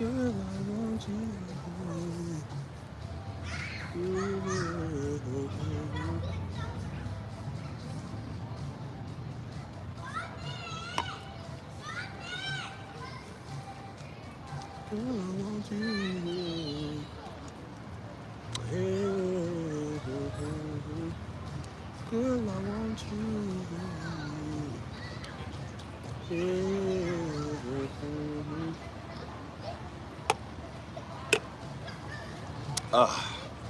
Girl, I want you. Girl, I want you. Hey, girl, I want you. Hey,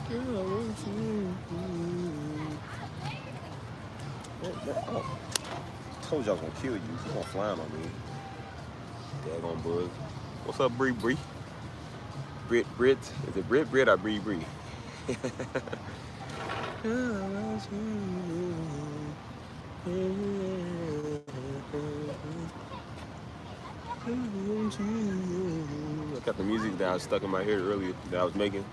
girl, I want you. Oh, told you I was gonna kill you. You gonna fly on me. Daggone bug. What's up, Bree Bree? Brit. Is it Brit or Bree Bree? Girl, I want you. I got the music that I was stuck in my head earlier that I was making.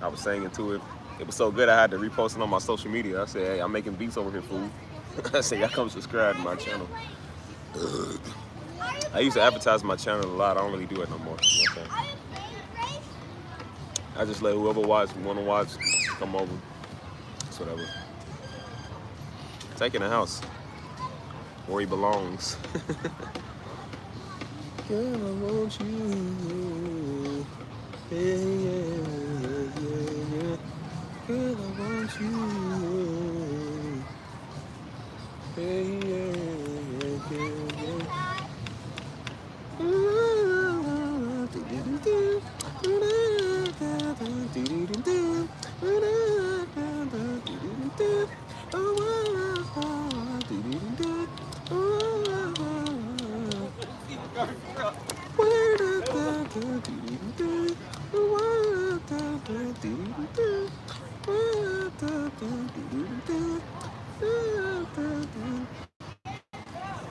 I was singing to it. It was so good I had to repost it on my social media. I said, hey, I'm making beats over here, fool. I said, y'all come subscribe to my channel. I used to advertise my channel a lot. I don't really do it no more. You know what I'm saying? I just let whoever want to watch, come over. It's whatever. Take in the house where he belongs. Girl, I want you. Yeah, yeah, yeah, yeah. Girl, I want you. Yeah, yeah, yeah, yeah.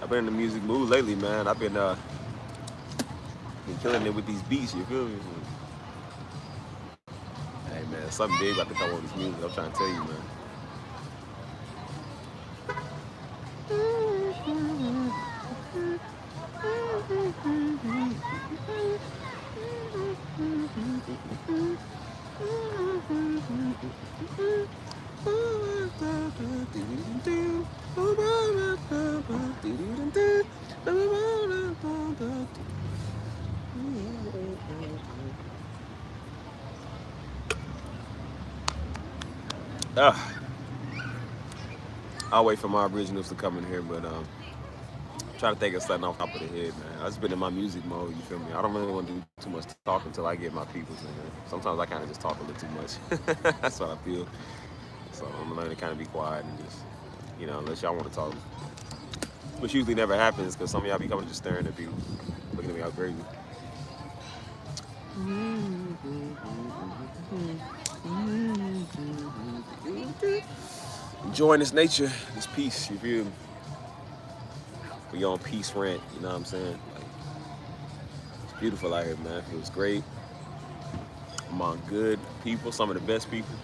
I've been in the music mood lately, man. I've been killing it with these beats, you feel me? Hey man, something big about to come on this music. I'm trying to tell you, man. I'll wait for my originals to come in here, but try to think of something off the top of the head, man. I just been in my music mode, you feel me? I don't really want to do too much talking until I get my peoples in here. Sometimes I kind of just talk a little too much. That's what I feel. So I'm gonna learn to kind of be quiet and just, unless y'all want to talk. Which usually never happens because some of y'all be coming just staring at people, looking at me all crazy. Enjoying this nature, this peace, you feel me? We on peace rent, you know what I'm saying? Like, it's beautiful out here, man. It feels great. I'm among good people, some of the best people.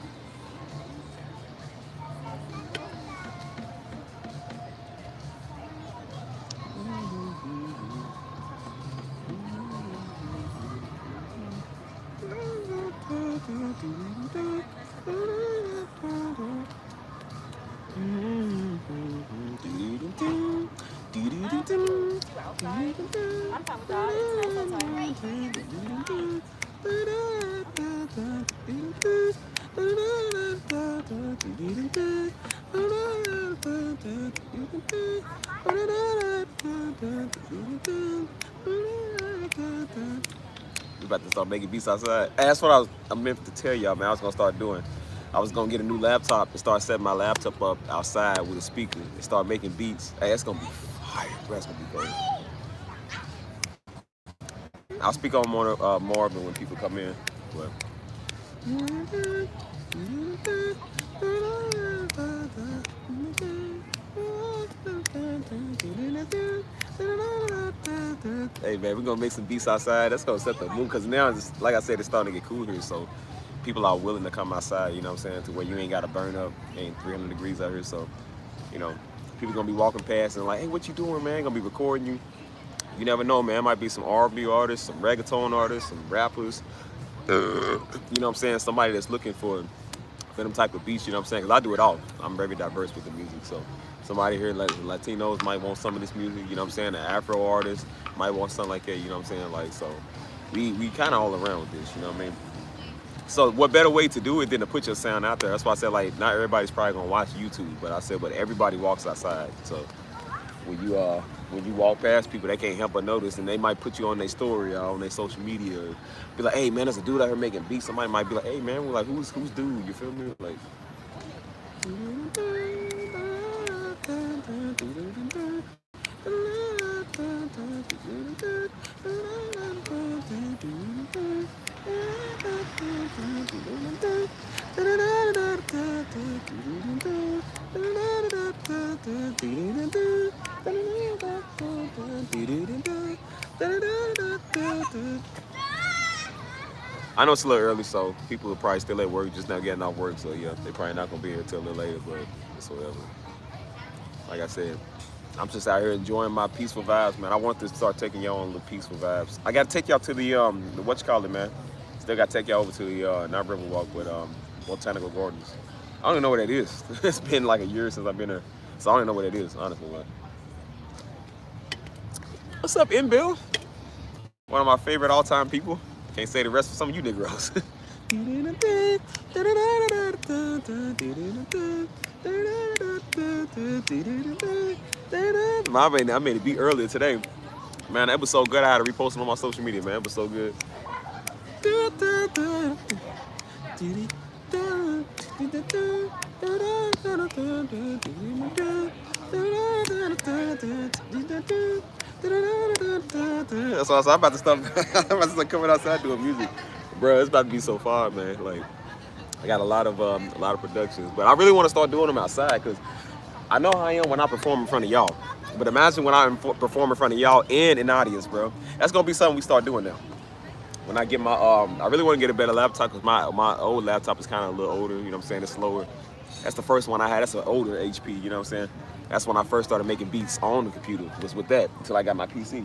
We about to start making beats outside. Hey, that's what I meant to tell y'all, man. I was gonna start doing. I was gonna get a new laptop and start setting my laptop up outside with a speaker and start making beats. Hey, that's gonna be fire. That's gonna be crazy. I'll speak on more of it when people come in. But hey man, we're gonna make some beats outside. That's gonna set the mood because now, like I said, it's starting to get cool here. So people are willing to come outside. You know what I'm saying? To where you ain't gotta burn up. It ain't 300 degrees out here. So, people gonna be walking past and like, hey, what you doing, man? Gonna be recording you. You never know, man. It might be some R&B artists, some reggaeton artists, some rappers. You know what I'm saying? Somebody that's looking for them type of beats. You know what I'm saying? Because I do it all. I'm very diverse with the music. So somebody here, like Latinos, might want some of this music. You know what I'm saying? An Afro artist might want something like that. You know what I'm saying? Like so, we kind of all around with this. You know what I mean? So what better way to do it than to put your sound out there? That's why I said like not everybody's probably gonna watch YouTube, but I said but everybody walks outside. So when you walk past people, they can't help but notice, and they might put you on their story or on their social media, or be like, hey man, there's a dude out here making beats. Somebody might be like, hey man, we're like who's dude? You feel me? Like. I know it's a little early, so people are probably still at work, just now getting off work. So yeah, they probably not gonna be here till a little later, but it's whatever. Like I said, I'm just out here enjoying my peaceful vibes, man. I want to start taking y'all on the peaceful vibes. I gotta take y'all to the what you call it, man. Still gotta take y'all over to the not Riverwalk, but Botanical Gardens. I don't even know what that is. It's been like a year since I've been there, so I don't even know what it is, honestly. Man. What's up, M. Bill? One of my favorite all-time people. Can't say the rest for some of you Negroes. I made it beat earlier today. Man, that was so good. I had to repost it on my social media, man. It was so good. That's why I said I'm about to stop. I'm about to start coming outside doing music, bro. It's about to be so far, man. Like I got a lot of productions, but I really want to start doing them outside because I know how I am when I perform in front of y'all. But imagine when I perform in front of y'all and an audience, bro. That's gonna be something we start doing now. When I get my, I really want to get a better laptop because my old laptop is kind of a little older. You know what I'm saying? It's slower. That's the first one I had. That's an older HP. You know what I'm saying? That's when I first started making beats on the computer. Was with that until I got my PC.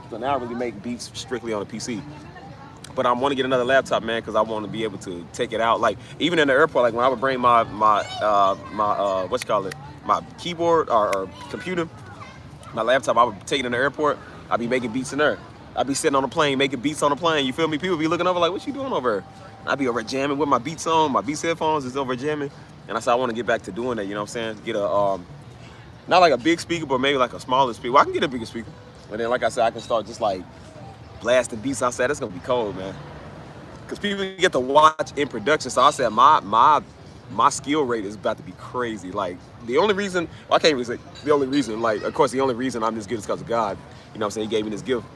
So now I really make beats strictly on the PC. But I want to get another laptop, man, because I want to be able to take it out. Like even in the airport, like when I would bring my what's call it, my keyboard or computer, my laptop, I would take it in the airport. I'd be making beats in there. I'd be sitting on the plane making beats on the plane. You feel me? People be looking over like, what you doing over here? And I'd be over jamming with my beats on, my Beats headphones is over jamming. And I said I want to get back to doing that. You know what I'm saying? Get a not like a big speaker, but maybe like a smaller speaker. Well, I can get a bigger speaker. And then, like I said, I can start just like blasting beats outside. It's gonna be cold, man. Cause people get to watch in production. So I said my skill rate is about to be crazy. Like the only reason, well, I can't even say the only reason. Like of course the only reason I'm this good is because of God. You know what I'm saying? He gave me this gift.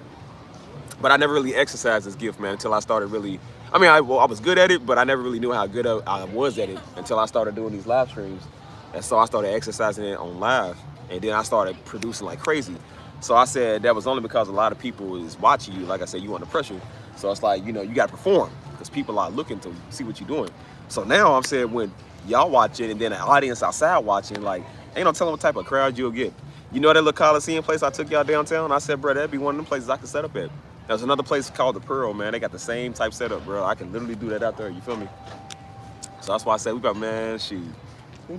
But I never really exercised this gift, man, until I started really. I mean, I was good at it, but I never really knew how good I was at it until I started doing these live streams. And so I started exercising it on live, and then I started producing like crazy. So I said that was only because a lot of people is watching you. Like I said, you under pressure. So it's like, you know, you got to perform because people are looking to see what you're doing. So now I'm saying when y'all watching and then an audience outside watching, like, ain't no telling what type of crowd you'll get. You know that little Coliseum place I took y'all downtown? I said, bro, that'd be one of them places I could set up at. There's another place called the Pearl, man. They got the same type setup, bro. I can literally do that out there. You feel me? So that's why I said we got, man, shoot. So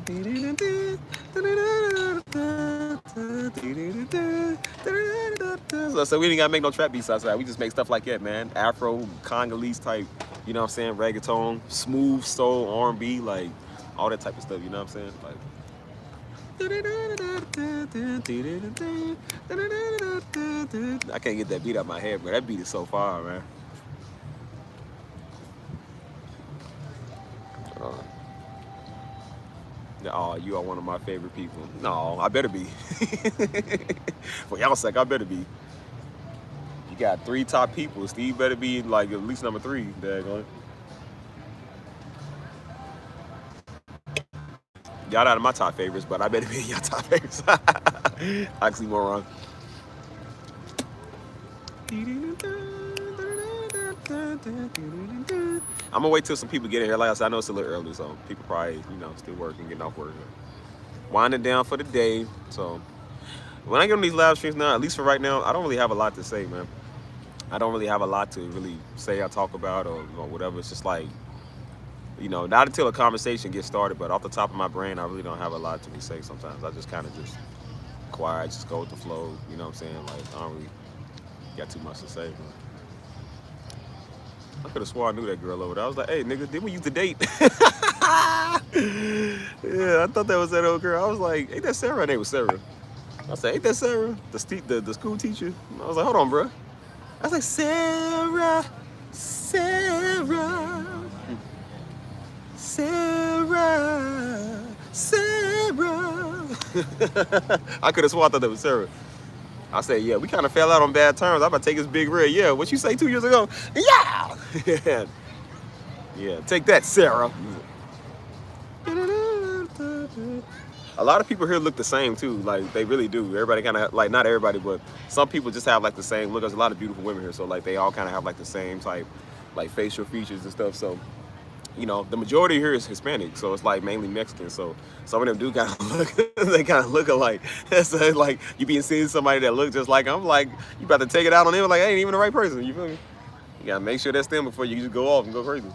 we didn't gotta make no trap beats outside. We just make stuff like that, man. Afro, Congolese type, you know what I'm saying? Reggaeton, smooth soul, R&B, like all that type of stuff. You know what I'm saying? Like. I can't get that beat out of my head, bro. That beat is so far, man. Oh, you are one of my favorite people. No, I better be. For y'all's sake, I better be. You got 3 top people. Steve better be like at least number 3. Daggone. Y'all not in my top favorites, but I better be in your top favorites. Oxymoron. I'm gonna wait till some people get in here. Like I said, I know it's a little early, so people probably, you know, still working, getting off work. Winding down for the day. So When I get on these live streams now, at least for right now, I don't really have a lot to say, man. I don't really have a lot to really say or talk about or whatever. It's just like, not until a conversation gets started, but off the top of my brain, I really don't have a lot to really say sometimes. I just kind of just quiet, just go with the flow, you know what I'm saying? Like, I don't really got too much to say. I could have swore I knew that girl over there. I was like, hey, nigga, didn't we used to date? Yeah, I thought that was that old girl. I was like, ain't that Sarah? Her name was Sarah. I said, ain't that Sarah? The school teacher? I was like, hold on, bro. I was like, Sarah, Sarah, Sarah, Sarah. I could have sworn I thought that was Sarah. I said, yeah, we kind of fell out on bad terms. I'm about to take his big red. Yeah, what you say 2 years ago? Yeah. Yeah. Yeah, take that, Sarah. A lot of people here look the same too. Like they really do. Everybody kind of like, not everybody, but some people just have like the same look. There's a lot of beautiful women here, so like they all kind of have like the same type, like facial features and stuff. So the majority here is Hispanic, so it's like mainly Mexican. So some of them do kind of look, they kind of look alike. So like you being seeing somebody that look just like, I'm like, you about to take it out on them, like I ain't even the right person. You feel me? You gotta make sure that's them before you just go off and go crazy.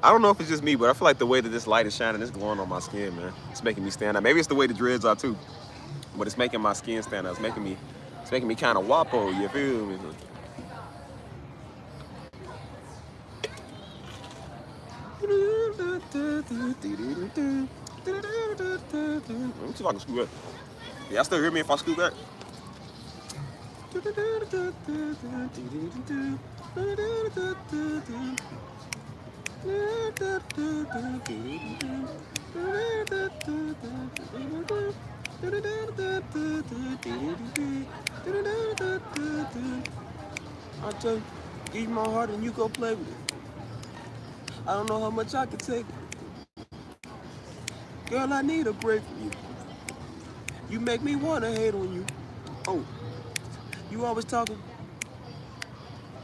I don't know if it's just me, but I feel like the way that this light is shining, it's glowing on my skin, man. It's making me stand out. Maybe it's the way the dreads are too, but it's making my skin stand out. It's making me kind of wapo. You feel me? Let me see if I can scoot back. Y'all still hear me if I scoot back? I tell you, give my heart and you go play with it. I don't know how much I can take. Girl, I need a break from you. You make me wanna hate on you. Oh, you always talking.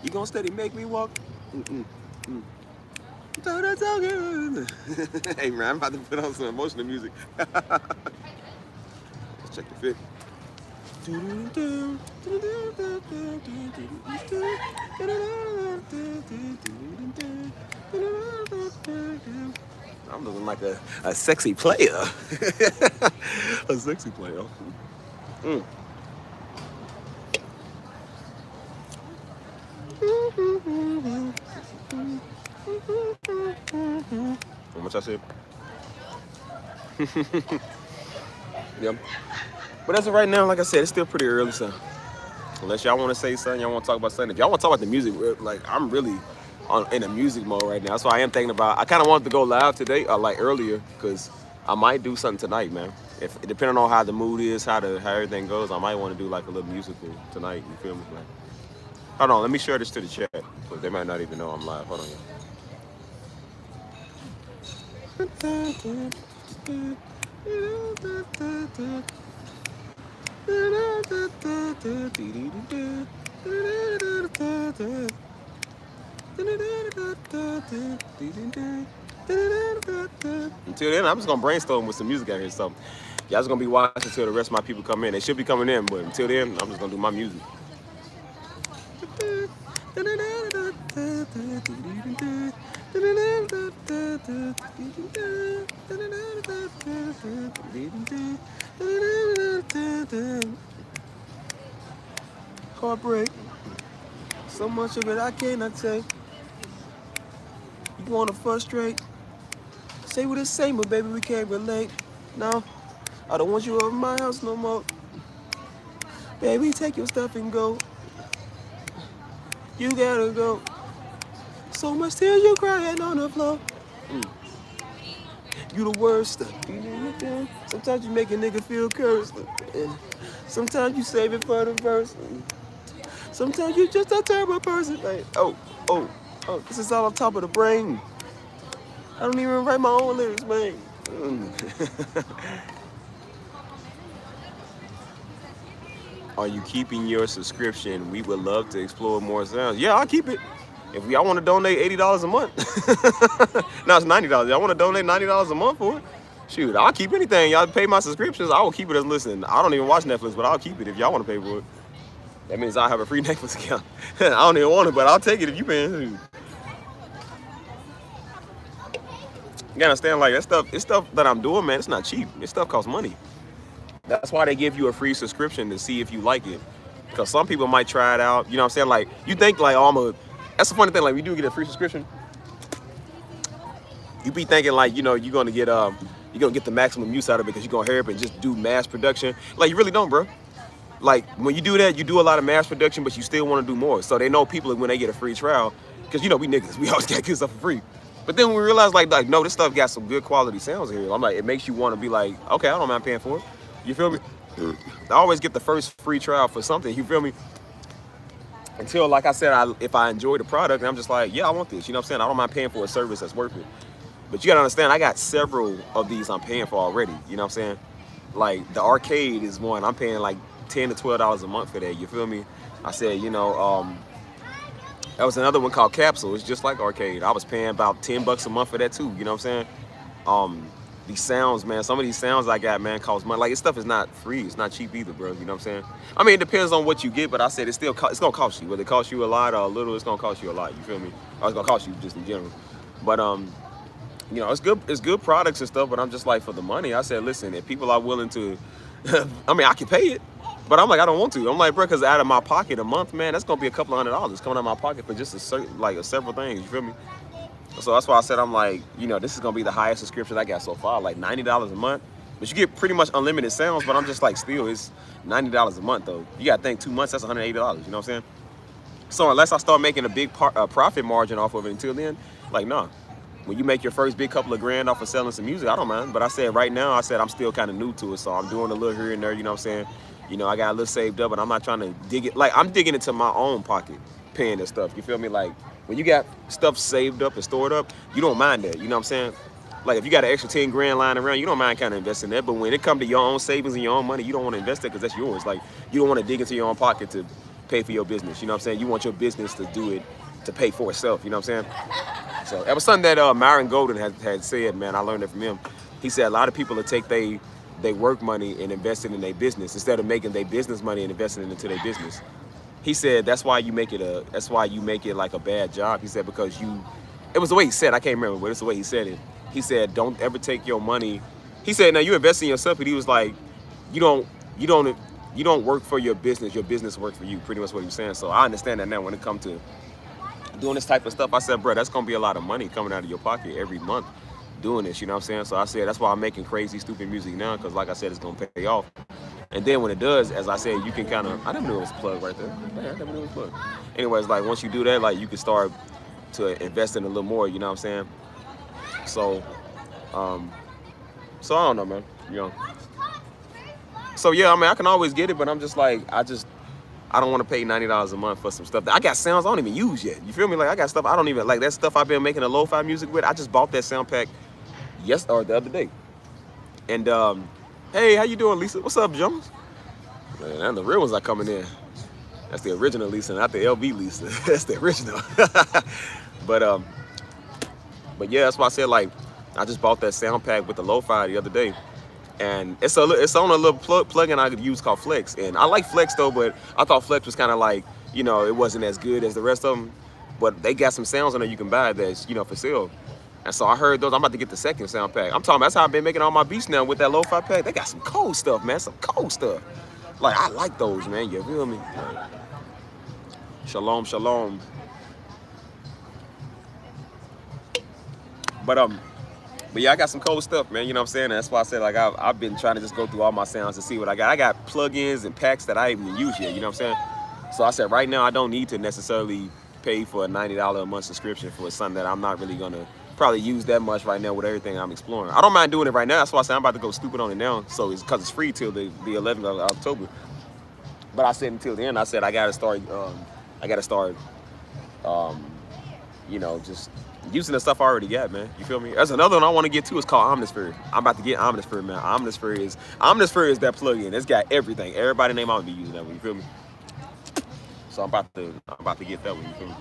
You gonna steady make me walk? Hey man, I'm about to put on some emotional music. Let's check the fit. I'm looking like a sexy player. A sexy player. How much I said? Yep. But as of right now, like I said, it's still pretty early, so unless y'all want to say something, y'all want to talk about something. If y'all want to talk about the music, like I'm really in a music mode right now. So I am thinking about, I kind of wanted to go live today, like earlier, because I might do something tonight, man. If depending on how the mood is, how everything goes, I might want to do like a little musical tonight. You feel me? Like, hold on, let me share this to the chat, because they might not even know I'm live. Hold on, Until then, I'm just gonna brainstorm with some music out here. So y'all just gonna be watching until the rest of my people come in. They should be coming in, but until then, I'm just gonna do my music. Heartbreak, so much of it I cannot take. You wanna frustrate? Say what it's saying, but baby, we can't relate. No, I don't want you over my house no more. Baby, take your stuff and go. You gotta go. So much tears you crying on the floor. You the worst. Sometimes you make a nigga feel cursed. Sometimes you save it for the verse. Sometimes you just a terrible person. Like, oh, this is all on top of the brain. I don't even write my own lyrics, man. Are you keeping your subscription? We would love to explore more sounds. Yeah, I'll keep it. If y'all want to donate $80 a month, no, it's $90. Y'all want to donate $90 a month for it? Shoot, I'll keep anything. Y'all pay my subscriptions. I will keep it as listen. I don't even watch Netflix, but I'll keep it if y'all want to pay for it. That means I have a free Netflix account. I don't even want it, but I'll take it if you paying. You gotta understand, like that stuff. It's stuff that I'm doing, man. It's not cheap. This stuff costs money. That's why they give you a free subscription to see if you like it. Because some people might try it out. You know what I'm saying? Like you think like, oh, that's the funny thing. Like we do get a free subscription. You be thinking like, you know, you're gonna get the maximum use out of it because you're gonna hurry up and just do mass production. Like you really don't, bro. Like when you do that, you do a lot of mass production, but you still want to do more. So they know people when they get a free trial, because you know we niggas, we always get good stuff for free. But then we realize like no, this stuff got some good quality sounds here. I'm like, it makes you want to be like, okay, I don't mind paying for it. You feel me? I always get the first free trial for something. You feel me? Until, like I said, if I enjoy the product, I'm just like, yeah, I want this. You know what I'm saying? I don't mind paying for a service that's worth it. But you gotta understand, I got several of these I'm paying for already. You know what I'm saying? Like the arcade is one. I'm paying like $10 to $12 a month for that. You feel me? I said, you know, that was another one called Capsule. It's just like arcade. I was paying about $10 a month for that too. You know what I'm saying? These sounds, man. Some of these sounds I got, man, cost money. Like this stuff is not free. It's not cheap either, bro. You know what I'm saying? I mean, it depends on what you get, but I said it's gonna cost you. Whether it costs you a lot or a little, it's gonna cost you a lot. You feel me? Or it's gonna cost you just in general. But you know, it's good products and stuff. But I'm just like, for the money, I said, listen, if people are willing to, I mean, I can pay it. But I'm like, I don't want to. I'm like, bro, because out of my pocket a month, man, that's gonna be a couple $100 coming out of my pocket for just several things. You feel me? So that's why I said, I'm like, you know, this is gonna be the highest subscription I got so far, like $90 a month. But you get pretty much unlimited sounds. But I'm just like, still, it's $90 a month though. You gotta think 2 months, that's $180. You know what I'm saying? So unless I start making a big profit margin off of it, until then, like, nah. When you make your first big couple of grand off of selling some music, I don't mind. But I said right now, I'm still kind of new to it, so I'm doing a little here and there. You know what I'm saying? You know, I got a little saved up, but I'm not trying to dig it. Like, I'm digging into my own pocket, paying this stuff. You feel me? Like, when you got stuff saved up and stored up, you don't mind that. You know what I'm saying? Like, if you got an extra 10 grand lying around, you don't mind kind of investing that. But when it comes to your own savings and your own money, you don't want to invest it because that's yours. Like, you don't want to dig into your own pocket to pay for your business. You know what I'm saying? You want your business to do it, to pay for itself. You know what I'm saying? So that was something that Myron Golden had said, man. I learned it from him. He said a lot of people will take they work money and invest it in their business instead of making their business money and investing it into their business. He said that's why you make it like a bad job. He said because it was the way he said. I can't remember, but it's the way he said it. He said don't ever take your money. He said now you invest in yourself, but he was like you don't work for your business. Your business works for you. Pretty much what he was saying. So I understand that now when it comes to doing this type of stuff. I said, bro, that's gonna be a lot of money coming out of your pocket every month doing this, you know what I'm saying? So I said that's why I'm making crazy stupid music now, because like I said, it's gonna pay off. And then when it does, as I said, you can kind of, I never knew it was a plug right there. I never knew it was a plug. Anyways, like once you do that, like you can start to invest in a little more, you know what I'm saying? So I don't know, man, you know. So yeah, I mean, I can always get it, but I'm just like, I don't want to pay $90 a month for some stuff. I got sounds I don't even use yet. You feel me? Like I got stuff I don't even, like that stuff I've been making a lo-fi music with. I just bought that sound pack the other day. And hey, how you doing, Lisa? What's up, Jones? Man, the real ones are coming in. That's the original Lisa, not the LB Lisa. That's the original. But yeah, that's why I said like I just bought that sound pack with the lo-fi the other day. And it's on a little plugin I could use called Flex. And I like Flex though, but I thought Flex was kind of like, you know, it wasn't as good as the rest of them. But they got some sounds on there you can buy that's, you know, for sale. And so I heard those. I'm about to get the second sound pack. I'm talking, that's how I've been making all my beats now with that lo-fi pack. They got some cold stuff, man. Some cold stuff. Like, I like those, man. You feel me? Like, shalom, shalom. But yeah, I got some cold stuff, man. You know what I'm saying? And that's why I said, like, I've been trying to just go through all my sounds to see what I got. I got plugins and packs that I haven't even used yet. You know what I'm saying? So I said, right now, I don't need to necessarily pay for a $90 a month subscription for something that I'm not really going to probably use that much right now with everything I'm exploring. I don't mind doing it right now. That's why I said I'm about to go stupid on it now. So it's because it's free till the 11th of October. But I said until the end, I said I got to start, you know, just using the stuff I already got, man. You feel me? There's another one I want to get to. It's called Omnisphere. I'm about to get Omnisphere, man. Omnisphere is that plugin. It's got everything. Everybody name I'm gonna be using that one. You feel me? So I'm about to get that one. You feel me?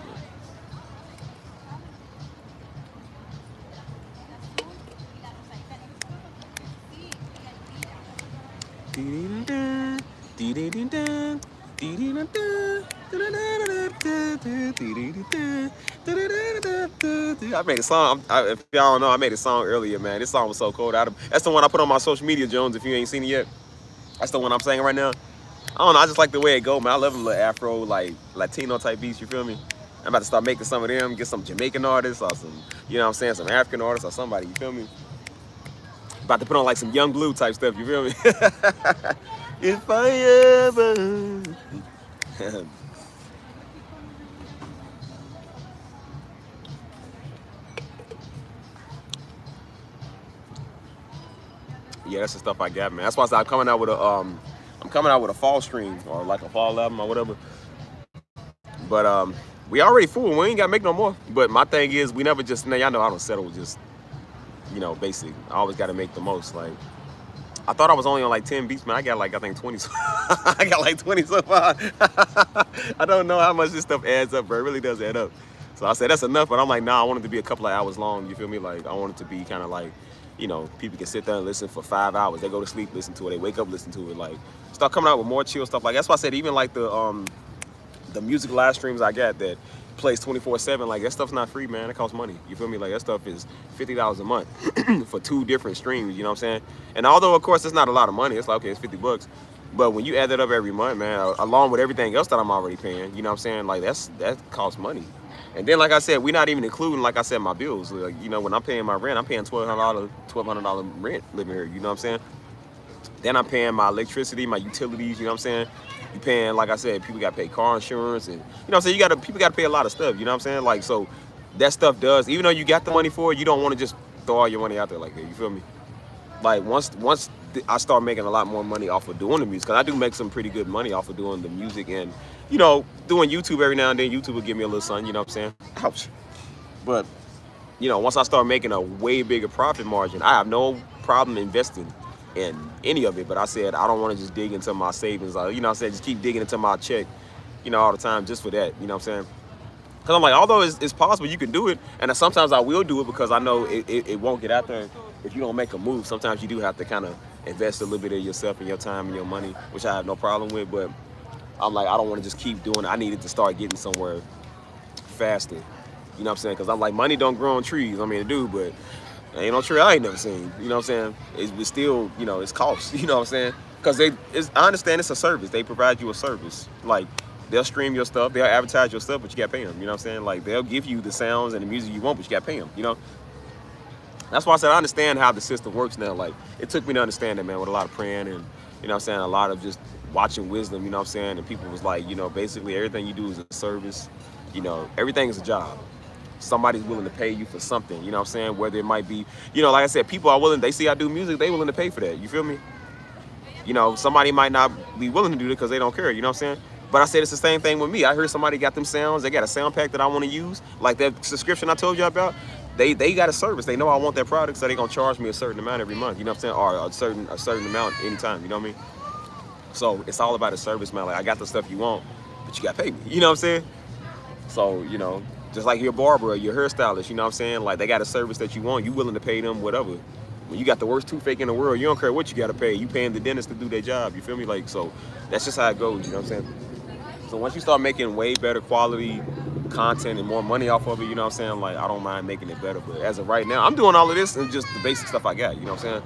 I made a song. If y'all don't know, I made a song earlier, man. This song was so cold. That's the one I put on my social media, Jones. If you ain't seen it yet, that's the one I'm saying right now. I don't know. I just like the way it go, man. I love them little Afro, like Latino type beats. You feel me? I'm about to start making some of them. Get some Jamaican artists or some, you know what I'm saying, some African artists or somebody. You feel me? About to put on like some Young Blue type stuff. You feel me? If I ever. Yeah, that's the stuff I got, man. That's why I said I'm coming out with a fall stream or like a fall album or whatever. But we already full. We ain't gotta make no more. But my thing is, we never just, now y'all know I don't settle with just, basic. I always gotta make the most. Like, I thought I was only on like 10 beats, man. I got like, I think 20. I got like 20 so far. I don't know how much this stuff adds up, but it really does add up. So I said, that's enough. But I'm like, nah, I want it to be a couple of hours long. You feel me? Like, I want it to be kind of like, people can sit there and listen for 5 hours. They go to sleep, listen to it. They wake up, listen to it. Like, start coming out with more chill stuff. Like, that's why I said, even like the music live streams I got that plays 24/7, like that stuff's not free, man. It costs money. You feel me? Like that stuff is $50 a month for 2 different streams. You know what I'm saying? And although of course it's not a lot of money, it's like, okay, it's $50, but when you add that up every month, man, along with everything else that I'm already paying, you know what I'm saying? Like that costs money. And then, like I said, we're not even including, like I said, my bills. Like, when I'm paying my rent, I'm paying $1,200 rent living here. You know what I'm saying? Then I'm paying my electricity, my utilities. You know what I'm saying? You paying, like I said, people got to pay car insurance, and what I'm saying, people got to pay a lot of stuff. You know what I'm saying? Like, so that stuff does, even though you got the money for it, you don't want to just throw all your money out there like that. You feel me? Like once I start making a lot more money off of doing the music, because I do make some pretty good money off of doing the music and doing YouTube every now and then. YouTube will give me a little something. You know what I'm saying? Ouch. But once I start making a way bigger profit margin, I have no problem investing in any of it. But I said I don't want to just dig into my savings. You know what I'm saying? Just keep digging into my check, all the time just for that. You know what I'm saying? Because I'm like, although it's possible you can do it, and sometimes I will do it because I know it won't get out there if you don't make a move. Sometimes you do have to kind of invest a little bit of yourself and your time and your money, which I have no problem with. But I'm like, I don't want to just keep doing it. I needed to start getting somewhere faster. You know what I'm saying? Because I'm like, money don't grow on trees. I mean, it do, but ain't no tree I ain't never seen. You know what I'm saying? It's still, it's cost. You know what I'm saying? Because I understand it's a service. They provide you a service. Like, they'll stream your stuff, they'll advertise your stuff, but you gotta pay them. You know what I'm saying? Like, they'll give you the sounds and the music you want, but you gotta pay them. That's why I said I understand how the system works now. Like, it took me to understand that, man, with a lot of praying and, you know what I'm saying, a lot of just watching wisdom, you know what I'm saying? And people was like, basically everything you do is a service. Everything is a job. Somebody's willing to pay you for something, you know what I'm saying? Whether it might be, like I said, people are willing, they see I do music, they willing to pay for that. You feel me? Somebody might not be willing to do it because they don't care, you know what I'm saying? But I said it's the same thing with me. I heard somebody got them sounds, they got a sound pack that I want to use, like that subscription I told you about. They got a service. They know I want that product, so they gonna charge me a certain amount every month, you know what I'm saying? Or a certain amount anytime, you know what I mean? So it's all about a service, man. Like, I got the stuff you want, but you gotta pay me, you know what I'm saying? So, just like your barber or your hairstylist, you know what I'm saying? Like, they got a service that you want, you willing to pay them whatever. When you got the worst toothache in the world, you don't care what you gotta pay. You paying the dentist to do their job, you feel me? Like, so that's just how it goes, you know what I'm saying? So once you start making way better quality content and more money off of it, you know what I'm saying? Like, I don't mind making it better. But as of right now, I'm doing all of this and just the basic stuff I got, you know what I'm saying?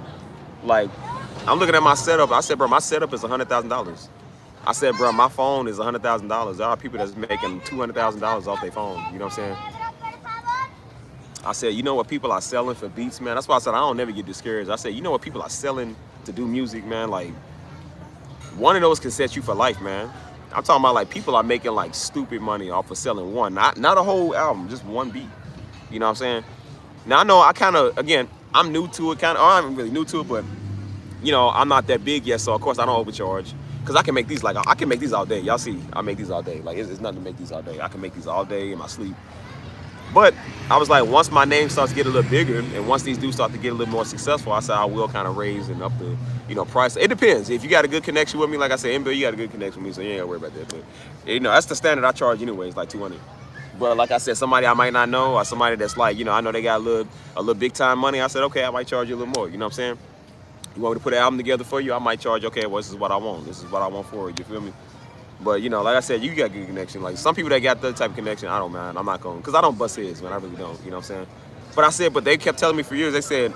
Like, I'm looking at my setup. I said, bro, my setup is $100,000. I said, bro, my phone is $100,000. There are people that's making $200,000 off their phone, you know what I'm saying? I said, you know what people are selling for beats, man? That's why I said I don't never get discouraged. I said, you know what people are selling to do music, man? Like, one of those can set you for life, man. I'm talking about, like, people are making, like, stupid money off of selling one. Not a whole album, just one beat. You know what I'm saying? Now, I know I kind of, again, I'm new to it, kind of. I'm really new to it, but, I'm not that big yet, so, of course, I don't overcharge. Because I can make these, like, I can make these all day. Y'all see, I make these all day. Like, it's nothing to make these all day. I can make these all day in my sleep. But I was like, once my name starts to get a little bigger, and once these dudes start to get a little more successful, I said I will kind of raise and up the, price. It depends. If you got a good connection with me, like I said, MBL, you got a good connection with me, so you ain't gotta worry about that. But that's the standard I charge anyways, like 200. But like I said, somebody I might not know, or somebody that's like, I know they got a little big time money. I said, okay, I might charge you a little more. You know what I'm saying? You want me to put an album together for you? I might charge. Okay, well, this is what I want. This is what I want for it. You feel me? But like I said, you got good connection. Like some people that got that type of connection, I don't mind. I'm not going, because I don't bust heads, man. I really don't. You know what I'm saying? But I said, but they kept telling me for years. They said,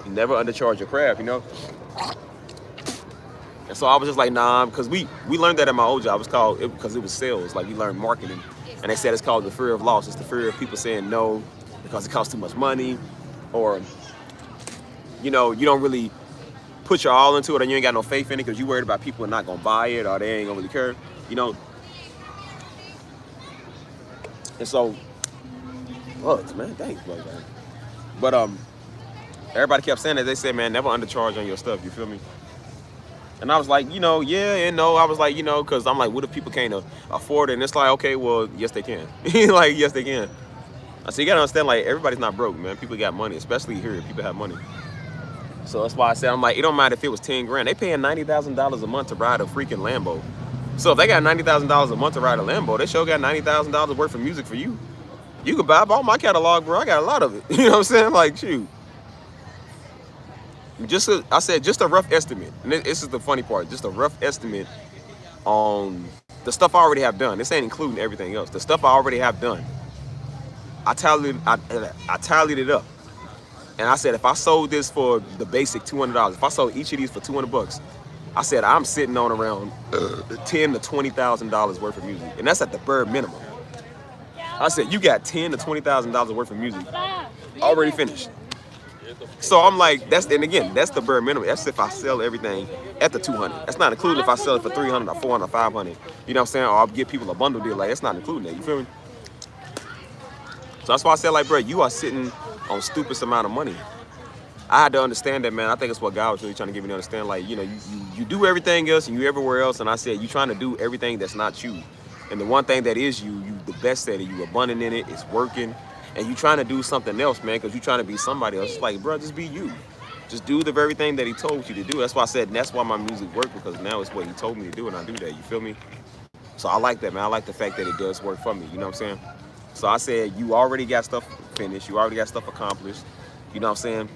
never undercharge your craft. And so I was just like, nah, because we learned that at my old job. It was called, because it was sales. Like we learned marketing, and they said it's called the fear of loss. It's the fear of people saying no because it costs too much money, or you don't really put your all into it, and you ain't got no faith in it because you worried about people not gonna buy it, or they ain't gonna really care. And so, bugs, man, thanks, bugs, man. But everybody kept saying that. They said, man, never undercharge on your stuff. You feel me? And I was like, yeah and no. I was like, because I'm like, what if people can't afford it? And it's like, okay, well, yes, they can. Like, yes, they can. So you gotta understand, like, everybody's not broke, man. People got money, especially here. People have money. So that's why I said, I'm like, it don't matter if it was 10 grand. They paying $90,000 a month to ride a freaking Lambo. So if they got $90,000 a month to ride a Lambo, they sure got $90,000 worth of music for you. You can buy up all my catalog, bro. I got a lot of it. You know what I'm saying? Like, shoot. I said just a rough estimate. And this is the funny part. Just a rough estimate on the stuff I already have done. This ain't including everything else. The stuff I already have done. I tallied it up. And I said, if I sold this for the basic $200, if I sold each of these for $200, I said I'm sitting on around $10,000 to $20,000 worth of music, and that's at the bare minimum. I said, you got $10,000 to $20,000 worth of music already finished. So I'm like, that's the bare minimum. That's if I sell everything at the 200. That's not including if I sell it for 300 or 400 or 500. You know what I'm saying? Or I'll give people a bundle deal. Like, that's not including that. You feel me? So that's why I said, like, bro, you are sitting on stupidest amount of money. I had to understand that, man. I think it's what God was really trying to give me to understand. Like, you do everything else and you everywhere else. And I said, you trying to do everything that's not you. And the one thing that is you the best at it. You abundant in it. It's working. And you trying to do something else, man, because you trying to be somebody else. It's like, bro, just be you. Just do the very thing that he told you to do. That's why I said, and that's why my music worked, because now it's what he told me to do, and I do that. You feel me? So I like that, man. I like the fact that it does work for me. You know what I'm saying? So I said, you already got stuff finished. You already got stuff accomplished. You know what I'm saying?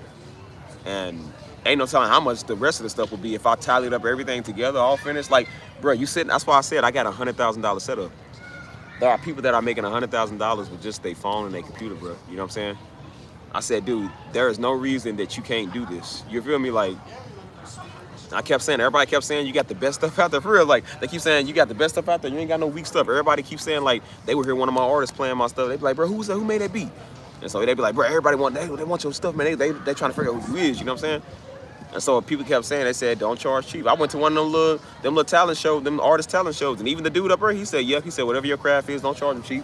And ain't no telling how much the rest of the stuff will be if I tallied up everything together, all finished. Like, bro, you sitting, that's why I said I got $100,000 setup. There are people that are making $100,000 with just their phone and their computer, bro. You know what I'm saying? I said, dude, there is no reason that you can't do this. You feel me? Like, I kept saying, everybody kept saying you got the best stuff out there. For real, like, they keep saying you got the best stuff out there. You ain't got no weak stuff. Everybody keeps saying, like, they would hear one of my artists playing my stuff. They be like, bro, who made that beat? And so they be like, bro, everybody they want your stuff, man. They trying to figure out who you is. You know what I'm saying? And so people kept saying, they said, don't charge cheap. I went to one of them little talent shows, them artist talent shows. And even the dude up there, he said, yep. He said, whatever your craft is, don't charge them cheap.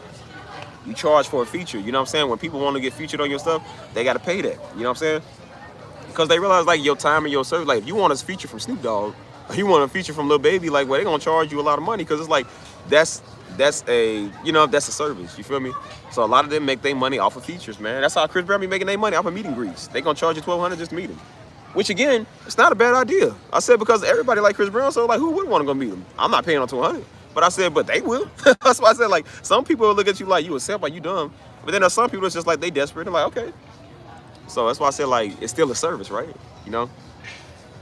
You charge for a feature. You know what I'm saying? When people want to get featured on your stuff, they got to pay that. You know what I'm saying? Because they realize, like, your time and your service. Like, if you want a feature from Snoop Dogg, or you want a feature from Lil Baby, like, well, they going to charge you a lot of money. Because it's like, that's a service. You feel me? So a lot of them make their money off of features, man. That's how Chris Brown be making their money, off of meet and greets. They going to charge you $1,200 just to meet him. Which, again, it's not a bad idea. I said, because everybody like Chris Brown, so, like, who wouldn't want to go meet him? I'm not paying on $200. But I said, but they will. That's why I said, like, some people will look at you like you a simp, like you dumb. But then there's some people that's just like, they desperate. They're like, okay. So that's why I said, like, it's still a service, right? You know?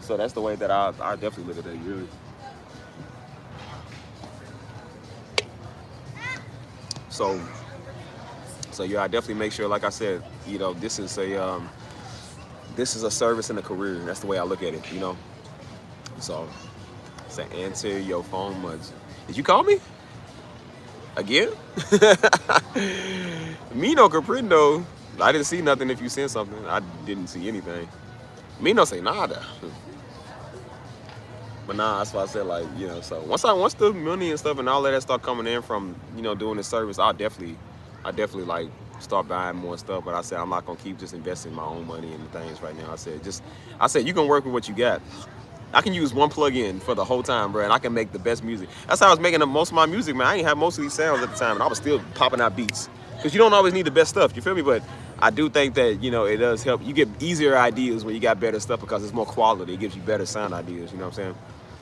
So that's the way that I definitely look at that, really. So yeah, I definitely make sure, like I said, this is a service and a career. That's the way I look at it, you know? So, say, answer your phone much. Did you call me? Again? Me no comprendo. I didn't see nothing if you sent something. I didn't see anything. Me no say nada. But nah, that's why I said, like, so once the money and stuff and all of that start coming in from, doing the service, I definitely like start buying more stuff. But I said I'm not gonna keep just investing my own money in the things right now. I said you can work with what you got. I can use one plug-in for the whole time, bro, and I can make the best music. That's how I was making most of my music, man. I didn't have most of these sounds at the time, and I was still popping out beats. because you don't always need the best stuff. You feel me? But I do think that it does help. You get easier ideas when you got better stuff because it's more quality. It gives you better sound ideas. You know what I'm saying?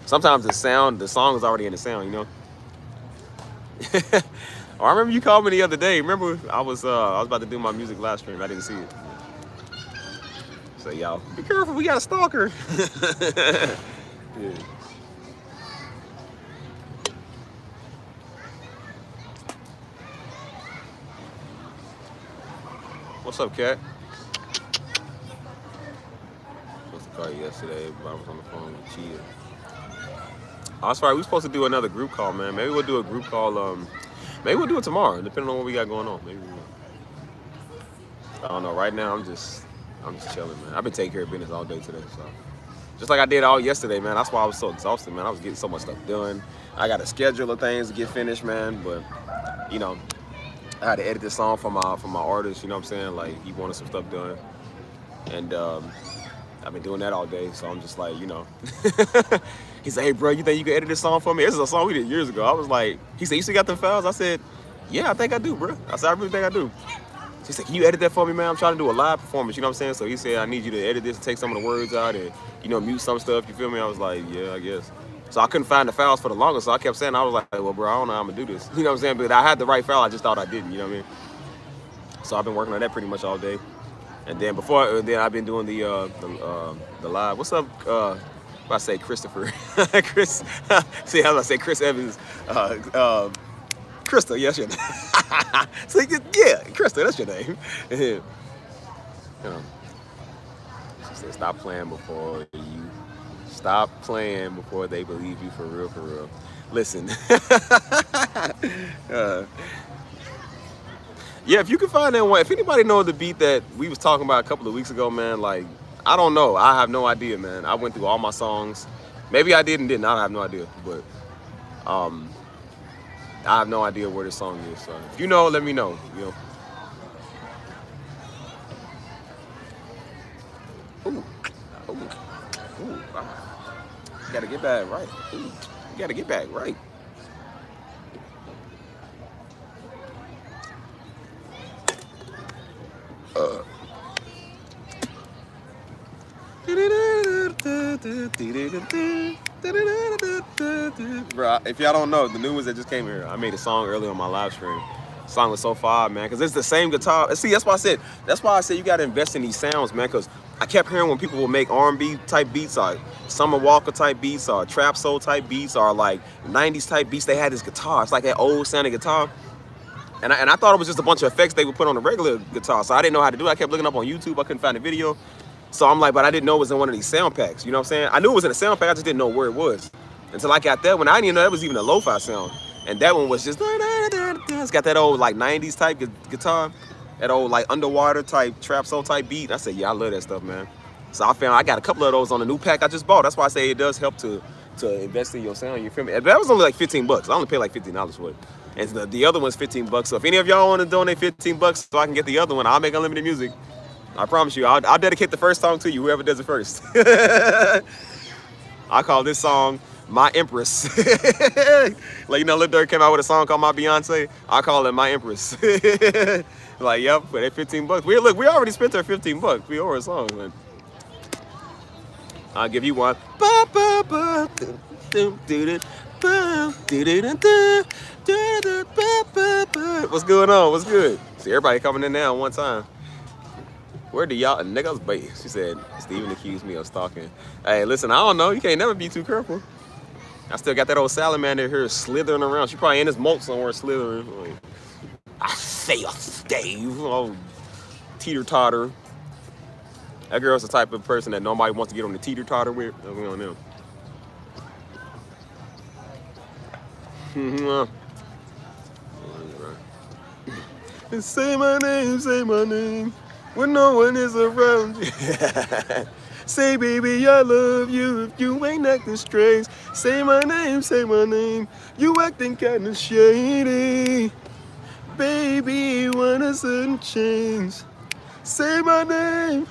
Sometimes the song is already in the sound. Oh, I remember you called me the other day. Remember I was about to do my music live stream. I didn't see it. So y'all, be careful. We got a stalker. Yeah. What's up, Cat? Supposed to call you yesterday, but I was on the phone with Chia. Oh, that's right. We supposed to do another group call, man. Maybe we'll do a group call. Maybe we'll do it tomorrow, depending on what we got going on. Maybe we will. I don't know. Right now, I'm just chilling, man. I've been taking care of business all day today, so just like I did all yesterday, man. That's why I was so exhausted, man. I was getting so much stuff done. I got a schedule of things to get finished, man. But I had to edit this song for my artist. You know what I'm saying? Like he wanted some stuff done, and I've been doing that all day. So I'm just like, He said, "Hey, bro, you think you can edit this song for me?" This is a song we did years ago. I was like, he said, "You still got them files?" I said, "Yeah, I think I do, bro." I said, "I really think I do." He said, "Can you edit that for me, man? I'm trying to do a live performance." You know what I'm saying? So he said, "I need you to edit this and take some of the words out and mute some stuff." You feel me? I was like, "Yeah, I guess." So I couldn't find the files for the longest, so I kept saying, I was like, "Well, bro, I don't know how I'm gonna do this." You know what I'm saying? But I had the right file, I just thought I didn't. You know what I mean? So I've been working on that pretty much all day. And then I've been doing the live. What's up? If I say Christopher, Chris. See how I say Chris Evans, Krista. Yes, your name. So yeah, Krista. That's your name. She said, "Stop playing before you. Stop playing before they believe you for real, for real." Listen. Yeah, if you can find that one, if anybody knows the beat that we was talking about a couple of weeks ago, man, like, I don't know. I have no idea, man. I went through all my songs. Maybe I did and didn't. I have no idea. But I have no idea where this song is. So if you know, let me know. Ooh. Ooh. Ooh. You gotta get back right. Ooh. You gotta get back right. Bro, if y'all don't know, the new ones that just came here, I made a song earlier on my live stream. The song was so fire, man, because it's the same guitar. See, that's why I said you got to invest in these sounds, man, because I kept hearing when people will make R&B type beats, or Summer Walker type beats, or trap soul type beats, or like 90s type beats, they had this guitar. It's like that old sounding guitar. And I thought it was just a bunch of effects they would put on a regular guitar, so I didn't know how to do it. I kept looking up on YouTube. I couldn't find a video. So I'm like, but I didn't know it was in one of these sound packs. You know what I'm saying? I knew it was in a sound pack. I just didn't know where it was. Until I got that one. I didn't even know that was even a lo-fi sound. And that one was just, it's got that old like 90s type guitar. That old like underwater type, trap soul type beat. And I said, yeah, I love that stuff, man. So I got a couple of those on the new pack I just bought. That's why I say it does help to invest in your sound. You feel me? That was only like $15. I only paid like $15 for it. And the other one's $15. So if any of y'all want to donate $15 so I can get the other one, I'll make unlimited music. I promise you, I'll dedicate the first song to you, whoever does it first. I call this song My Empress. Like, Lil Durk came out with a song called My Beyonce. I call it My Empress. Like, yep, for that $15. We already spent our $15. We owe her a song, man. I'll give you one. What's going on? What's good? See, everybody coming in now at one time. Where do y'all niggas be? She said, Steven accused me of stalking. Hey, listen, I don't know. You can't never be too careful. I still got that old salamander here slithering around. She probably in this moat somewhere slithering. Like, I say a Steve. Oh, teeter-totter. That girl's the type of person that nobody wants to get on the teeter-totter with. We don't know. Say my name, when no one is around you. Say, baby, I love you if you ain't acting strange. Say my name, you acting kinda shady. Baby, want a sudden change. Say my name,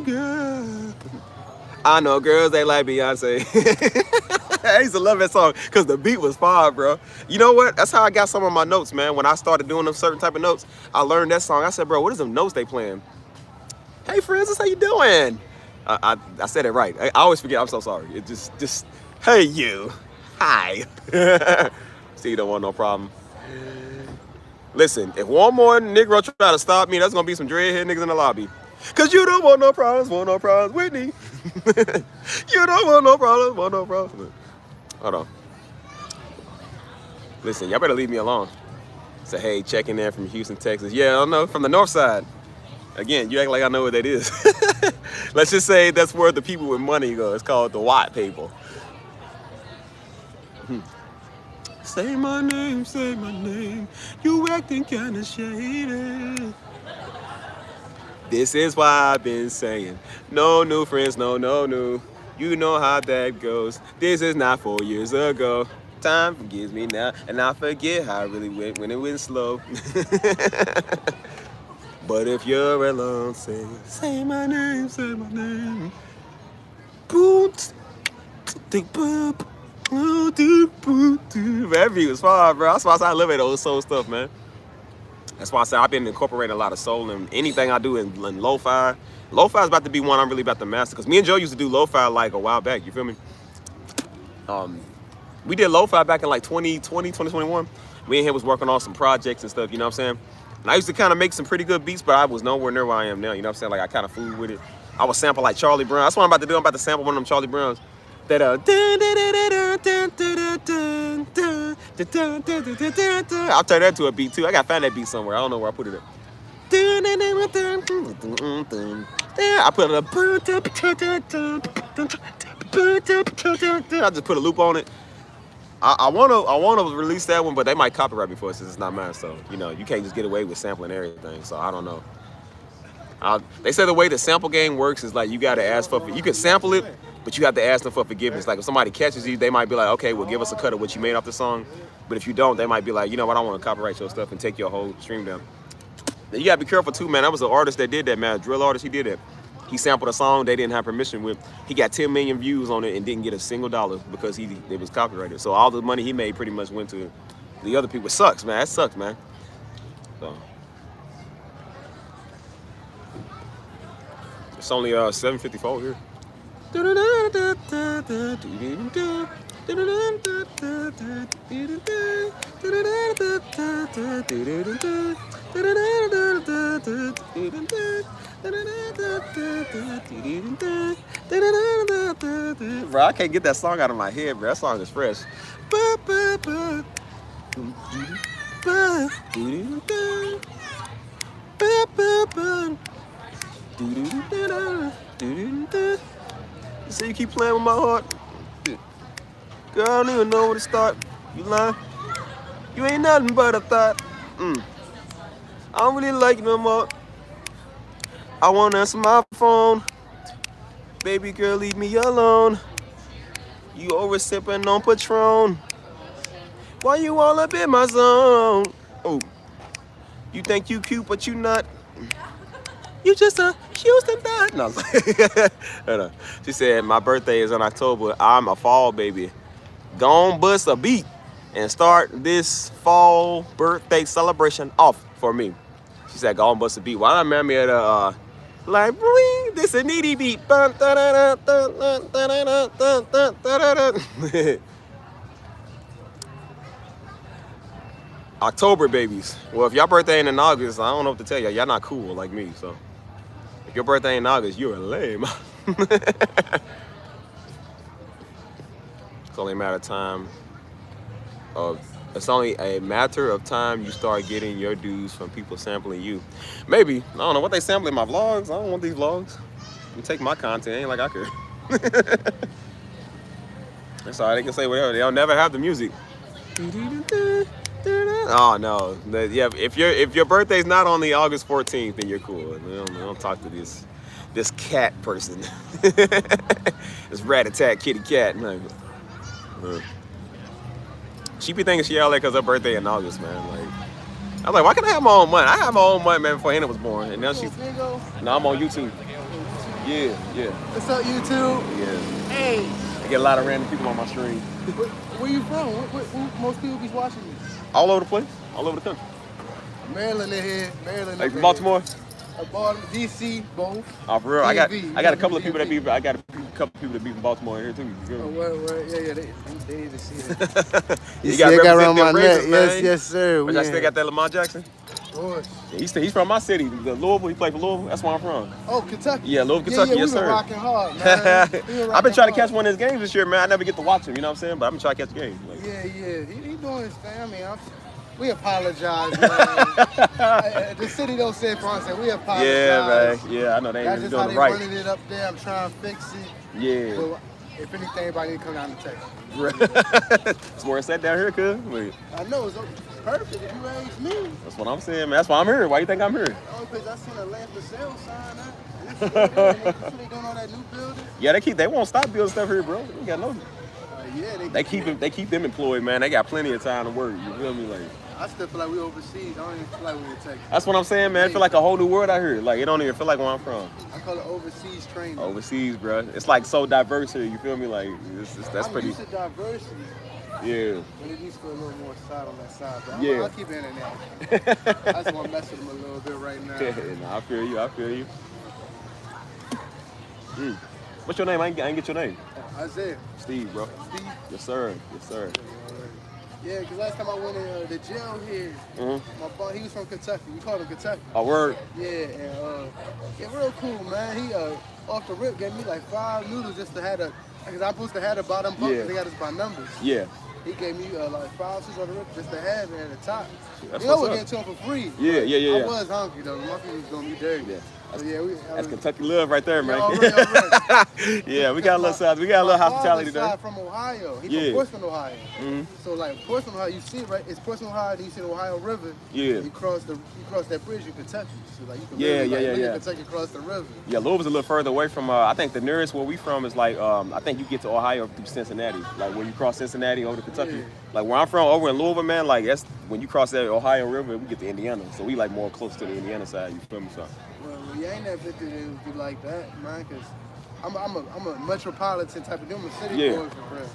girl. I know girls they like Beyonce. I used to love that song because the beat was fire, bro. You know what? That's how I got some of my notes, man. When I started doing them certain type of notes, I learned that song. I said, bro, what is them notes they playing? Hey, Francis, how you doing? I said it right. I always forget. I'm so sorry. It just, hey, you. Hi. See, you don't want no problem. Listen, if one more Negro try to stop me, that's going to be some dreadhead niggas in the lobby. Because you don't want no problems, Whitney. You don't want no problems. Hold on. Listen, y'all better leave me alone. Say, hey, checking in from Houston, Texas. Yeah, I don't know, from the north side. Again, you act like I know what that is. Let's just say that's where the people with money go. It's called the white people. Say my name. You acting kinda shady. This is why I've been saying, no new friends, no new. You know how that goes. This is not 4 years ago. Time forgives me now, and I forget how I really went when it went slow. But if you're alone, say my name. Boot, tick boop. That beat was fire, bro. That's why I say I love it, old soul stuff, man. That's why I say I've been incorporating a lot of soul in anything I do in lo-fi. Lo-fi is about to be one I'm really about to master. Because me and Joe used to do lo-fi like a while back, you feel me? We did lo-fi back in like 2020, 2021. Me and him was working on some projects and stuff, you know what I'm saying? And I used to kind of make some pretty good beats, but I was nowhere near where I am now, you know what I'm saying? Like I kind of fooled with it. I would sample like Charlie Brown. That's what I'm about to do. I'm about to sample one of them Charlie Browns. That I'll turn that to a beat too. I gotta find that beat somewhere. I don't know where I put it at. I put it I just put a loop on it. I wanna release that one, but they might copyright me for it since it's not mine. So you know you can't just get away with sampling everything. So I don't know. They say the way the sample game works is like you gotta ask for. You can sample it, but you have to ask them for forgiveness. Like if somebody catches you, they might be like, okay, well give us a cut of what you made off the song. But if you don't, they might be like, you know what, I want to copyright your stuff and take your whole stream down. Then you gotta be careful too, man. That was an artist that did that, man. A drill artist, he did it. He sampled a song they didn't have permission with. He got 10 million views on it and didn't get a single dollar because it was copyrighted. So all the money he made pretty much went to the other people. It sucks, man. That sucks, man. So it's only 7:54 here. Bro, I can't get that song out of my head, bro. That song is fresh. You say you keep playing with my heart? Girl, I don't even know where to start. You lying? You ain't nothing but a thought. I don't really like you no more. I wanna answer my phone. Baby girl, leave me alone. You always sipping on Patron. Why you all up in my zone? Oh, you think you cute, but you not. You just a Houston dot. No, she said, my birthday is in October. I'm a fall baby. Gon' bust a beat and start this fall birthday celebration off for me. She said, gon' bust a beat. Why not marry me at a, like, this a needy beat. October babies. Well, if y'all birthday ain't in August, I don't know what to tell y'all. Y'all not cool like me, so. If your birthday in August, you're lame. It's only a matter of time. It's only a matter of time you start getting your dues from people sampling you. Maybe. I don't know what they sampling my vlogs. I don't want these vlogs. You take my content. Ain't like I care. That's all right. They can say whatever. They'll never have the music. Oh no. Yeah. If your birthday's not on the August 14th, then you're cool. Don't talk to this cat person. This rat-a-tat kitty cat. She be thinking she out there because her birthday in August, man. Like, I'm like, why can't I have my own month? I had my own month, man, before Hannah was born, and now she's. Now I'm on YouTube. Yeah, yeah, What's up, YouTube? yeah. Hey, I get a lot of random people on my stream. where you from? Where most people be watching you? All over the place, all over the country. Maryland in here, Maryland Like up from in here. Baltimore. Baltimore, DC, both. Oh, for real. DMV. I got a couple of DMV. people that be. I got a couple of people that be from Baltimore in here too. You feel Oh, me? word. Yeah, they need to see it. You see, got I got around represent my them neck. raisins, man. Yes, sir. But I still got that Lamar Jackson. Of course. Yeah, he's from my city, the Louisville. He played for Louisville. That's where I'm from. Oh, Kentucky. Yeah, Louisville, Kentucky. Yeah, Yes, we been sir. rocking hard, man. I've been trying to catch one of his games this year, man. I never get to watch him. You know what I'm saying? But I've been trying to catch the game. Like, Yeah. He doing his thing. I mean, we apologize, man. The city don't say it for us. We apologize. yeah, man. Yeah, I know they That's ain't just how doing they it right. running it up there. I'm trying to fix it. Yeah. But if anything, everybody need to come down and Texas. It's where it's at down here, cuz. I know it's perfect if you raise me. That's what I'm saying, man. That's why I'm here. Why you think I'm here? The only place I seen a land for sale sign at. You see they doing all that new building? Yeah, they won't stop building stuff here, bro. We got no. Yeah, They keep them employed, man. They got plenty of time to work. You feel me? Like, I still feel like we overseas. I don't even feel like we in Texas. that's what I'm saying, man. I feel like a whole new world out here. Like, it don't even feel like where I'm from. I call it overseas training. Overseas, bro. It's like so diverse here. You feel me? Like, that's I'm pretty. used to diversity, Yeah. but it needs to be a little more side on that side. But Yeah. I'll keep it in there. I just want to mess with them a little bit right now. Nah, I feel you. What's your name? I ain't get your name. Isaiah. Steve, bro. Steve. Yes, sir. Yeah, because last time I went in the jail here, my boss, he was from Kentucky. We called him Kentucky. A word. Yeah, and real cool, man. He off the rip gave me like 5 noodles just to have because I'm supposed to have the bottom bunk, Yeah. they got us by numbers. Yeah. He gave me like 5 cents on the rip just to have it at the top. That's You know what's we're up. getting to him for free. Yeah. I was hungry though. My food was gonna be dirty. Yeah. So, That's Kentucky love right there, man. All right. Yeah, we got a little size. We got a little hospitality there. there. From Ohio. He's Yeah. from Portsmouth, Ohio. Mm-hmm. So like Portsmouth, Ohio, you see it, right? It's Portsmouth, Ohio. Then you see the Ohio River. Yeah. You cross that bridge in Kentucky. So like you can Yeah, literally, yeah. Kentucky across the river. Yeah, Louisville's a little further away from. I think the nearest where we from is like. I think you get to Ohio through Cincinnati. Like when you cross Cincinnati over to Kentucky. Yeah. Like where I'm from, over in Louisville, man. Like that's when you cross that Ohio River, we get to Indiana. So we like more close to the Indiana side. You feel me? So. Well, you ain't never been through it would be like that, man. Cause I'm a metropolitan type of dude. I'm a city boy for real.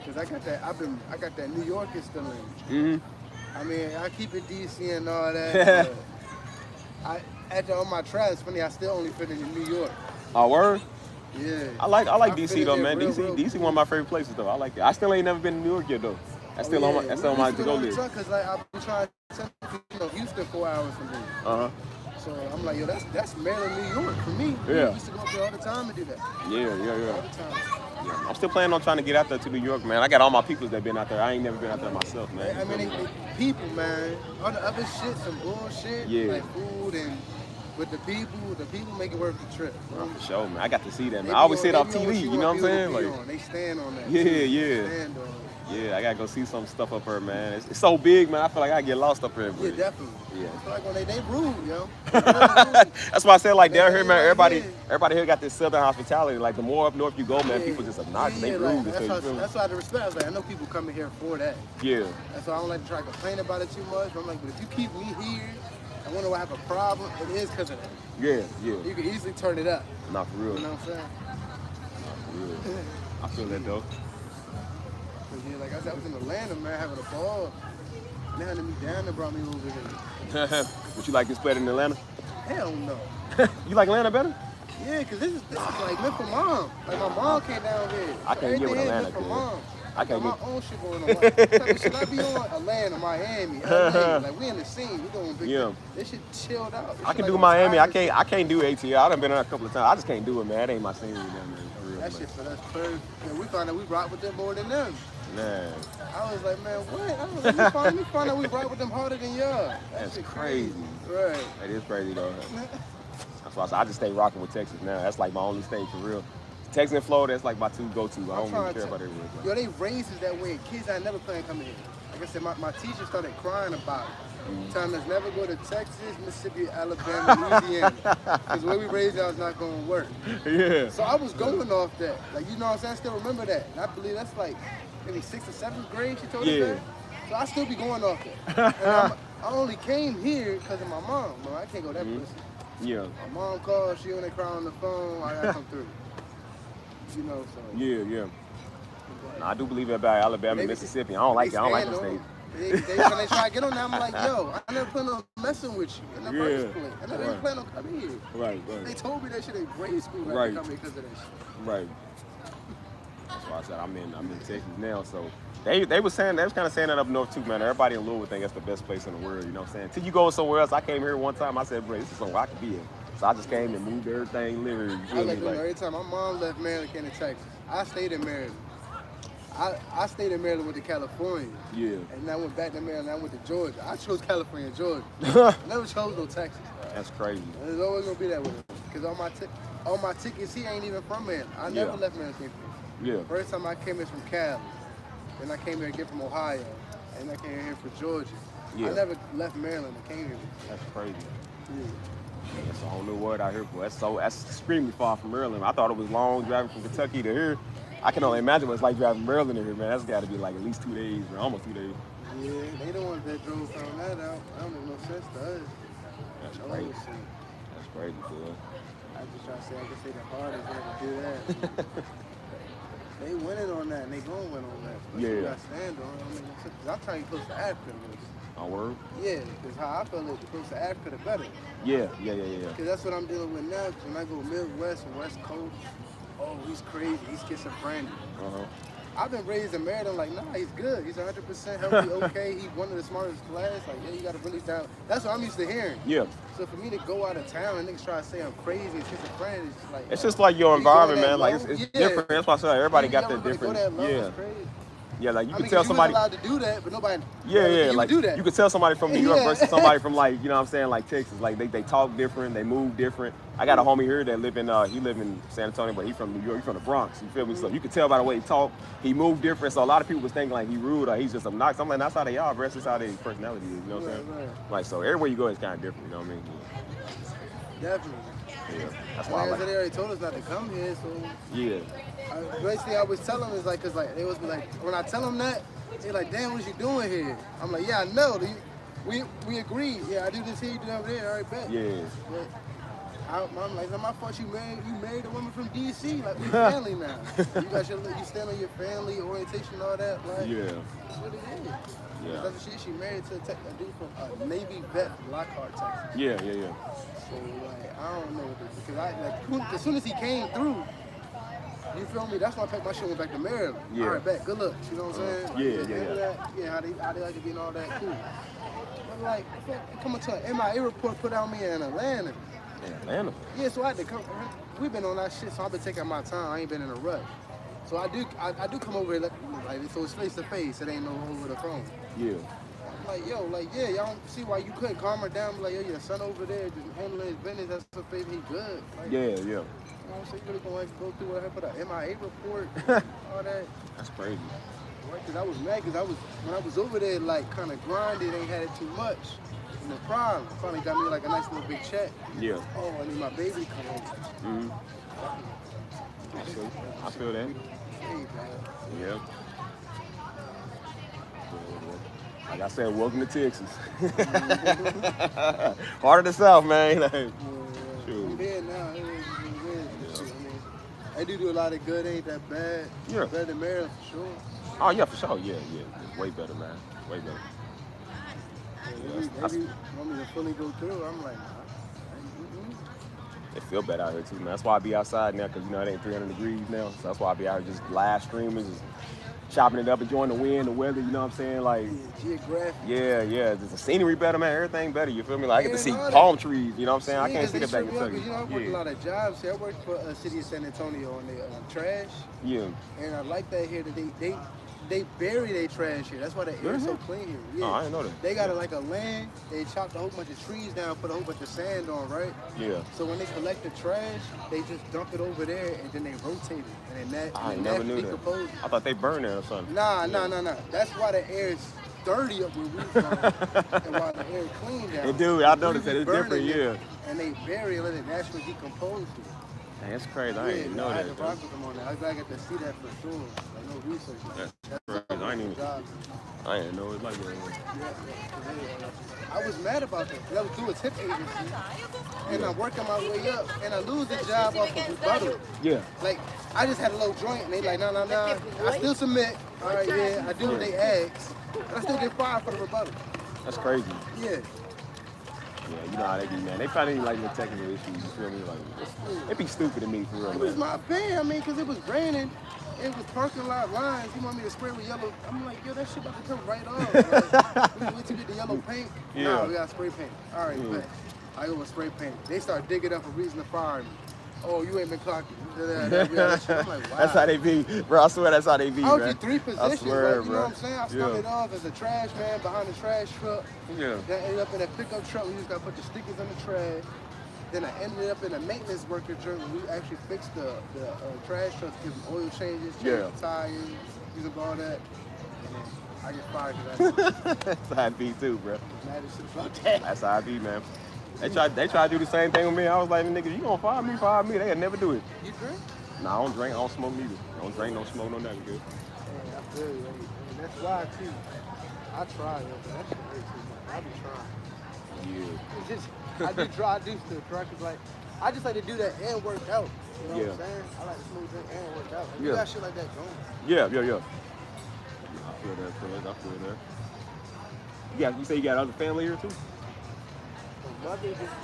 Cause I got that New Yorker still in. I mean, I keep it DC and all that. But after all my travels, it's funny, I still only fit in New York. Oh, word? Yeah. I like DC fit though, in man. real, DC one of my favorite places though. I like it. I still ain't never been to New York yet though. That's still on my to go list. Cause like I've been trying to tell Houston 4 hours from me. So I'm like, yo, that's Maryland, New York for me. Yeah. We used to go up there all the time and do that. Yeah. All the time. Yeah. I'm still planning on trying to get out there to New York, man. I got all my peoples that been out there. I ain't never been out there myself, man. I mean, they people, man. All the other shit, some bullshit, like food and with the people make it worth the trip. Bro. For sure, man. I got to see that, man. I always see it off TV, you know what I'm saying? Like, they stand on that. Yeah. Stand on it. Yeah, I gotta go see some stuff up here, man. It's so big, man. I feel like I get lost up here. Yeah, definitely. Yeah. I feel like when they rude, yo. That's why I said, like, down here, man, everybody here got this southern hospitality. Like, the more up north you go, man, people just obnoxious. They rude. That's why I respect. I was like, I know people coming here for that. Yeah. That's why I don't like to try to complain about it too much. But I'm like, but if you keep me here, I wonder why I have a problem. It is because of that. Yeah. You can easily turn it up. Not for real. You know what I'm saying? Not for real. I feel that, though. Yeah, like I said, I was in Atlanta, man, having a ball. And they hunted me down and brought me over here. Would you like this better than Atlanta? Hell no. You like Atlanta better? Yeah, because this is like meant for mom. Like my mom came down here. I can't get with Atlanta, meant for mom. I can't got get my own shit going on. Like, should I be on Atlanta, Miami, LA? Like we in the scene. We doing big things. This shit chilled out. I can do Miami. I can't do ATL. I done been there a couple of times. I just can't do it, man. That ain't my scene, man. That shit for us perfect. We found out we rock with them more than them. Man. I was like, man, what? I was like, we find out we rock with them harder than y'all. That's crazy. Right. That is crazy, though. That's why I said I just stay rocking with Texas now. That's like my only state for real. Texas and Florida, that's like my two go-to. I don't really care about everywhere. Yo, they raised us that way. Kids I never planned coming here. Like I said, my teacher started crying about it. Telling us never go to Texas, Mississippi, Alabama, Louisiana. Because the way we raised y'all is not going to work. Yeah. So I was going off that. Like, you know what I'm saying? I still remember that. And I believe that's like maybe 6th or 7th grade she told us that. So I still be going off that. And I only came here because of my mom. Bro, I can't go that pussy. Yeah. My mom calls, she on the cry on the phone, I gotta come through. You know, so. Yeah. Now, I do believe about Alabama and Mississippi. I don't like them states. When they try to get on there, I'm like, yo, I never plan on messing with you in the first place. I never even plan on coming here. Right. They told me that shit in grade school. Right. Come because of that shit. Right. That's why I said I'm in Texas now. So they was kind of saying that up north too, man. Everybody in Louisville think that's the best place in the world. You know what I'm saying? Till you go somewhere else. I came here one time. I said, bro, this is somewhere I could be in. So I just came and moved everything, literally. I like every time my mom left Maryland, came to Texas. I stayed in Maryland. I stayed in Maryland, went to California. Yeah. And I went back to Maryland. I went to Georgia. I chose California and Georgia. I never chose no Texas. That's crazy. And it's always gonna be that way. Because all my tickets, he ain't even from Maryland. I never left Maryland. Yeah. First time I came here from Cali. Then I came here again from Ohio. And I came here for Georgia. Yeah. I never left Maryland and came here. That's crazy. Yeah. That's a whole new word out here, boy. That's extremely far from Maryland. I thought it was long driving from Kentucky to here. I can only imagine what it's like driving Maryland to here, man. That's got to be like at least 2 days, man. Almost 2 days. Yeah, they the ones that drove found that out. That don't make no sense to us. That's crazy. That's crazy, boy. I just try to say, I can say the hardest way to do that. They winning on that, and they gonna win on that. But you gotta stand on it. I mean, cause I'm trying to get close to Africa. On word? Yeah, because how I feel like the close to Africa, the better. Yeah. Because that's what I'm dealing with now. Because when I go Midwest and West Coast, oh, he's crazy. He's schizophrenic. I've been raised in Maryland like, nah, he's good. He's 100% healthy, okay. He's one of the smartest class. Like, yeah, you got to really down. That's what I'm used to hearing. Yeah. So for me to go out of town and niggas try to say I'm crazy and schizophrenic, it's just like... It's just like your environment, man. Like, it's yeah. different. That's why I said everybody got their different... Yeah. Yeah, like you can tell somebody. You allowed to do that, but nobody. Like do that. You could tell somebody from New York versus somebody from like, you know what I'm saying, like Texas. Like they talk different, they move different. I got a homie here that live in he live in San Antonio, but he from New York, he from the Bronx. You feel me? So you could tell by the way he talk, he moved different. So a lot of people was thinking like he rude or he's just obnoxious. I'm like, that's how they are, bro. That's how their personality is. You know what I'm saying? Right. Like so everywhere you go is kind of different. You know what I mean? Definitely. Yeah, that's why. They already told us not to come here, so. Yeah. Basically, I was telling them is like, cause like they was like, when I tell them that, they're like, damn, what you doing here? I'm like, yeah, I know. We agreed. Yeah, I do this here, you do that over there. All right, bet. Yeah. But I'm like, it's not my fault you married a woman from DC. Like, we family now. You stand on your family orientation, all that. Like, that's what it is. Yeah. That's what she married to a dude from a Navy vet from Lockhart, Texas. Yeah. So like, I don't know what this is. Because as soon as he came through, you feel me? That's why I packed my shit and went back to Maryland. Yeah. All right, back. Good luck. You know what I'm saying? Yeah, how they like to be and all that. Cool. But like, coming to an MIA report put on me in Atlanta. In Atlanta? Yeah, so I had to come. We've been on that shit, so I've been taking my time. I ain't been in a rush. So I do come over here, like, so it's face to face. It ain't no over the phone. Yeah. I'm like, yo, y'all don't see why you couldn't calm her down. Like, yo, your son over there just handling his business. That's her favorite. He good. Like, yeah. You know what I'm saying? You really gonna go through with her, put an MIA report, all that. That's crazy. Right, because I was mad because when I was over there, like, kind of grinded, ain't had it too much. And the problem finally got me like a nice little big check. Yeah. Oh, I need my baby to come home. I feel that. Yeah. Like I said, welcome to Texas. Heart of the South, man. I'm there now. They do a lot of good. Ain't that bad. Yeah. Better than Maryland for sure. Oh yeah, for sure. Yeah. It's way better, man. Way better. Maybe want me to fully go through. I'm like, it feel better out here too, man. That's why I be outside now, because you know it ain't 300 degrees now. So that's why I be out here just live streaming, just chopping it up, enjoying the wind, the weather. You know what I'm saying? Like, geographic. Yeah. Just the scenery better, man. Everything better. You feel me? Like I get to see palm trees. You know what I'm saying? I can't see that back in Kentucky. You know, I work a lot of jobs here. I work for a city of San Antonio on the trash. Yeah. And I like that here that they bury their trash here. That's why the air is so clean here. Yeah. Oh, I didn't know that. They got like a land. They chopped a whole bunch of trees down, put a whole bunch of sand on, right? Yeah. So when they collect the trash, they just dump it over there and then they rotate it. And then I never knew that. I thought they burned it or something. Nah. That's why the air is dirty up where we from, and why the air is clean down. Dude, I noticed that it's different, yeah. And they bury it, let it naturally decompose. Man, that's crazy. I didn't know that. I had to rock with them on that. I got to see that for sure. Like, no research. That's crazy. I I ain't even. jobs. I didn't know it like that. I was mad about that. That was through a tip agency, and I'm working my way up, and I lose the job off of rebuttal. Yeah. Like, I just had a little joint, and they like, no. I still submit. All right, yeah, I do what they ask, and I still get fired for the rebuttal. That's crazy. Yeah. Yeah, you know how they be, man. They probably ain't like the technical issues. You feel me? Like, it be stupid to me for real. It was my opinion. I mean, because it was raining. It was parking lot lines. You want me to spray with yellow? I'm like, yo, that shit about to come right off. Like, we went to get the yellow paint. Yeah. Nah, we got spray paint. All right, bet. I go with spray paint. They start digging up a reason to fire me. Oh, you ain't been clocking. I'm like, wow. That's how they be, bro. I swear that's how they be, I man. was in 3 positions. I swear, like, you know what I'm saying? I started off as a trash man behind the trash truck. Yeah. Then ended up in a pickup truck where you just got to put the stickers on the trash. Then I ended up in a maintenance worker joint where we actually fixed the trash truck, give them oil changes, change the tires, use up all that. And then I get fired for that. That's how I be too, bro. Mad as shit about that. That's how I be, man. They try to do the same thing with me. I was like, nigga, you gonna fire me. They'd never do it. You drink? Nah, I don't drink, I don't smoke neither. I don't drink, don't smoke, no nothing, good. Hey, I feel you. And that's why, too. I try, yo, but that shit hurts too much. I be trying. Yeah. It's just, I do still try, because, like, I just like to do that and work out. You know what I'm saying? I like to smoke, drink, and work out. Like, you got shit like that going. Yeah. I feel that. You say you got other family here, too?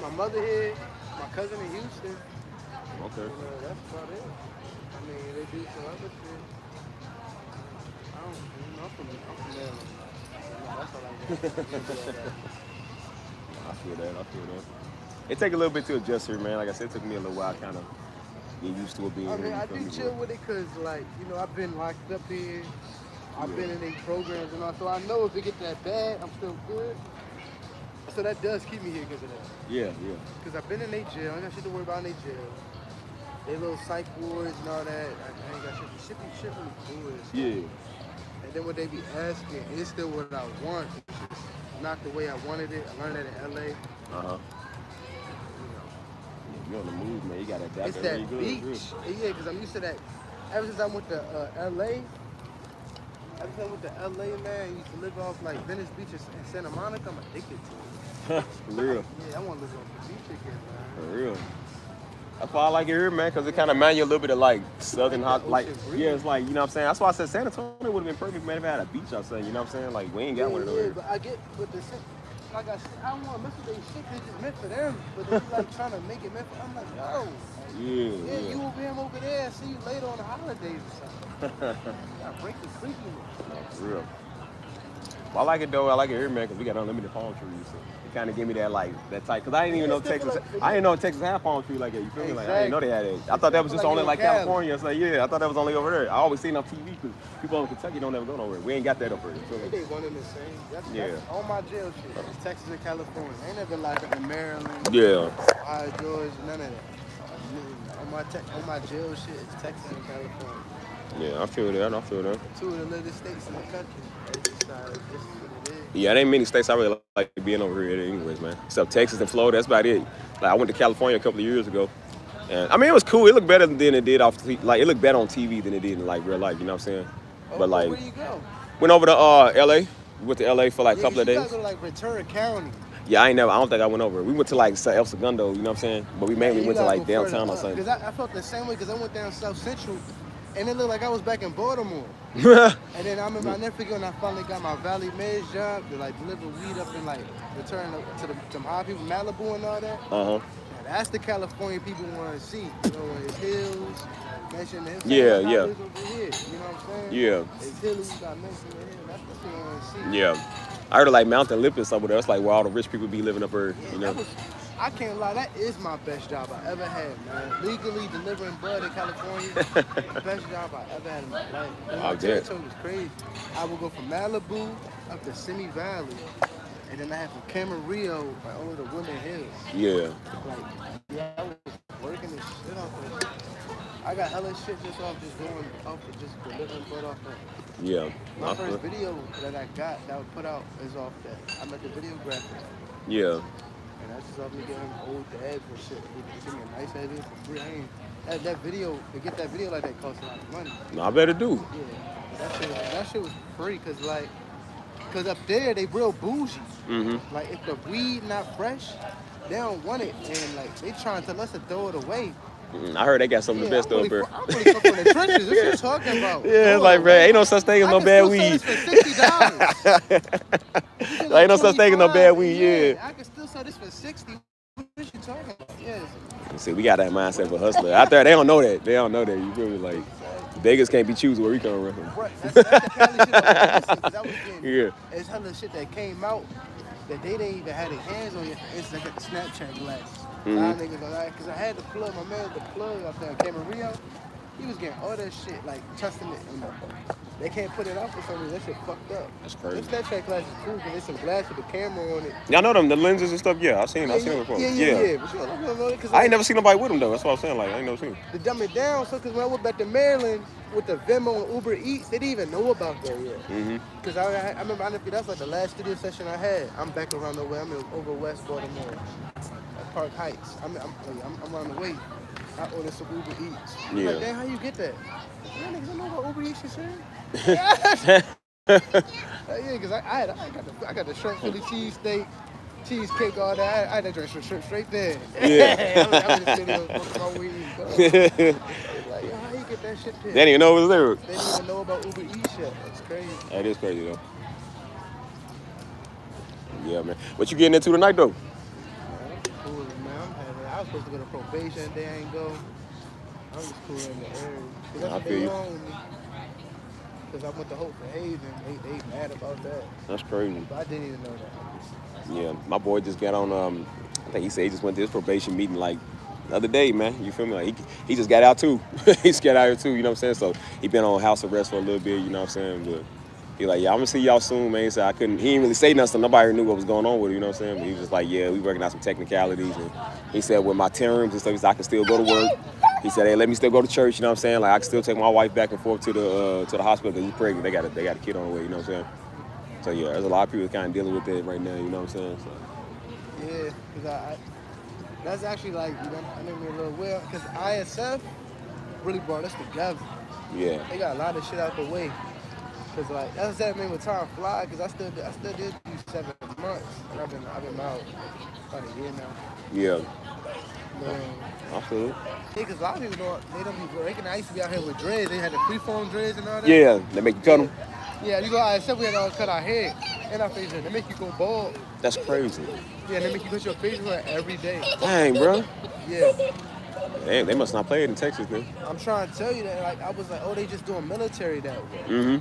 My mother here, my cousin in Houston. Okay. That's about it. I mean, they do some other shit. I'm from Maryland. That's all I get. I feel that. It take a little bit to adjust here, man. Like I said, it took me a little while kind of get used to it being here. I do chill with it because, like, you know, I've been locked up here. I've been in these programs and all, so I know if it get that bad, I'm still good. So that does keep me here because of that. Yeah. Because I've been in their jail. I ain't got shit to worry about in their jail. They little psych wards and all that. I ain't got shit. Shit really good. Yeah. And then what they be asking, it's still what I want. It's just not the way I wanted it. I learned that in LA. Uh-huh. You're on the move, man. You got to adapt. It's that beach. Yeah, because I'm used to that. Ever since I went to LA, man, I used to live off like Venice Beach and Santa Monica. I'm addicted to it. For real. Yeah, I want to live on the beach again, man. For real. That's why I like it here, man, because it kind of man you a little bit of like southern hot, like, yeah, it's like, you know what I'm saying? That's why I said San Antonio would have been perfect, man, if I had a beach outside, you know what I'm saying? Like, we ain't got one of those here. But I get, but the shit, like I said, I don't want to mess with their shit, they just meant for them. But they like trying to make it meant for, I'm like, no. Yeah, you over here, I'm over there, see you later on the holidays or something. You gotta break the creepiness. For real. Well, I like it though. I like it here, man, because we got unlimited palm trees. So it kind of gave me that that type. Because I didn't even know Texas. I didn't know Texas had palm trees like that. You feel me? Like I didn't know they had it. I thought that was just only like California. It's like I thought that was only over there. I always seen it on TV because people in Kentucky don't ever go nowhere. We ain't got that over here. You feel me? They one in the same. That's all my jail shit. It's Texas and California. Ain't never like up in Maryland. Yeah. Ohio, Georgia, none of that. On my jail shit, it's Texas and California. Yeah, I feel that. 2 of the latest states in the country. Yeah, it ain't many states I really like being over here anyways, man. Except Texas and Florida, that's about it. Like, I went to California a couple of years ago. And, I mean, it was cool. It looked better than it did like, it looked better on TV than it did in, like, real life, you know what I'm saying? But, like, where do you go? Went over to L.A. We went to L.A. for, like, a couple of days. You gotta go to, like, Ventura County. Yeah, I don't think I went over. We went to, like, El Segundo, you know what I'm saying? But we mainly went to, like, downtown or something. Because I felt the same way because I went down South Central. And it looked like I was back in Baltimore. And then I remember I never forget when I finally got my Valley Maze job to like deliver weed up and like return to some high people, Malibu and all that. Uh-huh. That's the California people want to see. You know, it's hills, mention the hills. Yeah. Over here, you know what I'm saying? Yeah. It's hills, you got mention the hills. That's what they want to see. Yeah. I heard of like Mount Olympus over there. That's like where all the rich people be living up there, you know. I can't lie, that is my best job I ever had, man. Legally delivering bud in California, best job I ever had in my life. My territory was crazy. I would go from Malibu up to Simi Valley, and then I had from Camarillo, like over the Woodland Hills. Yeah. I was working this shit off there. I got hella shit just off just going off of just delivering bud off that. Yeah. My first video that I got that was put out is off that. I met the videographer. Yeah. And that's just off me getting old dads and shit. He give me a nice idea for free. That video, to get that video like that costs a lot of money. No, I bet it do. Yeah. That shit was free, cause up there they real bougie. Mm-hmm. Like if the weed not fresh, they don't want it, and like they trying to tell us to throw it away. I heard they got some of the Yeah, best up here. I'm really from the trenches. This is talking about. Yeah, it's Throw it like, bro, away. ain't no such thing as I no can bad still sell weed. this for $60. You get Like, ain't like no such thing as no 25. bad weed, yeah. I can still sell this for 60. What you talking about? Yes. See, we got that mindset of a hustler. Out there, they don't know that. They don't know that. You feel me? Like, beggars can't be choosing where we come from. Right. That's the Cali shit I'm missing, because I was getting, Yeah. it's hella shit that came out that they didn't even have their hands on yet. For instance, I got the Snapchat glasses. A lot of niggas are like, because I had the plug, my man, the plug out there, Cameron Rio, he was getting all that shit, like, trusting it. You know. They can't put it out for some reason. That shit fucked up. That's crazy. This Snapchat glass is cool, because there's some glass with the camera on it. Y'all know them, the lenses and stuff? Yeah, I seen them before. Yeah. But you don't know it, because I ain't never seen nobody with them, though. That's what I'm saying. Like, I ain't never seen them. to dumb it down, so because when I went back to Maryland with the Venmo and Uber Eats, they didn't even know about that yet. Because I remember, that's like the last studio session I had. I'm back around the way. I'm in over West Baltimore, at Park Heights. I'm on the way. I ordered some Uber Eats. Yeah. Like, damn, how you get that? Yeah, niggas don't know about Uber Eats and shit. Yeah, because I got the shrimp Philly cheesesteak, cheesecake, all that. I had that drink straight there. Yeah. I'm in the studio smoking my weed. Like, yo, how you get that shit there? They didn't even know it was there. They didn't even know about Uber Eats yet. That's crazy. That is crazy, though. Yeah, man. What you getting into tonight, though? Cool, man. I was supposed to go to probation, they ain't go. I'm just cool in the area. That's I what feel they you. on with me. Because I went to Hope for Haven. They mad about that. That's crazy. But I didn't even know that. Yeah, my boy just got on, I think he said he just went to his probation meeting, like, the other day, man. You feel me? Like, he just got out, too. He just got out here, too, you know what I'm saying? So, he been on house arrest for a little bit, you know what I'm saying? But he like, yeah, I'm going to see y'all soon, man. He said he didn't really say nothing, so nobody knew what was going on with it, you know what I'm saying? But he was just like, yeah, we working out some technicalities. And he said, with my 10 rooms and stuff, he said, I can still go to work. He said, hey, let me still go to church, you know what I'm saying? Like, I can still take my wife back and forth to the hospital because he's pregnant. They got a kid on the way, you know what I'm saying? So, yeah, there's a lot of people kind of dealing with that right now, you know what I'm saying? So. Yeah, because that's actually like, I made me a little weird, because ISF really brought us together. Yeah. They got a lot of shit out the way. Because like, that's what I mean with time fly, because I still did do 7 months, and I've been out about a year now. Yeah. I feel it. Yeah, because a lot of people don't be breaking. I used to be out here with dreads. They had the freeform dreads and all that. Yeah, they make you cut them. Yeah, you go ISF, we had to cut our hair and our facial. They make you go bald. That's crazy. Yeah, they make you cut your facial hair every day. Dang, bro. Yeah. Damn, they must not play it in Texas, man. I'm trying to tell you that, like, I was like, oh, they just doing military that way. Mm-hmm.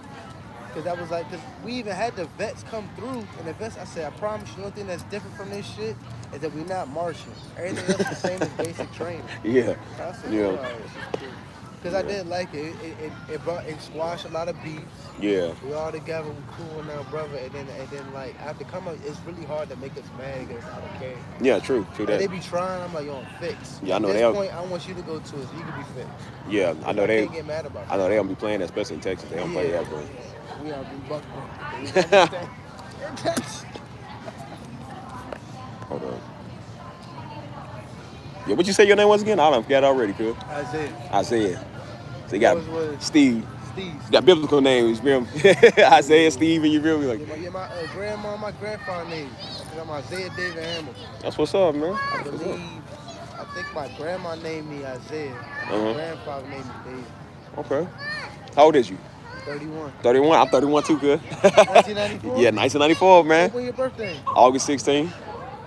Because that was like, because we even had the vets come through, and the vets, I said, I promise you, the only thing that's different from this shit is that we're not marching. Everything else is the same as basic training. Yeah. I said, Yeah. all right, this is cool. Because I did like it. It squashed a lot of beefs. Yeah. We all together, we cool now, brother. And then like, after coming, it's really hard to make us mad and get us out of care. Yeah, true Like, that. they be trying, I'm like, yo, I'm fixed. Yeah, I know At they this are. point, I want you to go to it so you can be fixed. Yeah, I know they. Can't get mad about I know they don't be playing that, especially in Texas. They don't play that, bro. We are being bucked. Hold on. Yeah, what you say your name was again? I don't forget already, cuz. Isaiah. So you got Steve. Steve. You got biblical names, you feel me? Isaiah, Steve, and you feel me? Like, Yeah, my grandma, my grandfather name. I'm Isaiah David Hamilton. that's what's up, man. I That's what's believe, up. I think my grandma named me Isaiah. And my grandfather named me David. Okay. How old is you? 31. 31. I'm 31 too, cuz. 1994? Yeah, 1994, man. When your birthday? August 16.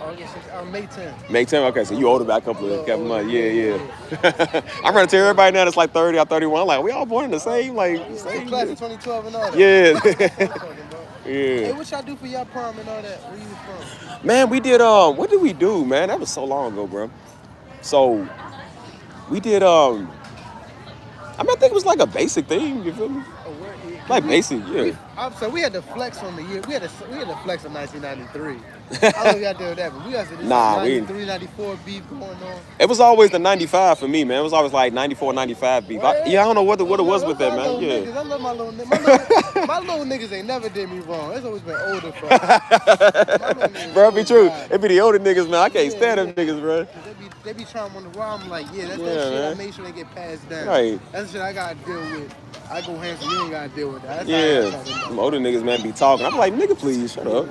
August 6th. I'm May 10th. May 10. Okay, so you older by a couple months. Yeah. I'm trying to tell everybody now that's like 30 or 31. I'm like, we all born in the same, like, same Class year. of 2012 and all that. Yeah. Hey, Yeah. what y'all do for y'all prom and all that? Where you from? Man, we did, what did we do, man? That was so long ago, bro. So, we did, I think it was like a basic thing, you feel me? Oh, where? Like basic, yeah. I'm sorry, we had to flex on the year. We had to flex on 1993. I don't know if y'all did that, but we got to this Nah, 93, 94 beef going on. It was always the 95 for me, man. It was always like 94, 95 beef. I don't know what it was with that, man. Yeah. Niggas. I love my little niggas. My little niggas ain't never did me wrong. It's always been older for Bro, be true. It be the older niggas, man. I can't stand them niggas, bro. They be trying to wonder why. I'm like, yeah, that's that shit. Man. I made sure they get passed down. Right. That's the shit I gotta deal with. I go handsome, you ain't gotta deal with that. That's Yeah. Them older niggas, man, be talking. I'm like, nigga, please, shut up.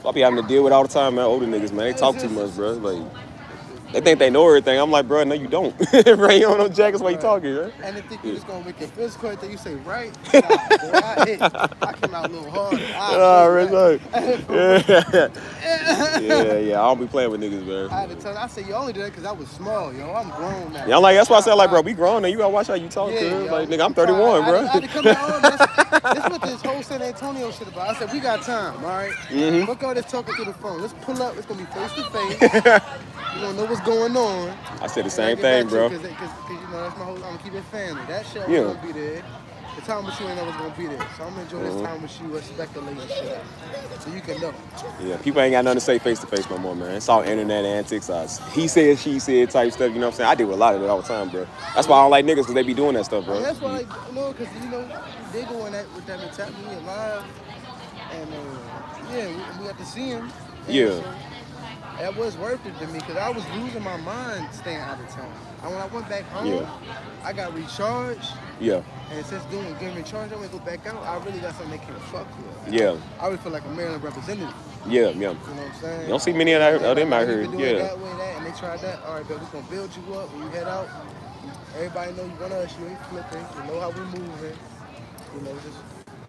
I be having to deal with all the time, man. Older niggas, man. They talk too much, bro. Like, they think they know everything. I'm like, bro, no, you don't. Right? You don't know jackets while you talking, right? And they think you just gonna make your physical until you say right. Nah, boy, I came out a little hard. Yeah. I don't be playing with niggas, man. I had to tell. I said you only did that because I was small, yo. I'm grown now. Yeah, I'm like, that's why I said, like, bro, we grown now. You gotta watch how you talk to him. Like, nigga, I'm 31, bro. I had to come out. That's what this whole San Antonio shit about. I said we got time, all right? Look all this talking through the phone. Let's pull up. It's gonna be face to face. You don't know what's going on. I said the same thing, bro. Because you know that's my whole. I'm gonna keep it family. That shit Yeah. was gonna be there. The time with you ain't never gonna be there. So I'm gonna enjoy this time with you, speculating shit, so you can know. Yeah, people ain't got nothing to say face to face no more, man. It's all internet antics. He said, she said type stuff. You know what I'm saying? I deal with a lot of it all the time, bro. That's why I don't like niggas because they be doing that stuff, bro. And that's why, because they going at with that mentality live, and we got to see him. Yeah. So, that was worth it to me because I was losing my mind staying out of town. And when I went back home, I got recharged. Yeah. And since getting recharged, I went to go back out. I really got something they can fuck with. Yeah. I really feel like a Maryland representative. Yeah. You know what I'm saying? You don't see many of them out here. Yeah. That way, and they tried that. All right, but we're gonna build you up when you head out. Everybody know you want us. You ain't flipping. You know how we moving. You know, just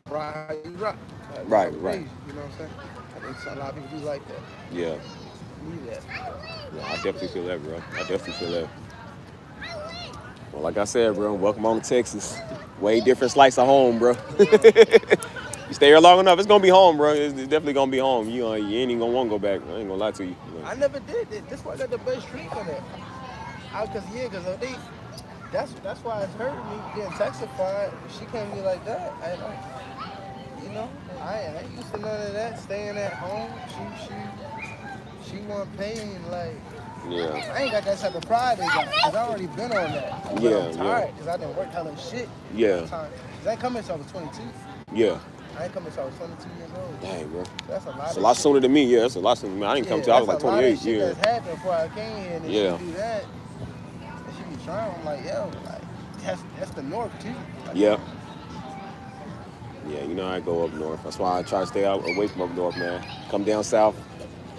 ride how you rock. Right. You know what I'm saying? I think a lot of people do like that. Yeah. Need that. Yeah, I definitely feel that, bro. I definitely feel that. Well, like I said, bro, welcome on to Texas. Way different slice of home, bro. You stay here long enough, it's gonna be home, bro. It's definitely gonna be home. You ain't even gonna want to go back. I ain't gonna lie to you. I never did. That's why I got the best streak on it. That's why it's hurting me getting Texified. She came to me like that. I ain't used to none of that. Staying at home, she wasn't paying like. Yeah. I ain't got that type of pride they got, because I already been on that. I'm tired, because I done worked hella shit. Yeah. Because I ain't coming until I was 22. Yeah. I ain't coming until I was 22 years old. Dang, bro. That's a lot. It's a lot sooner than me. Yeah, that's a lot sooner than me. I didn't come till I was like 28. Yeah. That's happened before I came here, and then she do that. And she be trying. I'm like, yo, that's the north too. Like, yeah. Yeah, you know I go up north. That's why I try to stay away from up north, man. Come down south.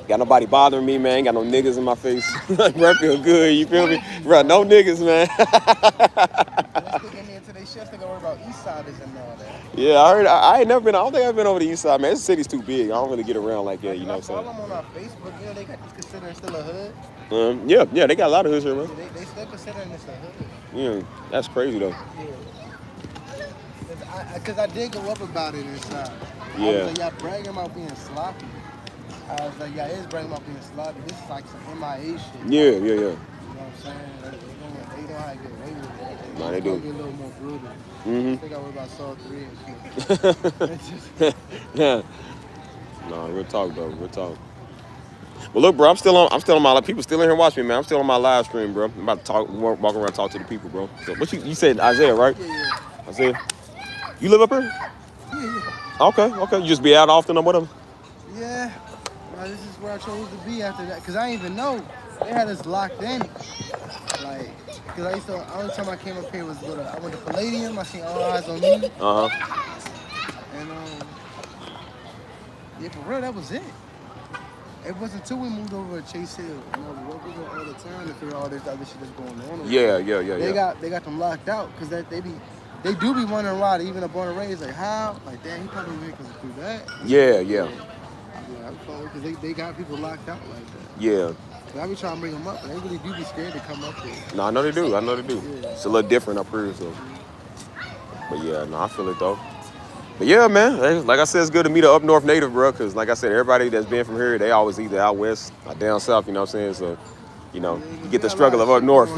Got nobody bothering me, man. Ain't got no niggas in my face. Bro, I feel good, you feel me? Bro, no niggas, man. Let's get into their shit. They gonna worry about east siders and all that. Yeah, I heard. I ain't never been. I don't think I've been over the east side, man. This city's too big. I don't really get around like that, you know what I'm saying? I follow them on our Facebook. They got this considered still a hood. Yeah, they got a lot of hoods here, man. They still considering this a hood. Yeah, that's crazy though. Yeah. Because I did go up about it inside. Yeah. I was like, y'all bragging about being sloppy. I was like, yeah, it's bragging about being sloppy. This is like some MIA shit. Yeah. You know what I'm saying? They know how to get away with it. Nah, they do. Get a little more brutal. Mm-hmm. I think I worry about Saw 3 and shit. Yeah. No, real talk though. Real talk. Well, look, bro, I'm still on my people still in here watching me, man. I'm still on my live stream, bro. I'm about to walk around, talk to the people, bro. So, what you said Isaiah, right? Yeah. Isaiah, you live up here? Yeah. Okay. You just be out often or whatever? Yeah. Well, this is where I chose to be after that, because I didn't even know. They had us locked in. Like, because the only time I came up here was I went to Palladium, I seen All Eyes on Me. And, yeah, for real, that was it. It wasn't until we moved over to Chase Hill. You know, we work with them all the time to figure out all this other shit that's going on. Yeah. They got them locked out, because they do be wondering why, even a born and raised, like, how? Like, damn, he probably went because of that. Yeah. Because they got people locked out like that. Yeah. So I be trying to bring them up, and they really do be scared to come up here. No, I know they do. Yeah. It's a little different up here, so. But yeah, no, I feel it though. But yeah, man, like I said, it's good to meet an up north native, bro, because like I said, everybody that's been from here, they always either out west or down south, you know what I'm saying? So, you know, you get the struggle of up north.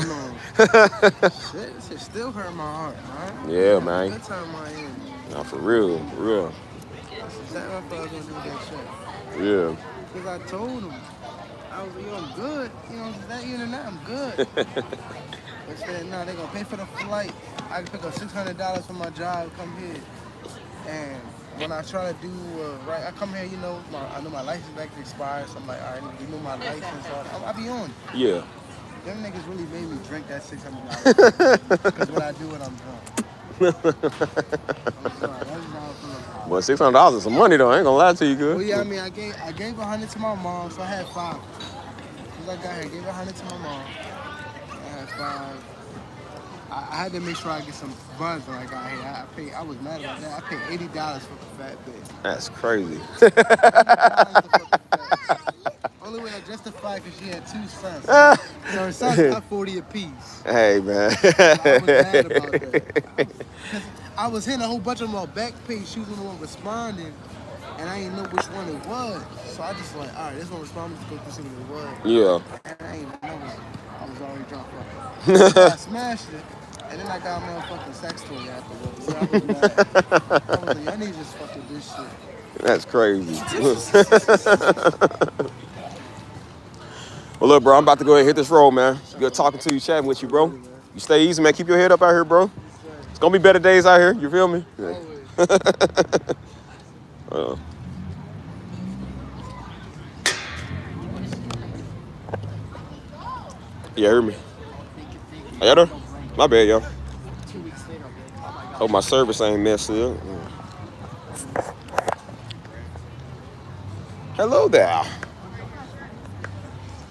Shit still hurt my heart, man. Yeah, man. Good time I am. Nah, for real, for real. That's exactly what I thought I was gonna do with that shit. Yeah. Cause I told him, I was like, yo, I'm good. You know, that internet, I'm good. They said, no, they're gonna pay for the flight. I can pick up $600 for my job, come here. And when I try to do right, I come here, you know, I know my license back to expire, so I'm like, all right, you know my license, I be on. Yeah. Them niggas really made me drink that $600 because when I do it, I'm drunk. I'm sorry, that's just how I feel about But $600 is some money though. I ain't gonna lie to you, it. good. Well, yeah, I mean, I gave 100 to my mom, so I had 5. Since I got here, I gave 100 to my mom. I had 5. I had to make sure I get some buns when I got here. I was mad about that. I paid $80 for the fat bitch. That's crazy. $80 for the fat. Only way I justified because she had 2 sons. So her sons got 40 apiece. Hey man. So I was mad about that. I was hitting a whole bunch of them on back page. She was the one responding, and I didn't know which one it was. So I just like, all right, this one responded. Let's go through see what it was. Yeah. And I ain't know it. I was already drunk. So I smashed it. And then I got a motherfucking sex toy afterwards. Yeah, I was mad. I was like, I need to just fuck with this shit. That's crazy. Well, look, bro, I'm about to go ahead and hit this road, man. It's good talking to you, chatting with you, bro. You stay easy, man. Keep your head up out here, bro. It's gonna be better days out here. You feel me? Yeah. Yeah, hear me. Are y'all there? My bad, y'all. Hope my service ain't messed up. Hello there.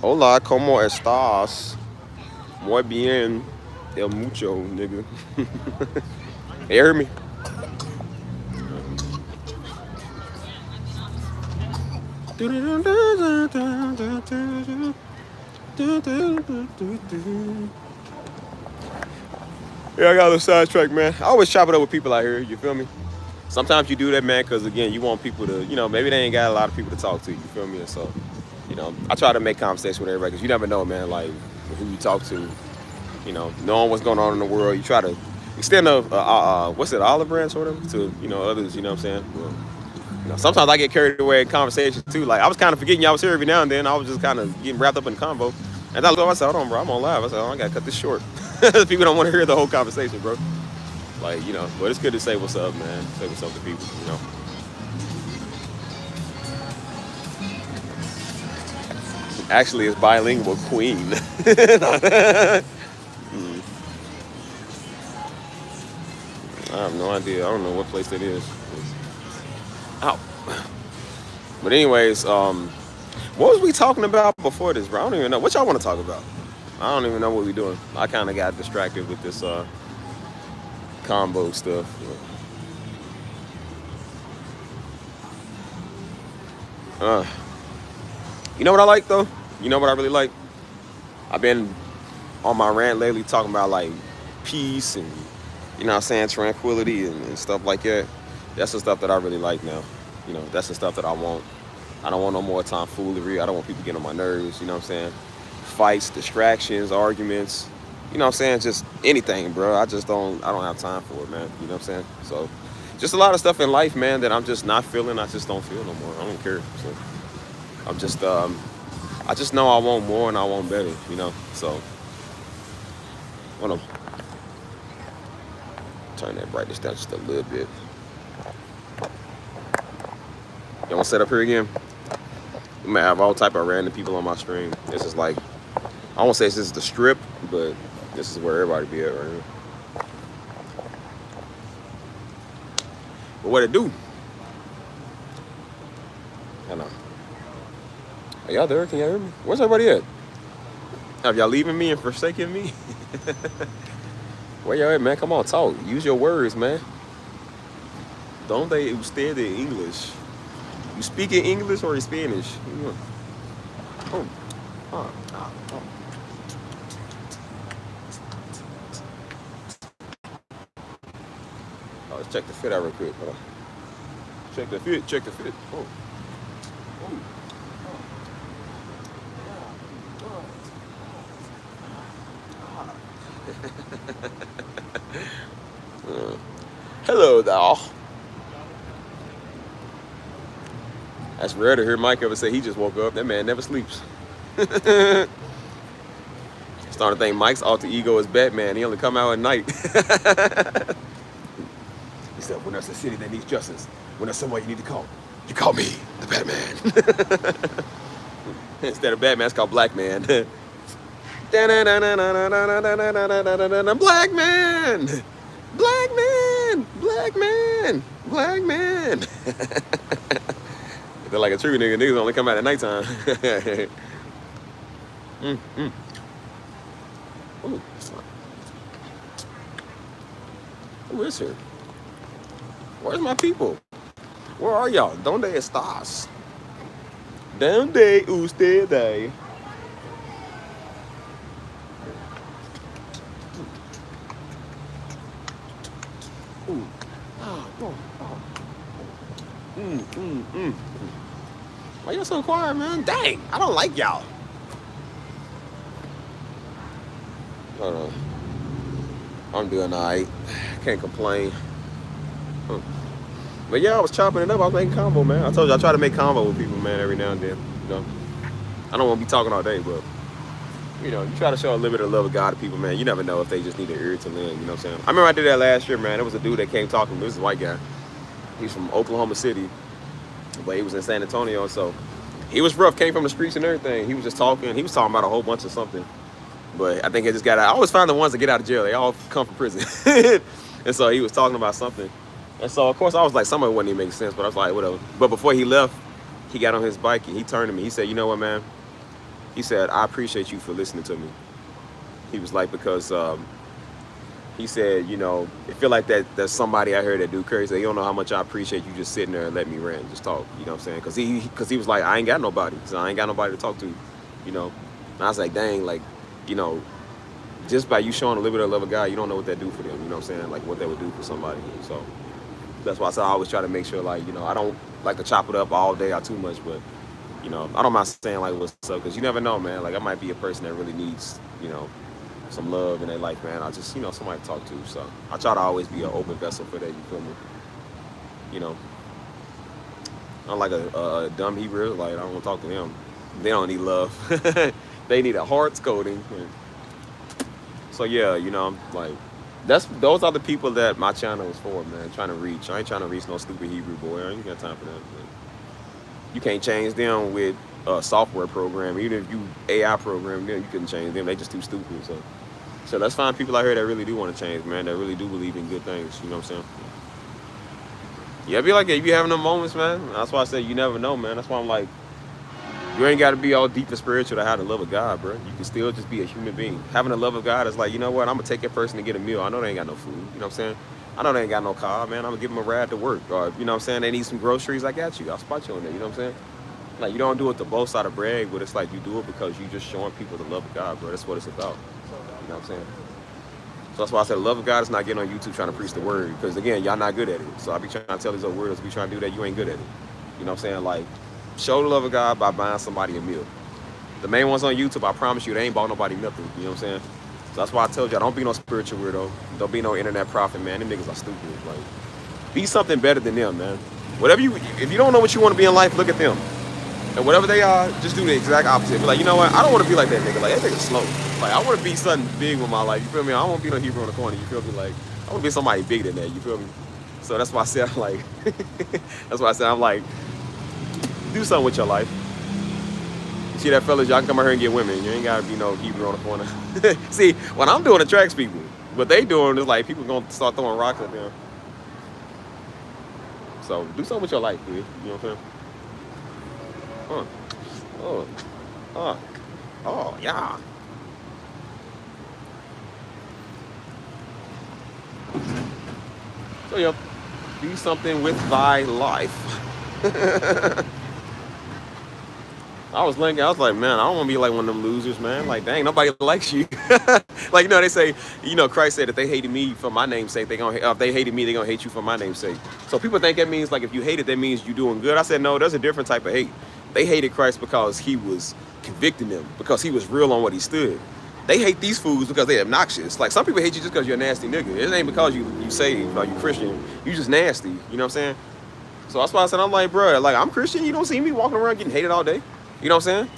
Hola, ¿cómo estás? Muy bien. El mucho, nigga. You hear me? Yeah, I got a little sidetrack, man. I always chop it up with people out here, you feel me? Sometimes you do that, man, because, again, you want people to, you know, maybe they ain't got a lot of people to talk to, you feel me? And so, you know, I try to make conversation with everybody because you never know, man, like, who you talk to, you know, knowing what's going on in the world. You try to extend what's it, olive branch or whatever to, you know, others, you know what I'm saying? Well, you know, sometimes I get carried away in conversation, too. Like, I was kind of forgetting y'all was here every now and then. I was just kind of getting wrapped up in the convo. And I said, hold on, bro, I'm on live. I said, I got to cut this short. People don't want to hear the whole conversation, bro. Like, you know, but it's good to say what's up, man. Say what's up to people, you know. Actually, it's bilingual queen. I have no idea. I don't know what place that is. Ow. But anyways, what was we talking about before this, bro? I don't even know. What y'all want to talk about? I don't even know what we're doing. I kind of got distracted with this combo stuff. You know what I like, though? You know what I really like? I've been on my rant lately talking about, like, peace and, you know what I'm saying, tranquility and stuff like that. That's the stuff that I really like now. You know, that's the stuff that I want. I don't want no more tomfoolery. I don't want people getting on my nerves, you know what I'm saying? Fights, distractions, arguments, you know what I'm saying? Just anything, bro. I don't have time for it, man. You know what I'm saying? So, just a lot of stuff in life, man, that I'm just not feeling. I just don't feel no more. I don't care. So, I'm just, I just know I want more and I want better, you know? So, hold on. Turn that brightness down just a little bit. You want to set up here again? I'm gonna have all type of random people on my stream. This is like, I won't say this is the strip, but this is where everybody be at right here. But what it do? I know. Are y'all there? Can y'all hear me? Where's everybody at? Have y'all leaving me and forsaking me? Where y'all at, man? Come on, talk. Use your words, man. Don't they usted in English? You speak in English or in Spanish? Oh. Oh, let's check the fit out real quick. Hold on. Check the fit. Oh. Hello there. That's rare to hear Mike ever say he just woke up. That man never sleeps. Starting to think Mike's alter ego is Batman. He only come out at night. He said, when there's a city that needs justice, when there's someone you need to call, you call me, the Batman. Instead of Batman, it's called Black Man. Black Man! Black Man! Black Man! Black Man! They're like a true nigga. Niggas only come out at nighttime. Ooh. Who is here? Where's my people? Where are y'all? ¿Dónde estás? ¿Dónde ustedes? Ooh. Oh, oh, oh. Why y'all so quiet, man? Dang, I don't like y'all. Hold on. I'm doing alright. Can't complain. But yeah, I was chopping it up. I was making combo, man. I told you I try to make combo with people, man, every now and then. You know, I don't want to be talking all day, but you know, you try to show a little bit of love of God to people, man. You never know if they just need an ear to lend. You know what I'm saying? I remember I did that last year, man. There was a dude that came talking. This is a white guy. He's from Oklahoma City, but he was in San Antonio, so he was rough. Came from the streets and everything. He was just talking. He was talking about a whole bunch of something. But I think he just got out. I always find the ones that get out of jail, they all come from prison. And so he was talking about something. And so, of course, I was like, some of it wouldn't even make sense, but I was like, whatever. But before he left, he got on his bike and he turned to me. He said, you know what, man? He said, I appreciate you for listening to me. He was like, because he said, you know, it feel like there's somebody out here that do crazy. They don't know how much I appreciate you just sitting there and letting me rant and just talk. You know what I'm saying? Because he was like, I ain't got nobody. So I ain't got nobody to talk to, you know. And I was like, dang, like, you know, just by you showing a little bit of love of God, you don't know what that do for them. You know what I'm saying? Like what that would do for somebody. So that's why I said I always try to make sure, like, you know, I don't like to chop it up all day or too much, but, you know, I don't mind saying, like, what's up, because you never know, man. Like, I might be a person that really needs, you know, some love in their life, man. I just, you know, somebody to talk to. So I try to always be an open vessel for that, you feel me? You know, I'm like a dumb Hebrew, like, I don't want to talk to them. They don't need love. They need a heart scolding. So, yeah, you know, like, those are the people that my channel is for, man. Trying to reach. I ain't trying to reach no stupid Hebrew boy. I ain't got time for that. Man. You can't change them with a software program. Even if you AI program them, you couldn't change them. They just too stupid. So let's find people out here that really do want to change, man. That really do believe in good things. You know what I'm saying? Yeah, be like that. You be having them moments, man. That's why I say you never know, man. That's why I'm like, you ain't got to be all deep and spiritual to have the love of God, bro. You can still just be a human being. Having the love of God is like, you know what? I'm going to take that person to get a meal. I know they ain't got no food. You know what I'm saying? I know they ain't got no car, man. I'm going to give them a ride to work. Or, you know what I'm saying? They need some groceries. I got you. I'll spot you on there. You know what I'm saying? Like, you don't do it to boast out of brag, but it's like you do it because you just showing people the love of God, bro. That's what it's about. You know what I'm saying? So that's why I said the love of God is not getting on YouTube trying to preach the word. Because, again, y'all not good at it. So I be trying to tell these other words, be trying to do that. You ain't good at it. You know what I'm saying? Like, show the love of God by buying somebody a meal. The main ones on YouTube, I promise you, they ain't bought nobody nothing. You know what I'm saying? So that's why I told y'all, don't be no spiritual weirdo. Don't be no internet prophet, man. Them niggas are stupid. Like, be something better than them, man. If you don't know what you want to be in life, look at them. And whatever they are, just do the exact opposite. Be like, you know what? I don't want to be like that nigga. Like, that nigga's slow. Like, I want to be something big with my life. You feel me? I don't want to be no Hebrew in the corner. You feel me? Like, I want to be somebody bigger than that. You feel me? So that's why I said, I'm like, I'm like, do something with your life. You see that, fellas? Y'all can come out here and get women. You ain't got to be no Hebrew on the corner. See, what I'm doing attracts people. What they doing is like people going to start throwing rocks at them. So do something with your life, dude. You know what I'm saying? Oh, yeah. So, yeah, do something with thy life. I was like, man, I don't want to be like one of them losers, man. Like, dang, nobody likes you. Like, you know, they say, you know, Christ said if they hated me for my name's sake, if they hated me, they're going to hate you for my name's sake. So people think that means, like, if you hate it, that means you're doing good. I said, no, there's a different type of hate. They hated Christ because he was convicting them, because he was real on what he stood. They hate these fools because they're obnoxious. Like, some people hate you just because you're a nasty nigga. It ain't because you saved or you Christian. You just nasty. You know what I'm saying? So that's why I said, I'm like, bro, like, I'm Christian. You don't see me walking around getting hated all day. You know what I'm saying?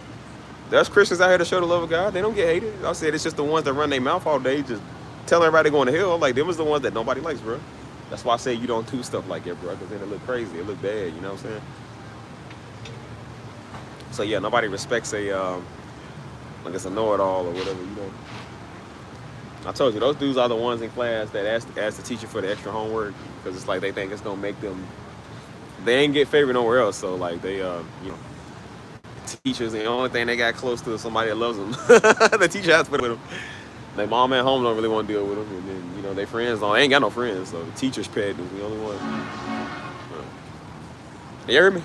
There's Christians out here to show the love of God. They don't get hated. I said it's just the ones that run their mouth all day, just telling everybody going to hell. Like, them was the ones that nobody likes, bro. That's why I say you don't do stuff like that, bro, because then it look crazy. It look bad. You know what I'm saying? So yeah, nobody respects like it's a know-it-all or whatever. You know. I told you those dudes are the ones in class that ask the teacher for the extra homework because it's like they think it's gonna make them. They ain't get favored nowhere else, so like they you know. Teachers, and the only thing they got close to is somebody that loves them. The teacher has to put it with them. Their mom at home don't really want to deal with them, and then you know their friends don't. They ain't got no friends, so the teacher's pet is the only one. You hear me?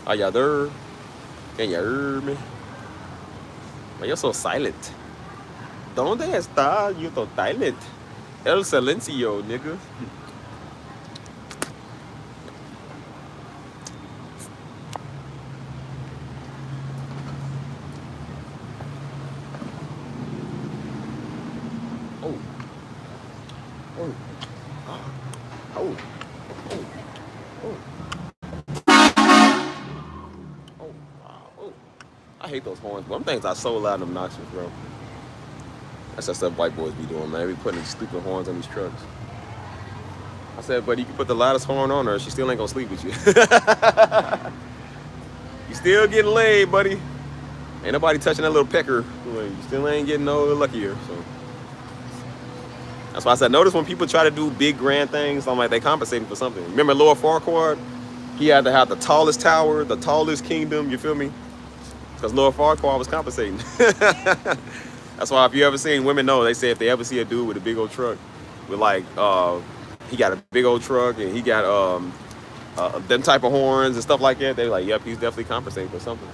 Are y'all there? Can you hear me? Why you're so silent? ¿Dónde está? You so silent. El silencio, nigga. I hate those horns, but them things are so loud and obnoxious, bro. That's that stuff white boys be doing, man. They be putting these stupid horns on these trucks. I said, but you can put the loudest horn on her, she still ain't gonna sleep with you. You still getting laid, buddy. Ain't nobody touching that little pecker. You still ain't getting no luckier, so. That's why I said, notice when people try to do big grand things, I'm like, they compensating for something. Remember Lord Farquaad? He had to have the tallest tower, the tallest kingdom, you feel me? Because Lord Farquaad was compensating. That's why if you ever seen women know, they say if they ever see a dude with a big old truck, with like, he got a big old truck and he got them type of horns and stuff like that, they're like, yep, he's definitely compensating for something.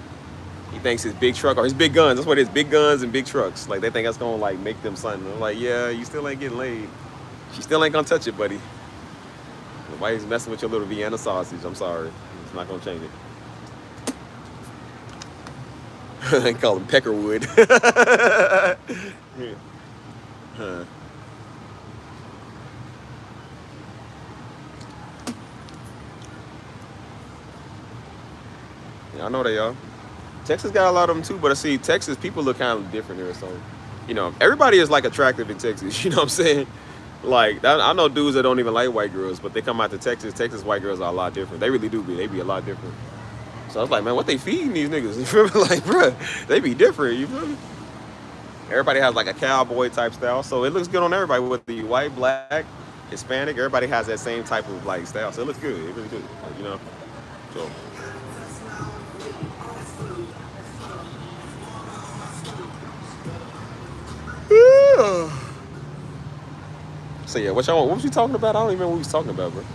He thinks his big truck or his big guns, that's what it is, big guns and big trucks. Like they think that's gonna like make them something. I'm like, yeah, you still ain't getting laid. She still ain't gonna touch it, buddy. Nobody's messing with your little Vienna sausage. I'm sorry. It's not gonna change it. They call him Peckerwood. Yeah. Huh. Yeah, I know they are. Texas got a lot of them too, but I see Texas people look kind of different here. So, you know, everybody is like attractive in Texas. You know what I'm saying? Like I know dudes that don't even like white girls, but they come out to Texas. Texas white girls are a lot different. They really do be. They be a lot different. So I was like, man, what they feeding these niggas? You feel me? Like, bro, they be different. You feel me? Everybody has like a cowboy type style, so it looks good on everybody. With the white, black, Hispanic, everybody has that same type of like style, so it looks good. It really good. Like, you know. So. So yeah, what was you talking about? I don't even remember what we was talking about, bro.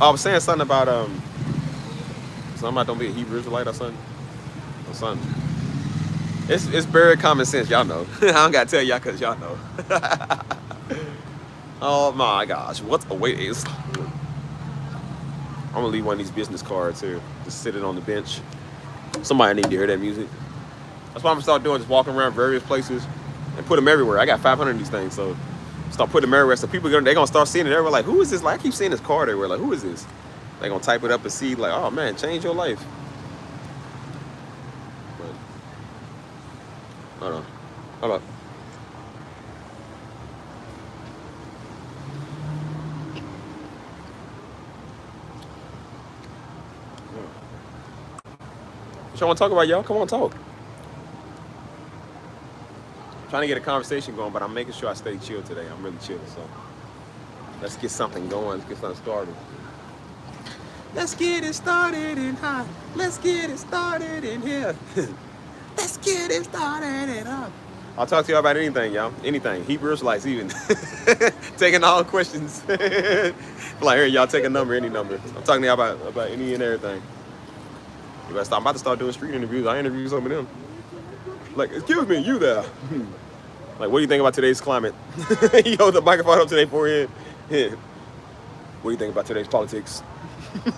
Oh, I was saying something about don't be a Hebrew Israelite or something. Or something. It's very common sense, y'all know. I don't gotta tell y'all cause y'all know. Oh my gosh, what's a wait is I'm gonna leave one of these business cards here. Just sit it on the bench. Somebody need to hear that music. That's what I'm gonna start doing, just walking around various places and put them everywhere. I got 500 of these things, so start putting them everywhere. So people they're gonna start seeing it everywhere. Like, who is this? Like, I keep seeing this card everywhere. Like, who is this? They're gonna type it up and see, like, oh man, change your life. But, hold on. Hold on. What y'all wanna talk about, y'all? Come on, talk. Trying to get a conversation going, but I'm making sure I stay chill today. I'm really chill, so let's get something going. Let's get something started. Let's get it started in high. Let's get it started in here. Let's get it started in high. I'll talk to y'all about anything, y'all. Anything. Hebrew Israelites even. Taking all questions. Like, here, y'all take a number, any number. I'm talking to y'all about any and everything. I'm about to start doing street interviews. I interview some of them. Like, excuse me, you there? Like, what do you think about today's climate? You hold the microphone up to their forehead. Yeah. What do you think about today's politics? I'm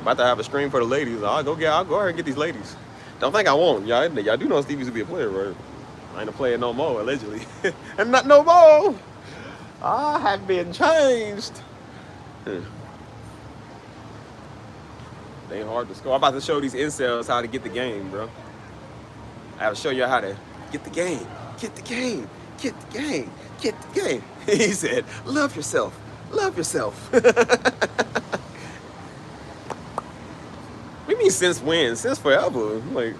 about to have a stream for the ladies. I'll go ahead and get these ladies. Don't think I won't. Y'all do know Steve used to be a player, right? I ain't a player no more, allegedly. And not no more. I have been changed. They ain't hard to score. I'm about to show these incels how to get the game, bro. I have to show you how to get the game. Get the game. Get the game. Get the game. He said, love yourself. Love yourself. What do you mean since when? Since forever. Like,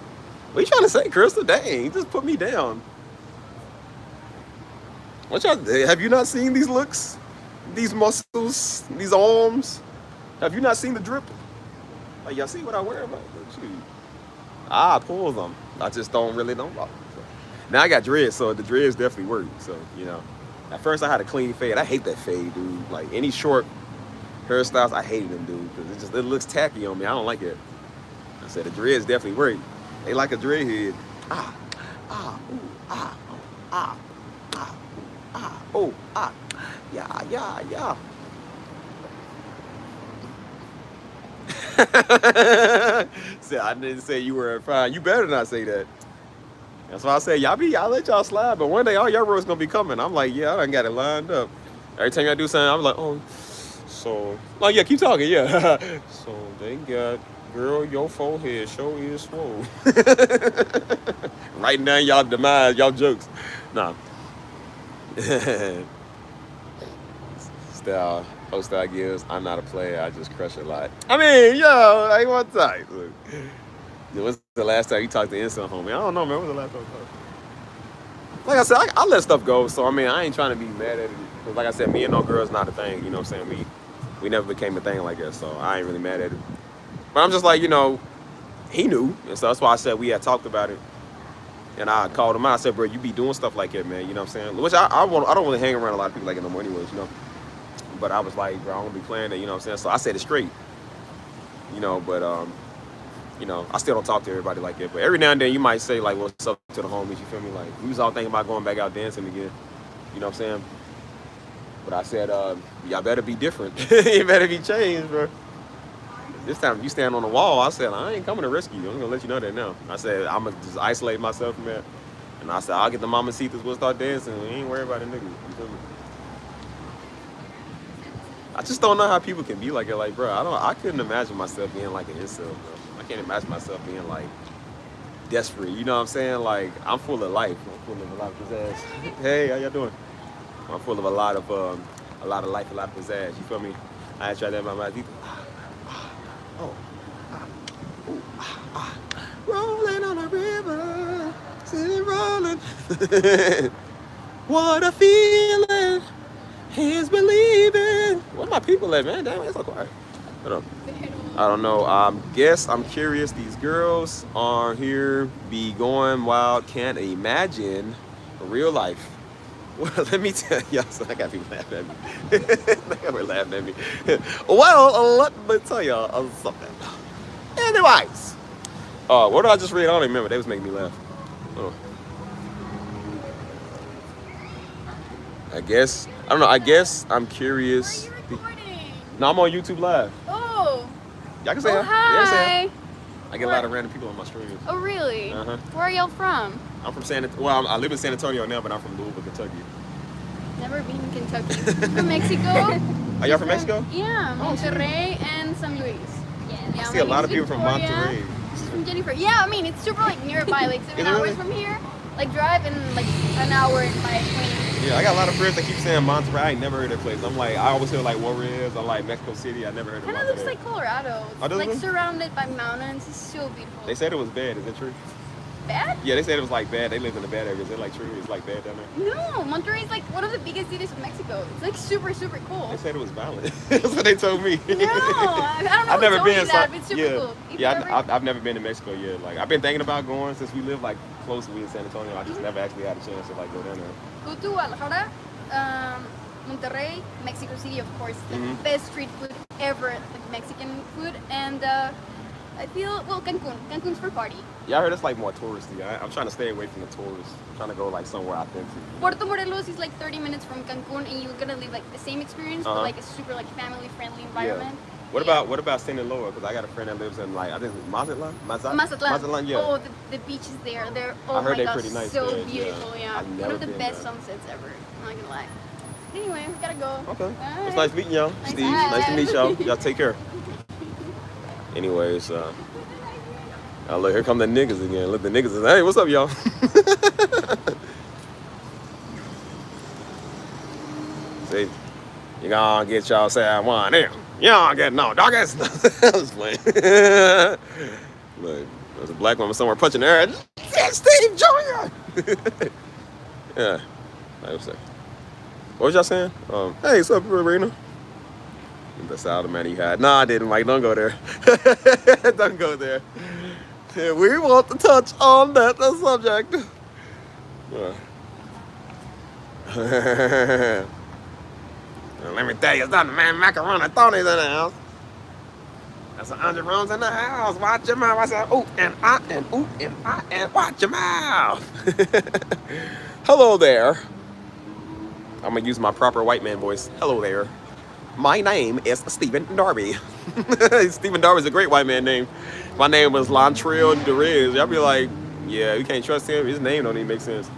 what you trying to say, Crystal? Dang, just put me down. What y'all, have you not seen these looks? These muscles? These arms? Have you not seen the drip? Like, y'all see what I wear about? I pull them. I just don't really know about them. So. Now I got dreads, so the dreads definitely work. So, you know. At first I had a clean fade. I hate that fade, dude. Like, any short hairstyles, I hate them, dude. Because it looks tacky on me. I don't like it. I said the dreads definitely work. They like a dreadhead. Ah, ah, ooh, ah, oh, ah, ah, ooh, ah, oh, ah, yeah, yeah, yeah. See, I didn't say you were fine. You better not say that. That's why I say y'all let y'all slide, but one day all your roads gonna be coming. I'm like, yeah, I done got it lined up. Every time y'all do something, I'm like, oh, so, like, yeah, keep talking, yeah. So they got, girl, your forehead sure is swole. Writing down y'all demise, y'all jokes. Nah. Style gives, I'm not a player, I just crush a lot. I mean, yo, like one time. Look. When's the last time you talked to Instant homie? I don't know, man. When's the last time you talked? Like I said, I let stuff go. So, I mean, I ain't trying to be mad at it. Because, like I said, me and no girl's not a thing. You know what I'm saying? We never became a thing like that. So, I ain't really mad at it. But I'm just like, you know, he knew. And so, that's why I said we had talked about it. And I called him out. I said, bro, you be doing stuff like that, man. You know what I'm saying? Which I don't really hang around a lot of people like that no more anyways, you know. But I was like, bro, I don't be playing that, you know what I'm saying? So, I said it straight. You know, but, you know, I still don't talk to everybody like that. But every now and then you might say, like, what's up to the homies, you feel me? Like, we was all thinking about going back out dancing again. You know what I'm saying? But I said, y'all better be different. You better be changed, bro. This time you stand on the wall, I said, I ain't coming to rescue you. I'm going to let you know that now. I said, I'm going to just isolate myself from that. And I said, I'll get the mamacitas, we'll start dancing. We ain't worried about a nigga. You feel me? I just don't know how people can be like it. Like, bro, I couldn't imagine myself being like an incel, bro. I can't imagine myself being like desperate. You know what I'm saying? Like, I'm full of life. I'm full of a lot of pizzazz. Hey, how y'all doing? I'm full of a lot of life, a lot of pizzazz. You feel me? I tried that in my mouth. Oh, ooh, rolling on a river, sitting rolling. What a feeling is believing. Where my people at, man? Damn, it's so quiet. Hold on. I don't know. I'm curious. These girls are here, be going wild. Can't imagine real life. Well, let me tell y'all. So I got people laughing at me. They were laughing at me. Well, let me tell y'all something. Anyways, what did I just read? I don't even remember. They was making me laugh. Oh. I don't know. I guess I'm curious. Are you recording? No, I'm on YouTube Live. Oh. Y'all can say Oh, hi. Yeah, say hi. hi. I get a lot of random people on my streams. Oh, really? Uh-huh. Where are y'all from? I'm from I live in San Antonio now, but I'm from Louisville, Kentucky. Never been in Kentucky. From Mexico? Are y'all from Mexico? Yeah, Monterrey and San Luis. I see a lot of people from Monterrey. She's from Jennifer. Yeah, I mean, it's super like nearby, like 7 hours really? from here. Like drive in like an hour and 20. Yeah, I got a lot of friends that keep saying Monterey. I ain't never heard that place. I'm like, I always hear like Juarez. I like Mexico City. I never heard of Kind of Monterey. looks like Colorado. Oh, does Like it? surrounded by mountains. It's so beautiful. They said it was bad. Is that true? Bad? Yeah, they said it was like bad. They lived in the bad areas. Is it like true? It's like bad down there? No, Monterrey is like one of the biggest cities of Mexico. It's like super, super cool. They said it was violent. That's what they told me. No, I don't know. I've never been. That, but it's super cool. I've never been to Mexico yet. Like I've been thinking about going since we live like close. We in San Antonio. I just never actually had a chance to like go down there. Go to Guadalajara, Monterrey, Mexico City, of course, the best street food ever, like Mexican food, and I feel Cancun. Cancun's for party. Yeah, I heard it's like more touristy. I'm trying to stay away from the tourists. I'm trying to go like somewhere authentic. Puerto Morelos is like 30 minutes from Cancun, and you're gonna live like the same experience, but like a super like family-friendly environment. What about Sinaloa? Because I got a friend that lives in like I think it's Mazatlan. Mazatlan. Mazatlan, yeah. Oh, the beaches there. They're I oh heard my they're gosh, pretty nice so there, beautiful. yeah. Yeah, I've one never of the been best there. sunsets ever. I'm not gonna lie. Anyway, we gotta go. Okay. Bye. It's nice meeting y'all. Nice Steve, nice to to meet meet y'all. Y'all take care. Anyways, oh, look, here come the niggas again. Look, the niggas is, hey, what's up, y'all? See, you gonna get y'all say one there. You don't get no doggers. I was playing. Look, there's a black woman somewhere punching air. It's Steve Jr. Yeah. Like, what's that? What was y'all saying? Hey, what's up, Arena? That's all the man he had. Nah, I didn't, Mike. Don't go there. Don't go there. Yeah, we want to touch on that subject. Let me tell you something, man. Macaroni Tony's in the house. That's 100 rounds in the house. Watch your mouth. I said, ooh, and I, and ooh, and I, and watch your mouth. Hello there. I'm going to use my proper white man voice. Hello there. My name is Stephen Darby. Stephen Darby's a great white man name. If my name was Lontrell Derez, y'all be like, yeah, you can't trust him. His name don't even make sense.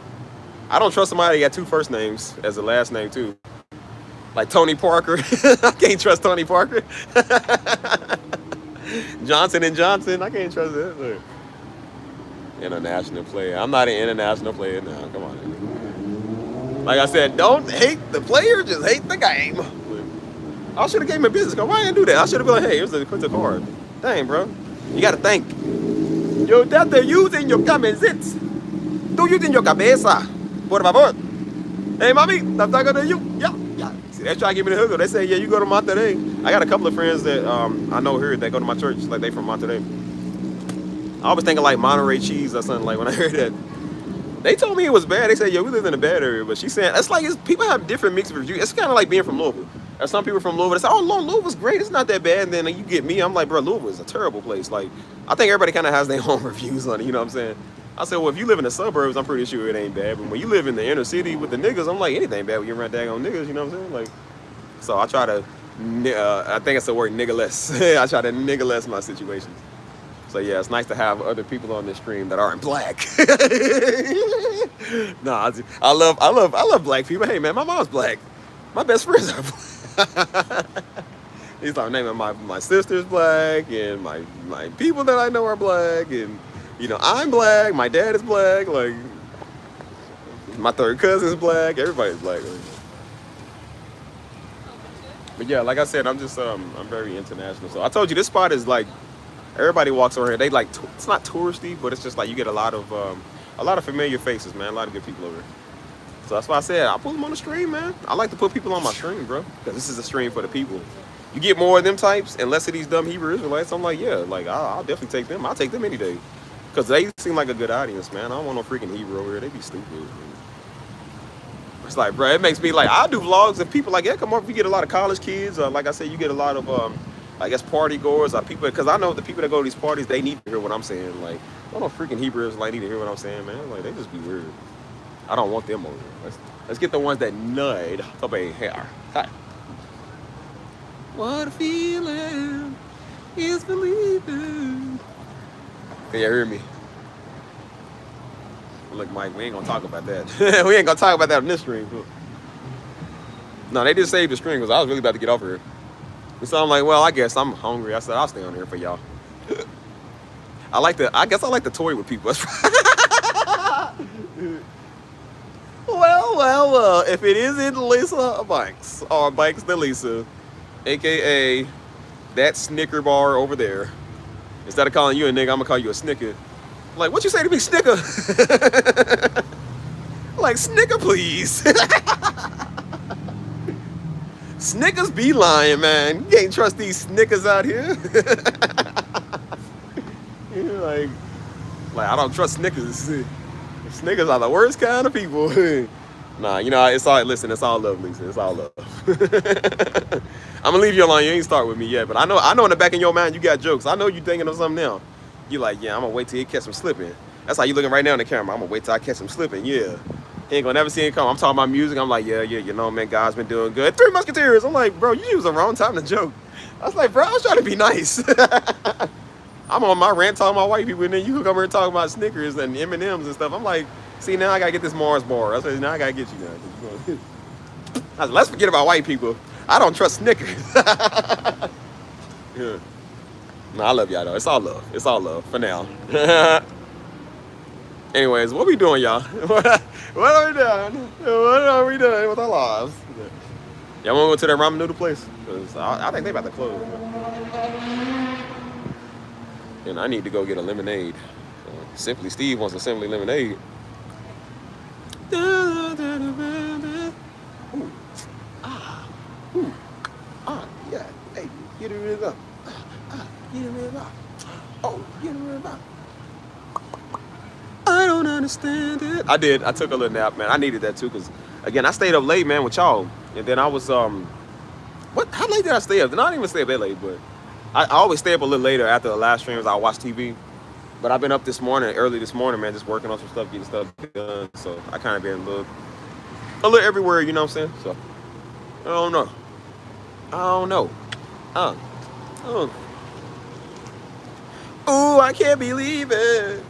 I don't trust somebody that got two first names as a last name, too. Like Tony Parker. I can't trust Tony Parker. Johnson and Johnson. I can't trust it. Look. International player. I'm not an international player now. Come on. Like I said, don't hate the player, just hate the game. I should have gave him a business card. Why didn't I do that? I should have been like, hey, here's a card. Dang, bro. You got to think. Yo, that they're using your common sense. Tú using your cabeza. Por favor. Hey, mami, I'm talking to you. Yeah. They try to give me the hookup. They say, yeah, you go to Monterrey. I got a couple of friends that I know here that go to my church. Like, they from Monterrey. I was thinking like Monterey cheese or something. Like, when I heard that. They told me it was bad. They said, yeah, we live in a bad area. But she's saying, it's like people have different mixed reviews. It's kind of like being from Louisville. There's some people from Louisville that say, oh, Louisville's great. It's not that bad. And then you get me. I'm like, bro, Louisville is a terrible place. Like, I think everybody kind of has their own reviews on it. You know what I'm saying? I said, well, if you live in the suburbs, I'm pretty sure it ain't bad. But when you live in the inner city with the niggas, I'm like, anything bad when you're around daggone niggas. You know what I'm saying? Like, so I try to, I think it's the word nigga-less. I try to nigga-less my situations. So yeah, it's nice to have other people on this stream that aren't black. Nah, I love black people. Hey man, my mom's black. My best friends are black. He started naming my sister's black and my people that I know are black, and you know I'm black. My dad is black. Like my third cousin's black. Everybody's black. But yeah, like I said, I'm just I'm very international. So I told you this spot is like. Everybody walks over here. They like it's not touristy, but it's just like you get a lot of familiar faces, man. A lot of good people over here. So that's why I said I put them on the stream, man. I like to put people on my stream, bro, because this is a stream for the people. You get more of them types and less of these dumb Hebrew Israelites. I'm like, yeah, like I'll definitely take them. I'll take them any day, because they seem like a good audience, man. I don't want no freaking Hebrew over here. They be stupid. Man. It's like, bro, it makes me like I do vlogs and people like, yeah, come on. You get a lot of college kids. Like I said, you get a lot of I guess party goers are people, because I know the people that go to these parties, they need to hear what I'm saying. Like, I don't know freaking Hebrews like need to hear what I'm saying, man. Like, they just be weird. I don't want them over here. Let's get the ones that nod up a hair. Hi. What a feeling is believing. Can you hear me? Look, Mike, we ain't gonna talk about that. We ain't gonna talk about that on this stream. No, they just saved the stream because I was really about to get off here. So I'm like, well, I guess I'm hungry. I said, I'll stay on here for y'all. I guess I like to toy with people. Well, if it isn't Lisa Banks, or Banks the Lisa, a.k.a. that Snicker bar over there, instead of calling you a nigga, I'm going to call you a Snicker. Like, what you say to me, Snicker? Like, Snicker, please. Snickers be lying, man. You can't trust these Snickers out here. like I don't trust Snickers. Snickers are the worst kind of people. Nah, you know, it's all love, Lisa. It's all love. I'm gonna leave you alone. You ain't start with me yet, but I know in the back of your mind you got jokes. I know you thinking of something now. You like, yeah, I'm gonna wait till he catch him slipping. That's how you looking right now in the camera. I'm gonna wait till I catch him slipping. Yeah. He ain't gonna never see him come. I'm talking about music. I'm like, yeah, you know, man, God's been doing good. Three Musketeers. I'm like, bro, you use the wrong time to joke. I was like, bro, I was trying to be nice. I'm on my rant talking about white people, and then you come here and talk about Snickers and M&Ms and stuff. I'm like, see, now I gotta get this Mars bar. I said, now I gotta get you guys. I said, let's forget about white people. I don't trust Snickers. Yeah. No, I love y'all though. It's all love. It's all love for now. Anyways, what we doing, y'all? What are we doing? What are we doing with our lives? Y'all wanna go to that ramen noodle place? Cause I think they about to close. And I need to go get a lemonade. Simply Steve wants a Simply lemonade. Ooh. Ah. Ooh. Ah. Yeah. Hey, get it rid up. Get it rid up. Oh, get it rid up. I don't understand it. I did. I took a little nap, man. I needed that too, cause again, I stayed up late, man, with y'all, and then I was what? How late did I stay up? I didn't even stay up that late, but I always stay up a little later after the live streams. I watch TV, but I've been up early this morning, man, just working on some stuff, getting stuff done. So I kind of been a little everywhere, you know what I'm saying? So I don't know. Ooh, I can't believe it.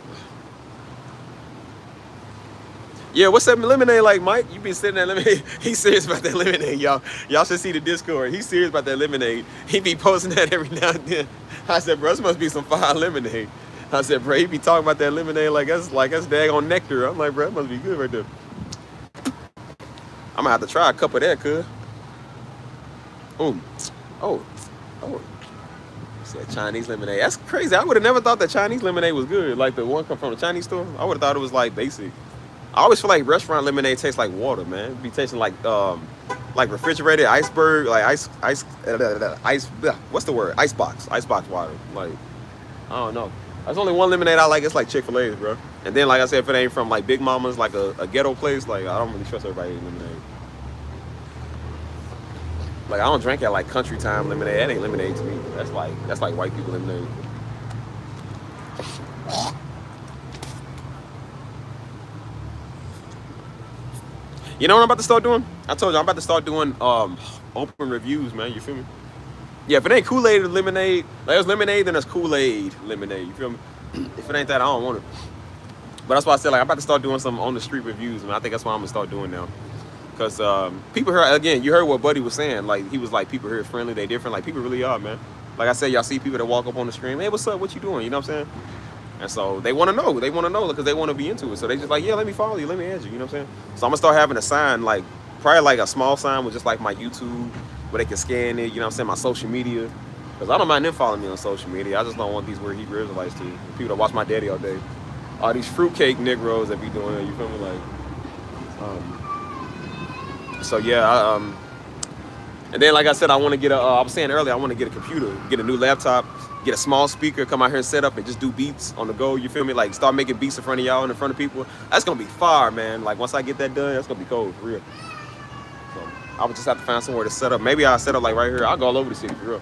Yeah, what's that lemonade like, Mike? You been sitting there lemonade. He's serious about that lemonade, y'all. Y'all should see the Discord. He's serious about that lemonade. He be posting that every now and then. I said, bro, this must be some fire lemonade. I said, bro, he be talking about that lemonade like that's daggone nectar. I'm like, bro, that must be good right there. I'm gonna have to try a cup of that, cuz. Oh. Said Chinese lemonade. That's crazy. I would have never thought that Chinese lemonade was good. Like the one come from the Chinese store. I would have thought it was like basic. I always feel like restaurant lemonade tastes like water, man. It be tasting like refrigerated iceberg, like ice. What's the word? Icebox water. Like, I don't know. There's only one lemonade I like. It's like Chick-fil-A's, bro. And then, like I said, if it ain't from like Big Mama's, like a ghetto place, like I don't really trust everybody eating lemonade. Like I don't drink at like Country Time lemonade. That ain't lemonade to me. That's like white people lemonade. You know what I'm about to start doing? I told you I'm about to start doing open reviews, man. You feel me? Yeah, if it ain't Kool-Aid or lemonade, like there's lemonade, then there's Kool-Aid lemonade. You feel me? If it ain't that, I don't want it. But that's why I said like I'm about to start doing some on the street reviews, man. I think that's what I'm gonna start doing now. Cause people here, again, you heard what Buddy was saying. Like he was like, people here are friendly, they different. Like people really are, man. Like I said, y'all see people that walk up on the stream, hey, what's up? What you doing? You know what I'm saying? And so they want to know. They want to know because they want to be into it. So they just like, yeah, let me follow you. Let me add you. You know what I'm saying? So I'm going to start having a sign, like probably like a small sign with just like my YouTube where they can scan it. You know what I'm saying? My social media. Because I don't mind them following me on social media. I just don't want these weird Hebrew Israelites to. People that watch my daddy all day. All these fruitcake Negroes that be doing it. You feel me? Like, so yeah, and then like I said, I want to get I was saying earlier, I want to get a computer, get a new laptop, get a small speaker, come out here and set up and just do beats on the go. You feel me? Like start making beats in front of y'all and in front of people. That's gonna be fire, man. Like once I get that done, that's gonna be cold for real. So I would just have to find somewhere to set up. Maybe I'll set up like right here. I'll go all over the city for real.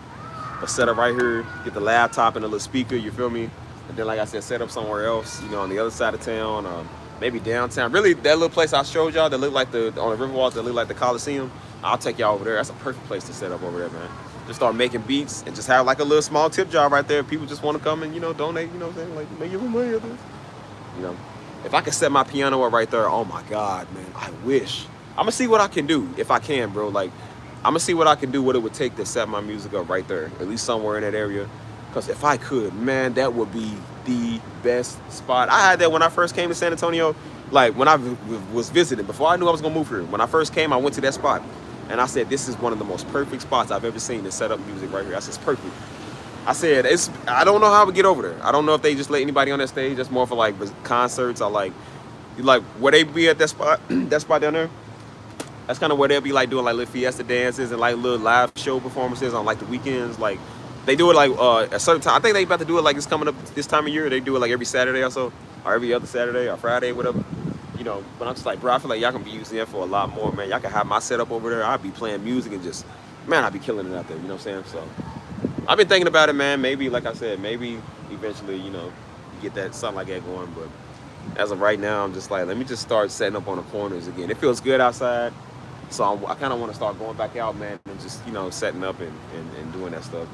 But set up right here, get the laptop and a little speaker. You feel me? And then like I said, set up somewhere else. You know, on the other side of town. Maybe downtown. Really, that little place I showed y'all that looked like on the Riverwalk that looked like the Coliseum. I'll take y'all over there. That's a perfect place to set up over there, man. Just start making beats and just have like a little small tip jar right there. People just want to come and, you know, donate, you know what I'm saying? Like, make your money out there. You know, if I could set my piano up right there, oh my God, man, I wish. I'm going to see what I can do if I can, bro. Like, I'm going to see what I can do, what it would take to set my music up right there, at least somewhere in that area. Because if I could, man, that would be the best spot. I had that when I first came to San Antonio, like when I was visiting, before I knew I was going to move here. When I first came, I went to that spot. And I said, this is one of the most perfect spots I've ever seen to set up music right here. I said, it's perfect. I said, I don't know how I would get over there. I don't know if they just let anybody on that stage. That's more for like concerts or like where they be at that spot, that spot down there. That's kind of where they'll be like doing like little fiesta dances and like little live show performances on like the weekends. Like they do it like a certain time. I think they about to do it like it's coming up this time of year. They do it like every Saturday or so, or every other Saturday or Friday, whatever. You know, but I'm just like, bro, I feel like y'all can be using it for a lot more, man. Y'all can have my setup over there. I'll be playing music and just, man, I'll be killing it out there. You know what I'm saying? So I've been thinking about it, man. Maybe, like I said, maybe eventually, you know, get that something like that going. But as of right now, I'm just like, let me just start setting up on the corners again. It feels good outside. So I kind of want to start going back out, man, and just, setting up and doing that stuff,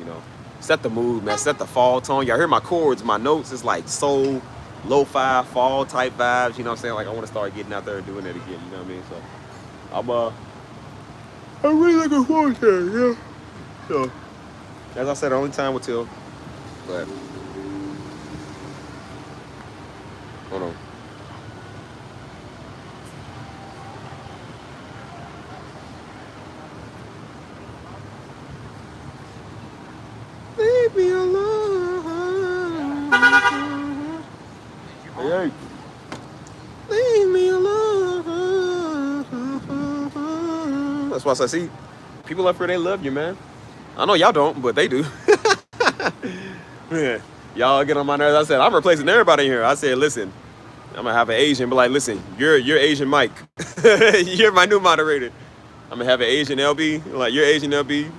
Set the mood, man. Set the fall tone. Y'all hear my chords, my notes. It's like soul, lo-fi, fall type vibes. You know what I'm saying? Like, I want to start getting out there and doing that again. You know what I mean? So I'm really looking forward to it, yeah. So, as I said, the only time will tell. But, hold on. Leave me alone. Hey. Leave me alone. That's why I say, see, people up here, they love you, man. I know y'all don't, but they do. Yeah. Y'all get on my nerves. I said, I'm replacing everybody here. I said, listen, I'm gonna have an Asian, but like, listen, you're Asian Mike. You're my new moderator. I'm gonna have an Asian LB, like you're Asian LB.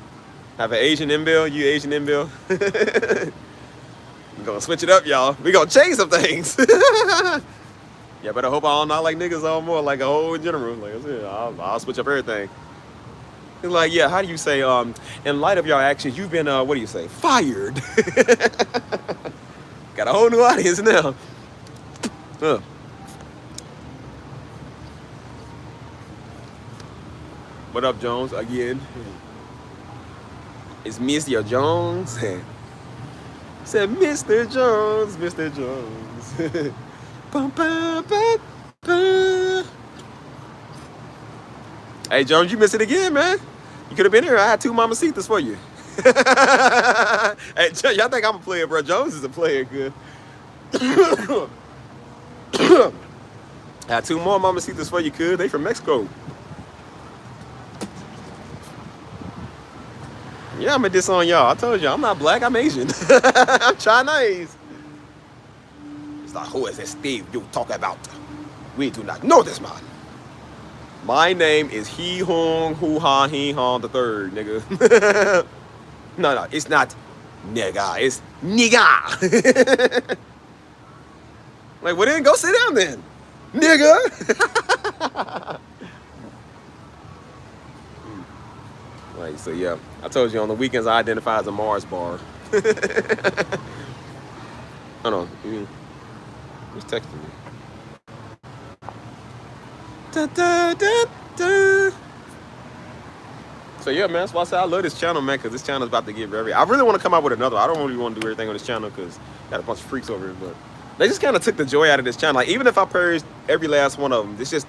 Have an Asian MBill, you Asian MBill. We're gonna switch it up, y'all. We're gonna change some things. Yeah, but I hope I don't not like niggas all more, like a whole in general. Like I said, I'll switch up everything. It's like, yeah, how do you say, in light of your actions, you've been, what do you say, fired. Got a whole new audience now. What up, Jones? Again. It's Mr. Jones. Said Mr. Jones, Mr. Jones. Bum, bum, bum, bum. Hey, Jones, you missed it again, man. You could have been here. I had 2 mamacitas for you. Hey, y'all think I'm a player, bro. Jones is a player, good. I had 2 more mamacitas for you, kid. They from Mexico. Yeah, I'm gonna diss on y'all. I told you, I'm not black, I'm Asian. I'm Chinese. It's like, who is this Steve you talk about? We do not know this man. My name is Hee Hong Hoo Ha Hee Hong the third, nigga. No, it's not nigga, it's nigga. Like, well then go sit down then, nigga. Like, so yeah, I told you on the weekends I identify as a Mars bar. Hold on, who's texting me? Da, da, da, da. So yeah, man, that's why I say I love this channel, man, because this channel is about to get very. I really want to come out with another. I don't really want to do everything on this channel because got a bunch of freaks over here, but they just kind of took the joy out of this channel. Like, even if I purged every last one of them, it's just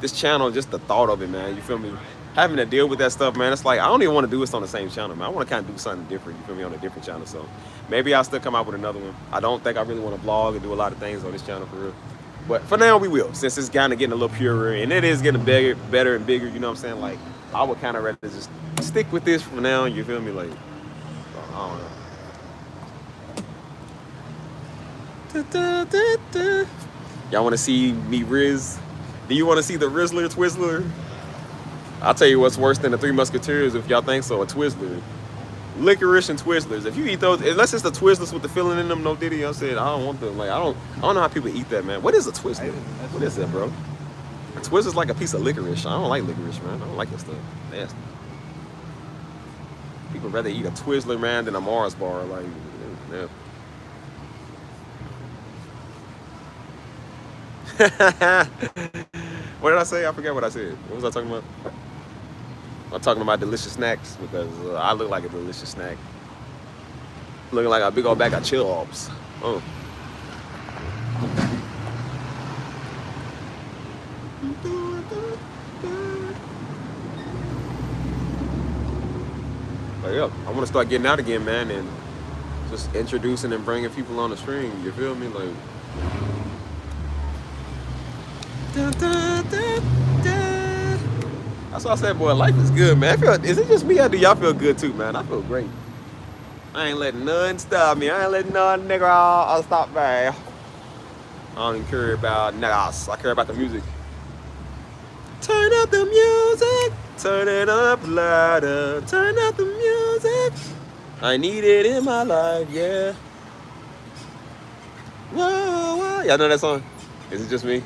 this channel, just the thought of it, man. You feel me? Having to deal with that stuff, man, it's like I don't even want to do this on the same channel, man. I want to kind of do something different, you feel me, on a different channel. So maybe I'll still come out with another one. I don't think I really want to vlog and do a lot of things on this channel for real. But for now, we will, since it's kind of getting a little purer and it is getting bigger, better and bigger, you know what I'm saying? Like, I would kind of rather just stick with this for now, you feel me? Like, I don't know. Y'all want to see me Riz? Do you want to see the Rizzler Twizzler? I'll tell you what's worse than the Three Musketeers, if y'all think so, a Twizzler. Licorice and Twizzlers. If you eat those, unless it's the Twizzlers with the filling in them, no diddy, I said, I don't want them. Like, I don't know how people eat that, man. What is a Twizzler? What is that, bro? A Twizzler's like a piece of licorice. I don't like licorice, man. I don't like that stuff. Nasty. People rather eat a Twizzler, man, than a Mars bar. Like, yeah. What did I say? I forgot what I said. What was I talking about? I'm talking about delicious snacks because I look like a delicious snack. Looking like a big old bag of chips. Oh. But yeah, I want to start getting out again, man, and just introducing and bringing people on the stream. You feel me? Like. Da, da, da, da. That's why I said, boy, life is good, man. Is it just me or do y'all feel good too, man? I feel great. I ain't letting nothing stop me. I ain't letting none nigga stop me. I don't even care about niggas. I care about the music. Turn up the music. Turn it up louder. Turn up the music. I need it in my life, yeah. Whoa, whoa. Y'all know that song? Is it just me?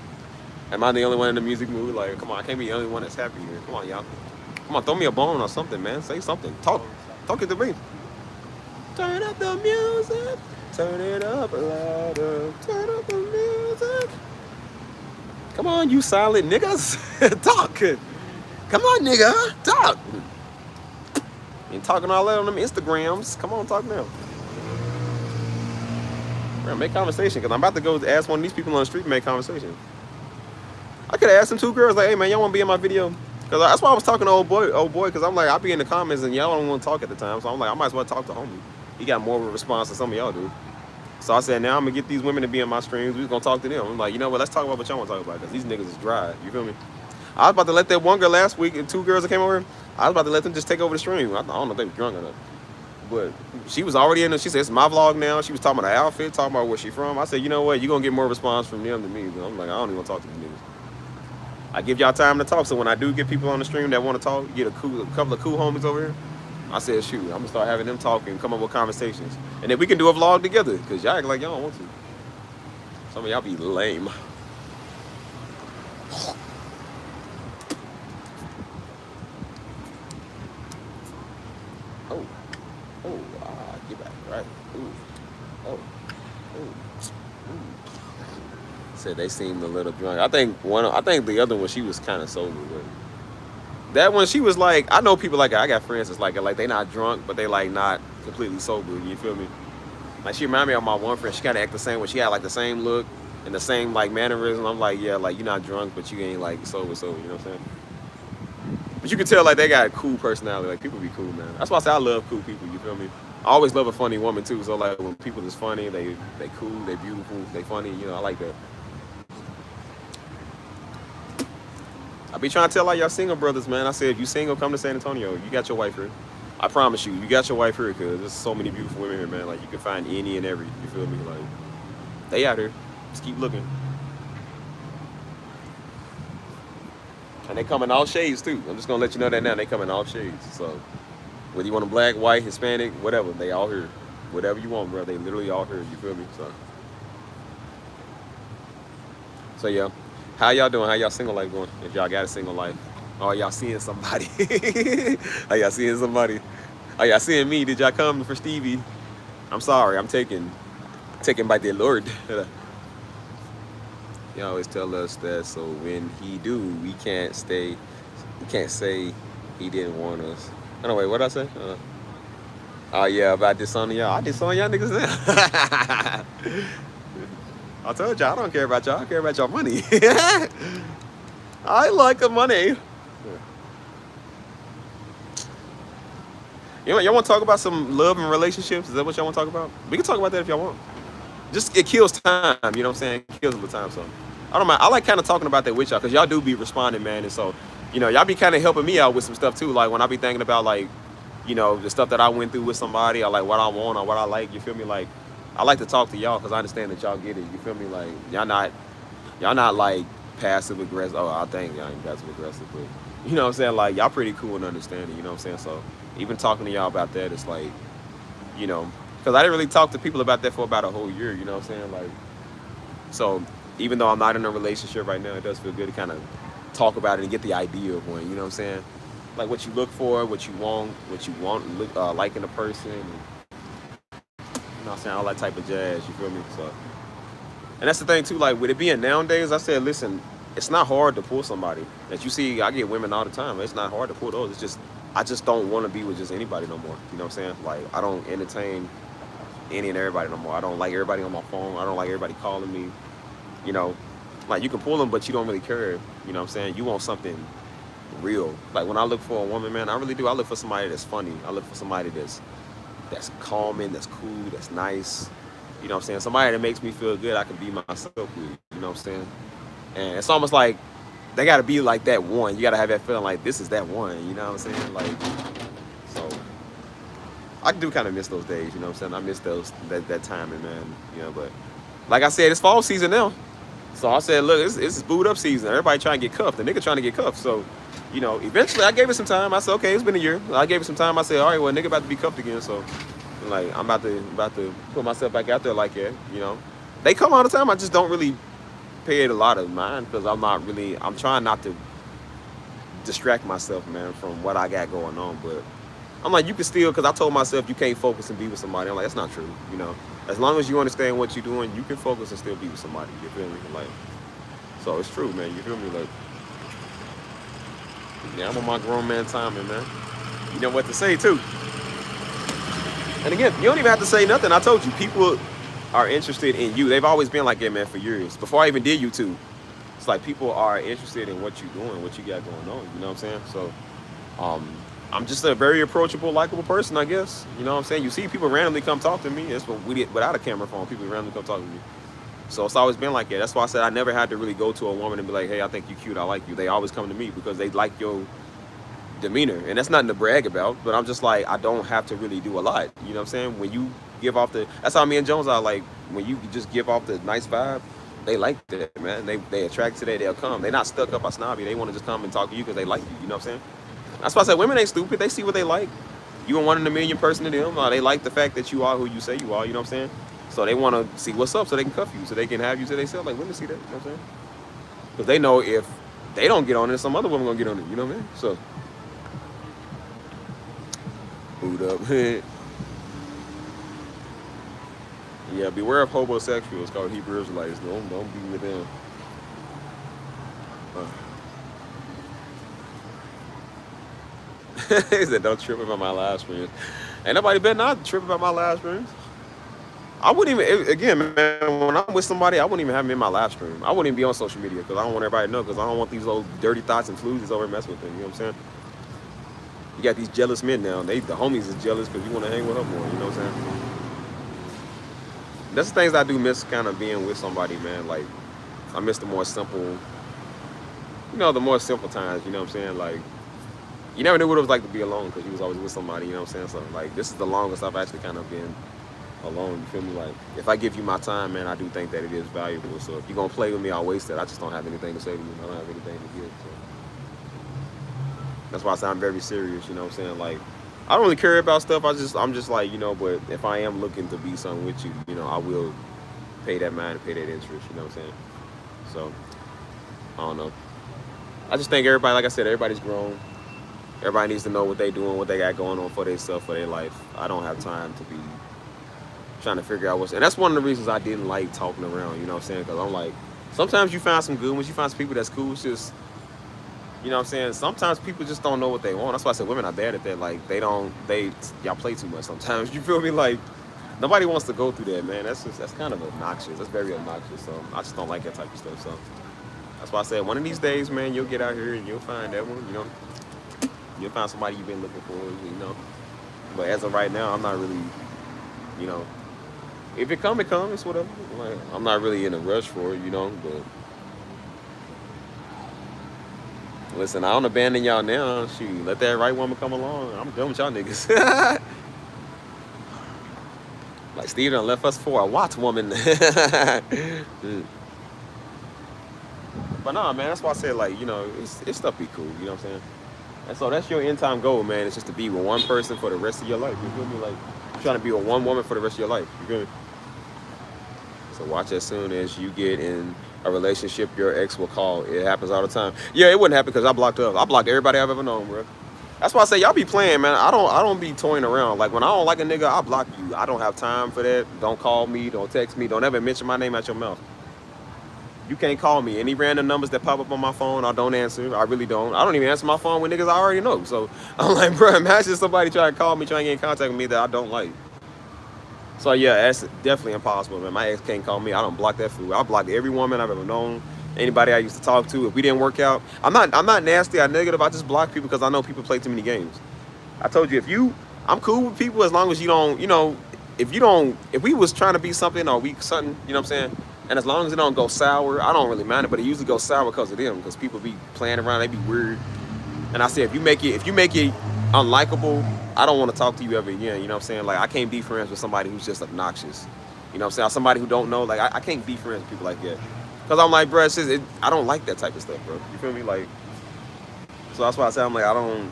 Am I the only one in the music mood? Like, come on, I can't be the only one that's happy here. Come on, y'all. Come on, throw me a bone or something, man. Say something. Talk it to me. Turn up the music. Turn it up louder. Turn up the music. Come on, you silent niggas. Talk. Come on, nigga. Talk. You talking all that on them Instagrams. Come on, talk now. We're gonna make conversation because I'm about to go ask one of these people on the street to make conversation. I could have asked them two girls, like, hey man, y'all want to be in my video? Because that's why I was talking to old boy, because I'm like, I'll be in the comments and y'all don't want to talk at the time. So I'm like, I might as well talk to homie. He got more of a response than some of y'all do. So I said, now I'm going to get these women to be in my streams. We're going to talk to them. I'm like, you know what, let's talk about what y'all want to talk about because these niggas is dry. You feel me? I was about to let that one girl last week and two girls that came over, I was about to let them just take over the stream. I don't know if they were drunk or not. But she was already in there. She said, it's my vlog now. She was talking about her outfit, talking about where she from. I said, you know what, you're going to get more response from them than me. But I'm like, I don't even want to talk to these niggas. I give y'all time to talk, so when I do get people on the stream that want to talk, get a couple of cool homies over here, I said, shoot, I'm going to start having them talk and come up with conversations. And then we can do a vlog together, because y'all act like y'all don't want to. Some of y'all be lame. Get back, right? Ooh. Oh. Ooh. Said they seemed a little drunk. I think the other one, she was kind of sober, but that one she was like, I know people like that. I got friends that's like they not drunk, but they like not completely sober. You feel me? Like she reminded me of my one friend. She kind of act the same way. She had like the same look and the same like mannerism. I'm like, yeah, like you're not drunk, but you ain't like sober. You know what I'm saying? But you can tell like they got a cool personality. Like people be cool, man. That's why I say I love cool people. You feel me? I always love a funny woman too. So like when people is funny, they cool, they beautiful, they funny. You know, I like that. I be trying to tell all y'all single brothers, man. I said, if you single, come to San Antonio. You got your wife here. I promise you, you got your wife here because there's so many beautiful women here, man. Like, you can find any and every. You feel me? Like, they out here. Just keep looking. And they come in all shades, too. I'm just going to let you know that now. They come in all shades. So, whether you want them black, white, Hispanic, whatever, they all here. Whatever you want, bro. They literally all here. You feel me? So yeah. How y'all doing? How y'all single life going? If y'all got a single life. Oh, y'all seeing somebody? Are y'all seeing somebody? Are y'all seeing me? Did y'all come for Stevie? I'm sorry. I'm taken by the Lord. You always tell us that, so when he do, we can't say he didn't want us. Anyway, what I say? Oh yeah, about disowning y'all. I disown y'all niggas now. I told y'all I don't care about y'all. I care about y'all money. I like the money. Y'all want to talk about some love and relationships? Is that what y'all want to talk about? We can talk about that if y'all want. Just, it kills time, you know what I'm saying? It kills the time, so. I don't mind. I like kind of talking about that with y'all because y'all do be responding, man. And so, you know, y'all be kind of helping me out with some stuff too. Like when I be thinking about like, you know, the stuff that I went through with somebody or like what I want or what I like, you feel me? Like, I like to talk to y'all because I understand that y'all get it. You feel me? Like, y'all not like passive aggressive. Oh, I think y'all ain't passive aggressive, but you know what I'm saying? Like, y'all pretty cool and understanding, you know what I'm saying? So even talking to y'all about that, it's like, you know, because I didn't really talk to people about that for about a whole year, you know what I'm saying? Like, so even though I'm not in a relationship right now, it does feel good to kind of talk about it and get the idea of one, you know what I'm saying? Like what you look for, what you want, like in a person, and, you know what I'm saying, all that type of jazz, you feel me? So, and that's the thing too, like with it being nowadays, I said, listen, it's not hard to pull somebody. That you see, I get women all the time, it's not hard to pull those. It's just, I just don't want to be with just anybody no more, you know what I'm saying? Like, I don't entertain any and everybody no more. I don't like everybody on my phone. I don't like everybody calling me, you know? Like, you can pull them, but you don't really care, you know what I'm saying? You want something real. Like, when I look for a woman, man, I really do. I look for somebody that's funny. I look for somebody that's calming, that's cool, that's nice. You know what I'm saying? Somebody that makes me feel good, I can be myself with, you know what I'm saying? And it's almost like they got to be like that one. You got to have that feeling like this is that one, you know what I'm saying? Like, so I do kind of miss those days, you know what I'm saying? I miss that timing, man, you know, but like I said, it's fall season now. So I said, look, it's boot up season. Everybody trying to get cuffed. The nigga trying to get cuffed. So, you know, eventually I gave it some time. I said, okay, it's been a year. I gave it some time. I said, all right, well, nigga about to be cuffed again. So, like, I'm about to put myself back out there like that, you know. They come all the time. I just don't really paid a lot of mind because I'm trying not to distract myself, man, from what I got going on. But I'm like, you can still, because I told myself you can't focus and be with somebody. I'm like, that's not true, you know. As long as you understand what you're doing, you can focus and still be with somebody. You feel me? Like, so it's true, man. You feel me? Like, yeah, I'm on my grown man timing, man. You know what to say too. And again, you don't even have to say nothing. I told you, people are interested in you. They've always been like that, man, for years. Before I even did YouTube, it's like people are interested in what you're doing, what you got going on. You know what I'm saying? So, I'm just a very approachable, likable person, I guess. You know what I'm saying? You see people randomly come talk to me. That's what we did without a camera phone. People randomly come talk to me. So it's always been like that. That's why I said I never had to really go to a woman and be like, hey, I think you cute, I like you. They always come to me because they like your demeanor. And that's nothing to brag about, but I'm just like, I don't have to really do a lot. You know what I'm saying? When you give off that's how me and Jones are, like, when you just give off the nice vibe, they like that, man. They attract to that, they'll come. They're not stuck up or snobby. They want to just come and talk to you because they like you. You know what I'm saying? That's why I said women ain't stupid. They see what they like. You a 1 in a million person to them. They like the fact that you are who you say you are. You know what I'm saying? So they want to see what's up so they can cuff you, so they can have you to themselves. Like, women see that. You know what I'm saying? Because they know if they don't get on it, some other woman going to get on it. You know what I mean? So, boot up. Yeah, beware of homosexuals called Hebrew Israelites. Don't be with them. He said, don't trip about my live streams. Ain't nobody better not trip about my live streams. I wouldn't even, again, man, when I'm with somebody, I wouldn't even have them in my live stream. I wouldn't even be on social media because I don't want everybody to know, because I don't want these little dirty thoughts and flus over mess with them. You know what I'm saying? You got these jealous men now. The homies is jealous because you want to hang with them more. You know what I'm saying? That's the things I do miss, kind of being with somebody, man. Like, I miss the more simple, the more simple times. You know what I'm saying? Like, you never knew what it was like to be alone because you was always with somebody. You know what I'm saying? So, like, this is the longest I've actually kind of been alone. You feel me? Like, if I give you my time, man, I do think that it is valuable. So if you're gonna play with me, I'll waste it. I just don't have anything to say to you. I don't have anything to give. So that's why I say I'm very serious. You know what I'm saying? Like, I don't really care about stuff. I'm just like, but if I am looking to be something with you, I will pay that mind and pay that interest. You know what I'm saying? So I don't know. I just think everybody, like I said, everybody's grown. Everybody needs to know what they doing, what they got going on for themselves, for their life. I don't have time to be trying to figure out and that's one of the reasons I didn't like talking around, you know what I'm saying? Because I'm like, sometimes you find some good ones, you find some people that's cool. It's just, you know what I'm saying? Sometimes people just don't know what they want. That's why I said women are bad at that. Like, y'all play too much sometimes. You feel me? Like, nobody wants to go through that, man. That's kind of obnoxious. That's very obnoxious. So I just don't like that type of stuff. So that's why I said one of these days, man, you'll get out here and you'll find that one, You'll find somebody you've been looking for, But as of right now, I'm not really, if it comes, it's whatever. Like, I'm not really in a rush for it, but listen, I don't abandon y'all now. Shoot, let that right woman come along. I'm done with y'all niggas. Like, Steve done left us for a watch woman. But nah, man, that's why I said, like, it's stuff be cool, you know what I'm saying? And so that's your end time goal, man. It's just to be with one person for the rest of your life. You feel me? Like, you're trying to be with one woman for the rest of your life. You feel me? So watch, as soon as you get in a relationship, your ex will call. It happens all the time. Yeah, it wouldn't happen because I blocked up. I blocked everybody I've ever known, bro. That's why I say y'all be playing, man. I don't be toying around. Like, when I don't like a nigga, I block you. I don't have time for that. Don't call me. Don't text me. Don't ever mention my name out your mouth. You can't call me. Any random numbers that pop up on my phone, I don't answer. I really don't. I don't even answer my phone with niggas I already know. So I'm like, bro, imagine somebody trying to call me, trying to get in contact with me that I don't like. So yeah, that's definitely impossible, man. My ex can't call me. I don't block that fool. I blocked every woman I've ever known. Anybody I used to talk to. If we didn't work out, I'm not nasty or negative. I just block people because I know people play too many games. I told you, I'm cool with people as long as you don't, if we was trying to be something or we something, you know what I'm saying? And as long as it don't go sour, I don't really mind it, but it usually goes sour because of them, because people be playing around, they be weird. And I said, if you make it unlikable, I don't want to talk to you ever again, you know what I'm saying? Like, I can't be friends with somebody who's just obnoxious. You know what I'm saying? Somebody who don't know, like, I can't be friends with people like that. Because I'm like, bro, I don't like that type of stuff, bro. You feel me? Like, so that's why I say, I'm like, I don't,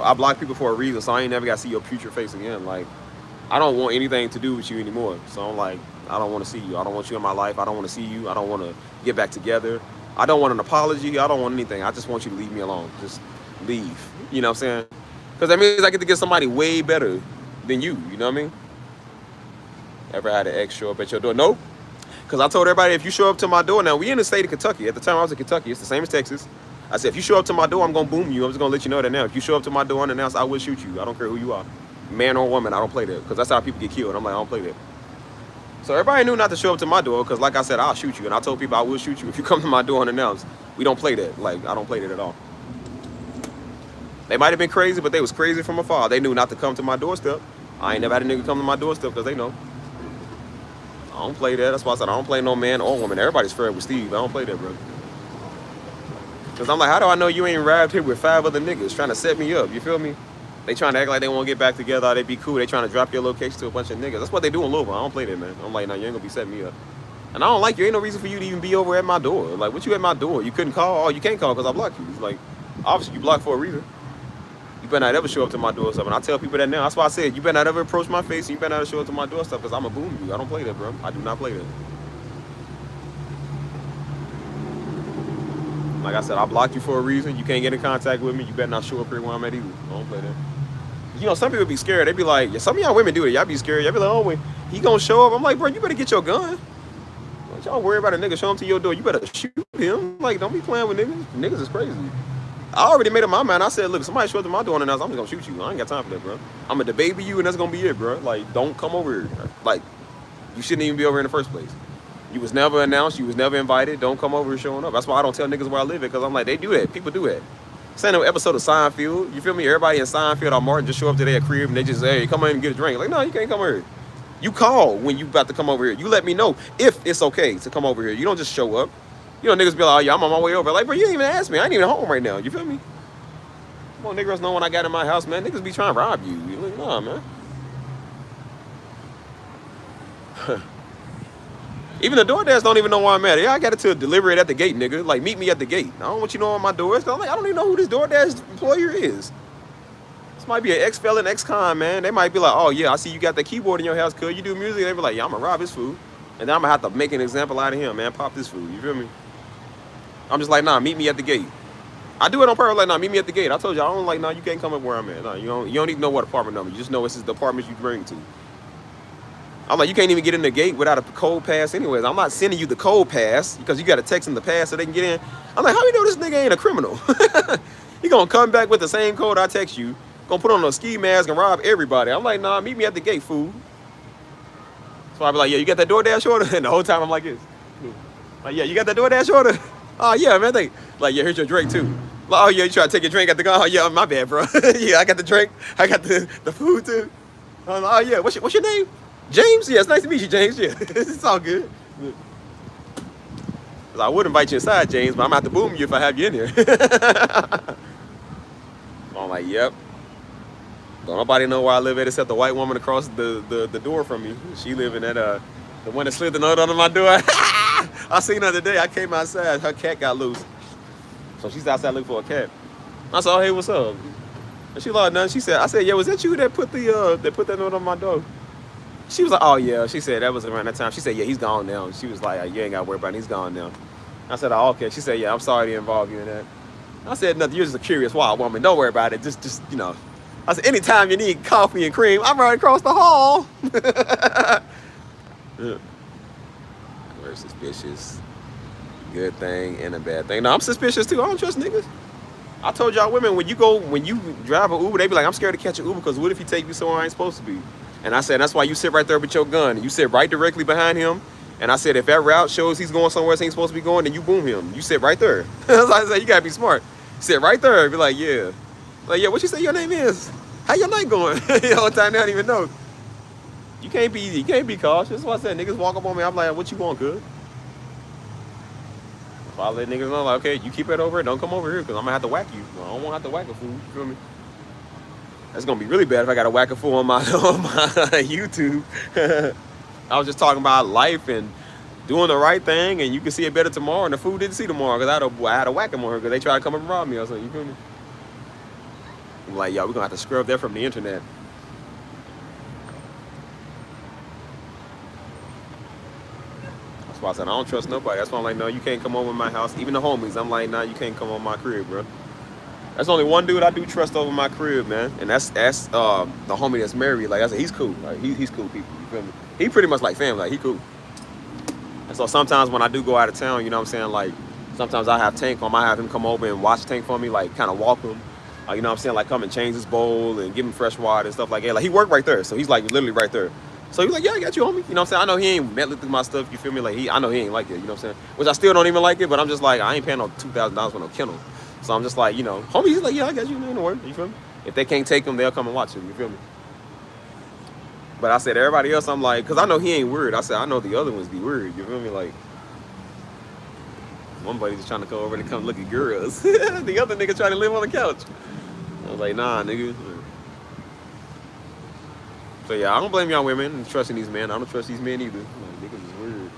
I block people for a reason, so I ain't never got to see your future face again. Like, I don't want anything to do with you anymore. So I'm like, I don't want to see you. I don't want you in my life. I don't want to see you. I don't want to get back together. I don't want an apology. I don't want anything. I just want you to leave me alone. Just leave. You know what I'm saying? Because that means I get to get somebody way better than you. You know what I mean? Ever had an ex show up at your door? Nope. Because I told everybody, if you show up to my door, now we in the state of Kentucky. At the time I was in Kentucky. It's the same as Texas. I said, if you show up to my door, I'm going to boom you. I'm just going to let you know that now. If you show up to my door unannounced, I will shoot you. I don't care who you are. Man or woman, I don't play that. Because that's how people get killed. I'm like, I don't play that. So everybody knew not to show up to my door because, like I said, I'll shoot you. And I told people I will shoot you if you come to my door unannounced. We don't play that. Like, I don't play that at all. They might have been crazy, but they was crazy from afar. They knew not to come to my doorstep. I ain't never had a nigga come to my doorstep because they know. I don't play that. That's why I said I don't play no man or woman. Everybody's fair with Steve. I don't play that, bro. Because I'm like, how do I know you ain't arrived here with 5 other niggas trying to set me up? You feel me? They trying to act like they want to get back together. They be cool. They trying to drop your location to a bunch of niggas. That's what they do in Louisville. I don't play that, man. I'm like, no, you ain't going to be setting me up. And I don't like you. Ain't no reason for you to even be over at my door. Like, what you at my door? You couldn't call? Oh, you can't call because I blocked you. It's like, obviously, you blocked for a reason. You better not ever show up to my doorstep. And I tell people that now. That's why I said, you better not ever approach my face and you better not show up to my doorstep because I'm going to boom you. I don't play that, bro. I do not play that. Like I said, I blocked you for a reason. You can't get in contact with me. You better not show up here where I'm at either. I don't play that. You know, some people be scared. They be like, yeah, some of y'all women do it. Y'all be scared. Y'all be like, oh, when he gonna show up? I'm like, bro, you better get your gun. Don't y'all worry about a nigga show him to your door. You better shoot him. Like, don't be playing with niggas. Niggas is crazy. I already made up my mind. I said, look, somebody show up to my door and I'm just gonna shoot you. I ain't got time for that, bro. I'm gonna debate you and that's gonna be it, bro. Like, don't come over here. Like, you shouldn't even be over here in the first place. You was never announced. You was never invited. Don't come over here showing up. That's why I don't tell niggas where I live at, because I'm like, they do that. People do that. Same episode of Seinfeld. You feel me? Everybody in Seinfeld or Martin just show up to their crib and they just say, hey, come in and get a drink. Like, no, you can't come over here. You call when you about to come over here. You let me know if it's okay to come over here. You don't just show up. You know, niggas be like, oh, yeah, I'm on my way over. Like, bro, you didn't even ask me. I ain't even home right now. You feel me? Come on, niggas know when I got in my house, man. Niggas be trying to rob you. You like, nah, man. Even the DoorDash don't even know where I'm at. Yeah, I got it to deliver it at the gate, nigga. Like, meet me at the gate. I don't want you knowing my door is. I'm like, I don't even know who this DoorDash employer is. This might be an ex-felon, ex-con, man. They might be like, oh, yeah, I see you got that keyboard in your house. Could you do music? They be like, yeah, I'm going to rob his food. And then I'm going to have to make an example out of him, man. Pop this food. You feel me? I'm just like, nah, meet me at the gate. I do it on purpose. Like, nah, meet me at the gate. I told you, I don't like, nah, you can't come up where I'm at. Nah, you don't even know what apartment number. You just know this is the apartment you bring to. I'm like, you can't even get in the gate without a code pass anyways. I'm not sending you the code pass because you got to text them the pass so they can get in. I'm like, how you know this nigga ain't a criminal? He gonna come back with the same code I text you, gonna put on a ski mask and rob everybody. I'm like, nah, meet me at the gate, fool. So I be like, yeah, you got that DoorDash order? And the whole time I'm like this. Like, yeah, you got that DoorDash order? Oh, yeah, man. Like, yeah, here's your drink, too. Like, oh, yeah, you try to take your drink at the car? Oh, yeah, my bad, bro. Yeah, I got the drink. I got the food, too. Like, oh, yeah, what's your name? James? Yeah, it's nice to meet you, James. Yeah, it's all good. I would invite you inside, James, but I'm going to have to boom you if I have you in here. I'm like, yep. Don't nobody know where I live at except the white woman across the door from me. She living at the one that slid the note under my door. I seen her today. I came outside. Her cat got loose. So she's outside looking for a cat. I said, oh, hey, what's up? And she like, nothing. I said, yeah, was that you that put that note on my door? She was like, oh, yeah. She said, that was around that time. She said, yeah, he's gone now. She was like, you ain't got to worry about it. He's gone now. I said, oh, okay. She said, yeah, I'm sorry to involve you in that. I said, nothing. You're just a curious wild woman. Don't worry about it. Just you know. I said, anytime you need coffee and cream, I'm right across the hall. Yeah. We're suspicious. Good thing and a bad thing. No, I'm suspicious, too. I don't trust niggas. I told y'all women, when you drive an Uber, they be like, I'm scared to catch an Uber because what if he take you somewhere I ain't supposed to be? And I said, that's why you sit right there with your gun. And you sit right directly behind him. And I said, if that route shows he's going somewhere he ain't supposed to be going, then you boom him. You sit right there. I said, you got to be smart. Sit right there. Be like, yeah. Like, yeah, what you say your name is? How your night going? The whole time they don't even know. You can't be cautious. That's why I said, niggas walk up on me. I'm like, what you want, good? So I let niggas know, like, okay, you keep it over here. Don't come over here because I'm going to have to whack you. I don't want to have to whack a fool. You feel me? That's gonna be really bad if I got to whack a fool on my YouTube. I was just talking about life and doing the right thing, and you can see it better tomorrow. And the fool didn't see tomorrow because I had to whack him on her because they tried to come and rob me or something. You feel me? I'm like, yo, we're gonna have to scrub that from the internet. That's why I said I don't trust nobody. That's why I'm like, no, you can't come over my house. Even the homies, I'm like, nah, you can't come on my crib, bro. That's only one dude I do trust over my crib, man, and that's the homie that's married. Like I said, he's cool. Like he's cool people. You feel me? He pretty much like family. Like he cool. And so sometimes when I do go out of town, you know what I'm saying? Like sometimes I have Tank. I might have him come over and watch Tank for me, like kind of walk him. You know what I'm saying? Like come and change his bowl and give him fresh water and stuff like that. Like he worked right there, so he's like literally right there. So he's like, yeah, I got you, homie. You know what I'm saying? I know he ain't meddling through my stuff. You feel me? Like I know he ain't like it. You know what I'm saying? Which I still don't even like it, but I'm just like, I ain't paying no $2,000 for no kennel. So I'm just like, you know, homie, he's like, yeah, I got you, man, don't worry. You feel me? If they can't take him, they'll come and watch him. You feel me? But I said, everybody else, I'm like, because I know he ain't weird. I said, I know the other ones be weird. You feel me? Like, one buddy just trying to come over and come look at girls. The other nigga trying to live on the couch. I was like, nah, nigga. So yeah, I don't blame y'all women and trusting these men. I don't trust these men either. Like, niggas is weird.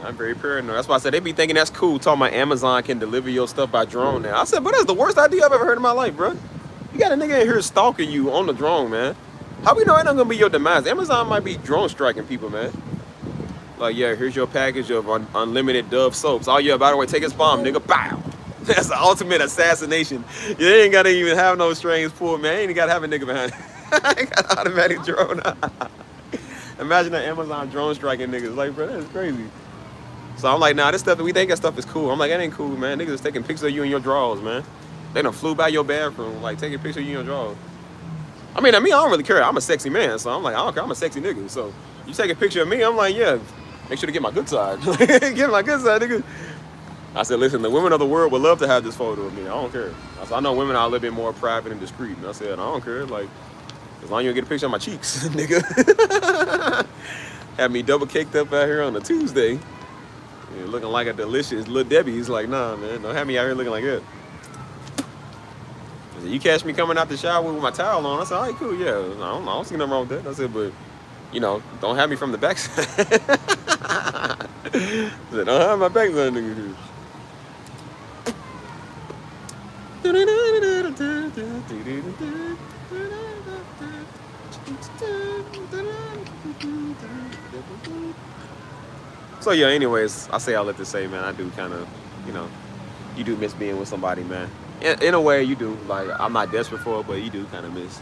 I'm very paranoid. That's why I said they be thinking that's cool. Talking about Amazon can deliver your stuff by drone now. I said, but that's the worst idea I've ever heard in my life, bro. You got a nigga in here stalking you on the drone, man. How we know it ain't gonna be your demise? Amazon might be drone striking people, man. Like, yeah, here's your package of unlimited Dove soaps. Oh yeah, by the way, take his bomb, nigga. Bow. That's the ultimate assassination. You ain't gotta even have no strings pulled, man. You ain't gotta have a nigga behind it. I got an automatic drone. Imagine an Amazon drone striking niggas. Like, bro, that's crazy. So I'm like, nah, this stuff, we think that stuff is cool. I'm like, that ain't cool, man. Niggas is taking pictures of you in your drawers, man. They done flew by your bathroom, like, taking pictures of you in your drawers. I mean, I don't really care. I'm a sexy man, so I'm like, I don't care. I'm a sexy nigga. So you take a picture of me, I'm like, yeah, make sure to get my good side. Get my good side, nigga. I said, listen, the women of the world would love to have this photo of me. I don't care. I said, I know women are a little bit more private and discreet. And I said, I don't care. Like, as long as you don't get a picture of my cheeks, nigga. Have me double caked up out here on a Tuesday. Yeah, looking like a delicious Little Debbie. He's like, nah, man, don't have me out here looking like that. I said, you catch me coming out the shower with my towel on. I said, all right, cool, yeah. I don't see nothing wrong with that. I said, but, you know, don't have me from the backside. I said, don't have my backside, nigga. So yeah, anyways, I say all that to say, man, I do kind of, you know, you do miss being with somebody, man. In a way, you do. Like, I'm not desperate for it, but you do kind of miss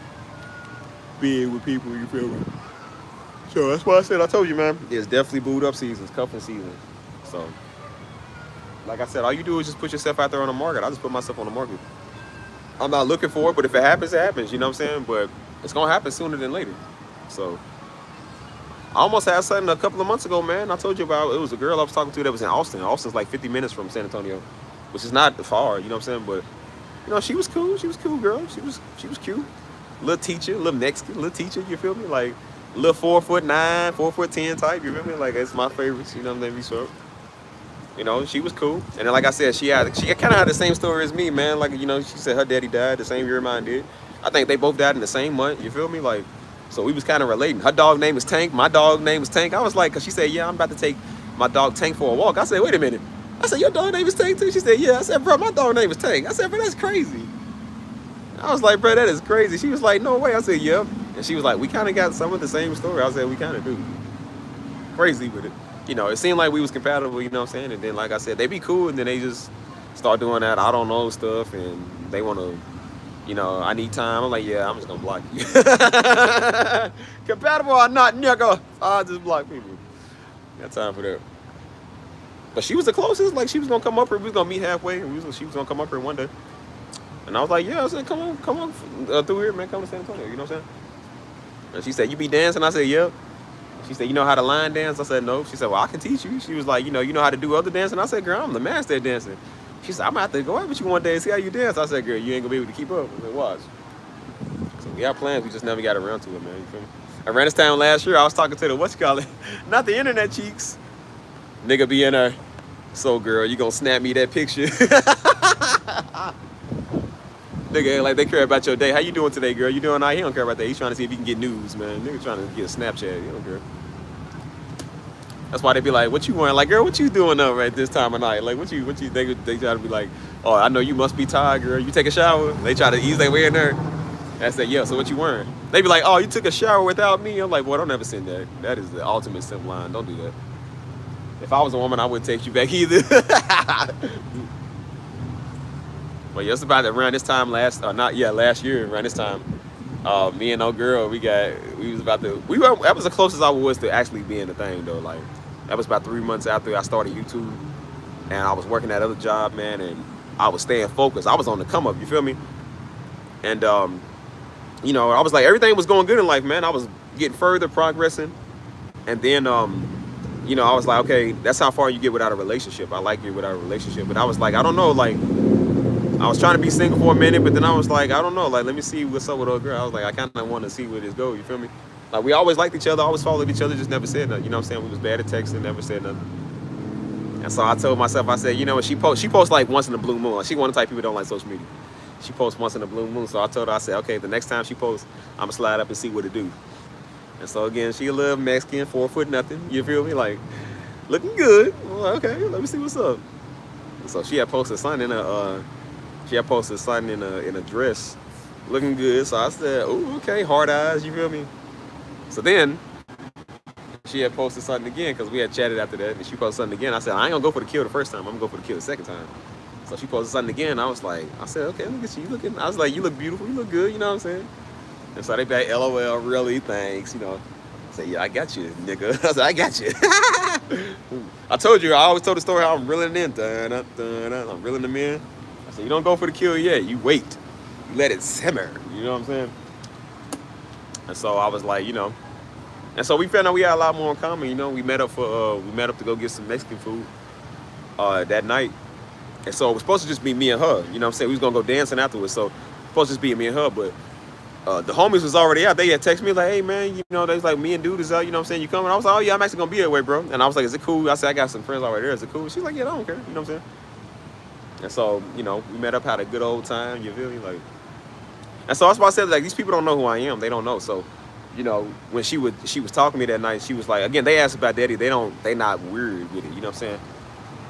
being with people, you feel me? So that's why I said, I told you, man, it's definitely booed up seasons, cuffing season. So, like I said, all you do is just put yourself out there on the market. I just put myself on the market. I'm not looking for it, but if it happens, it happens, you know what I'm saying? But it's going to happen sooner than later. So, I almost had something a couple of months ago, man. I told you about it. Was a girl I was talking to that was in Austin. Austin's like 50 minutes from San Antonio, which is not far, you know what I'm saying? But, you know, she was cool. She was a cool girl. She was cute. Little teacher, little Mexican, little teacher, you feel me? Like, little 4'9", 4'10" type, you feel me? Like, it's my favorites, you know what I'm saying? You know, she was cool. And then, like I said, she kind of had the same story as me, man. Like, you know, she said her daddy died the same year mine did. I think they both died in the same month, you feel me? Like, so we was kind of relating. Her dog name is Tank. My dog name is Tank. I was like, because she said, yeah, I'm about to take my dog Tank for a walk. I said, wait a minute. I said, your dog name is Tank too? She said, yeah. I said, bro, my dog name is Tank. I said, bro, that's crazy. I was like, bro, that is crazy. She was like, no way. I said, yep. And she was like, we kind of got some of the same story. I said, we kind of do. Crazy with it. You know, it seemed like we was compatible, you know what I'm saying? And then, like I said, they be cool, and then they just start doing that I don't know stuff, and they want to, you know, I need time. I'm like, yeah, I'm just going to block you. Compatible or not, nigga, I'll just block people. Got time for that. But she was the closest. Like, she was going to come up here. We was going to meet halfway. She was going to come up here one day. And I was like, yeah. I said, come on through here, man. Come to San Antonio. You know what I'm saying? And she said, you be dancing? I said, yep. She said, you know how to line dance? I said, no. She said, well, I can teach you. She was like, you know how to do other dancing? I said, girl, I'm the master at dancing. She said, I'm going to have to go out with you one day and see how you dance. I said, girl, you ain't going to be able to keep up. I said, watch. So we have plans. We just never got around to it, man. You feel me? Around this time last year, I was talking to the, not the internet cheeks. Nigga be in her. So, girl, you going to snap me that picture? Nigga, like they care about your day. How you doing today, girl? You doing all right? He don't care about that. He's trying to see if he can get news, man. Nigga trying to get a Snapchat. You don't care. That's why they be like, what you want? Like, girl, what you doing up right this time of night? Like, what you they try to be like, oh, I know you must be tired, girl. You take a shower? They try to ease their way in there. And I said, yeah, so what you wearing? They be like, oh, you took a shower without me? I'm like, boy, don't ever send that. That is the ultimate simp line. Don't do that. If I was a woman, I wouldn't text you back either. Well, yeah, it's about around this time last year, around this time, me and old girl, that was the closest I was to actually being a thing though. Like, that was about 3 months after I started YouTube, and I was working that other job, man, and I was staying focused. I was on the come up, you feel me? And you know, I was like, everything was going good in life, man. I was getting further, progressing, and then you know, I was like, okay, that's how far you get without a relationship. I like it without a relationship, but I was like, I don't know, like, I was trying to be single for a minute, but then I was like, I don't know, like, let me see what's up with old girl. I was like, I kind of want to see where this goes, you feel me? Like, we always liked each other, always followed each other, just never said nothing, you know what I'm saying? We was bad at texting, never said nothing. And so I told myself, I said, you know what, she posts like once in a blue moon. Like, she one of the type of people who don't like social media. She posts once in a blue moon, so I told her, I said, okay, the next time she posts, I'm going to slide up and see what it do. And so again, she a little Mexican, 4 foot nothing, you feel me? Like, looking good. I'm like, okay, let me see what's up. And so she had posted something in a dress, looking good. So I said, oh, okay, hard eyes, you feel me? So then she had posted something again, because we had chatted after that, and she posted something again. I said, I ain't gonna go for the kill the first time, I'm gonna go for the kill the second time. So she posted something again. I said, okay, look at you looking. I was like, you look beautiful, you look good, you know what I'm saying? And so they back, LOL, really, thanks, you know. I said, yeah, I got you, nigga. I said, I got you. I told you, I always told the story how I'm reeling in. I'm reeling them in. I said, you don't go for the kill yet. You wait. You let it simmer. You know what I'm saying? And so I was like, you know. And so we found out we had a lot more in common. You know, we met up to go get some Mexican food that night. And so it was supposed to just be me and her. You know what I'm saying? We was going to go dancing afterwards. So it was supposed to just be me and her. But the homies was already out. They had texted me like, hey, man, you know, they was like, me and dude is out. You know what I'm saying? You coming? I was like, oh, yeah, I'm actually going to be that way, bro. And I was like, is it cool? I said, I got some friends already there. Is it cool? She's like, yeah, I don't care. You know what I'm saying? And so, you know, we met up, had a good old time. You feel me? Like, and so that's why I said, like, these people don't know who I am. They don't know. So, you know, when she was talking to me that night, she was like, again, they asked about Daddy. They not weird with it. You know what I'm saying?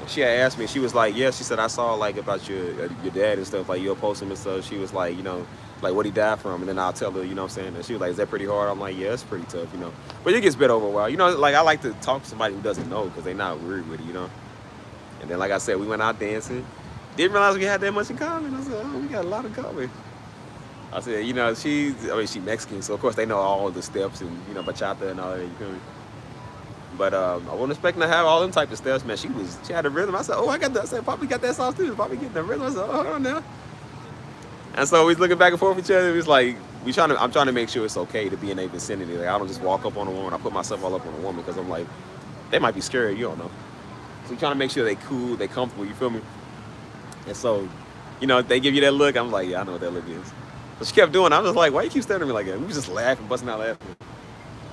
She had asked me, she was like, yeah, she said, I saw like about your dad and stuff, like you'll post him and stuff. She was like, you know, like what he died from. And then I'll tell her, you know what I'm saying? And she was like, is that pretty hard? I'm like, yeah, it's pretty tough, you know. But it gets better over a while. You know, like I like to talk to somebody who doesn't know because they're not weird with it, you know. And then, like I said, we went out dancing. Didn't realize we had that much in common. I said, oh, we got a lot in common. I said, you know, she Mexican, so of course they know all the steps and, you know, bachata and all that, you feel me? But I wasn't expecting to have all them type of steps, man. She had a rhythm. I said, oh, I got that. I said, Poppy got that sauce too. Poppy getting the rhythm. I said, oh, hold on now. And so we was looking back and forth with each other. It was like, I'm trying to make sure it's okay to be in a vicinity. Like, I don't just walk up on a woman. I put myself all up on a woman because I'm like, they might be scared. You don't know. So we trying to make sure they cool, they comfortable. You feel me? And so, you know, they give you that look. I'm like, yeah, I know what that look is. So she kept doing it. I was like, why you keep staring at me like that? We was just laughing, busting out laughing.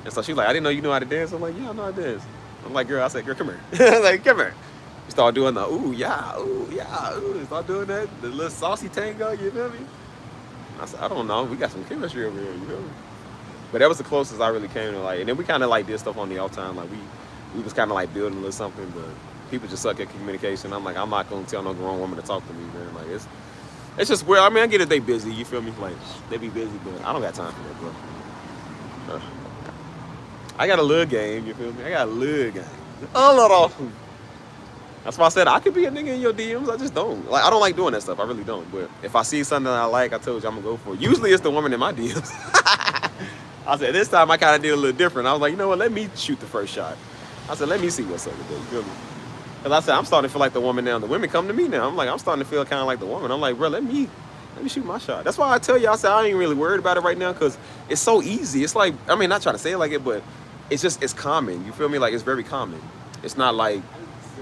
And so she's like, I didn't know you knew how to dance. I'm like, yeah, I know how to dance. I'm like, girl, I said, girl, come here. I was like, come here. You start doing the ooh, yeah, ooh. Start doing that, the little saucy tango, you feel me? I said, I don't know. We got some chemistry over here, you feel me? But that was the closest I really came to, like, and then we kind of like did stuff on the off time. Like, we was kind of like building a little something, but people just suck at communication. I'm like, I'm not going to tell no grown woman to talk to me, man. Like, it's just weird. I mean, I get it, they busy, you feel me? Like, they be busy, but I don't got time for that, bro. I got a little game, you feel me? I got a little game. A little. That's why I said I could be a nigga in your DMs. I just don't. Like, I don't like doing that stuff. I really don't. But if I see something that I like, I told you I'm going to go for it. Usually it's the woman in my DMs. I said, this time I kind of did a little different. I was like, you know what? Let me shoot the first shot. I said, let me see what's up today. You feel me? Because I said, I'm starting to feel like the woman now. The women come to me now. I'm like, I'm starting to feel kind of like the woman. I'm like, bro, let me shoot my shot. That's why I tell you, I said, I ain't really worried about it right now because it's so easy. It's like, I mean, not trying to say it like it, but it's common. You feel me? Like, it's very common. It's not like,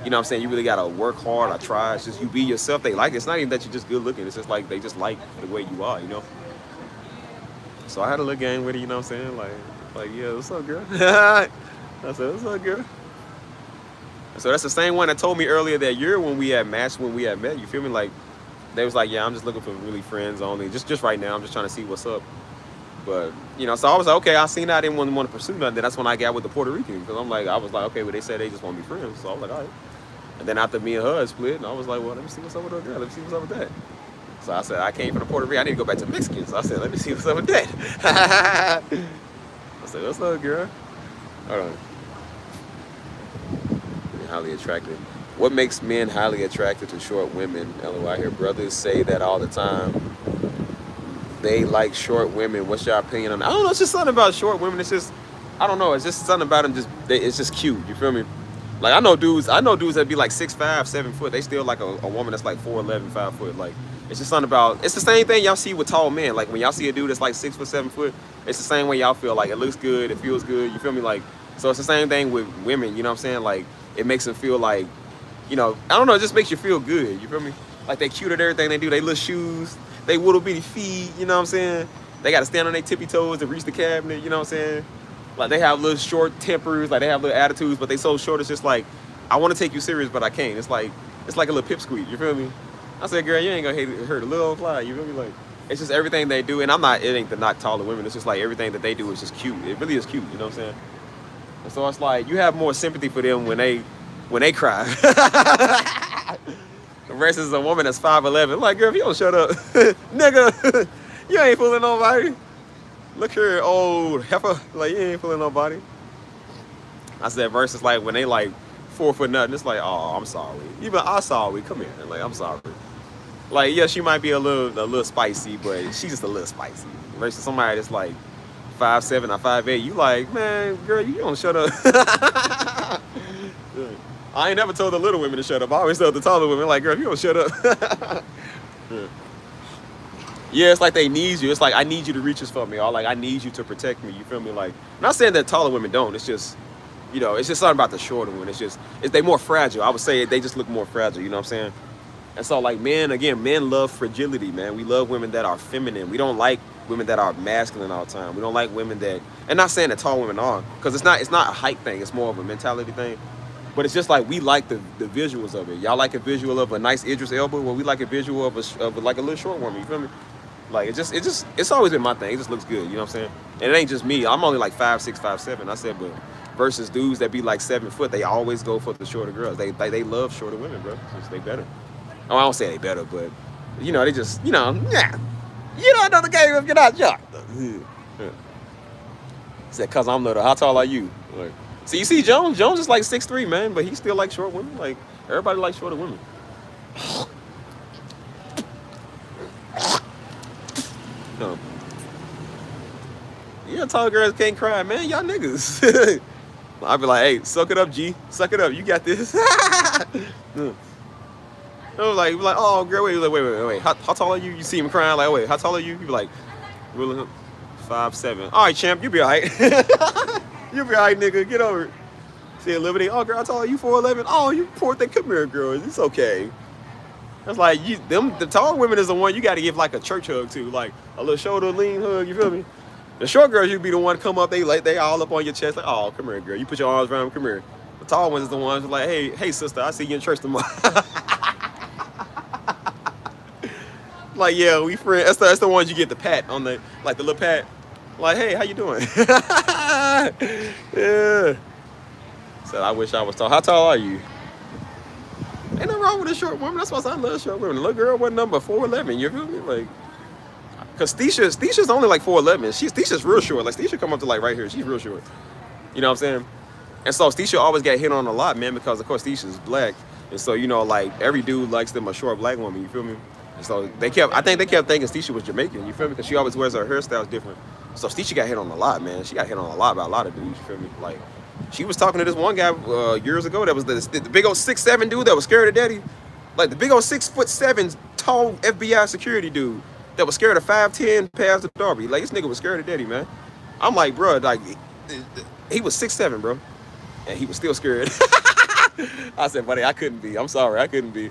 you know what I'm saying, you really got to work hard or try. It's just you be yourself. They like it. It's not even that you're just good looking. It's just like they just like the way you are, you know? So I had a little game with it, you know what I'm saying? Like yeah, what's up, girl? I said, what's up, girl? So that's the same one that told me earlier that year when we had matched, when we had met. You feel me? Like, they was like, yeah, I'm just looking for really friends only. Just right now. I'm just trying to see what's up. But, you know, so I was like, okay, I seen that I didn't want to pursue nothing. That's when I got with the Puerto Rican. Because I was like, okay, well, they said they just want to be friends. So I was like, all right. And then after me and her had split, and I was like, well, let me see what's up with her girl. Let me see what's up with that. So I said, I came from Puerto Rico. I need to go back to Mexican. So I said, let me see what's up with that. I said, what's up, girl? Hold on. Highly attractive. What makes men highly attracted to short women? LOL, I hear brothers say that all the time. They like short women. What's your opinion on that? I don't know. It's just something about short women. It's just, I don't know. It's just something about them. It's just cute. You feel me? Like I know dudes that be like 6'5", 7 foot. They still like a woman that's like 4'11", 5 foot. Like it's just something about. It's the same thing y'all see with tall men. Like when y'all see a dude that's like 6 foot, 7 foot, it's the same way y'all feel. Like it looks good, it feels good. You feel me? Like so, it's the same thing with women. You know what I'm saying? Like it makes them feel like, you know, I don't know. It just makes you feel good. You feel me? Like they cute at everything they do. They little shoes, they little bitty feet. You know what I'm saying? They got to stand on their tippy toes to reach the cabinet. You know what I'm saying? Like they have little short tempers. Like they have little attitudes, but they so short. It's just like, I want to take you serious, but I can't. It's like a little pipsqueak. You feel me? I said, girl, you ain't gonna hurt a little old fly. You feel me? Like it's just everything they do, and it ain't to knock taller women. It's just like everything that they do is just cute. It really is cute. You know what I'm saying? And so it's like you have more sympathy for them when they cry. Versus a woman that's 5'11". Like, girl, if you don't shut up, nigga, you ain't fooling nobody. Look here, old heifer. Like, you ain't fooling nobody. I said versus like when they like 4 foot nothing, it's like, oh, I'm sorry. Even I'm sorry. Come here. Like, I'm sorry. Like, yeah, she might be a little spicy, but she's just a little spicy. Versus somebody that's like 5'7" or 5'8", you like, man, girl, you don't shut up. I ain't never told the little women to shut up. I always tell the taller women, like, girl, if you don't shut up. Yeah, it's like they need you. It's like, I need you to reach this for me. Or like, I need you to protect me. You feel me? Like, I'm not saying that taller women don't. It's just, you know, it's just something about the shorter one. They more fragile. I would say they just look more fragile. You know what I'm saying? And so, like, men love fragility, man. We love women that are feminine. We don't like women that are masculine all the time. We don't like women that, and not saying that tall women are, because it's not a height thing. It's more of a mentality thing. But it's just like we like the visuals of it. Y'all like a visual of a nice Idris Elba. Well, we like a visual of like a little short woman. You feel me? Like it's always been my thing. It just looks good. You know what I'm saying? And it ain't just me. I'm only like 5'6", 5'7". I said, but versus dudes that be like 7 foot, they always go for the shorter girls. They love shorter women, bro. They better. Oh, I don't say they better, but you know, they just, you know, yeah. You don't know the game if you're not young. Said, cause I'm little. How tall are you? Like, so you see Jones is like 6'3", man, but he still like short women. Like everybody likes shorter women. No. Yeah, tall girls can't cry, man. Y'all niggas. I'll be like, hey, suck it up, G. Suck it up. You got this. I was like, oh, girl, wait. How tall are you? You see him crying, like, wait, how tall are you? You be like, really? 5'7". All right, champ, you be all right. You be all right, nigga. Get over it. See, Liberty. Oh, girl, how tall are you? 4'11". Oh, you poor thing. Come here, girl. It's okay. That's like the tall women is the one you got to give like a church hug to, like a little shoulder lean hug. You feel me? The short girls, you be the one to come up. They all up on your chest, like, oh, come here, girl. You put your arms around them. Come here. The tall ones is the ones like, hey, sister, I see you in church tomorrow. Like, yeah, we friends. That's the ones you get the pat on the little pat. Like, hey, how you doing? Yeah. Said, I wish I was tall. How tall are you? Ain't nothing wrong with a short woman. That's why I love short women. The little girl, what number? 4'11". You feel me? Like, cause Stisha's only like 4'11". Stisha's real short. Like Stisha come up to like right here. She's real short. You know what I'm saying? And so Stisha always got hit on a lot, man, because of course Stisha's black. And so, you know, like every dude likes them a short black woman. You feel me? And so I think they kept thinking Stisha was Jamaican. You feel me? Because she always wears her hairstyles different. So Stisha got hit on a lot, man. She got hit on a lot by a lot of dudes. You feel me? Like, she was talking to this one guy years ago that was the big old 6'7" dude that was scared of daddy. Like the big old 6'7" tall FBI security dude that was scared of 5'10" Pastor Darby. Like, this nigga was scared of daddy, man. I'm like, bro, like, he was 6'7", bro. And he was still scared. I said, buddy, I couldn't be. I'm sorry, I couldn't be.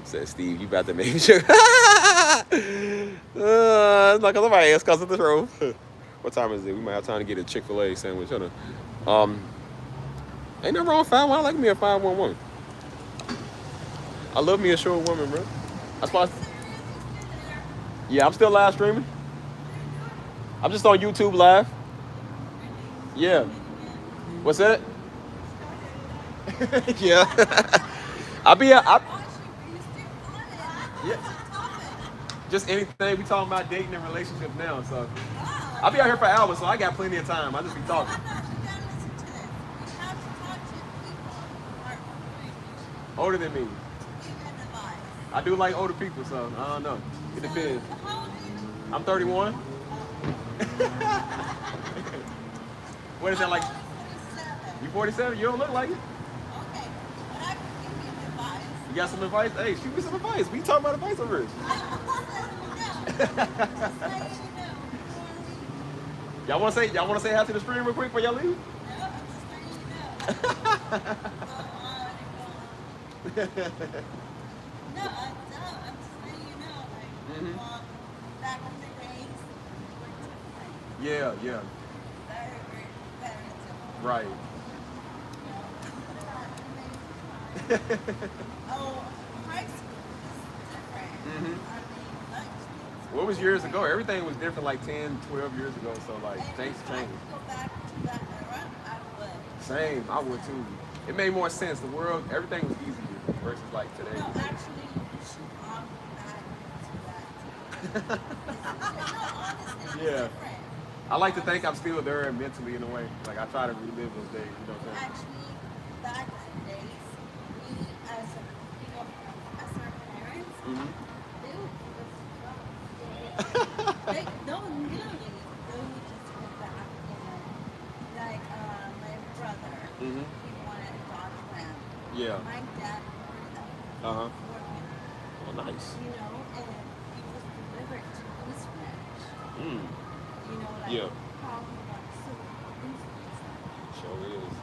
Said, Steve, you about to make me sure. It's like somebody else cause of the road. What time is it? We might have time to get a Chick-fil-A sandwich. Hold on. Ain't nothing wrong with 5'1". I like me a 5'1" woman. I love me a short woman, bro. That's why. Yeah, I'm still live streaming. I'm just on YouTube live. Yeah. What's that? Yeah. I'll be I, yeah. Just anything we talking about dating and relationships now. So I'll be out here for hours, so I got plenty of time. I just be talking. Older than me. I do like older people, so I don't know. It depends. I'm 31. What is that like? You 47? You don't look like it. You got some advice? Hey, shoot me some advice. We talking about advice over here. Y'all want to say hi to the stream real quick before y'all leave? Yeah, yeah. Right. What was years ago? Everything was different like 10, 12 years ago. So like things changed. Same, I would too. It made more sense. The world, everything was easier versus like today. Yeah. I like to think I'm still there mentally in a way. Like I try to relive those days. You know what I'm saying? Actually, back in the days, we as as our parents, they would give us like no, literally, they would just go back and like my brother, he wanted a dog lamb. Yeah. My dad ordered that Uh-huh. for him. Oh, nice. You know, and he was delivered to his ranch. You know, like Yeah. probably like so Sure is.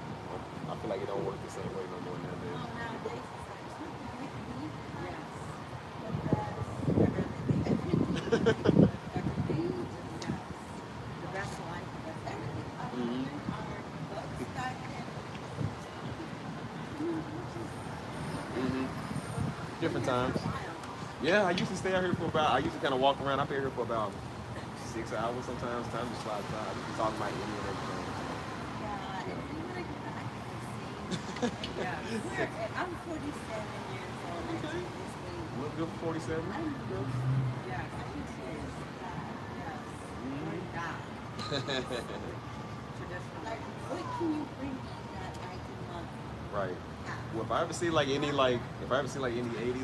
I feel like it don't work the same way no more nowadays. nowadays it's like everything, the best life, everything. Books back then. Different times. Yeah, I used to stay out here for I used to kind of walk around. I've been here for about 6 hours sometimes. Time just flies by. I used to talk about India and everything. Yeah, and we want to get back to the same. Yeah, I'm 47 years old. Okay. Look good for 47. Yes, I can see that. Yes. Like, what can you bring in that 19 months? Right. Well, if I ever see like any 80s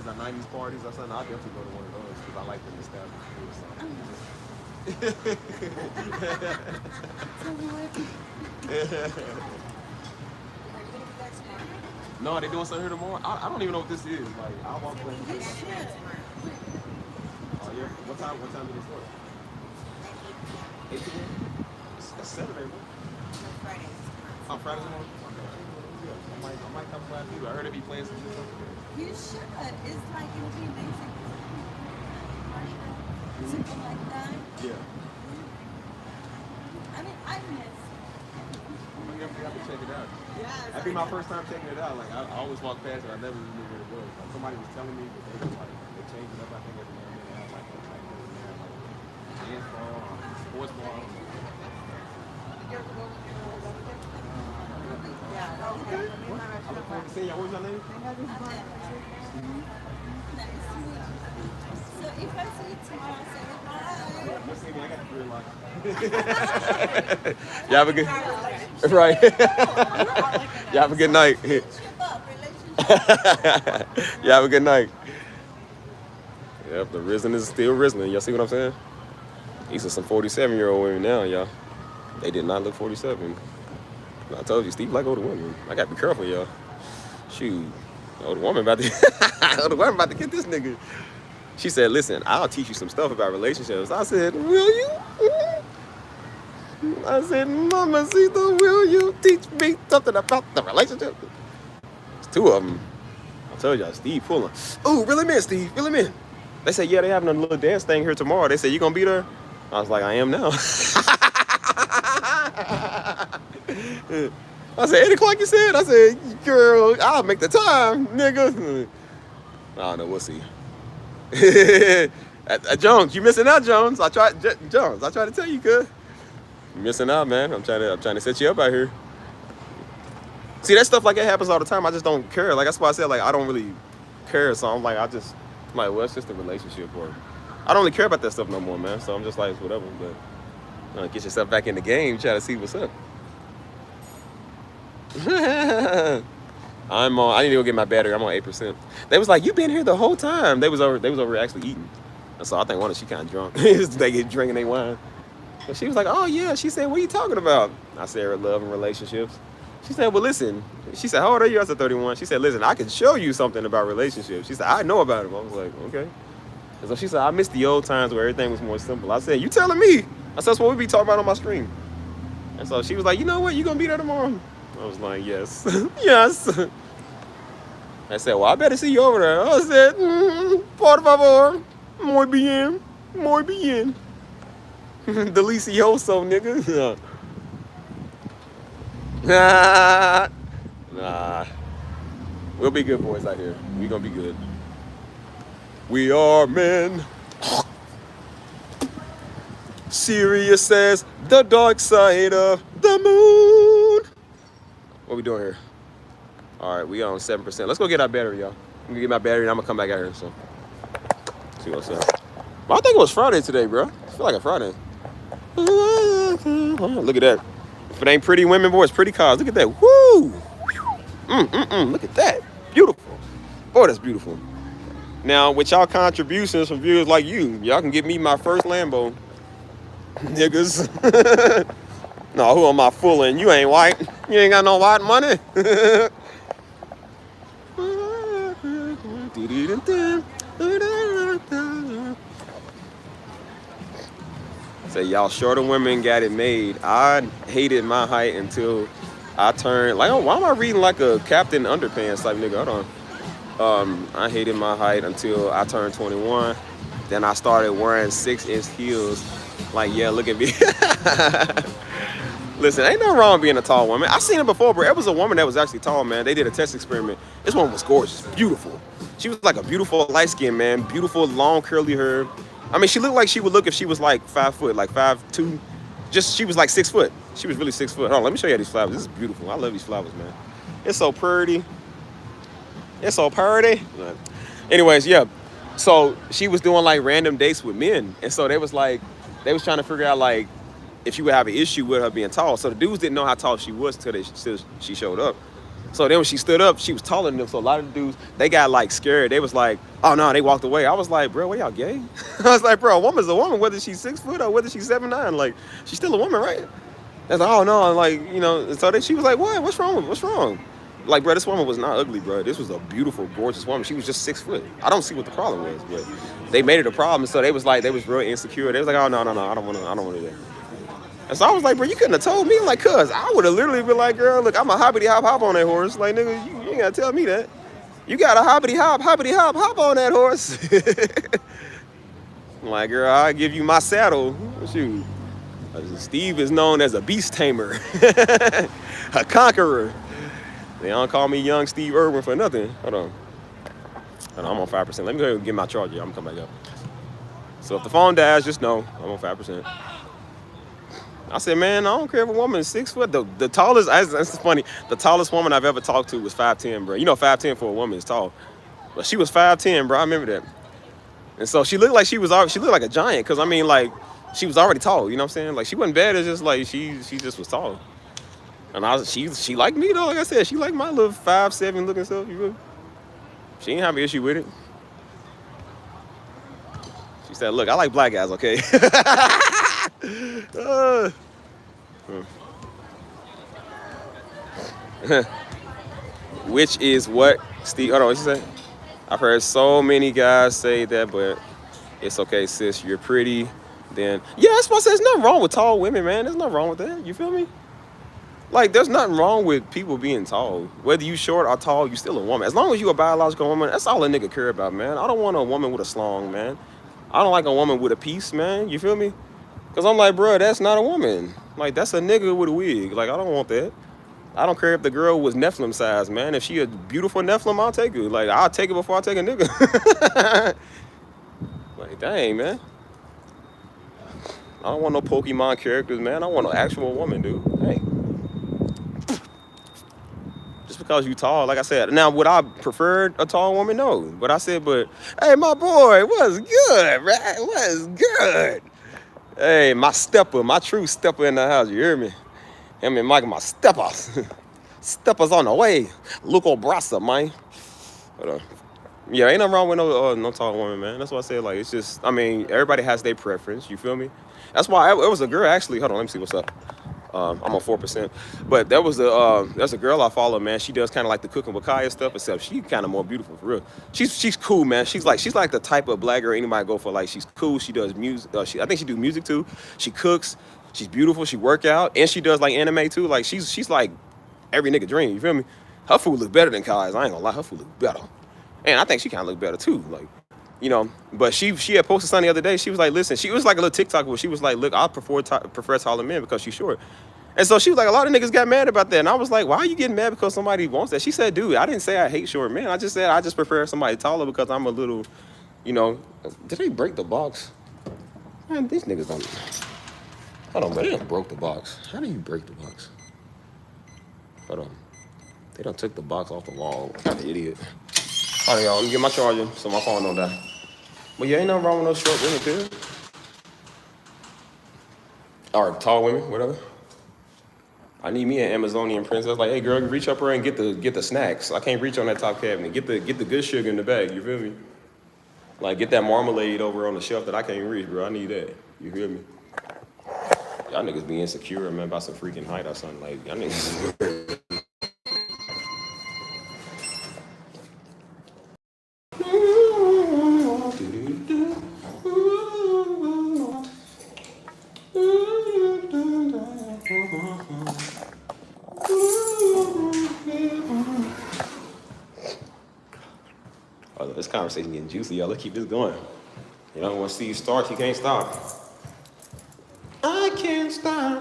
or 90s parties or something, I'll definitely go to one of those because I like the nostalgic feel. No, they doing something here tomorrow. I don't even know what this is. Like, I walk away. Oh yeah. What time did it start? 8 p.m. It's Saturday, bro. Oh, Friday tomorrow. I might come by you. I heard they be playing some music. You should. It's like it'll be amazing. Something like that. Yeah. I mean, I miss. I'm gonna have to check it out. Yeah. That'd be my first time checking it out. Like I always walk past it. I never knew where it was. Like, somebody was telling me, but they was like they changed it up. I think every now and then they have like dance ball, sports ball. Yeah. Okay. I look forward to seeing y'all. What was your name? So if I see you tomorrow, say goodbye. You'll see me. I got the green light. Y'all have a good right. Y'all have a good night. Y'all have a good night. Yep, the risen is still risen. Y'all see what I'm saying? These are some 47-year-old women now, y'all. They did not look 47. I told you, Steve like older women. I gotta be careful, y'all. Shoot, older woman about to get this nigga. She said, "Listen, I'll teach you some stuff about relationships." I said, "Will you?" I said, "Mamacita, will you teach me something about the relationship?" It's two of them. I told y'all, Steve pulling. Oh, reel him in, Steve. Reel him in. They said, "Yeah, they having a little dance thing here tomorrow." They said, "You gonna be there?" I was like, "I am now." I said, 8 o'clock, you said? I said, "Girl, I'll make the time, nigga." I don't know, we'll see. Jones, you missing out, Jones. Jones, I tried to tell you, cuz. You missing out, man. I'm trying to set you up out here. See, that stuff like that happens all the time. I just don't care. Like that's why I said like I don't really care. So I'm like I'm like well, it's just a relationship, or I don't really care about that stuff no more, man. So I'm just like whatever. But get yourself back in the game, try to see what's up. I need to go get my battery. I'm on 8%. They was like, you been here the whole time. They was over actually eating. And so I think one of she kind of drunk. They get drinking their wine. And she was like, oh yeah. She said, what are you talking about? I said, love and relationships. She said, well, listen. She said, how old are you? I said, 31. She said, listen, I can show you something about relationships. She said, I know about them. I was like, okay. And so she said, I miss the old times where everything was more simple. I said, you telling me? I said, that's what we be talking about on my stream. And so she was like, you know what? You gonna be there tomorrow? I was like, yes. Yes. I said, well, I better see you over there. I said, por favor. Muy bien. Muy bien. Delicioso, nigga. Nah. We'll be good boys out here. We gonna be good. We are men. Sirius says, the dark side of the moon. What we doing here? All right, we on 7%. Let's go get our battery, y'all. I'm gonna get my battery and I'm gonna come back out here. So, see what's up. Well, I think it was Friday today, bro. I feel like a Friday. Look at that. If it ain't pretty women, boy, it's pretty cars. Look at that. Woo! Look at that. Beautiful. Boy, that's beautiful. Now, with y'all contributions from viewers like you, y'all can get me my first Lambo. Niggas. No, who am I fooling? You ain't white. You ain't got no white money. Say y'all shorter women got it made. I hated my height until I turned like, oh, why am I reading like a Captain Underpants type nigga? Hold on. I hated my height until I turned 21. Then I started wearing 6-inch heels. Like, yeah, look at me. Listen, ain't nothing wrong with being a tall woman. I seen it before, bro. It was a woman that was actually tall, man. They did a test experiment. This one was gorgeous, beautiful. She was like a beautiful light skin, man. Beautiful, long, curly hair. I mean, she looked like she would look if she was like 5 foot, like 5'2". Just, she was like 6 foot. She was really 6 foot. Hold on, let me show you these flowers. This is beautiful. I love these flowers, man. It's so pretty. It's so pretty. Anyways, yeah. So she was doing like random dates with men. And so they was trying to figure out like if she would have an issue with her being tall. So the dudes didn't know how tall she was until she showed up. So then when she stood up, she was taller than them. So a lot of the dudes, they got like scared. They was like, oh no, they walked away. I was like, bro, what y'all gay? I was like, bro, a woman's a woman, whether she's 6 foot or whether she's 7'9". Like, she's still a woman, right? I was like, oh no, like, you know, so then she was like, what? What's wrong? What's wrong? Like, bro, this woman was not ugly, bro. This was a beautiful, gorgeous woman. She was just 6 foot. I don't see what the problem was, but they made it a problem. So they was real insecure. They was like, oh no, I don't want to do that. And so I was like, bro, you couldn't have told me. I'm like, cuz I would have literally been like, girl, look, I'm a hoppity hop on that horse. Like, nigga, you ain't gotta tell me that. You got a hoppity hop on that horse. I'm like, girl, I'll give you my saddle. Shoot. Steve is known as a beast tamer, a conqueror. They don't call me young Steve Irwin for nothing. Hold on, I'm on 5%. Let me go ahead and get my charger. I'm gonna come back up. So if the phone dies, just know I'm on 5%. I said, man, I don't care if a woman is 6 foot. The tallest, that's funny, the tallest woman I've ever talked to was 5'10", bro. You know 5'10" for a woman is tall. But she was 5'10", bro, I remember that. And so she looked like like a giant, because I mean, like, she was already tall, you know what I'm saying? Like, she wasn't bad, it's just like, she just was tall. And she liked me though, like I said, she liked my little 5'7" looking stuff, you know? She didn't have an issue with it. She said, look, I like black guys, okay? Which is what Steve, hold on, what you say? I've heard so many guys say that, but it's okay, sis, you're pretty. Then, yeah, that's what I said. There's nothing wrong with tall women, man. There's nothing wrong with that. You feel me? Like, there's nothing wrong with people being tall. Whether you short or tall, you still a woman. As long as you a biological woman, that's all a nigga care about, man. I don't want a woman with a slong, man. I don't like a woman with a piece, man. You feel me? Because I'm like, bro, that's not a woman. Like, that's a nigga with a wig. Like, I don't want that. I don't care if the girl was Nephilim size, man. If she a beautiful Nephilim, I'll take her. Like, I'll take her before I take a nigga. Like, dang, man. I don't want no Pokemon characters, man. I want an actual woman, dude. Hey. because you tall. Like I said, now would I prefer a tall woman? No. But I said, but hey, my boy, what's good, right? What's good? Hey, my stepper, my true stepper in the house. You hear me? Him and Mike, my steppers. Steppers on the way. Luco Brasa, man. Hold on. Yeah, ain't nothing wrong with no tall woman, man. That's why I said, like, it's just, I mean, everybody has their preference. You feel me? That's why it was a girl, actually. Hold on, let me see what's up. I'm on 4%. But there's a girl I follow, man. She does kind of like the cooking with Kaya stuff, except she kind of more beautiful, for real. She's cool, man. She's like the type of black girl anybody go for. Like, she's cool. She does music. I think she do music, too. She cooks. She's beautiful. She work out. And she does, like, anime, too. Like, she's like every nigga dream. You feel me? Her food look better than Kaya's. I ain't gonna lie. Her food look better. And I think she kind of look better, too. Like, you know, but she had posted something the other day. She was like, listen, she was like a little TikTok where she was like, look, I prefer taller men because she's short. And so she was like, a lot of niggas got mad about that. And I was like, why are you getting mad because somebody wants that? She said, dude, I didn't say I hate short men. I just said I just prefer somebody taller because I'm a little, you know. Did they break the box? Man, these niggas don't. Hold on, but they done broke the box. How do you break the box? Hold on. They done took the box off the wall. What kind of idiot? All right, y'all, let me get my charger so my phone don't die. But yeah, ain't nothing wrong with no short women, period. Or tall women, whatever. I need me an Amazonian princess. Like, hey girl, reach up her and get the snacks. I can't reach on that top cabinet. Get the good sugar in the bag. You feel me? Like, get that marmalade over on the shelf that I can't reach, bro. I need that. You feel me? Y'all niggas be insecure, man, about some freaking height or something. Like, y'all niggas. Oh, this conversation getting juicy, y'all. Let's keep this going. You know, when Steve starts, he can't stop. I can't stop.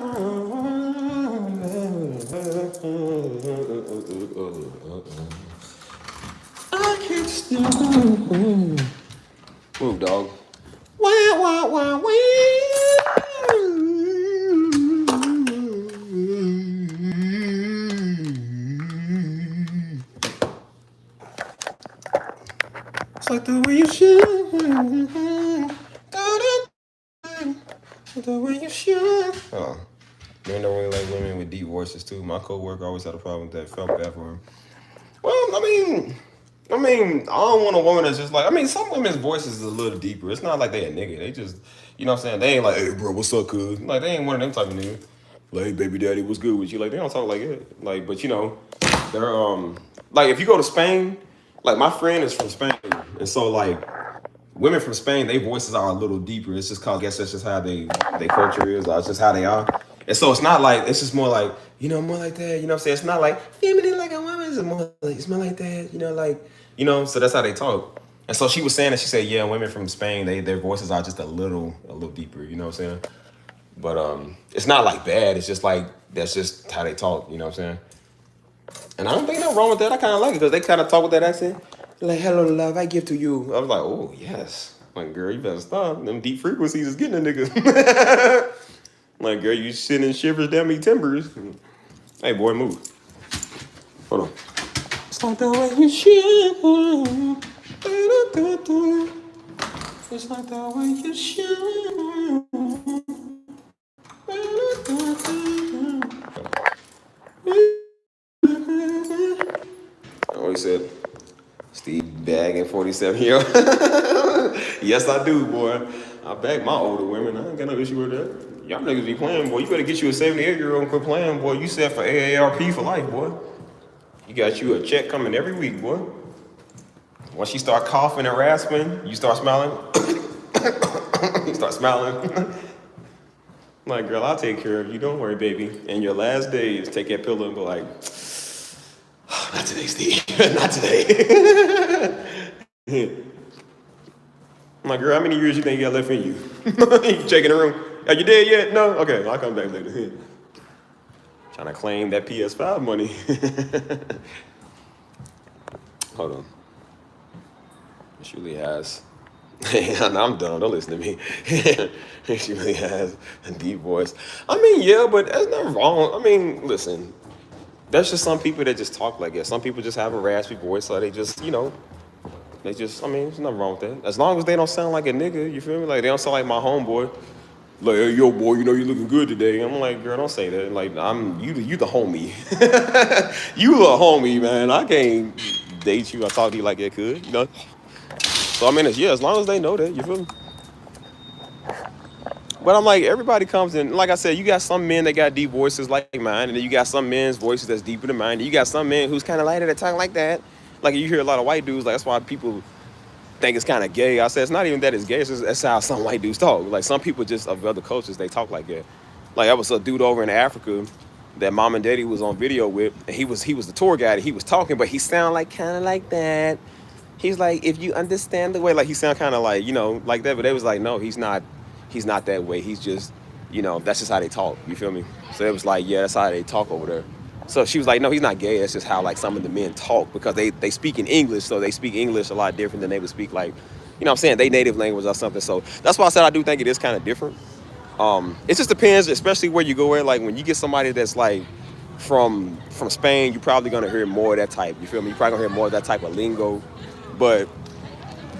I can't stop. Move, dog. Wah, wah, wah, wah. It's like the way you should. The way you should. Oh, men don't really like women with deep voices too. My coworker always had a problem with that. Felt bad for him. Well, I mean, I don't want a woman that's just like. I mean, some women's voices is a little deeper. It's not like they a nigga. They just, you know what I'm saying? They ain't like, hey bro, what's up, cuz? Like, they ain't one of them type of niggas. Like, hey, baby daddy, what's good with you? Like, they don't talk like that. Like, but you know, they're like, if you go to Spain, like, my friend is from Spain, and so like, women from Spain, their voices are a little deeper. It's just cause I guess that's just how they culture is, or it's just how they are. And so it's not like, it's just more like, you know, more like that. You know what I'm saying? It's not like feminine like a woman. It's more like, it's more like that. You know, like, you know. So that's how they talk. And so she was saying that, she said, yeah, women from Spain, their voices are just a little deeper. You know what I'm saying? But it's not like bad. It's just like, that's just how they talk. You know what I'm saying? And I don't think nothing wrong with that. I kind of like it because they kind of talk with that accent. Like, hello, love, I give to you. I was like, oh, yes. Like, girl, you better stop. Them deep frequencies is getting a nigga. Like, girl, you sending shivers down me timbers. Hey, boy, move. Hold on. It's like the way you should. It's like the way you should. Oh, he said, Steve bagging 47-year-old. Yes, I do, boy. I bag my older women. I ain't got no issue with that. Y'all niggas be playing, boy. You better get you a 78-year-old and quit playing, boy. You set for AARP for life, boy. You got you a check coming every week, boy. Once you start coughing and rasping, you start smiling. You start smiling. Like, girl, I'll take care of you. Don't worry, baby. And your last days, take that pillow and go like, oh, not today, Steve. Not today. I'm like, girl, how many years you think you got left in you? You checking the room? Are you dead yet? No? Okay, I'll come back later. Trying to claim that PS5 money. Hold on. She really has. I'm done. Don't listen to me. She really has a deep voice. I mean, yeah, but there's nothing wrong. I mean, listen. There's just some people that just talk like that. Some people just have a raspy voice, so they just, I mean, there's nothing wrong with that. As long as they don't sound like a nigga, you feel me? Like, they don't sound like my homeboy. Like, hey, yo, boy, you looking good today. I'm like, girl, don't say that. Like, you the homie. You the homie, man. I can't date you. I talk to you like that could, So, I mean, as long as they know that, you feel me? But I'm like, everybody comes in. Like I said, you got some men that got deep voices like mine, and then you got some men's voices that's deeper than mine. And you got some men who's kind of lighter that talk like that. Like, you hear a lot of white dudes. Like, that's why people think it's kind of gay. I said it's not even that it's gay. It's just that's how some white dudes talk. Like, some people just of other cultures, they talk like that. Like, I was a dude over in Africa that mom and daddy was on video with, and he was the tour guide. And he was talking, but he sound like kind of like that. He's like, if you understand the way, like he sound kind of like like that. But they was like, no, he's not that way. He's just, that's just how they talk. You feel me? So it was like, yeah, that's how they talk over there. So she was like, no, he's not gay. That's just how like some of the men talk because they speak in English. So they speak English a lot different than they would speak like, what I'm saying, they native language or something. So that's why I said I do think it is kind of different. It just depends, especially where you go at. Like when you get somebody that's like from Spain, you're probably gonna hear more of that type. You feel me? You're probably gonna hear more of that type of lingo. But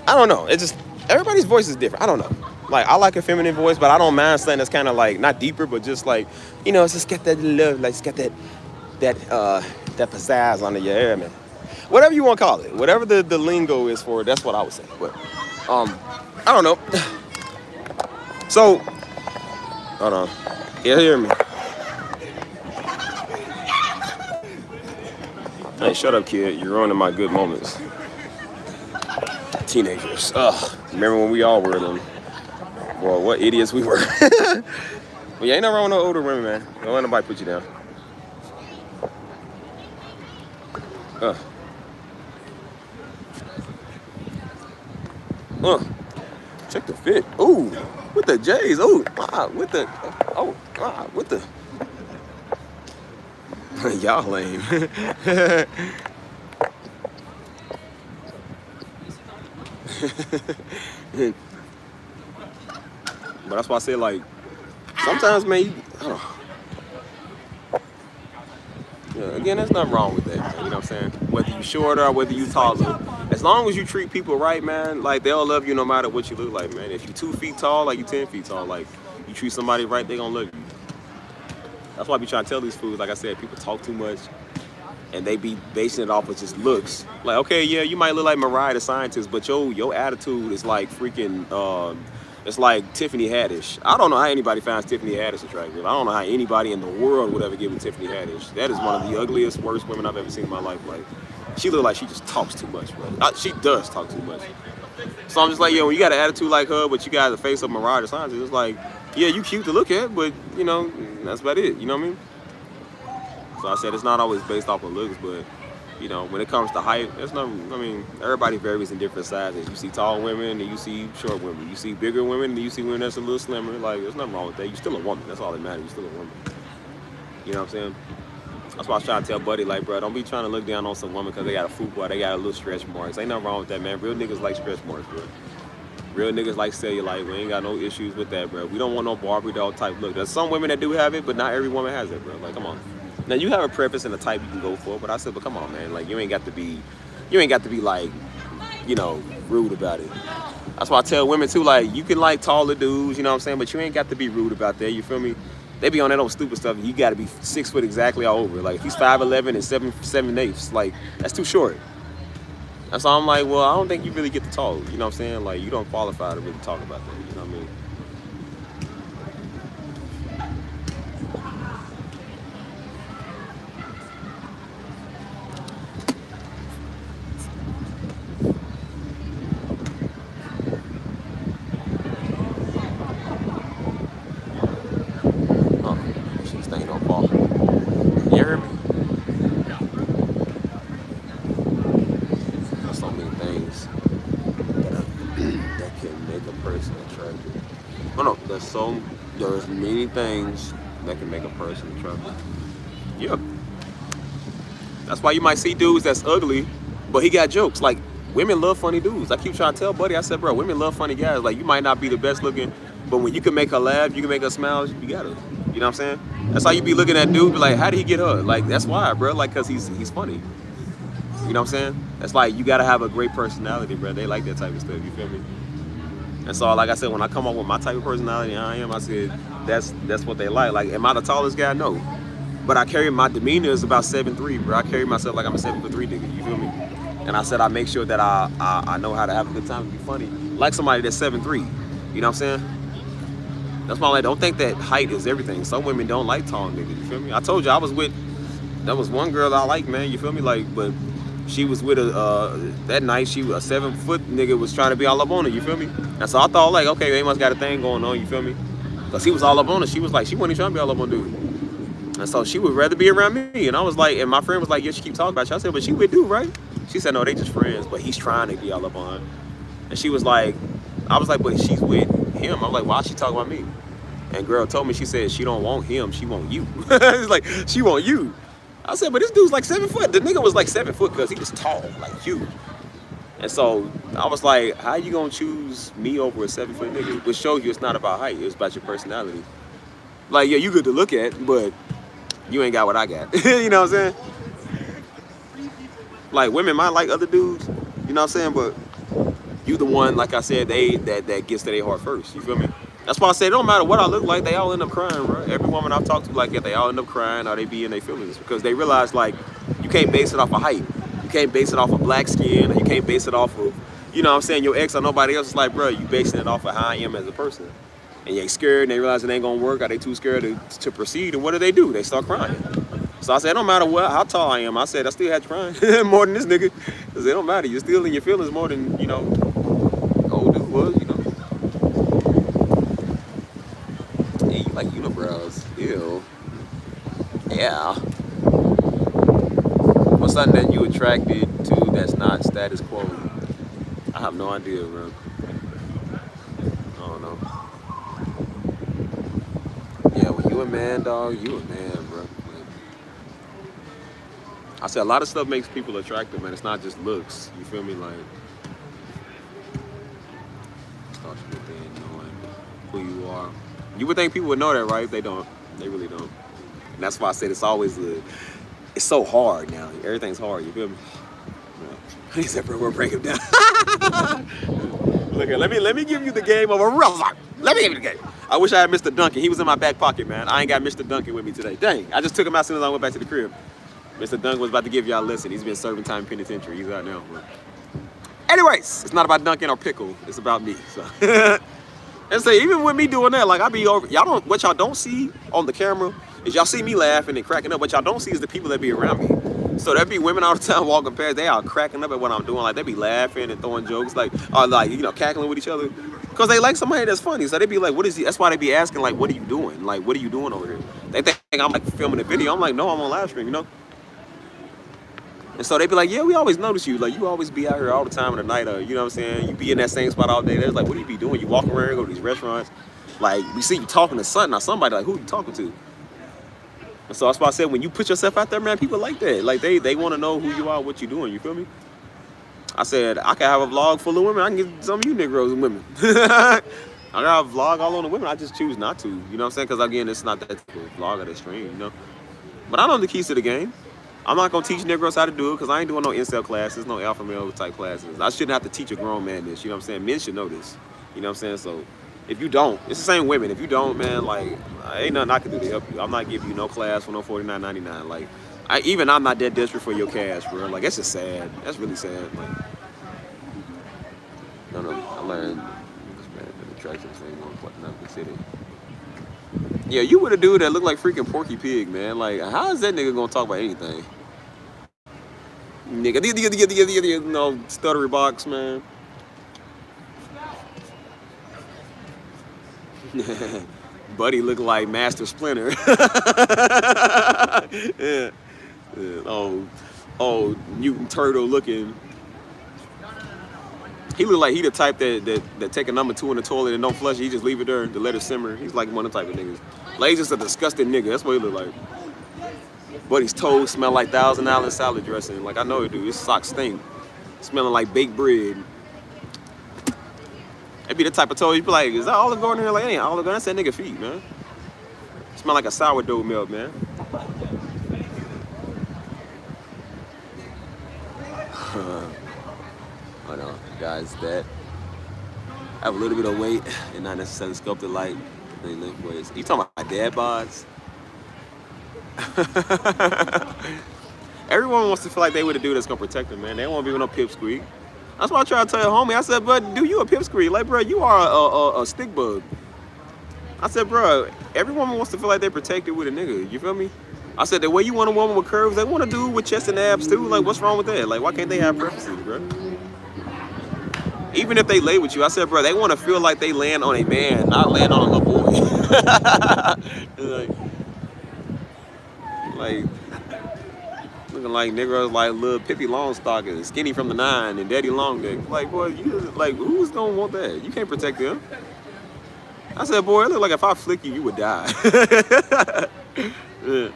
I don't know. It's just everybody's voice is different. I don't know. Like I like a feminine voice, but I don't mind something that's kind of like not deeper, but just like it's just got that love, like it's got that pizzazz under your hair, man. Whatever you want to call it, whatever the lingo is for it, that's what I would say. But I don't know. So hold on, you hear me? Hey, shut up, kid. You're ruining my good moments. Teenagers. Remember when we all were them? Well, what idiots we were. But yeah, ain't no wrong with no older women, man. Don't let nobody put you down. Check the fit. Ooh, with the J's. Ooh, with the. Y'all lame. But that's why I say, like, sometimes, man, I don't know. Yeah, again, there's nothing wrong with that, man. You know what I'm saying? Whether you shorter or whether you taller. As long as you treat people right, man, like, they'll love you no matter what you look like, man. If you 2 feet tall, like, you 10 feet tall, like, you treat somebody right, they gonna love you. That's why I be trying to tell these fools, like I said, people talk too much. And they be basing it off of just looks. Like, okay, yeah, you might look like Mariah the Scientist, but your attitude is like freaking, it's like Tiffany Haddish. I don't know how anybody finds Tiffany Haddish attractive. I don't know how anybody in the world would ever give me Tiffany Haddish. That is one of the ugliest, worst women I've ever seen in my life. Like, she look like she just talks too much, bro. She does talk too much. So I'm just like, when you got an attitude like her, but you got the face of Mariah the Scientist, it's like, yeah, you cute to look at, but, that's about it. You know what I mean? So I said it's not always based off of looks, but, when it comes to height, everybody varies in different sizes. You see tall women and you see short women. You see bigger women and you see women that's a little slimmer. Like, there's nothing wrong with that. You're still a woman. That's all that matters. You're still a woman. You know what I'm saying? That's why I was trying to tell Buddy, like, bro, don't be trying to look down on some woman because they got a fupa, they got a little stretch marks. Ain't nothing wrong with that, man. Real niggas like stretch marks, bro. Real niggas like cellulite. We ain't got no issues with that, bro. We don't want no Barbie doll type look. There's some women that do have it, but not every woman has it, bro. Like, come on. Now you have a preference and a type you can go for, but I said, but come on, man. Like, you ain't got to be like, rude about it. That's why I tell women too, like, you can like taller dudes, you know what I'm saying, but you ain't got to be rude about that. You feel me? They be on that old stupid stuff. You got to be 6 foot exactly all over. Like, if he's 5'11" and 7'8", like, that's too short. That's why I'm like, well, I don't think you really get the tall. You know what I'm saying? Like, you don't qualify to really talk about that. You know what I mean? There's many things that can make a person attractive. Yeah. That's why you might see dudes that's ugly, but he got jokes. Like, women love funny dudes. I keep trying to tell Buddy, I said, bro, women love funny guys. Like, you might not be the best looking, but when you can make her laugh, you can make her smile, you got her. You know what I'm saying? That's how you be looking at dude, be like, how did he get her? Like, that's why, bro. Like, cause he's funny. You know what I'm saying? That's like you gotta have a great personality, bro. They like that type of stuff. You feel me? And so, like I said, when I come up with my type of personality, I said that's what they like. Like, am I the tallest guy? No. But I carry my demeanor is about 7'3", bro. I carry myself like I'm a 7'3" nigga. You feel me? And I said I make sure that I know how to have a good time and be funny, like somebody that's 7'3". You know what I'm saying? That's why I don't think that height is everything. Some women don't like tall niggas. You feel me? I told you I was with that was one girl I like, man. You feel me? Like, but she was with that night. She was a 7-foot nigga was trying to be all up on her. You feel me? And so I thought like, okay, they must got a thing going on. You feel me? Cause he was all up on her. She was like, she wasn't even trying to be all up on dude. And so she would rather be around me. And I was like, and my friend was like, yeah, she keep talking about you. I said, but she with dude, right? She said, no, they just friends, but he's trying to be all up on her. And she was like, I was like, but she's with him. I'm like, why is she talking about me? And girl told me, she said, she don't want him, she want you. It's like, she want you. I said, but this dude's like 7 foot. The nigga was like 7 foot because he was tall, like huge. And so I was like, how you gonna choose me over a 7-foot nigga? Which shows you it's not about height, it's about your personality. Like, yeah, you good to look at, but you ain't got what I got. You know what I'm saying? Like, women might like other dudes, you know what I'm saying? But you the one, like I said, that gets to their heart first. You feel me? That's why I say it don't matter what I look like, they all end up crying, bro. Every woman I've talked to like that, they all end up crying or they be in their feelings because they realize like you can't base it off of height. You can't base it off of black skin, or you can't base it off of, you know what I'm saying, your ex or nobody else. Is like, bro, you basing it off of how I am as a person. And you ain't scared and they realize it ain't gonna work, or they too scared to proceed, and what do? They start crying. So I said, it don't matter how tall I am. I said, I still had you crying more than this nigga. Because it don't matter. You're still in your feelings more than, you know, old dude was, you know. Yeah, you like unibrows. Ew. Yeah. What's something that you attracted to that's not status quo? I have no idea, bro. I don't know. Yeah, when you a man, dog, you a man, bro. I said a lot of stuff makes people attractive, man. It's not just looks. You feel me? Like, starts with being knowing who you are. You would think people would know that, right? They don't. They really don't. And that's why I said it's always it's so hard now. Everything's hard. You feel me? He said, bro, we'll break him down. Look here, let me give you the game of a real life. Let me give you the game. I wish I had Mr. Duncan. He was in my back pocket, man. I ain't got Mr. Duncan with me today. Dang, I just took him out as soon as I went back to the crib. Mr. Duncan was about to give y'all a lesson. He's been serving time in penitentiary. He's out now. Anyways, it's not about Duncan or Pickle. It's about me. So. And say, even with me doing that, like I be over. What y'all don't see on the camera is y'all see me laughing and cracking up. What y'all don't see is the people that be around me. So there be women all the time walking past. They are cracking up at what I'm doing. Like they be laughing and throwing jokes, like you know, cackling with each other, cause they like somebody that's funny. So they be like, "What is he?" That's why they be asking, like, "What are you doing? Like, what are you doing over here?" They think I'm like filming a video. I'm like, "No, I'm on live stream," you know. And so they be like, yeah, we always notice you. Like, you always be out here all the time in the night. You know what I'm saying? You be in that same spot all day. They're like, what do you be doing? You walk around, go to these restaurants. Like, we see you talking to somebody. Like, who are you talking to? And so that's why I said, when you put yourself out there, man, people like that. Like, they want to know who you are, what you're doing. You feel me? I said, I can have a vlog full of women. I can get some of you Negroes and women. I got a vlog all on the women. I just choose not to. You know what I'm saying? Because, again, it's not that vlog or that stream, you know? But I know the keys to the game. I'm not gonna teach Negroes how to do it because I ain't doing no incel classes, no alpha male type classes. I shouldn't have to teach a grown man this, you know what I'm saying? Men should know this, you know what I'm saying? So if you don't, it's the same women. If you don't, man, like, ain't nothing I can do to help you. I'm not giving you no class for no $49.99. Like, I'm not that desperate for your cash, bro. Like, that's just sad. That's really sad. Like, no, I learned this man the attraction thing on the city. Yeah, you with a dude that look like freaking Porky Pig, man. Like, how is that nigga gonna talk about anything? Nigga, no stuttery box, man. Buddy look like Master Splinter. Yeah. Oh, Mutant Turtle looking. He look like he the type that take a number 2 in the toilet and don't flush it. He just leave it there to let it simmer. He's like one of the type of niggas. Like, he's just a disgusting nigga. That's what he look like. Buddy's toes smell like Thousand Island salad dressing. Like, I know it do. His socks stink. Smelling like baked bread. It be the type of toe you be like, is that Olive Garden here? Like, ain't Olive Garden. That's that nigga feet, man. Smell like a sourdough milk, man. I know, guys, that have a little bit of weight and not necessarily sculpted like they lift weights. You talking about dad bods? Everyone wants to feel like they with a dude that's gonna protect them, man. They don't want to be with no pipsqueak. That's why I try to tell your homie. I said, but dude, you a pipsqueak. Like, bro, you are a stick bug. I said, bro, every woman wants to feel like they're protected with a nigga. You feel me? I said, the way you want a woman with curves, they want a dude with chest and abs too. Like, what's wrong with that? Like, why can't they have preferences, bro? Even if they lay with you, I said, bro, they want to feel like they land on a man, not land on a little boy. like, looking like niggas like little Pippi Longstocking and Skinny from the Nine and Daddy Longneck. Like, boy, you like who's gonna want that? You can't protect them. I said, boy, it look like if I flick you, you would die. Yeah.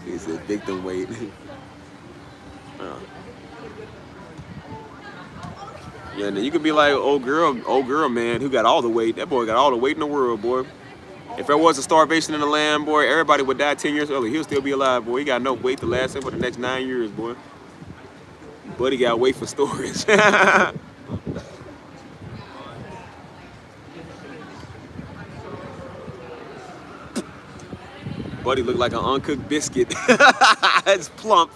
He said, victim weight. Yeah, and then you could be like, old girl, man, who got all the weight. That boy got all the weight in the world, boy. If there was a starvation in the land, boy, everybody would die 10 years early. He'll still be alive, boy. He got no weight to last him for the next 9 years, boy. But he got weight for storage. Buddy looked like an uncooked biscuit. It's plump.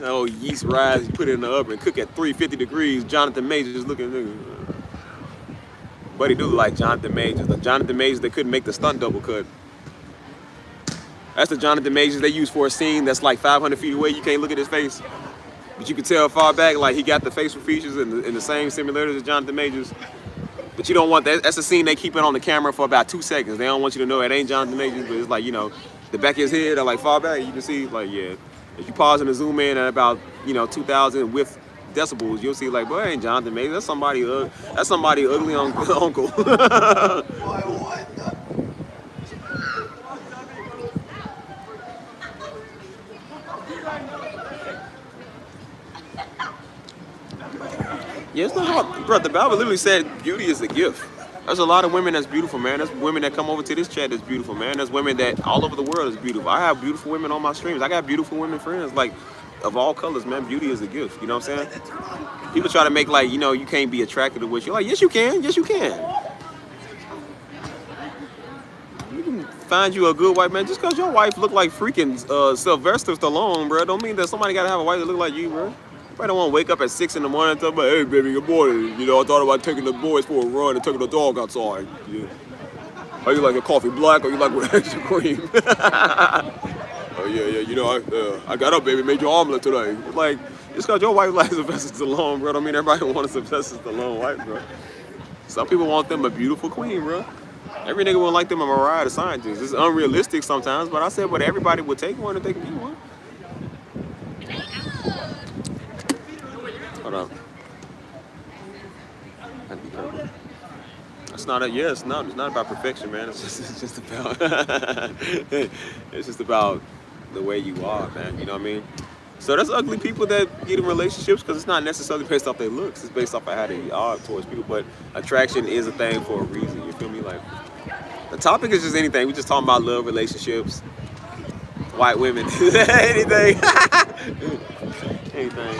Oh, yeast rise, you put it in the oven, cook at 350 degrees. Jonathan Majors just looking. Buddy do look like Jonathan Majors. The Jonathan Majors that couldn't make the stunt double cut. That's the Jonathan Majors they use for a scene that's like 500 feet away. You can't look at his face, but you can tell far back like he got the facial features in the same similarities as Jonathan Majors. But you don't want that. That's a scene they keep it on the camera for about 2 seconds. They don't want you to know it ain't Jonathan Majors, but it's like, you know, the back of his head or like far back, you can see like, yeah. If you pause and zoom in at about, 2,000 with decibels, you'll see like, boy, ain't Jonathan Majors. That's somebody ugly uncle. Yeah, it's not hard. Bro, the Bible literally said beauty is a gift. There's a lot of women that's beautiful, man. There's women that come over to this chat that's beautiful, man. There's women that all over the world is beautiful. I have beautiful women on my streams. I got beautiful women friends, like, of all colors, man. Beauty is a gift, you know what I'm saying? People try to make like, you can't be attracted to what you're like, yes you can, yes you can. You can find you a good wife, man. Just because your wife look like freaking Sylvester Stallone, bro, don't mean that somebody gotta have a wife that look like you, bro. I don't want to wake up at 6 in the morning and talk about, hey, baby, good morning. I thought about taking the boys for a run and taking the dog outside. Yeah. Are you like a coffee black or you like with extra cream? Oh, yeah, I got up, baby, made your omelet today. Like, just because your wife likes Sylvester Stallone, bro, don't mean everybody wants a Sylvester Stallone wife, bro. Some people want them a beautiful queen, bro. Every nigga would like them a Mariah the Scientist. It's unrealistic sometimes, but I said, but everybody would take one if they could get one. Hold up. That'd be perfect. It's not about perfection, man. It's just about it's just about the way you are, man. You know what I mean? So there's ugly people that get in relationships because it's not necessarily based off their looks. It's based off of how they are towards people. But attraction is a thing for a reason. You feel me? Like, the topic is just anything. We just talking about love, relationships, white women, anything, anything.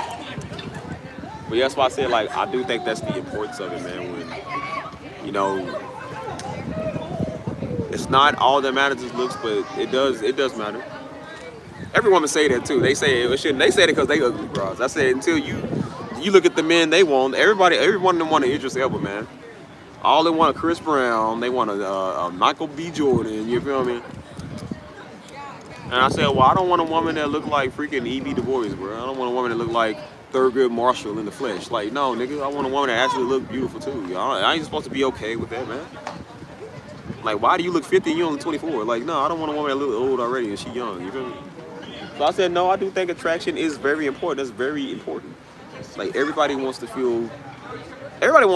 But yeah, that's why I said, like, I do think that's the importance of it, man. When, it's not all that matters is looks, but it does matter. Every woman say that too. They say it shouldn't. They say it because they ugly bras. I said until you look at the men they want. Every one of them want an Idris Elba, man. All they want a Chris Brown. They want a Michael B. Jordan. You feel me? And I said, well, I don't want a woman that look like freaking E.B. Du Bois, bro. I don't want a woman that look like Thurgood Marshall in the flesh. Like, no, nigga, I want a woman that actually look beautiful too. I ain't supposed to be okay with that, man. Like, why do you look 50 and you only 24? Like, no, I don't want a woman that look old already and she young. You feel me? So I said, no, I do think attraction is very important. That's very important. Like, everybody wants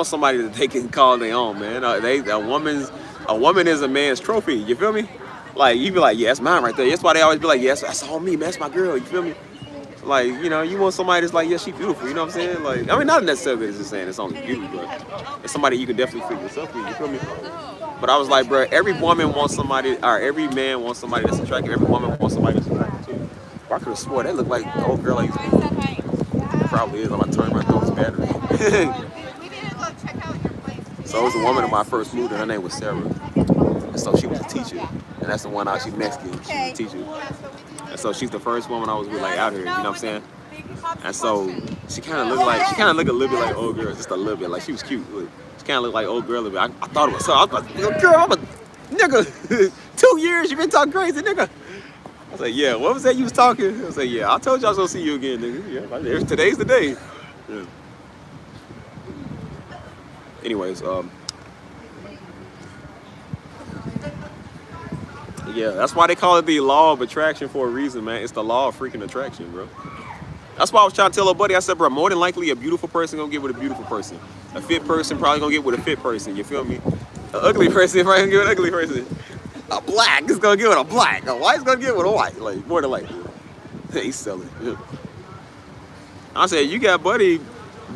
somebody that they can call their own, man. A woman is a man's trophy. You feel me? Like, you be like, yeah, that's mine right there. That's why they always be like, yeah, that's all me, man. That's my girl. You feel me? Like, you want somebody that's like, yeah, she beautiful. You know what I'm saying? Like, I mean, not necessarily just saying it's only beauty, but it's somebody you can definitely fit yourself with. You feel me? But I was like, bro, every woman wants somebody, or every man wants somebody that's attractive. Every woman wants somebody that's attractive too. But I could have swore that looked like the old girl I used to be. Probably is. I'm gonna turn my nose battery. So it was a woman in my first movie, and her name was Sarah. And so she was a teacher, and that's the one out. She's Mexican. She was a teacher, and so she's the first woman I was with, like out here. You know what I'm saying? And so she kind of looked a little bit like old girl, just a little bit. Like she was cute. She kind of looked like old girl a little bit. I thought it was so. I was like, girl, I'm a nigga. 2 years you been talking crazy, nigga. I was like, yeah. What was that you was talking? I was like, yeah. I told you I was gonna see you again, nigga. Yeah, today's the day. Yeah. Anyways, yeah, that's why they call it the law of attraction for a reason, man. It's the law of freaking attraction, bro. That's why I was trying to tell a buddy, I said, bro, more than likely a beautiful person gonna get with a beautiful person. A fit person probably gonna get with a fit person, you feel me? An ugly person probably gonna get with an ugly person. A black is gonna get with a black. A white's gonna get with a white, like, more than likely. He's selling. Yeah. I said, you got buddy,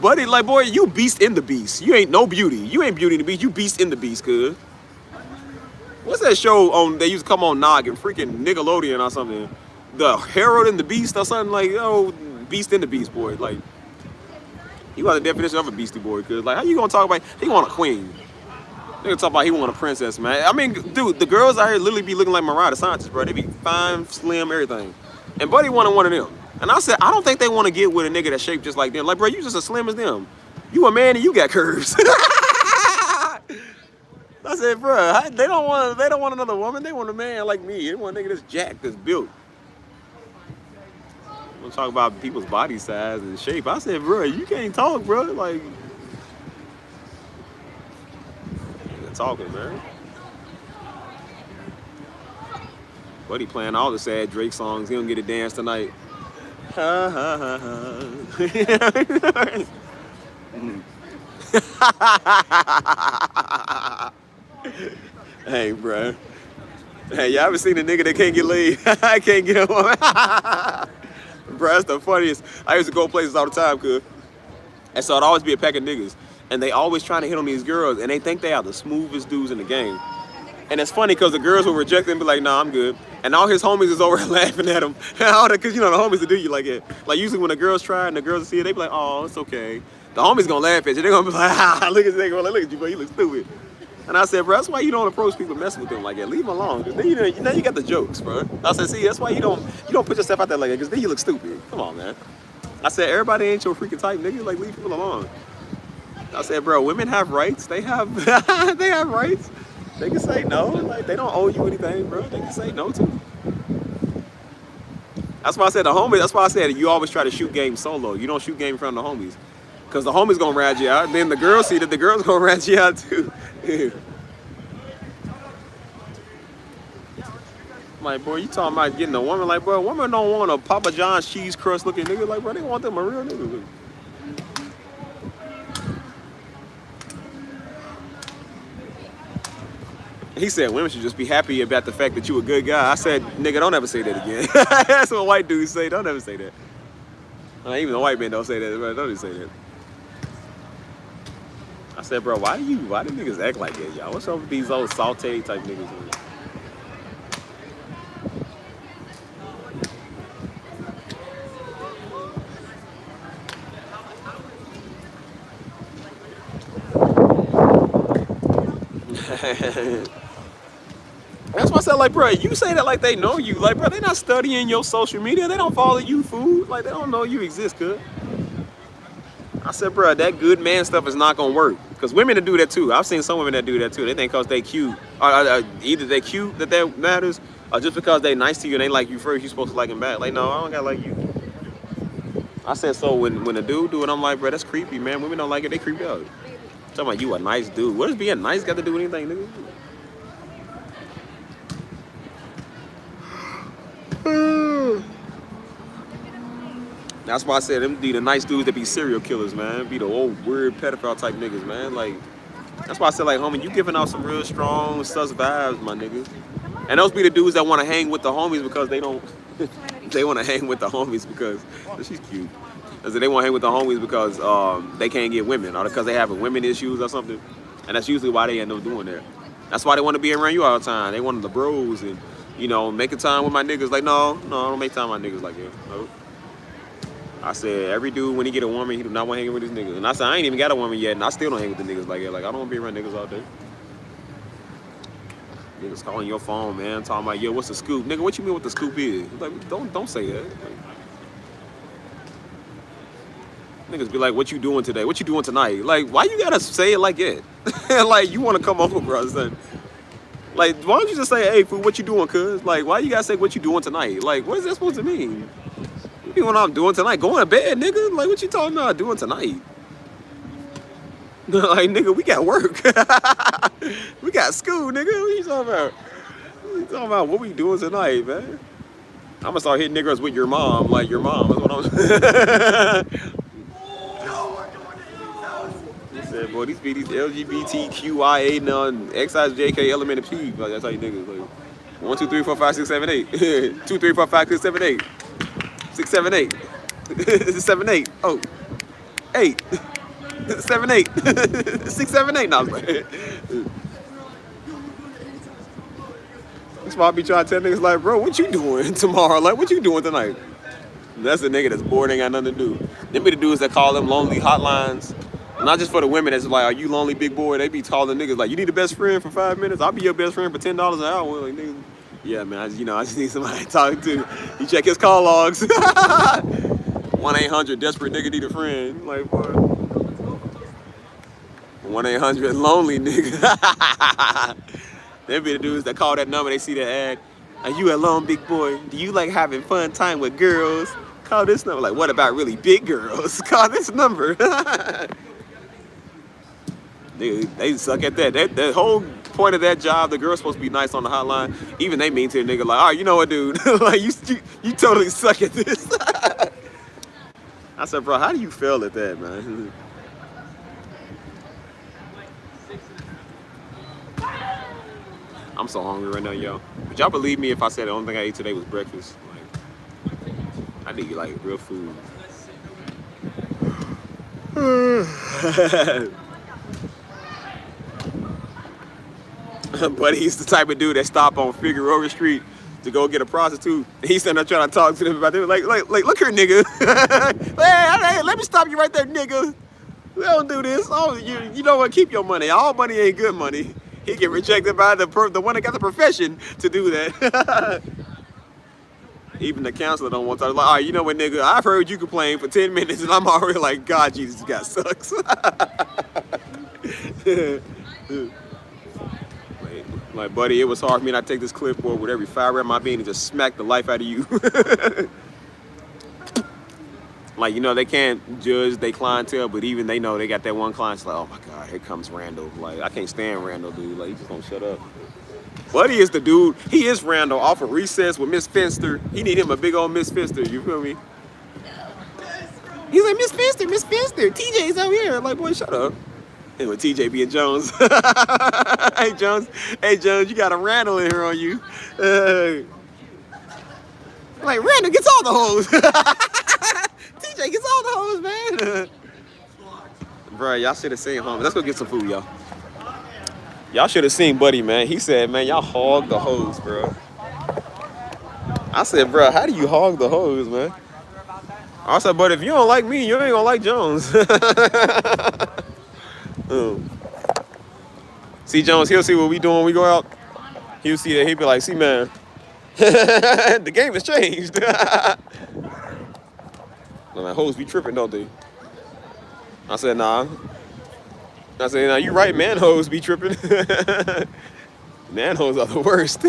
like, boy, you beast in the beast. You ain't no beauty. You ain't beauty in the beast, you beast in the beast, cuz. What's that show on, they used to come on Noggin, freaking Nickelodeon or something? The Herald and the Beast or something, like, oh, beast in the beast, boy. Like, you got the definition of a beastie boy, cuz, like, how you gonna talk about, he want a queen. They gonna talk about he want a princess, man. I mean, dude, the girls out here literally be looking like Mariah Sanchez, bro. They be fine, slim, everything. And Buddy wanted one of them. And I said, I don't think they want to get with a nigga that's shaped just like them. Like, bro, you just as slim as them. You a man and you got curves. I said, bro, they don't want another woman. They want a man like me. They want a nigga that's jacked, that's built. We'll talk about people's body size and shape. I said, bro, you can't talk, bro. Like, you're talking, man. Buddy playing all the sad Drake songs. He don't get a dance tonight. Ha ha ha ha. Hey, bro. Hey, y'all ever seen a nigga that can't get laid? I can't get a woman. Bro, that's the funniest. I used to go places all the time, cuz. And so it'd always be a pack of niggas. And they always trying to hit on these girls, and they think they are the smoothest dudes in the game. And it's funny because the girls will reject him and be like, nah, I'm good. And all his homies is over laughing at him. Because, you know, the homies will do you like that. Like, usually when the girls try and the girls see it, they be like, oh, it's okay. The homies gonna laugh at you. They're gonna be like, ah, look at this nigga. Look at you, bro. You look stupid. And I said, bro, that's why you don't approach people messing with them like that. Leave them alone. Because then you got the jokes, bro. I said, see, that's why you don't put yourself out there like that. Because then you look stupid. Come on, man. I said, everybody ain't your freaking type, nigga. Like, leave people alone. I said, bro, women have rights. They have they have rights. They can say no. Like, they don't owe you anything, bro. They can say no too. That's why I said the homies. That's why I said you always try to shoot game solo. You don't shoot game in front of the homies, because the homies gonna rat you out. And then the girls see that the girls gonna rat you out too. Like, boy, you talking about getting a woman? Like, bro, women don't want a Papa John's cheese crust looking nigga. Like, bro, they want them a real nigga. He said women should just be happy about the fact that you a good guy. I said, nigga, don't ever say that again. That's what white dudes say. Don't ever say that. Even the white men don't say that, bro. Don't even say that. I said, bro, why do niggas act like that, y'all? What's up with these old saute type niggas? That's why I said, like, bro, you say that like they know you. Like, bro, they not studying your social media. They don't follow you, fool. Like, they don't know you exist, cuz. I said, bro, that good man stuff is not gonna work. Because women that do that too. I've seen some women that do that too. They think because they cute, either they cute that matters, or just because they nice to you and they like you first, you supposed to like them back. Like, no, I don't gotta like you. I said, so when a dude do it, I'm like, bro, that's creepy, man. Women don't like it, they creep out. Talking about you a nice dude. What does being nice got to do with anything, nigga? That's why I said them be the nice dudes that be serial killers, man. Be the old weird pedophile type niggas, man. Like, that's why I said, like, homie, you giving out some real strong sus vibes, my nigga. And those be the dudes that want to hang with the homies because they don't. They want to hang with the homies because she's cute. They want to hang with the homies because they can't get women or because they have women issues or something. And that's usually why they end up doing that. That's why they want to be around you all the time. They want the bros and, you know, making time with my niggas. Like, no, I don't make time with my niggas like that. Nope. I said, every dude, when he get a woman, he do not want to hang with his niggas. And I said, I ain't even got a woman yet, and I still don't hang with the niggas like that. Like, I don't want to be around niggas all day. Niggas calling your phone, man, talking about, yo, what's the scoop? Nigga, what you mean what the scoop is? Like, don't say that. Like, niggas be like, what you doing today? What you doing tonight? Like, why you gotta say it like that? Like, you want to come over, bro, son. Like, why don't you just say, hey, fool, what you doing, cuz? Like, why you gotta say what you doing tonight? Like, what is that supposed to mean? You mean what I'm doing tonight? Going to bed, nigga? Like, what you talking about doing tonight? Like, nigga, we got work. We got school, nigga. What you talking about? What you talking about what we doing tonight, man? I'm gonna start hitting niggas with your mom, like your mom. That's what I'm He said, boy, these be these LGBTQIA non XIJK element P. Like, that's how you niggas like 1, 2, 3, 4, 5, 6, 7, 8. 2, 3, 4, 5, 6, 7, 8. 6, 7, 8. 7, 8. Oh. 8. 7, 8. 6, 7, 8. No, I was like, that's why I be trying to tell niggas like, bro, what you doing tomorrow? Like, what you doing tonight? And that's a nigga that's bored, ain't got nothing to do. Them be the dudes that call them lonely hotlines. Not just for the women that's like, are you lonely, big boy? They be calling niggas like, you need a best friend for 5 minutes? I'll be your best friend for $10 an hour. Like, nigga, yeah, man, I just need somebody to talk to. You check his call logs. 1-800 desperate nigga need a friend. Like, boy. 1-800 lonely nigga. Them be the dudes that call that number, they see the ad. Are you alone, big boy? Do you like having fun time with girls? Call this number. Like, what about really big girls? Call this number. They suck at that. The whole point of that job, the girl's supposed to be nice on the hotline. Even they mean to the nigga like, all right, you know what, dude? Like, you totally suck at this. I said, bro, how do you fail at that, man? I'm so hungry right now, yo. But y'all believe me if I said the only thing I ate today was breakfast? Like, I need like real food. But he's the type of dude that stop on Figueroa Street to go get a prostitute. He's sitting there trying to talk to them about it. Like, look here, nigga. Hey, let me stop you right there, nigga. We don't do this. Oh, you know what? Keep your money. All money ain't good money. He get rejected by the one that got the profession to do that. Even the counselor don't want to talk. Like, all right, you know what, nigga? I've heard you complain for 10 minutes, and I'm already like, God, Jesus, this guy sucks. Like, buddy, it was hard for me to take this clipboard with every fiber in my being and just smack the life out of you. Like, you know, they can't judge their clientele, but even they know they got that one client. It's like, oh my God, here comes Randall. Like, I can't stand Randall, dude. Like, he just don't shut up. Buddy is the dude. He is Randall off of Recess with Miss Finster. He need him a big old Miss Finster. You feel me? He's like, Miss Finster, TJ's out here. Like, boy, shut up. And with TJ being Jones. Hey, Jones, you got a Randall in here on you. Like, Randall gets all the hoes. TJ gets all the hoes, man. Bro, y'all should have seen home. Let's go get some food, y'all. Y'all should have seen Buddy, man. He said, man, y'all hog the hose, bro. I said, bro, how do you hog the hose, man? I said, but if you don't like me, you ain't gonna like Jones. See, Jones, he'll see what we doing when we go out. He'll see that. He'll be like, see, man, the game has changed. I'm like, hoes be tripping, don't they? I said, nah. I said, nah, you right, man, hoes be tripping. Man, hoes are the worst.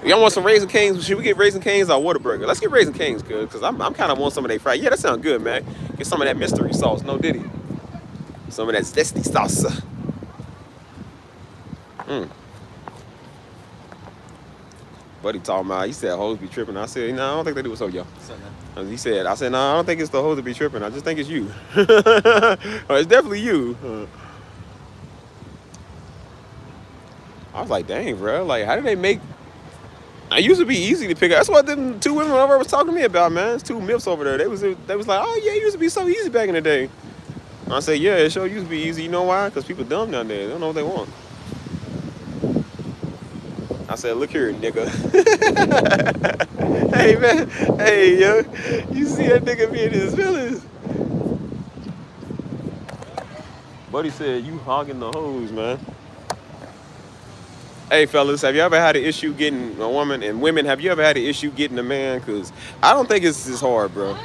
Y'all want some Raisin Cane's? Should we get Raisin Cane's or Whataburger? Let's get Raisin Cane's, because I'm kind of want some of their fries. Yeah, that sounds good, man. Get some of that mystery sauce, no diddy. Some of that zesty sauce. Buddy talking about, he said hoes be tripping. I said, no, I don't think they do. What's up, y'all? He said, I said, no, I don't think it's the hoes that be tripping. I just think it's you. It's definitely you. I was like, dang, bro. Like, how did they make... I used to be easy to pick up. That's what them two women over was talking to me about, man. It's two MILFs over there. They was like, oh, yeah, it used to be so easy back in the day. I said, yeah, it sure used to be easy. You know why? Because people dumb down there. They don't know what they want. I said, look here, nigga. Hey, man. Hey, yo. You see that nigga being his feelings? Buddy said, you hogging the hose, man. Hey, fellas, have you ever had an issue getting a woman? And women, have you ever had an issue getting a man? Because I don't think it's this hard, bro.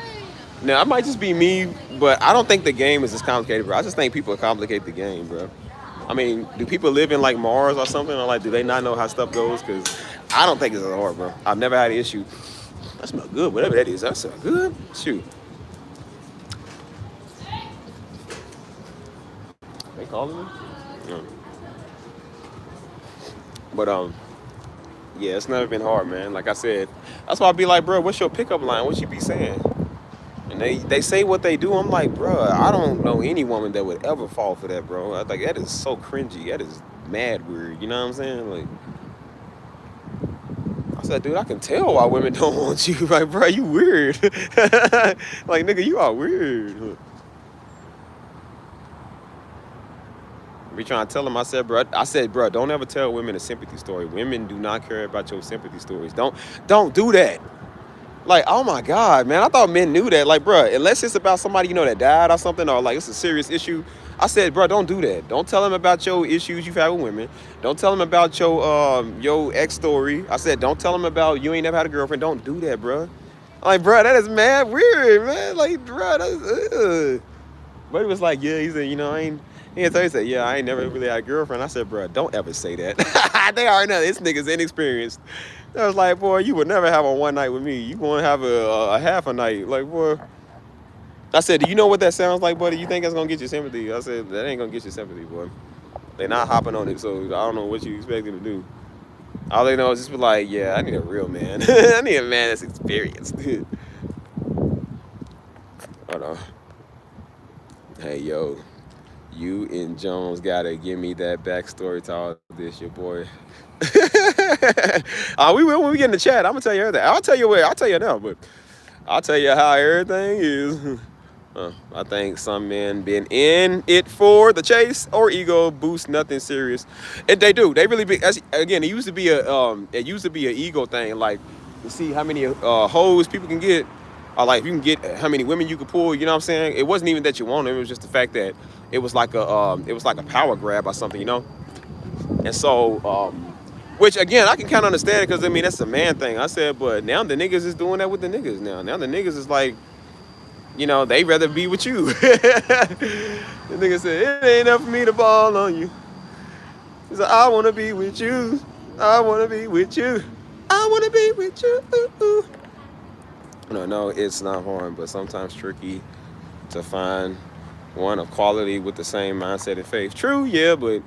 Now, it might just be me, but I don't think the game is as complicated, bro. I just think people complicate the game, bro. I mean, do people live in like Mars or something? Or like, do they not know how stuff goes? Because I don't think it's as hard, bro. I've never had an issue. That smell good, whatever that is. That smell good. Shoot. They calling me? Yeah. But yeah, it's never been hard, man. Like I said, that's why I be like, bro, what's your pickup line? What you be saying? And they say what they do. I'm like, bro, I don't know any woman that would ever fall for that, bro. I think that is so cringy. That is mad weird. You know what I'm saying? Like, I said, dude, I can tell why women don't want you. Like, bro, you weird. Like, nigga, you are weird. Be trying to tell them. I said, bro, don't ever tell women a sympathy story. Women do not care about your sympathy stories. Don't do that. Like, oh my God, man, I thought men knew that. Like, bro, unless it's about somebody, you know, that died or something, or like it's a serious issue. I said, bro, don't do that. Don't tell them about your issues you've had with women. Don't tell them about your ex story. I said, don't tell them about you ain't never had a girlfriend. Don't do that, bro. Like, bro, that is mad weird, man. Like, bro, that's But he was like, yeah, he said, you know, he said, yeah, I ain't never really had a girlfriend. I said, bro, don't ever say that. They already know this nigga's inexperienced. I was like, boy, you would never have a one night with me. You want to have a half a night. Like, boy. I said, do you know what that sounds like, buddy? You think that's going to get you sympathy? I said, that ain't going to get you sympathy, boy. They not hopping on it, so I don't know what you expect them to do. All they know is just be like, yeah, I need a real man. I need a man that's experienced. Hold on. Hey, yo. You and Jones gotta give me that backstory to all this, your boy. We will when we get in the chat. I'm gonna tell you everything. I'll tell you now, but I'll tell you how everything is. I think some men been in it for the chase or ego boost, nothing serious. And they do. They really be. Again, it used to be an ego thing. Like, to see how many hoes people can get, or like if you can get how many women you can pull. You know what I'm saying? It wasn't even that you wanted. It was just the fact that it was like a power grab or something. You know. And so, which again, I can kind of understand it because I mean that's a man thing. I said, but now the niggas is doing that with the niggas now. Now the niggas is like, you know, they rather be with you. The nigga said, it ain't enough for me to ball on you. He said, I want to be with you. I want to be with you. I want to be with you. No, it's not hard, but sometimes tricky to find one of quality with the same mindset and faith. True, yeah, but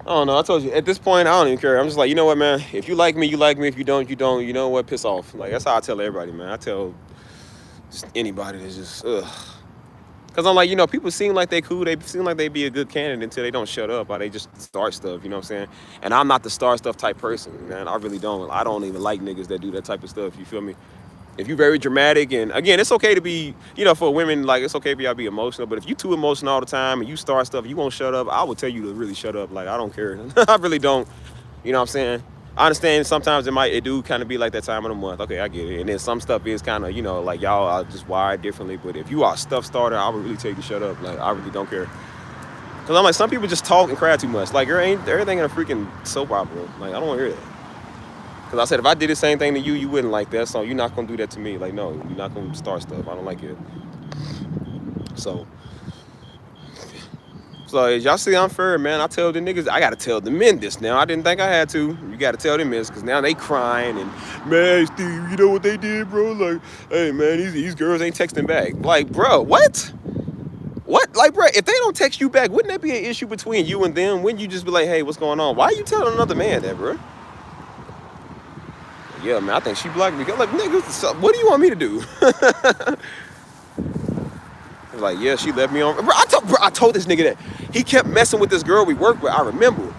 I don't know. I told you, at this point, I don't even care. I'm just like, you know what, man? If you like me, you like me. If you don't, you don't. You know what? Piss off. Like, that's how I tell everybody, man. I tell just anybody that's just, ugh. Because I'm like, you know, people seem like they cool. They seem like they be a good candidate until they don't shut up or they just start stuff, you know what I'm saying? And I'm not the start stuff type person, man. I really don't. I don't even like niggas that do that type of stuff, you feel me? If you're very dramatic, and again, it's okay to be, you know, for women, like, it's okay for y'all to be emotional, but if you too emotional all the time and you start stuff, you won't shut up, I would tell you to really shut up. Like, I don't care. I really don't. You know what I'm saying? I understand sometimes it do kind of be like that time of the month. Okay, I get it. And then some stuff is kind of, you know, like y'all are just wired differently. But if you are a stuff starter, I would really tell you to shut up. Like, I really don't care. Because I'm like, some people just talk and cry too much. Like, everything in a freaking soap opera. Like, I don't want to hear that. Because I said, if I did the same thing to you, you wouldn't like that. So you're not going to do that to me. Like, no, you're not going to start stuff. I don't like it. So as y'all see unfair, man, I tell the niggas, I got to tell the men this now. I didn't think I had to. You got to tell them this because now they crying and, man, Steve, you know what they did, bro? Like, hey, man, these girls ain't texting back. Like, bro, what? What? Like, bro, if they don't text you back, wouldn't that be an issue between you and them? Wouldn't you just be like, hey, what's going on? Why are you telling another man that, bro? Yeah, man, I think she blocked me. I'm like, nigga, what do you want me to do? Like, yeah, she left me on. Bro, I told this nigga that he kept messing with this girl we work with. I remember.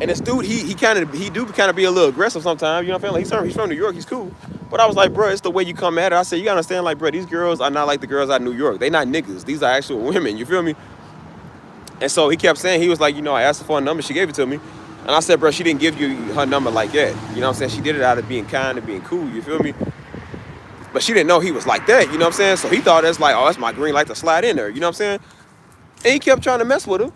And this dude, he do kind of be a little aggressive sometimes. You know what I'm saying? Like, he's from New York. He's cool. But I was like, bro, it's the way you come at her. I said, you gotta understand, like, bro, these girls are not like the girls out of New York. They not niggas. These are actual women. You feel me? And so he kept saying, he was like, you know, I asked her for a number, she gave it to me. And I said, bro, she didn't give you her number like that. You know what I'm saying? She did it out of being kind and being cool, you feel me? But she didn't know he was like that, you know what I'm saying? So he thought that's like, oh, that's my green light to slide in there, you know what I'm saying? And he kept trying to mess with her.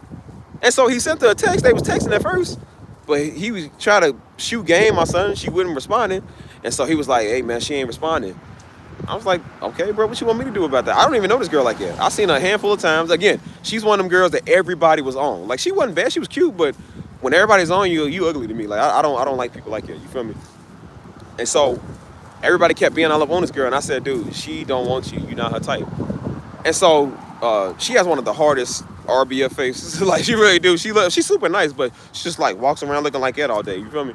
And so he sent her a text. They was texting at first. But he was trying to shoot game, my son. She wasn't responding. And so he was like, hey, man, she ain't responding. I was like, okay, bro, what you want me to do about that? I don't even know this girl like that. I seen her a handful of times. Again, she's one of them girls that everybody was on. Like, she wasn't bad. She was cute, but when everybody's on you, you ugly to me. Like, I don't like people like that. You feel me? And so everybody kept being all up on this girl. And I said, dude, she don't want you. You're not her type. And so she has one of the hardest RBF faces. Like, she really do. She's super nice, but she just, like, walks around looking like that all day. You feel me?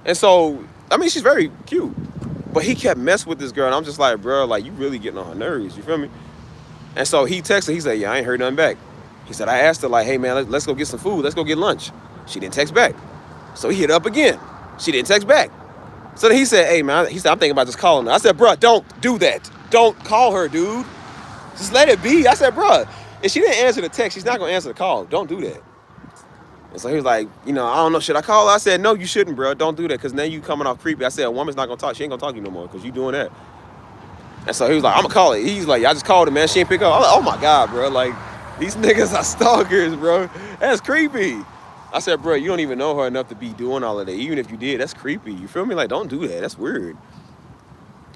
And so, I mean, she's very cute. But he kept messing with this girl, and I'm just like, bro, like, you really getting on her nerves, you feel me? And so he texted, he said, yeah, I ain't heard nothing back. He said, I asked her, like, hey, man, let's go get some food. Let's go get lunch. She didn't text back. So he hit her up again. She didn't text back. So then he said, hey, man, he said, I'm thinking about just calling her. I said, bro, don't do that. Don't call her, dude. Just let it be. I said, bro, if she didn't answer the text, she's not going to answer the call. Don't do that. And so he was like, you know, I don't know, should I call her? I said, no, you shouldn't, bro. Don't do that, because now you coming off creepy. I said, a woman's not going to talk. She ain't going to talk to you no more because you doing that. And so he was like, I'm going to call it. He's like, I just called her, man. She ain't pick up. I'm like, oh, my God, bro. Like, these niggas are stalkers, bro. That's creepy. I said, bro, you don't even know her enough to be doing all of that. Even if you did, that's creepy. You feel me? Like, don't do that. That's weird.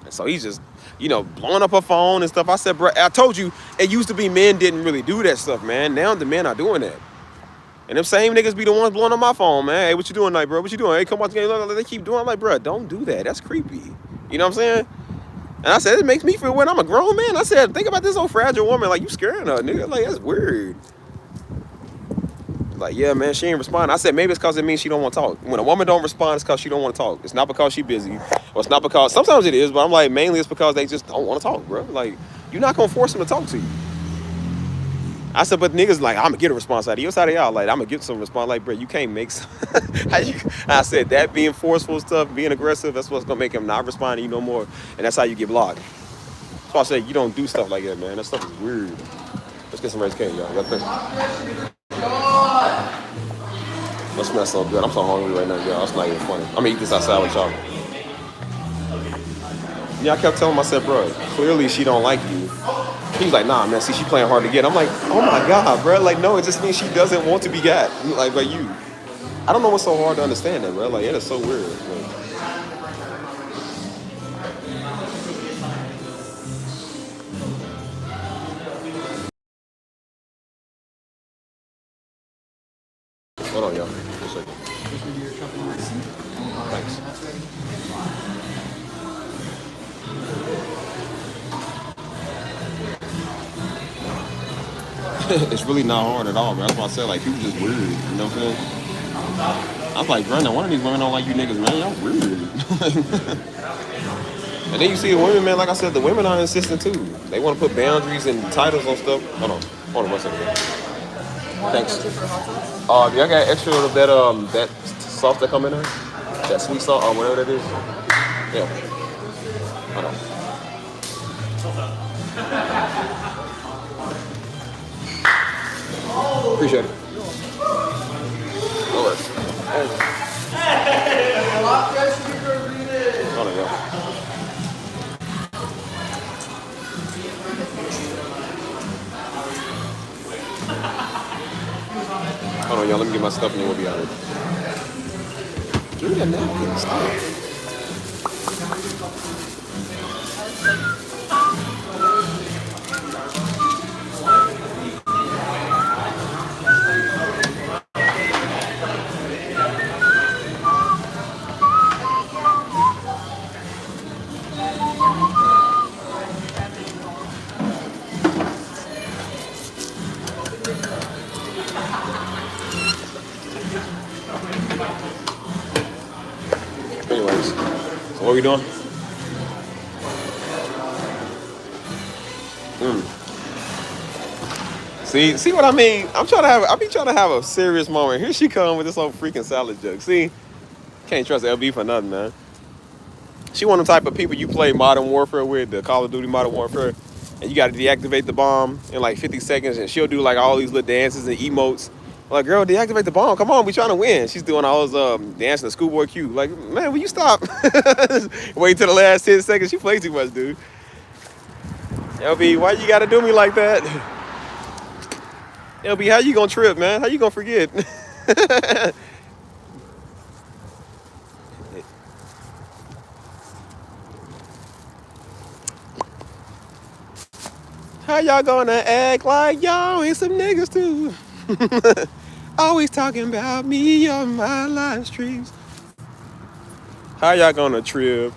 And so he's just, you know, blowing up her phone and stuff. I said, bro, I told you, it used to be men didn't really do that stuff, man. Now the men are doing that. And them same niggas be the ones blowing up my phone, man. Hey, what you doing tonight, bro? What you doing? Hey, come watch the game. They keep doing. I'm like, bro, don't do that. That's creepy. You know what I'm saying? And I said, it makes me feel weird. I'm a grown man. I said, think about this old fragile woman. Like, you scaring her, nigga. Like, that's weird. Like, yeah, man, she ain't responding. I said, maybe it's because it means she don't want to talk. When a woman don't respond, it's because she don't want to talk. It's not because she busy. Or it's not because, sometimes it is, but I'm like, mainly it's because they just don't want to talk, bro. Like, you're not going to force them to talk to you. I said, but niggas like, I'm going to get a response out of you. What's out of y'all? Like, I'm going to get some response. Like, bro, you can't make some. I said, that being forceful stuff, being aggressive, that's what's going to make him not respond to you no more. And that's how you get blocked. So I said, you don't do stuff like that, man. That stuff is weird. Let's get some rice cake, y'all. That smells so good. I'm so hungry right now, y'all. It's not even funny. I'm going to eat this outside with y'all. Yeah, I kept telling him, I said, bro, clearly she don't like you. He was like, nah, man, see, she playing hard to get. I'm like, oh my God, bro. Like, no, it just means she doesn't want to be got. Like, by you. I don't know what's so hard to understand that, bro. Like, it is so weird. Like, hold on, y'all. Just a second. Thanks. It's really not hard at all, man. That's why I said, like, people just weird. You know what I'm saying? I was like, Brandon, one of these women don't like you niggas, man. Y'all weird. And then you see the women, man, like I said, the women are insistent too. They want to put boundaries and titles on stuff. Hold on 1 second. Thanks. Y'all got extra of that sauce that come in there? That sweet sauce or whatever that is? Yeah. Hold on. Appreciate it. No worries. Hold on, y'all. Hold on, y'all. Let me get my stuff and then we'll be out of here. Give me that napkin. Stop. Anyways, so what are we doing? See what I mean? I be trying to have a serious moment. Here she come with this whole freaking salad joke. See, can't trust LB for nothing, man. She one of the type of people you play Modern Warfare with, the Call of Duty Modern Warfare. and you got to deactivate the bomb in like 50 seconds, and she'll do like all these little dances and emotes. I'm like, girl, deactivate the bomb. Come on, we trying to win. She's doing all those dancing the schoolboy Q. Like, man, will you stop? Wait till the last 10 seconds. She plays too much, dude. LB, why you gotta do me like that? LB, how you gonna trip, man? How you gonna forget? How y'all gonna act like y'all ain't some niggas too? Always talking about me on my live streams. How y'all gonna trip?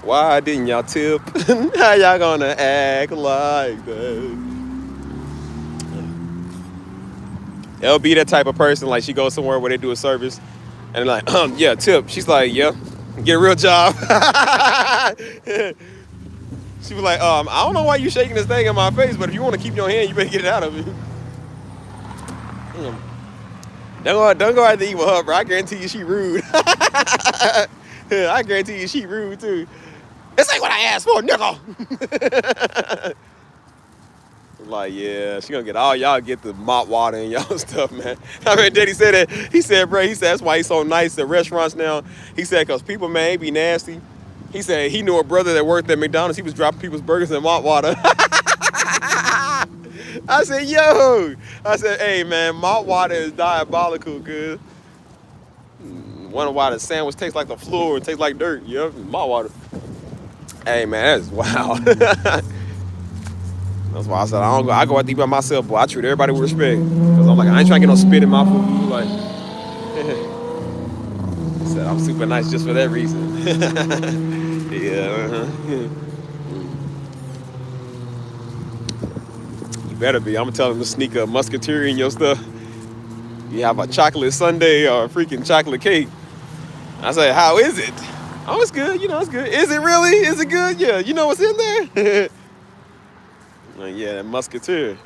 Why didn't y'all tip? How y'all gonna act like that? LB that type of person, like she goes somewhere where they do a service and like, yeah, tip. She's like, yeah, get a real job. She was like, I don't know why you shaking this thing in my face, but if you want to keep your hand, you better get it out of me. Don't go out to eat with her, bro. I guarantee you she rude. I guarantee you she rude too. This ain't what I asked for, nigga. Like, yeah, she gonna get all y'all get the mop water and y'all stuff, man. I mean, Daddy said that. He said, bro, he said that's why he's so nice at restaurants now. He said, cause people, man, they be nasty. He said he knew a brother that worked at McDonald's. He was dropping people's burgers in mop water. I said, yo. I said, hey, man, mop water is diabolical, cuz. Wonder why the sandwich tastes like the floor and tastes like dirt. Yep, mop water. Hey, man, that's wild. That's why I said I go out to eat by myself, boy. I treat everybody with respect. Cause I'm like, I ain't trying to get no spit in my food. Like, I said I'm super nice just for that reason. Yeah. You better be. I'm gonna tell them to sneak a musketeer in your stuff. You have a chocolate sundae or a freaking chocolate cake. I say, how is it? Oh, it's good. You know, it's good. Is it really? Is it good? Yeah. You know what's in there? Like, yeah, that musketeer.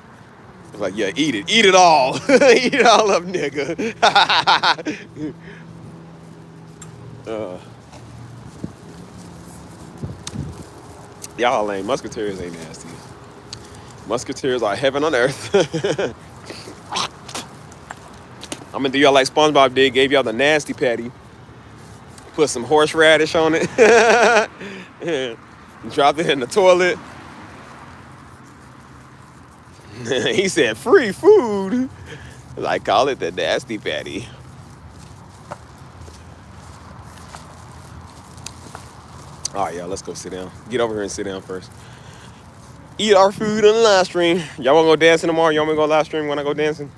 It's like, yeah, eat it. Eat it all. Eat it all up, nigga. Y'all ain't. Musketeers ain't nasty. Musketeers are heaven on earth. I'm gonna do y'all like SpongeBob did. Gave y'all the nasty patty. Put some horseradish on it. Dropped it in the toilet. He said, free food. I call it the nasty patty. All right, y'all, let's go sit down. Get over here and sit down first. Eat our food on the live stream. Y'all want to go dancing tomorrow? Y'all want me to go live stream when I go dancing?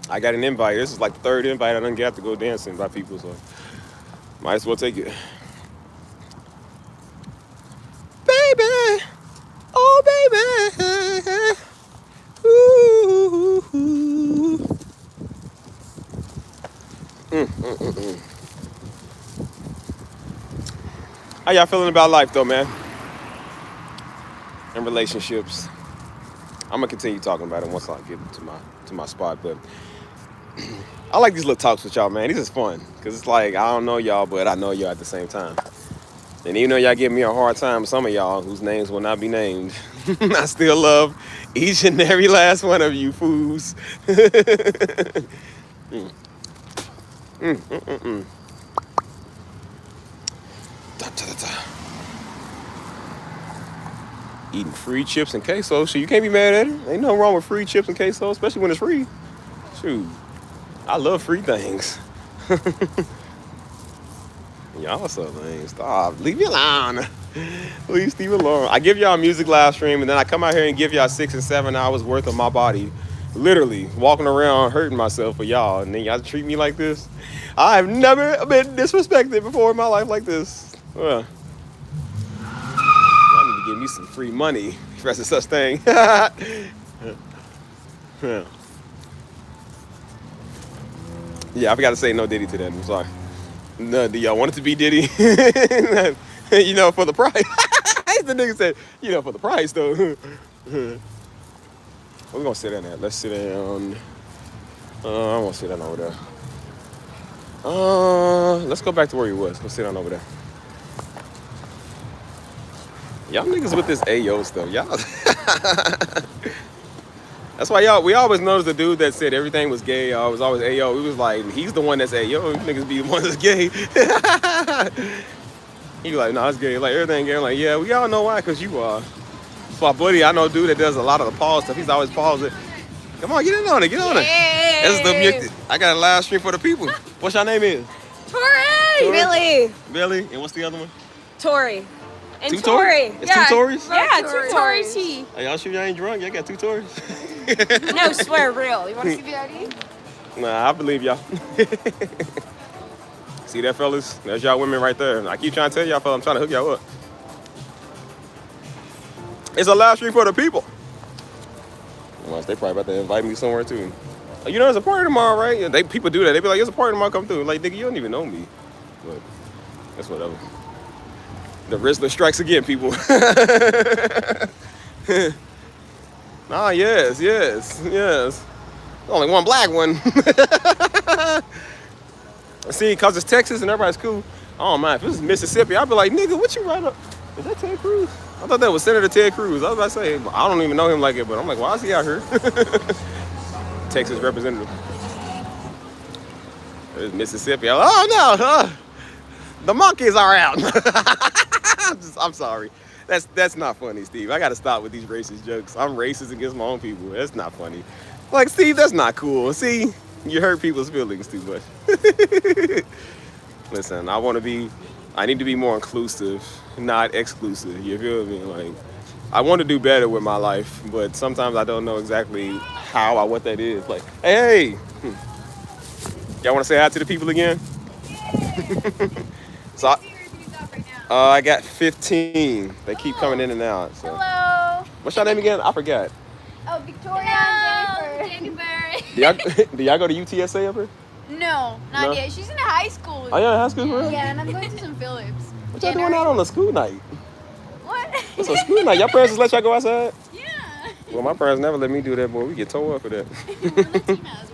I got an invite. This is like the third invite I done got to go dancing by people, so might as well take it. Baby. Oh, baby. Ooh. How y'all feeling about life though, man? And relationships. I'm gonna continue talking about it once I get to my spot, but I like these little talks with y'all, man. These is fun because it's like I don't know y'all, but I know y'all at the same time. And even though y'all give me a hard time, some of y'all whose names will not be named, I still love each and every last one of you fools. Eating free chips and queso, so you can't be mad at it. Ain't nothing wrong with free chips and queso, especially when it's free. Shoot, I love free things. Y'all so lame. Stop. Leave me alone. Leave Steve alone. I give y'all a music live stream, and then I come out here and give y'all 6 and 7 hours worth of my body. Literally walking around hurting myself for y'all, and then y'all treat me like this. I've never been disrespected before in my life like this. Y'all need to give me some free money if that's a such thing. Yeah, I forgot to say no Diddy to that. I'm sorry. No, do y'all want it to be Diddy? You know, for the price. The nigga said, you know, for the price, though. We're going to sit down there. Let's sit down. I want to sit down over there. Let's go back to where he was. Let's sit down over there. Y'all niggas with this Ayo stuff. Y'all. That's why we always noticed the dude that said everything was gay. I was always Ayo. We was like, he's the one that said, yo, you niggas be the one that's gay. He was like, no, it's gay. Like everything gay. I'm like, yeah, we all know why, cause you are. So my buddy, I know dude that does a lot of the pause stuff. He's always pausing. Come on, get in on it, get on it. This is the I got a live stream for the people. What's your name is? Tori. Billy. Billy. And what's the other one? Tori. And two Tori. It's two Tories? Yeah, two Tories. Tea. Hey, y'all sure y'all ain't drunk? Y'all got two Tories? No, swear real. You want to see the ID? Nah, I believe y'all. See that, fellas? There's y'all women right there. I keep trying to tell y'all, fellas, I'm trying to hook y'all up. It's a live stream for the people. Unless they probably about to invite me somewhere too. Oh, you know, there's a party tomorrow, right? Yeah, people do that. They be like, there's a party tomorrow, come through. Like, nigga, you don't even know me. But that's whatever. The Rizzler strikes again, people. Ah, yes. Only one black one. See, because it's Texas and everybody's cool. Oh, man, if this is Mississippi, I'd be like, nigga, what you right up? Is that Ted Cruz? I thought that was Senator Ted Cruz. I was about to say, I don't even know him like it, but I'm like, why is he out here? Texas representative. There's Mississippi. Oh, no. The monkeys are out. I'm sorry. That's not funny, Steve. I got to stop with these racist jokes. I'm racist against my own people. That's not funny. Like, Steve, that's not cool. See, you hurt people's feelings too much. Listen, I need to be more inclusive, not exclusive. You feel me? Like, I want to do better with my life, but sometimes I don't know exactly how or what that is. Like, hey, y'all want to say hi to the people again? So I got 15. They keep coming in and out. So. Hello. What's your name again? I forgot. Oh, Victoria and Jennifer. Do y'all go to UTSA up here? No, not yet. She's in high school. Oh, yeah, high school for real? Yeah, and I'm going to St. Phillips. What y'all doing out on a school night? What? What's a school night? Y'all parents just let y'all go outside? Yeah. Well, my parents never let me do that, boy. We get tore up for that. We're Latinas.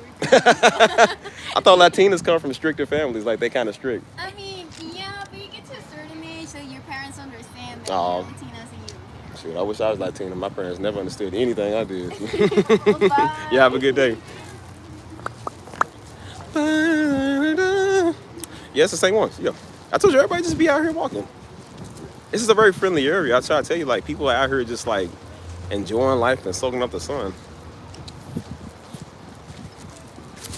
I thought Latinas come from stricter families, like they kind of strict. I mean, yeah, but you get to a certain age so your parents understand that Oh. you're Latinas and you. Shoot, I wish I was Latino. My parents never understood anything I did. Well, bye. You have a good day. Yeah, it's the same ones. Yeah. I told you, everybody just be out here walking. This is a very friendly area. I try to tell you, like, people are out here just, like, enjoying life and soaking up the sun.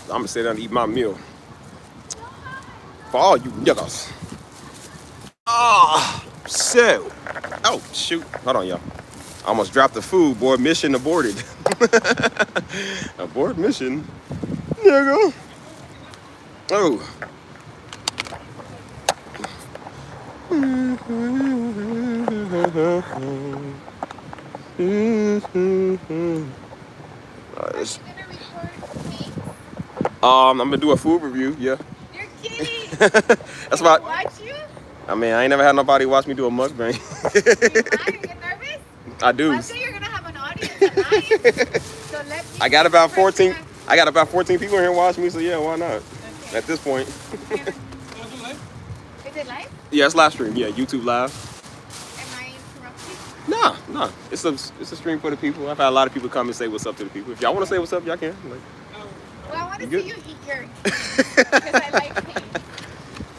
I'm going to sit down and eat my meal. For all you niggas. So. Oh, shoot. Hold on, y'all. I almost dropped the food, boy. Mission aborted. Abort mission. There you go. Oh. I'm gonna do a food review. Yeah. You're kidding. That's why. Watch you? I mean, I ain't never had nobody watch me do a mukbang. You get nervous? I do. One day you're gonna have an audience tonight. So let me I got about 14. I got about 14 people in here watching me, so yeah, why not? Okay. At this point. Is it live? Yeah, it's live stream. Yeah, YouTube live. Am I interrupting? Nah. It's a stream for the people. I've had a lot of people come and say what's up to the people. If y'all want to say what's up, y'all can. Like, Well, I want to You see good? you eat your because I like pain.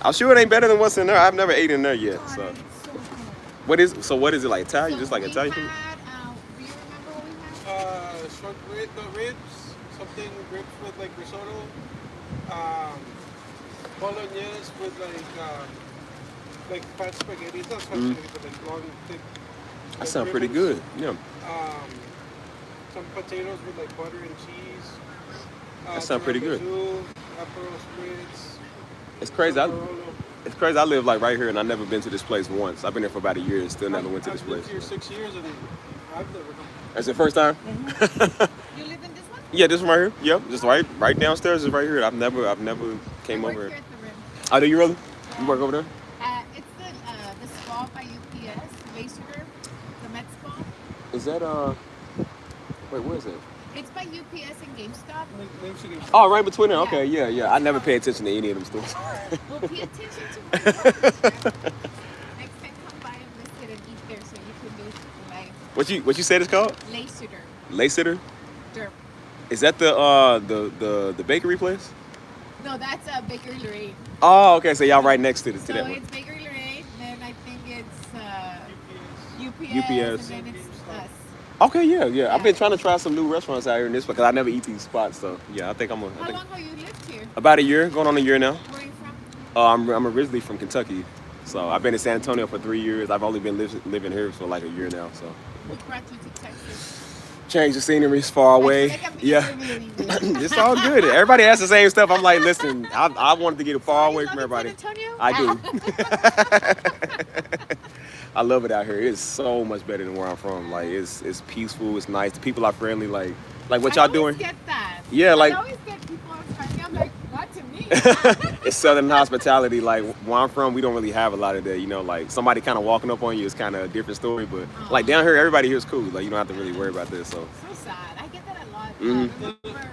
I'm sure it ain't better than what's in there. I've never ate in there yet. So, what is it like Italian? Just like Italian food? Do you remember what we had? Short ribs, something ribs with like risotto, bolognese with like fat spaghetti. It's not fat spaghetti, but like long, thick. That sounds pretty good. Yeah. Some potatoes with like butter and cheese. That sounds pretty good. Aperol spritz. It's crazy. Barolo. It's crazy. I live like right here, and I've never been to this place once. I've been here for about a year and still never went to this I've place. lived here 6 years and I've never come. That's the first time. You live in this one? Yeah, this one right here. Yep, just right downstairs is right here. I've never came I over work here. here at the Rim. Oh, do you really? You work over there? It's the spa by UPS, Laser, the Met Spa. Is that Wait, where is it? It's by UPS and GameStop. Oh, right between there. Okay, yeah. I never pay attention to any of them stores. Well, pay attention to my product. Next time, come by and visit and eat there so you can do life. What you said it's called? Laysitter. Laysitter? Derp. Is that the bakery place? No, that's Bakery Lorraine. Oh, okay. So y'all right next to So that one. it's Bakery Lorraine, then I think it's UPS. and then it's us. Okay, yeah. I've been trying to try some new restaurants out here in this because I never eat these spots. So yeah, I think I'm gonna. How long have you lived here? About a year, going on a year now. Where are you from? I'm originally from Kentucky, so I've been in San Antonio for 3 years. I've only been living here for like a year now. So What brought you to Texas? change the scenery, it's far away. I feel like I'm Yeah, interviewing you. it's all good. Everybody asks the same stuff. I'm like, listen, I wanted to get far away from everybody. San Antonio? I do. I love it out here. It's so much better than where I'm from. Like it's peaceful. It's nice. The people are friendly. Like what y'all doing? I always get that. Yeah, like I always get people are friendly. I'm like, not to me. it's Southern hospitality. Like where I'm from, we don't really have a lot of that. You know, like somebody kind of walking up on you is kind of a different story. But like down here, everybody here is cool. Like you don't have to really worry about this. So So sad. I get that a lot. Mhm. I remember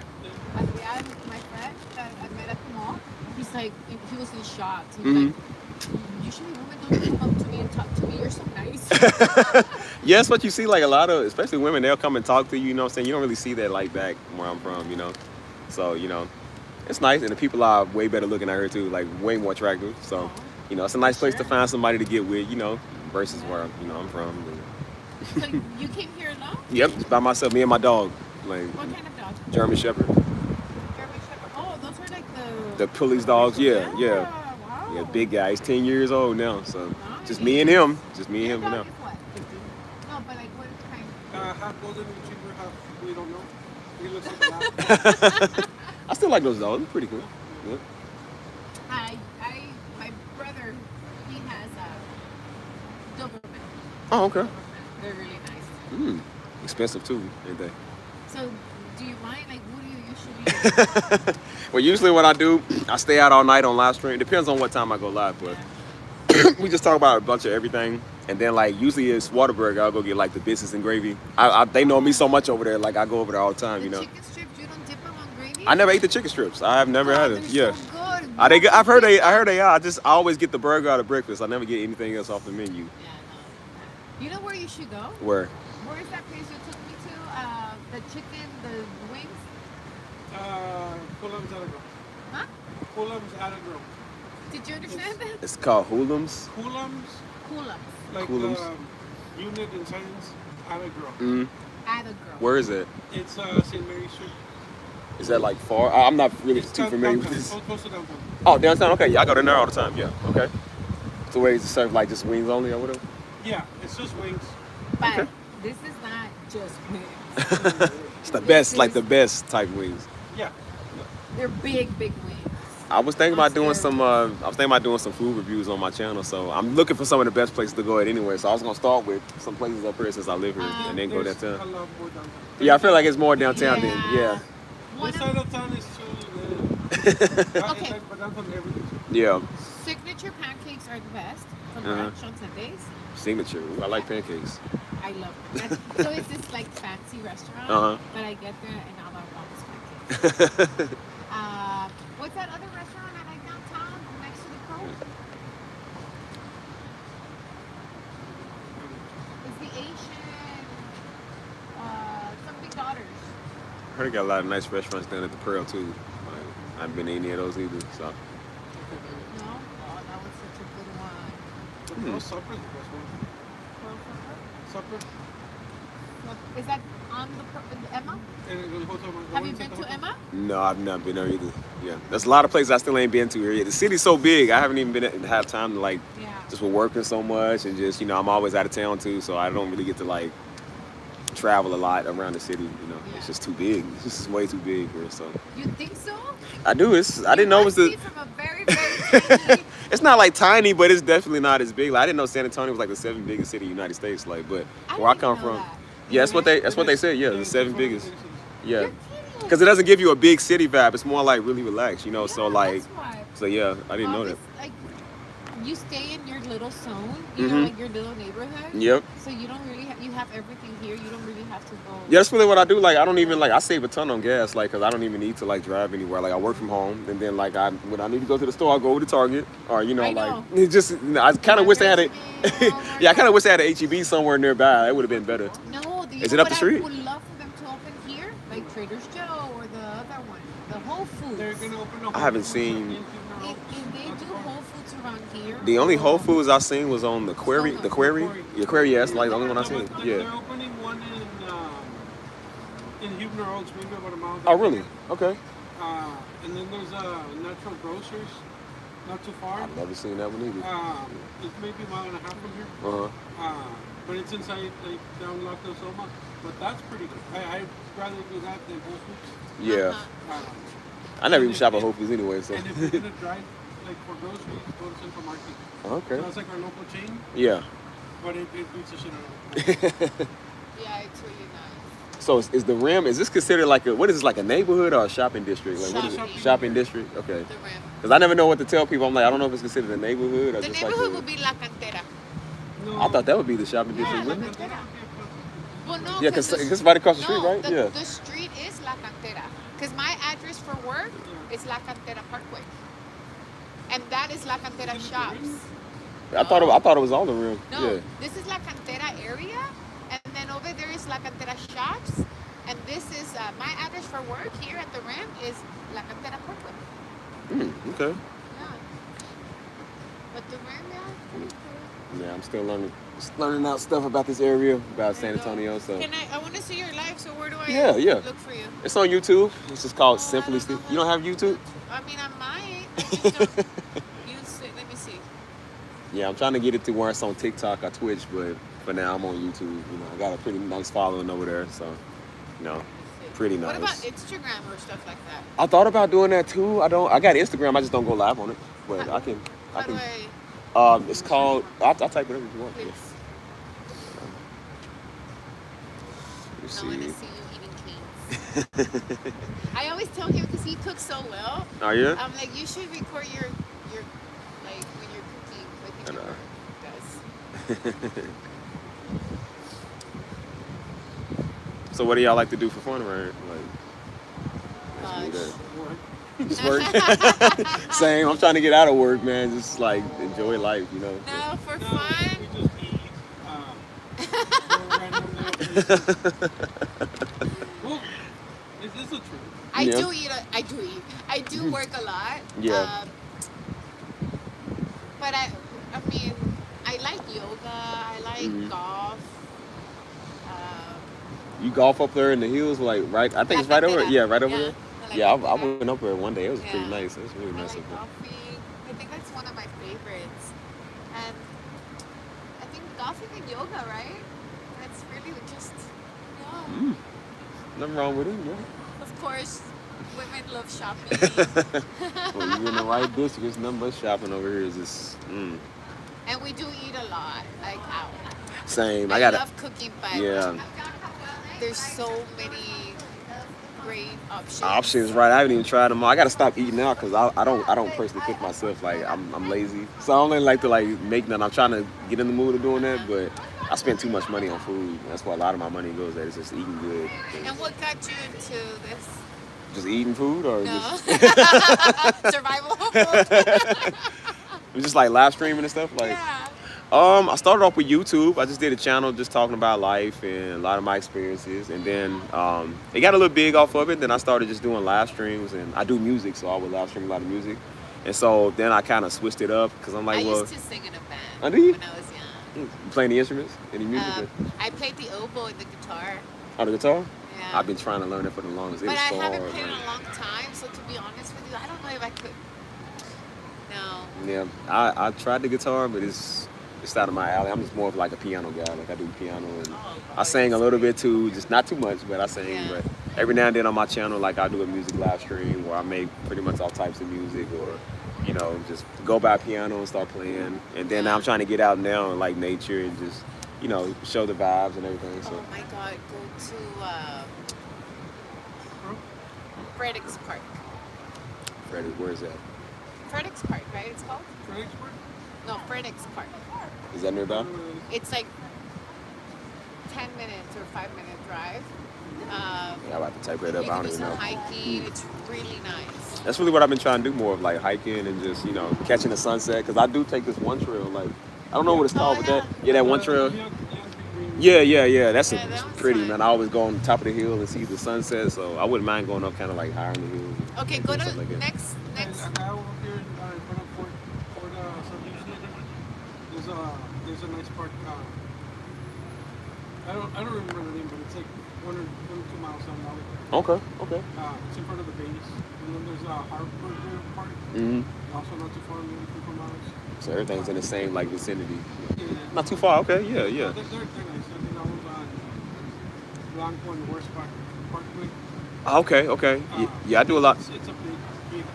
Adrian, my friend that I met at the mall, he's like, he was in shock. He was like, usually women don't come up to me and talk to me. You're so nice. yeah, that's what you see. Like a lot of, especially women, they'll come and talk to you. You know what I'm saying? You don't really see that like back where I'm from. You know, so you know, it's nice, and the people are way better looking out here too. Like way more attractive. So you know, it's a nice place to find somebody to get with. You know, versus where I'm from. So you came here alone? Yep, it's by myself, me and my dog, like What kind of dog? German Shepherd. German Shepherd. Oh, those are like The police dogs, yeah. Wow. Yeah, big guy. He's 10 years old now, so just me and him. Just me and him for Your now. dog is what? 50? No, but like what kind? Half golden retriever, half we don't know. He looks like a lab. I still like those dogs. They're pretty cool. Yeah. My brother, he has a Doberman. Oh, okay. They're really nice. Expensive too, ain't they? So, do you mind? Like, what do you usually do? Well, usually what I do, I stay out all night on live stream. Depends on what time I go live, but we just talk about a bunch of everything. And then like usually it's Whataburger. I'll go get like the biscuits and gravy. They know me so much over there. Like I go over there all the time, The you know. chicken strips, you don't dip them on gravy? I never ate the chicken strips. I have never had it. They're Yeah. so good. Are they good? I heard they are. I always get the burger out of breakfast. I never get anything else off the menu. Yeah, no. You know where you should go? Where? Where is that place you took me to? The chicken, the wings? Fulham's at a grill. Huh? Fulham's at a grill. Did you understand that? It's called Hoolums. Fulham's, Kula. like Fulham's. the unit in science, at a grill. Mm. At a girl. Where is it? It's St. Mary's Street. Is that like far? I'm not really too familiar with downtown, this. close to downtown. Oh, downtown. Okay, yeah, I go down there all the time. Yeah. Okay. So where is it serve like just wings only or whatever? Yeah, it's just wings. But Okay. this is not just wings. It's the best, like the best type wings. Yeah. They're big, big wings. I was thinking about doing Upstairs. some. I was thinking about doing some food reviews on my channel. So I'm looking for some of the best places to go at anyway. So I was gonna start with some places up here since I live here, and then go There's downtown. a lot more downtown. Yeah, I feel like it's more downtown than yeah. One This of side of town is too. Okay. But downtown everything. Yeah. signature pancakes are the best from Uh-huh. brunch on Sundays. Signature. Ooh, I like pancakes. I love it. So it's this like fancy restaurant, Uh-huh. but I get there and all I want is pancakes. What's that other restaurant I like downtown next to the Cove? It's the Asian something daughters. I heard they got a lot of nice restaurants down at the Pearl too. Like, I haven't been to any of those either. So No? Oh, that was such a good one. No, supper's the best one. Supper. Is that on the Emma? And the hotel. Have you been to Emma? no, I've not been there either. Yeah, there's a lot of places I still ain't been to here yet. The city's so big, I haven't even been have time to like Yeah. just with working so much and just I'm always out of town too, so I don't really get to like travel a lot around the city. Yeah. It's just too big. It's just way too big here. So You think so? I do. I didn't know it was You the. must be from a very, very tiny. It's not like tiny, but it's definitely not as big. Like, I didn't know San Antonio was like the 7th biggest city in the United States. Like, but where I didn't come know from, that. yeah, that's what they said. Yeah, the 7th biggest. Yeah, You're kidding. because it doesn't give you a big city vibe. It's more like really relaxed, So Yeah, like, that's why. so yeah, I didn't know that. Like, you stay in your little zone, you know, like your little neighborhood. Yep. So you don't really you have everything here. You don't really have to go. Yeah, that's really what I do. Like, I don't even like. I save a ton on gas, like, cause I don't even need to like drive anywhere. Like, I work from home, and then like when I need to go to the store, I go to Target, or you know, I like know. it just. I kind of wish they had a. Yeah, I kind of wish they had an HEB somewhere nearby. It would have been better. No, do you Is know it up what the street? I would love for them to open here? Like Trader Joe or the other one, the Whole Foods. They're gonna open up. I haven't seen. If they do Whole Foods around here. The only Whole Foods I seen was on the Quarry. The Quarry. Yeah, Quarry. Yeah, that's like the only one I seen. They're Yeah. opening one in Huebner Oaks, maybe about a mile. Oh, really? Okay. And then there's Natural Grocers, not too far. I've never seen that one either. It's maybe a mile and a half from here. But it's inside like down La Soma. But that's pretty good. I'd rather do that than Whole Foods. Yeah. I never even shop at Whole Foods anyway, so. And if you're gonna drive like for groceries, go to Central Market. Okay. So that's like our local chain, Yeah. but it beats the shit out of it. Yeah, it's really nice. So is the Rim? Is this considered like a what is this like a neighborhood or a shopping district? Like what is it? Shopping. Shopping district. Okay. The Rim. Because I never know what to tell people. I'm like I don't know if it's considered a neighborhood or The just neighborhood like. would be La Cantera. I thought that would be the shopping Yeah, district, La wouldn't it? Cantera. Well, no, Yeah, because it's right across the street, right? The, Yeah. the street is La Cantera. Because my address for work is La Cantera Parkway. And that is La Cantera Shops. I thought it was all the Rim. No, Yeah. this is La Cantera area. And then over there is La Cantera Shops. And this is my address for work here at the Rim is La Cantera Parkway. Okay. Yeah. But the Rim, yeah, pretty cool. Yeah, I'm still learning out stuff about this area, about San Antonio. So I want to see your life, so where do I Yeah. look for you? it's on YouTube. It's just called Simply I Steve. don't know You don't have YouTube? I mean, I might. I just don't. Let me see. Yeah, I'm trying to get it to where it's on TikTok or Twitch, but for now I'm on YouTube. You know, I got a pretty nice following over there, so you know, pretty nice. What about Instagram or stuff like that? I thought about doing that too. I got Instagram. I just don't go live on it, but I can. How do It's called. I'll type whatever you want. Yeah. please? Let I want me to see. see you eating clean. I always tell him because he cooks so well. Oh yeah. I'm like, you should record your like when you're cooking. I think I your know. work does. So what do y'all like to do for fun around here? Like, just work. Same. I'm trying to get out of work, man. Just like enjoy life, you know. No, for No, fun. we just eat. Go random little places. Well, is this the truth? I Yeah. do eat. I do eat. I do work a lot. Yeah. But I mean, I like yoga. I like golf. You golf up there in the hills, like right? I think it's right over. Yeah, right over there. like Yeah, I that. went up there one day. It was pretty Yeah. nice. It was really I nice like up there. golfing. I think that's one of my favorites. And I think golfing and yoga, right? That's really just, yeah. Nothing wrong with it, yeah. Of course, women love shopping. Well, you're in the right district. It's nothing but shopping over here. Is just And we do eat a lot, like out. same. I I got love cooking, but yeah. there's so many great options. Options, right? I haven't even tried them all. I got to stop eating out because I don't personally cook myself. Like I'm lazy, so I only like to like make none. I'm trying to get in the mood of doing that, but I spend too much money on food. That's why a lot of my money goes there. It's just eating good. And what got you into this? Just eating food, or No. just Survival. just like live streaming and stuff. Like, Yeah. I started off with YouTube. I just did a channel just talking about life and a lot of my experiences, and then it got a little big off of it. Then I started just doing live streams, and I do music, so I would live stream a lot of music. And so then I kind of switched it up because I'm like, I well, used to sing in a band Oh, do you? when I was young. you playing the instruments, any music? I played the oboe and the guitar. On the guitar? Yeah. I've been trying to learn it for the longest. It But was I so haven't hard. played in a long time, so to be honest with you, I don't know if I could. No. Yeah, I tried the guitar, but it's out of my alley. I'm just more of like a piano guy. Like I do piano and I sing a little bit too, just not too much, but I sing. Yeah. But every now and then on my channel, like I do a music live stream where I make pretty much all types of music, or you know, just go by piano and start playing. And then I'm trying to get out now and like nature and just, you know, show the vibes and everything. So Oh my God, go to Frederick's Park. Freddie, where's that? Frederick's Park, right? It's called. Fredericksburg? No, Phoenix Park. Is that nearby? It's like 10 minutes or 5-minute drive. Yeah, I'm about to type it up. You I can don't do even some know. hiking. It's really nice. That's really what I've been trying to do more of, like hiking and just, you know, catching the sunset. Because I do take this one trail, like, I don't know what it's called, but that one trail. Yeah. That's Yeah, that one's pretty, fun. man. I always go on the top of the hill and see the sunset, so I wouldn't mind going up kind of like higher in the hill. Okay, and go doing to something like that. next. Acá over here in front of Fort there's a nice park. I don't remember the name, but it's like 1 or 2 miles down the way. Okay. It's in front of the base. And then there's Harper Park. Mm-hmm. Also not too far, maybe 3 miles. So everything's in the same like vicinity. Yeah. Not too far. Okay. Yeah. They're nice. I think I was on Blanco and Worst Parkway. Okay. Yeah, I do a lot. It's a big,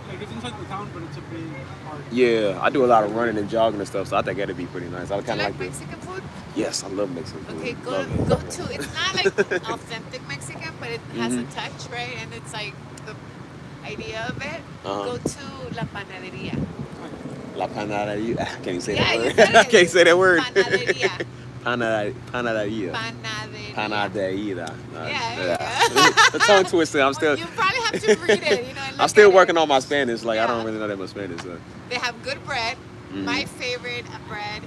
like it's inside the town, but it's a big park. Yeah, I do a lot of running and jogging and stuff, so I think that'd be pretty nice. I Do you kind of like like this. Mexican food? Yes, I love Mexican food. Okay, go Love it. to. It's not like authentic Mexican, but it has a touch, right? And it's like the idea of it. Uh-huh. Go to La Panaderia. La panaderia. I can't even say Yeah, you that word. said I it. can't say that word. Panaderia. Panaderia. Panaderia. Panaderia. Yeah. The tongue twister. I'm still. You probably have to read it. You know. And I'm look still at working it. on my Spanish. Like I Yeah. don't really know that much Spanish. So. They have good bread. My favorite bread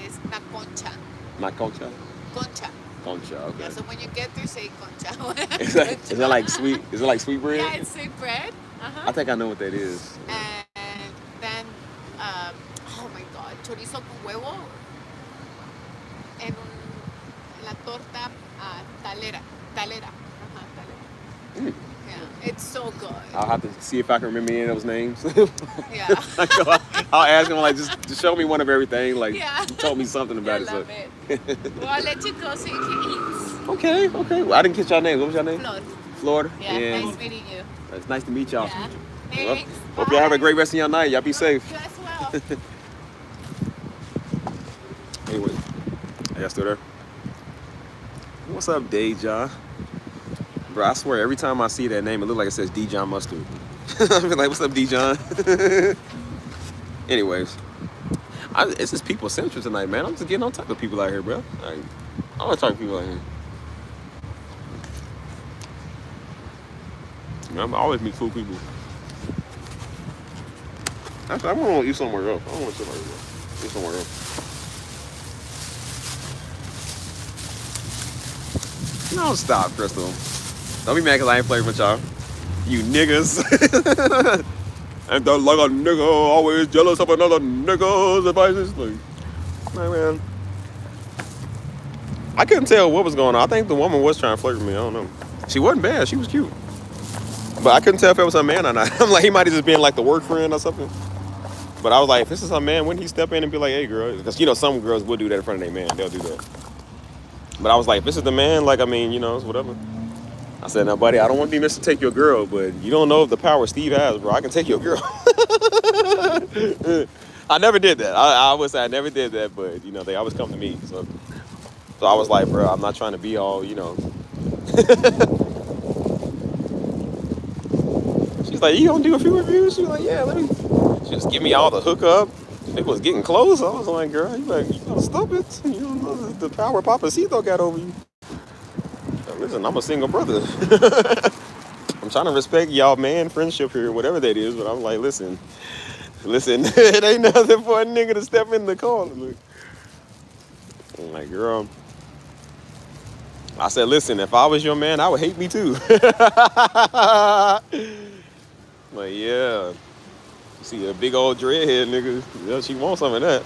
is la concha. My concha. Concha. Concha. Okay. Yeah, so when you get there, say concha. Is that like sweet? Is it like sweet bread? Yeah, it's sweet bread. I think I know what that is. And then, oh my god, chorizo con huevo en la torta talera. Talera. Mm. Yeah, it's so good. I'll have to see if I can remember any of those names. Yeah. I'll ask him like just show me one of everything. Like Yeah. you told me something I about it. love it. Well, I'll let you go so you can eat. Okay. Well, I didn't catch your name. What was your name? Flor. Florida. Yeah, nice meeting you. It's nice to meet y'all. Yeah. Well, Thanks. hope y'all have a Bye. great rest of your night. Y'all be safe. You as well. Anyway, are y'all still there? What's up, Dejan? Bro, I swear every time I see that name, it looks like it says Dijon Mustard. I be like, what's up, Dijon? Anyways, it's just people central tonight, man. I'm just getting on top of people out here, bro. Like, I want to talk to people out here. Man, I always meet cool people. Actually, I want to eat somewhere else. I don't want to sit right here. Eat somewhere else. No, stop, Crystal. Don't be mad because I ain't playing with y'all. You niggas. And don't like a nigga, always jealous of another nigga's advices. Like, man. I couldn't tell what was going on. I think the woman was trying to flirt with me. I don't know. She wasn't bad. She was cute. But I couldn't tell if it was her man or not. I'm like, he might have just been like the work friend or something. But I was like, if this is her man, wouldn't he step in and be like, hey, girl? Because, you know, some girls would do that in front of their man. They'll do that. But I was like, if this is the man, like, I mean, you know, it's whatever. I said, now, buddy, I don't want to be Mr. Take Your Girl, but you don't know the power Steve has, bro. I can take your girl. I never did that. I would say I never did that, but, you know, they always come to me. So I was like, bro, I'm not trying to be all, you know. She's like, you gonna do a few reviews? She was like, yeah, let me. She just give me all the hookup. It was getting close. I was like, girl, you gotta stop it. You don't know the power Papacito got over you. Listen, I'm a single brother. I'm trying to respect y'all man friendship here, whatever that is, but I'm like, listen, it ain't nothing for a nigga to step in the corner. I'm like, girl, I said, listen, if I was your man, I would hate me too. Like, yeah, you see a big old dreadhead nigga, yeah, she wants some of that.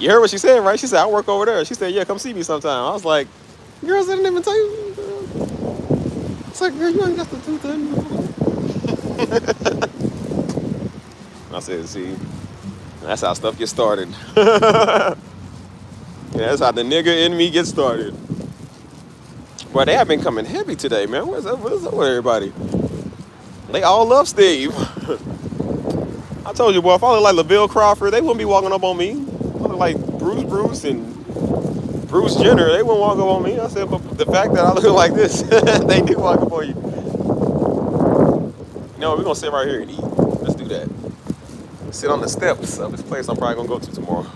You heard what she said, right? She said, I work over there. She said, yeah, come see me sometime. I was like, girls, I didn't even tell you. It's like, girl, you ain't got to do that. I said, see, that's how stuff gets started. Yeah, that's how the nigga in me gets started. Boy, they have been coming heavy today, man. What's up with everybody? They all love Steve. I told you, boy, if I look like LaVille Crawford, they wouldn't be walking up on me. I look like Bruce and Bruce Jenner, they wouldn't walk up on me. I said, but the fact that I look like this, they do walk up on you. You know, we're going to sit right here and eat. Let's do that. Sit on the steps of this place I'm probably gonna go to tomorrow.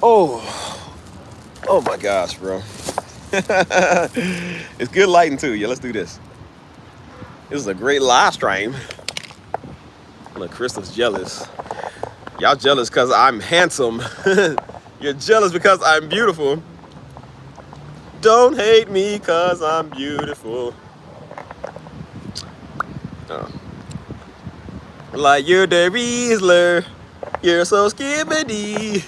Oh my gosh, bro. It's good lighting too. Yeah, let's do this. This is a great live stream. Look, Crystal's jealous. Y'all jealous because I'm handsome. You're jealous because I'm beautiful. Don't hate me because I'm beautiful. Like you're the Riesler. You're so skibbity.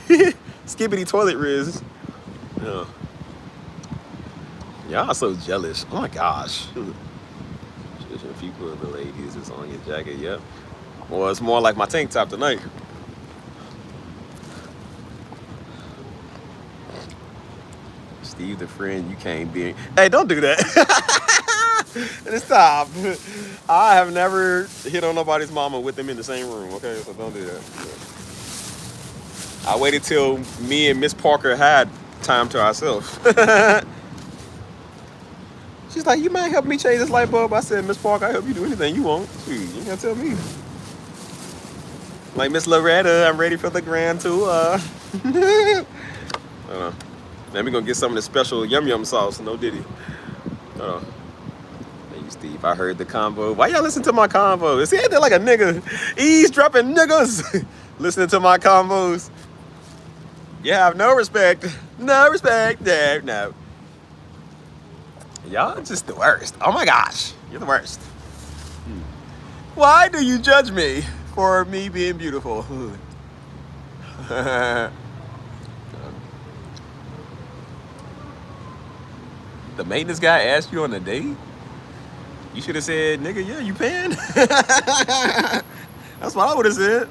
Skibbity toilet riz. Yeah. Y'all so jealous. Oh my gosh. Just a few of the ladies is on your jacket, yep. Well, it's more like my tank top tonight. Steve the friend you can't be. Hey, don't do that. Stop. I have never hit on nobody's mama with them in the same room, okay? So don't do that. I waited till me and Miss Parker had time to ourselves. She's like, you might help me change this light bulb. I said, Miss Parker, I help you do anything you want. Shoot, you ain't gotta tell me. Like, Miss Loretta, I'm ready for the grand tour. Then we gonna get some of the special yum yum sauce. No diddy. Thank you, Steve. I heard the convo. Why y'all listen to my convo? See, ain't that like a nigga eavesdropping niggas listening to my convos? You have no respect. No respect. No. Y'all just the worst. Oh my gosh. You're the worst. Why do you judge me for me being beautiful? The maintenance guy asked you on a date? You should have said, nigga, yeah, you paying? That's what I would have said.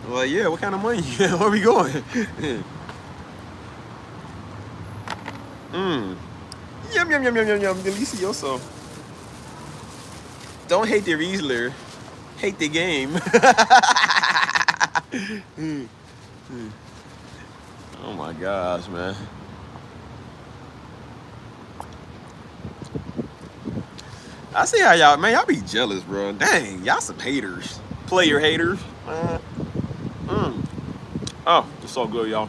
Well, yeah, what kind of money? Where we going? Yum, yum, yum, yum, yum, yum. Delicioso. Don't hate the Riesler. Hate the game. Oh my gosh, man. I see how y'all, man, y'all be jealous, bro. Dang, y'all some haters. Player haters. Oh, it's so good, y'all.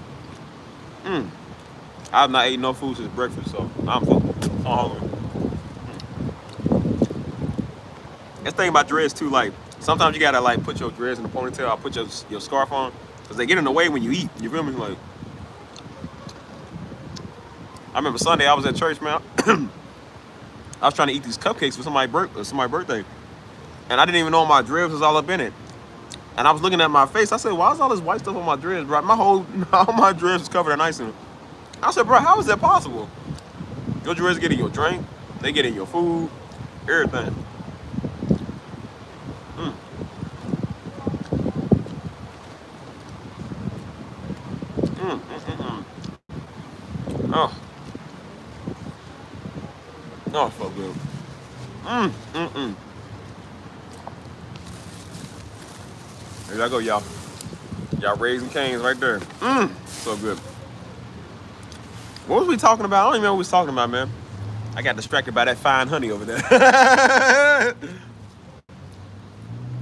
I've not ate no food since breakfast, so I'm so hungry. This thing about dreads too, like, sometimes you gotta like put your dreads in the ponytail, or put your scarf on, because they get in the way when you eat. You feel me? Like, I remember Sunday I was at church, man. I was trying to eat these cupcakes for somebody's birthday. And I didn't even know my dreads was all up in it. And I was looking at my face. I said, why is all this white stuff on my dreads, bro? All my dreads was covered in icing. I said, bro, how is that possible? Your dreads get in your drink. They get in your food. Everything. Oh. Oh, so good. There y'all go, y'all. Y'all raising canes right there. So good. What was we talking about? I don't even know what we was talking about, man. I got distracted by that fine honey over there.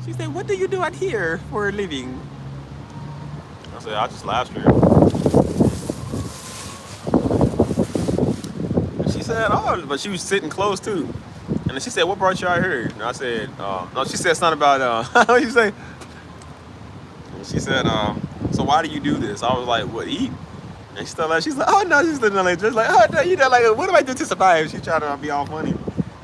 She said, what do you do out here for a living? I said, I just live stream. She said, oh, but she was sitting close too. And then she said, what brought you out here? And I said, no, she said something about, what did you say? And she said, so why do you do this? I was like, what, eat? And she's like, oh no, she's looking like, just like, oh no, you know, like, what do I do to survive? She's trying to be all funny.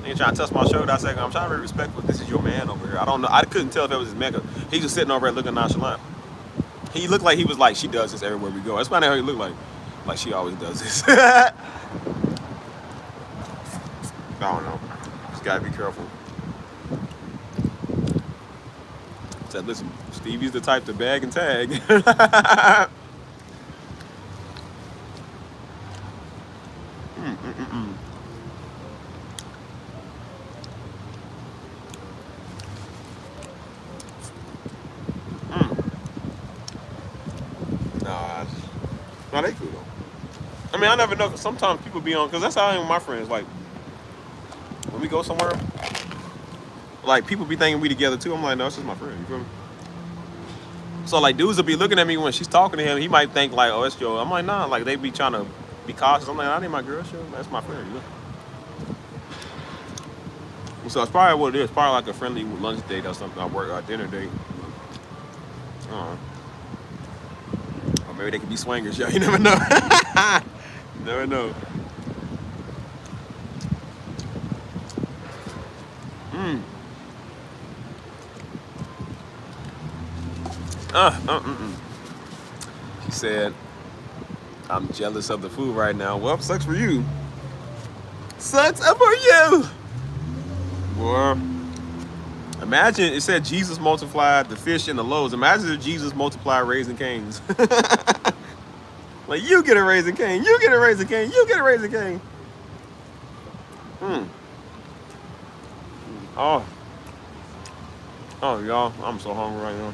And trying to touch my shoulder. I said, I'm trying to be respectful. This is your man over here. I don't know. I couldn't tell if it was his man. He just sitting over there looking nonchalant. He looked like he was like, she does this everywhere we go. That's funny how he looked like she always does this. I don't know. Just gotta be careful. Said, listen, Stevie's the type to bag and tag. No, they cool though. I mean, I never know. Sometimes people be on, because that's how I am with my friends. Like, when we go somewhere, like people be thinking we together too. I'm like, no, it's just my friend. You feel me? So like dudes will be looking at me when she's talking to him. He might think like, oh, it's your. I'm like, nah. Like they be trying to be cautious. I'm like, I need my girl. Sure, that's my friend. You know? So it's probably what it is. Probably like a friendly lunch date or something. Or dinner date. Or maybe they could be swingers. Yeah, you never know. You never know. Mm. She said, I'm jealous of the food right now. Well, sucks for you. Sucks for you. Boy. Imagine, it said Jesus multiplied the fish and the loaves. Imagine if Jesus multiplied Raising Cane's. Like, you get a Raising Cane, you get a Raising Cane, you get a Raising Cane. Oh. Oh, y'all, I'm so hungry right now.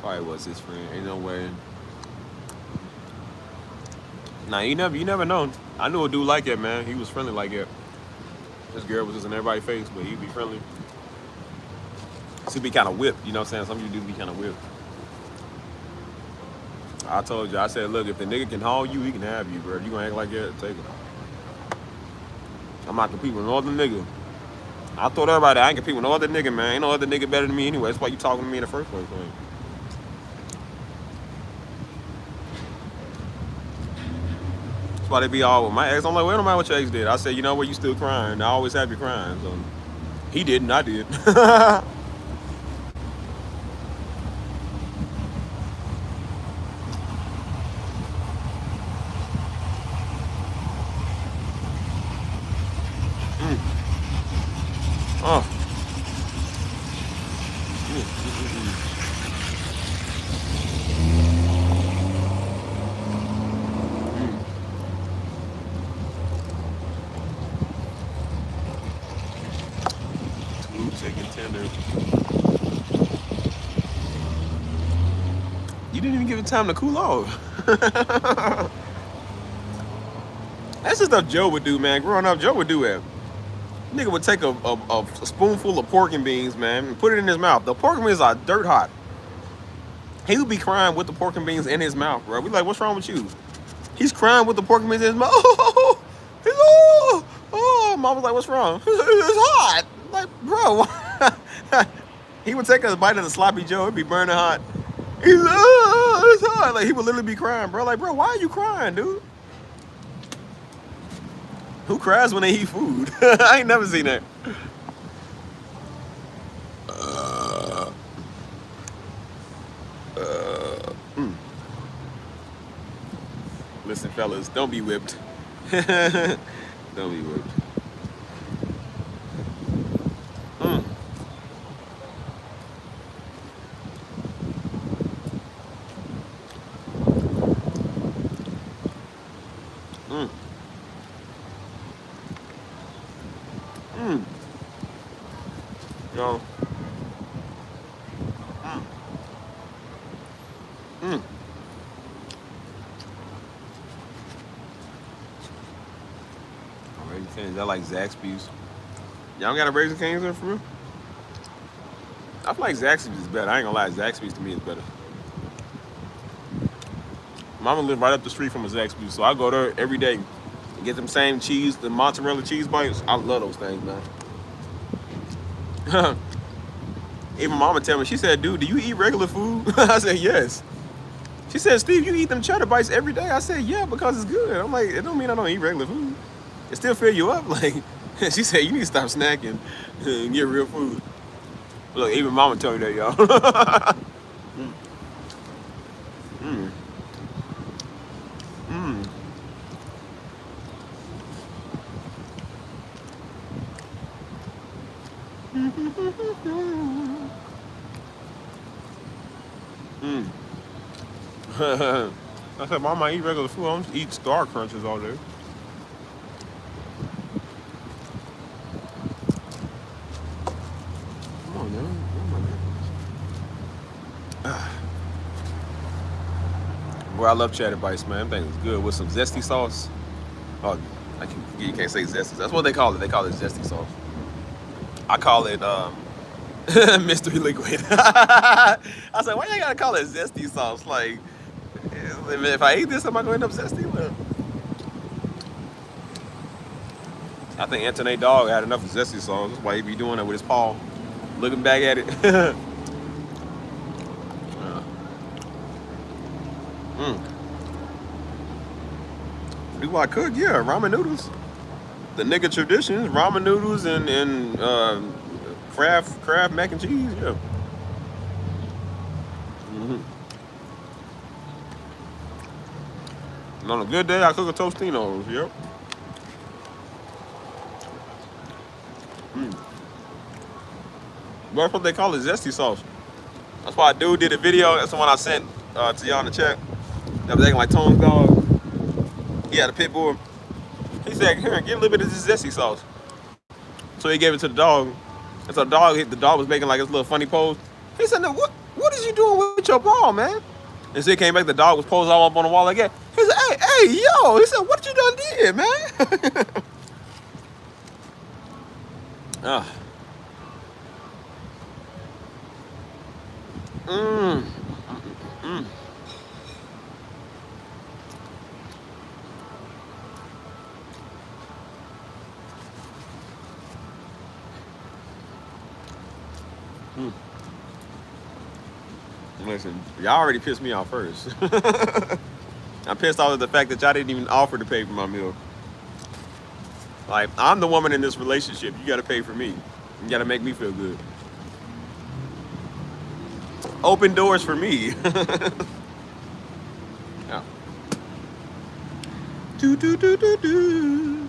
Probably was his friend. Ain't no way. Nah, you never know. I knew a dude like that, man. He was friendly like that. This girl was just in everybody's face, but he'd be friendly. He'd be kind of whipped, you know what I'm saying? Some of you dudes be kind of whipped. I told you, I said, look, if the nigga can haul you, he can have you, bro. If you gonna act like that, take it. I'm not competing with no other nigga. I told everybody I ain't competing with no other nigga, man. Ain't no other nigga better than me anyway. That's why you talking to me in the first place, man. That's why they be all with my ex. I'm like, well, no matter what your ex did. I said, you know what, you still crying. I always have you crying. So he didn't, I did. Oh. Chicken tender. You didn't even give it time to cool off. That's the stuff Joe would do, man. Growing up, Joe would do that. Nigga would take a spoonful of pork and beans, man, and put it in his mouth. The pork and beans are dirt hot. He would be crying with the pork and beans in his mouth, bro. We like, what's wrong with you? He's crying with the pork and beans in his mouth. Oh, Mom was like, what's wrong? It's hot. Like, bro. He would take a bite of the sloppy Joe. It'd be burning hot. He's like, oh, it's hot. Like, he would literally be crying, bro. Like, bro, why are you crying, dude? Who cries when they eat food? I ain't never seen that. Listen, fellas, don't be whipped. Don't be whipped. Yo. Raising Cane's, I like Zaxby's. Y'all got a Raising Cane's there for real? I feel like Zaxby's is better. I ain't gonna lie, Zaxby's to me is better. Mama live right up the street from a Zaxby's, so I go there every day and get them same cheese, the mozzarella cheese bites. I love those things, man. Even Mama tell me, she said, dude, do you eat regular food? I said, yes. She said, Steve, you eat them cheddar bites every day? I said, yeah, because it's good. I'm like, it don't mean I don't eat regular food. It still fill you up. Like, she said, you need to stop snacking and get real food. Look, even Mama told me that, y'all. I said, Mom, I eat regular food. I don't eat Star Crunches all day. Come on, man. Oh, my goodness. Well, I love cheddar bites, man. Them things is good with some zesty sauce. Oh, you can't say zesty. That's what they call it. They call it zesty sauce. I call it mystery liquid. I said, why you gotta call it zesty sauce? Like, if I eat this, am I going to end up zesty? Well, I think Anthony Dog had enough of zesty sauce. That's why he be doing it with his paw, looking back at it. Do I cook? Yeah, ramen noodles. The nigga traditions, ramen noodles and Kraft mac and cheese. Yeah. And on a good day, I cook a Tostinos. Yep. That's what they call it, zesty sauce. That's why a dude did a video. That's the one I sent to y'all in the chat. That was acting like Tone's dog. He had a pit bull. He said, "Here, get a little bit of this zesty sauce." So he gave it to the dog. And so the dog was making like his little funny pose. He said, "No, what is you doing with your ball, man?" And so he came back. The dog was posed all up on the wall again. He said, "Hey, yo!" He said, "What you done did, man?" Listen, y'all already pissed me off first. I'm pissed off at the fact that y'all didn't even offer to pay for my meal. Like, I'm the woman in this relationship. You gotta pay for me. You gotta make me feel good. Open doors for me. Yeah. Do do do do do.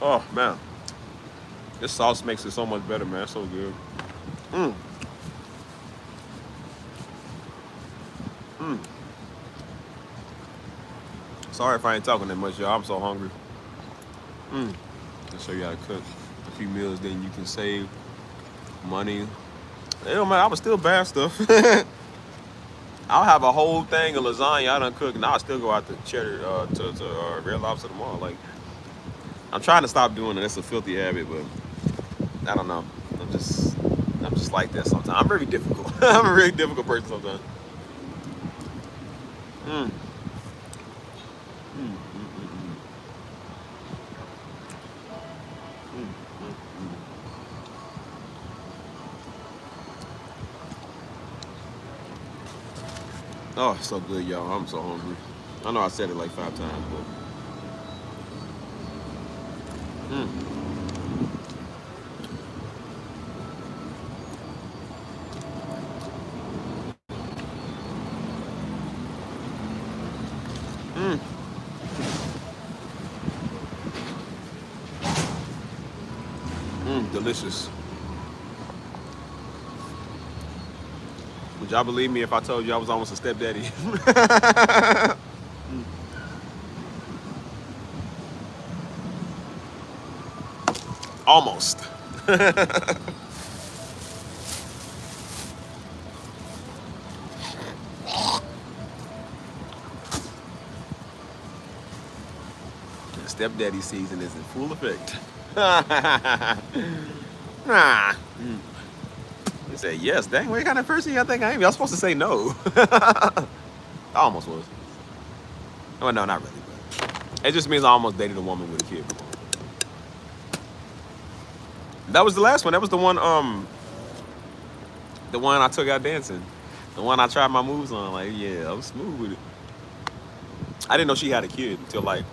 Oh man, this sauce makes it so much better, man. It's so good. Sorry if I ain't talking that much, y'all. I'm so hungry. I'll show you how to cook a few meals, then you can save money. It don't matter. I was still bad stuff. I'll have a whole thing of lasagna I done cooked, and I'll still go out to cheddar to Red Lobster tomorrow. Like, I'm trying to stop doing it. It's a filthy habit, but I don't know. I'm just like that sometimes. I'm very difficult. I'm a very difficult person sometimes. Oh, it's so good, y'all. I'm so hungry. I know I said it like 5 times, but delicious. Would y'all believe me if I told you I was almost a stepdaddy? Almost. Stepdaddy season is in full effect. He said, yes, dang, what kind of person y'all think I am? Y'all supposed to say no. I almost was. Well, no, not really. But it just means I almost dated a woman with a kid. That was the last one. That was the one I took out dancing. The one I tried my moves on. Like, yeah, I was smooth with it. I didn't know she had a kid until like,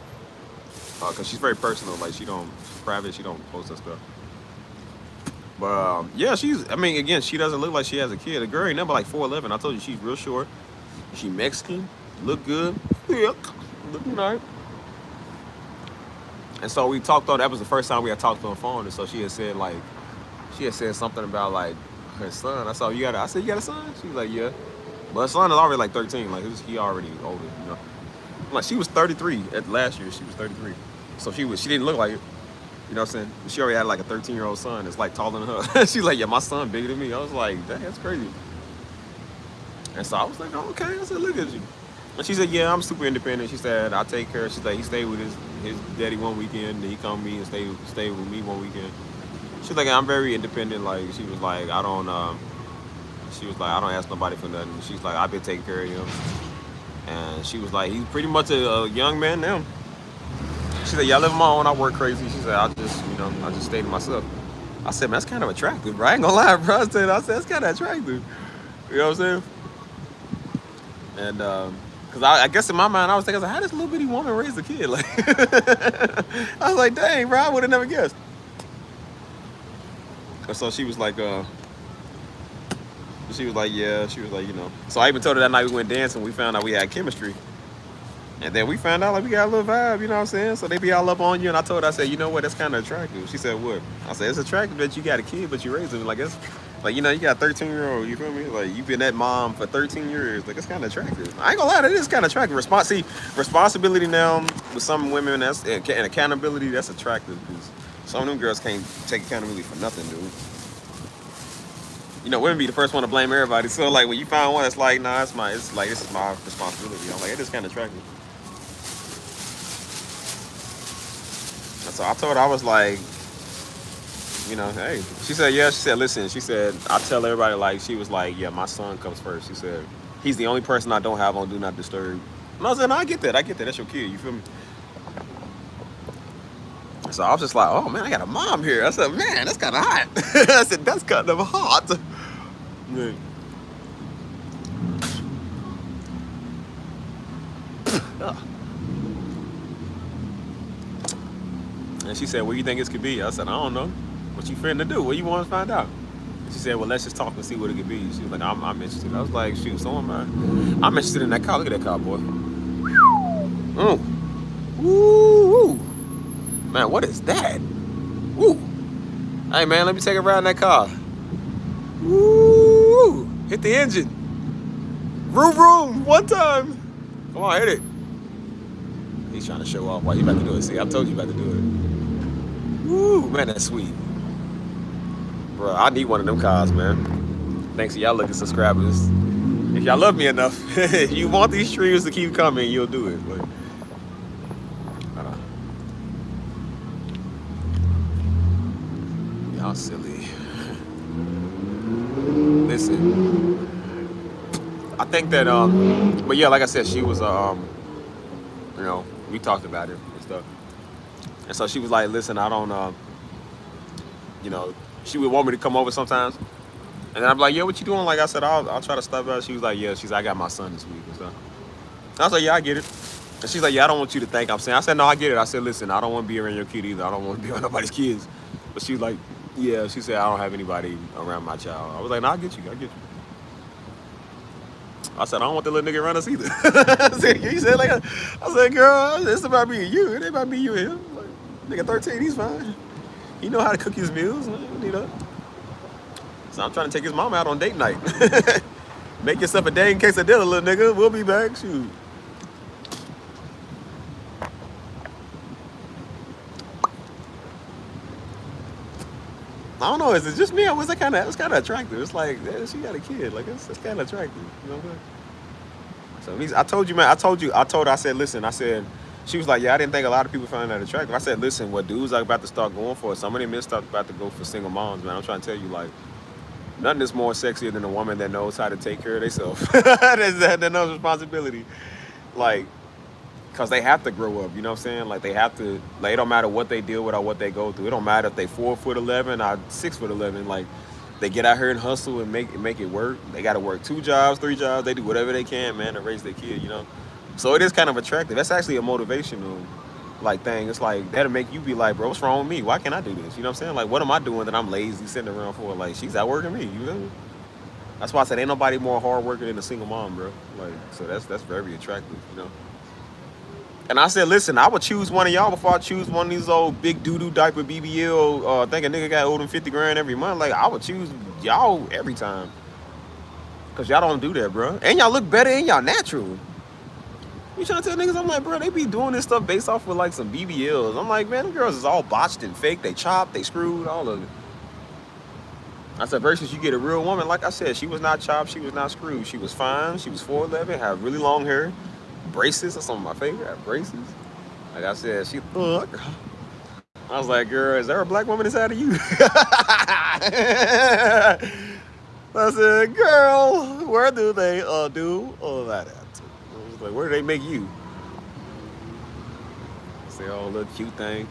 cause she's very personal. Like she's private. She don't post that stuff. But yeah, again, she doesn't look like she has a kid. The girl ain't number like 4'11". I told you she's real short. She Mexican. Look good. Yeah, looking nice. And so we talked on. That was the first time we had talked on the phone, and so she had said like, she had said something about like her son. I saw you got. I said you got a son. She was like, yeah, but her son is already like 13. Like he already older, you know. Like she was 33 at last year. She was 33, so she didn't look like it. You know what I'm saying? She already had like a 13-year-old son that's like taller than her. She's like, yeah, my son bigger than me. I was like, dang, that's crazy. And so I was like, oh, okay. I said, look at you. And she said, yeah, I'm super independent. She said, I take care. She's like, he stayed with his daddy one weekend, then he come to me and stay with me one weekend. She's like, I'm very independent. Like she was like, I don't ask nobody for nothing. She's like, I've been taking care of him. And she was like, he's pretty much a young man now. She said, yeah, I live on my own. I work crazy. She said, I just stay to myself. I said, man, that's kind of attractive, bro. I ain't gonna lie, bro. I said, that's kind of attractive. You know what I'm saying? And because I guess in my mind, I was thinking, how does this little bitty woman raise a kid? Like, I was like, dang, bro, I would have never guessed. And so she was like, yeah. She was like, you know. So I even told her that night we went dancing, we found out we had chemistry. And then we found out like we got a little vibe, you know what I'm saying? So they be all up on you, and I told her, I said, you know what, that's kind of attractive. She said, what? I said, it's attractive that you got a kid, but you raised him. Like, it's, like, you know, you got a 13-year-old, you feel me? Like, you've been that mom for 13 years. Like, it's kind of attractive. I ain't gonna lie, that is kind of attractive. Responsibility now with some women, and accountability, that's attractive, because some of them girls can't take accountability for nothing, dude. You know, women be the first one to blame everybody. So, like, when you find one that's like, nah, it's like, this is my responsibility. I'm like, it is kind of attractive. So I told her, I was like, you know, hey. She said, yeah. She said, listen. She said, I tell everybody, like, she was like, yeah, my son comes first. She said, he's the only person I don't have on Do Not Disturb. And I was like, no, I get that. That's your kid. You feel me? So I was just like, oh, man, I got a mom here. I said, man, that's kind of hot. I said, that's kind of hot. Yeah. And she said, what do you think this could be? I said, I don't know. What you finna do? What you want to find out? She said, well, let's just talk and see what it could be. She was like, I'm interested. I was like, shoot, so am I. I'm interested in that car. Look at that car, boy. Woo! Man, what is that? Woo! Hey, man, let me take a ride in that car. Woo! Hit the engine. Vroom, vroom, one time. Come on, hit it. He's trying to show off why you about to do it. See, I told you about to do it. Woo, man, that's sweet. Bro, I need one of them cars, man. Thanks to y'all looking subscribers. If y'all love me enough, if you want these streams to keep coming, you'll do it. But, y'all silly. Listen. I think that, but yeah, like I said, she was, you know, we talked about it and stuff. And so she was like, listen, I don't, you know, she would want me to come over sometimes. And then I'm like, yeah, what you doing? Like I said, I'll try to stop out. She was like, yeah, I got my son this week and stuff. And I was like, yeah, I get it. And she's like, yeah, I don't want you to think I'm saying. I said, no, I get it. I said, listen, I don't want to be around your kid either. I don't want to be around nobody's kids. But she was like, yeah, she said, I don't have anybody around my child. I was like, no, I get you. I said, I don't want the little nigga around us either. I said, girl, it's about me and you. It ain't about me, you and him. Like, nigga 13, he's fine. He know how to cook his meals. You know. So I'm trying to take his mom out on date night. Make yourself a dang quesadilla, little nigga. We'll be back. Shoot. I don't know. Is it just me, or was it kind of attractive? It's like, yeah, she got a kid. Like it's kind of attractive. You know what I'm saying? So I told you, man. I told her. I said, listen. I said, she was like, yeah, I didn't think a lot of people find that attractive. I said, listen, what dudes are about to start going for? Some of them men start about to go for single moms, man. I'm trying to tell you, like, nothing is more sexier than a woman that knows how to take care of themselves. that knows responsibility. Like, because they have to grow up, you know what I'm saying? Like, they have to, like, it don't matter what they deal with or what they go through. It don't matter if they 4'11" or 6'11". Like, they get out here and hustle and make it work. They got to work 2 jobs, 3 jobs. They do whatever they can, man, to raise their kid, you know? So it is kind of attractive. That's actually a motivational, like, thing. It's like, that'll make you be like, bro, what's wrong with me? Why can't I do this? You know what I'm saying? Like, what am I doing that I'm lazy sitting around for? Like, she's outworking me, you know? That's why I said ain't nobody more hard worker than a single mom, bro. Like, so that's very attractive, you know? And I said, listen, I would choose one of y'all before I choose one of these old big doo-doo diaper BBL. I think a nigga got older than 50 grand every month. Like, I would choose y'all every time. Because y'all don't do that, bro. And y'all look better and y'all natural. You trying to tell niggas, I'm like, bro, they be doing this stuff based off of like some BBLs. I'm like, man, them girls is all botched and fake. They chopped, they screwed, all of it. I said, versus you get a real woman, like I said, she was not chopped, she was not screwed. She was fine, she was 4'11", had really long hair. Braces are some of my favorite, braces. Like I said, she thug. I was like, girl, is there a black woman inside of you? I said, girl, where do they do all that at? I was like, where do they make you? I said, oh, little cute thing.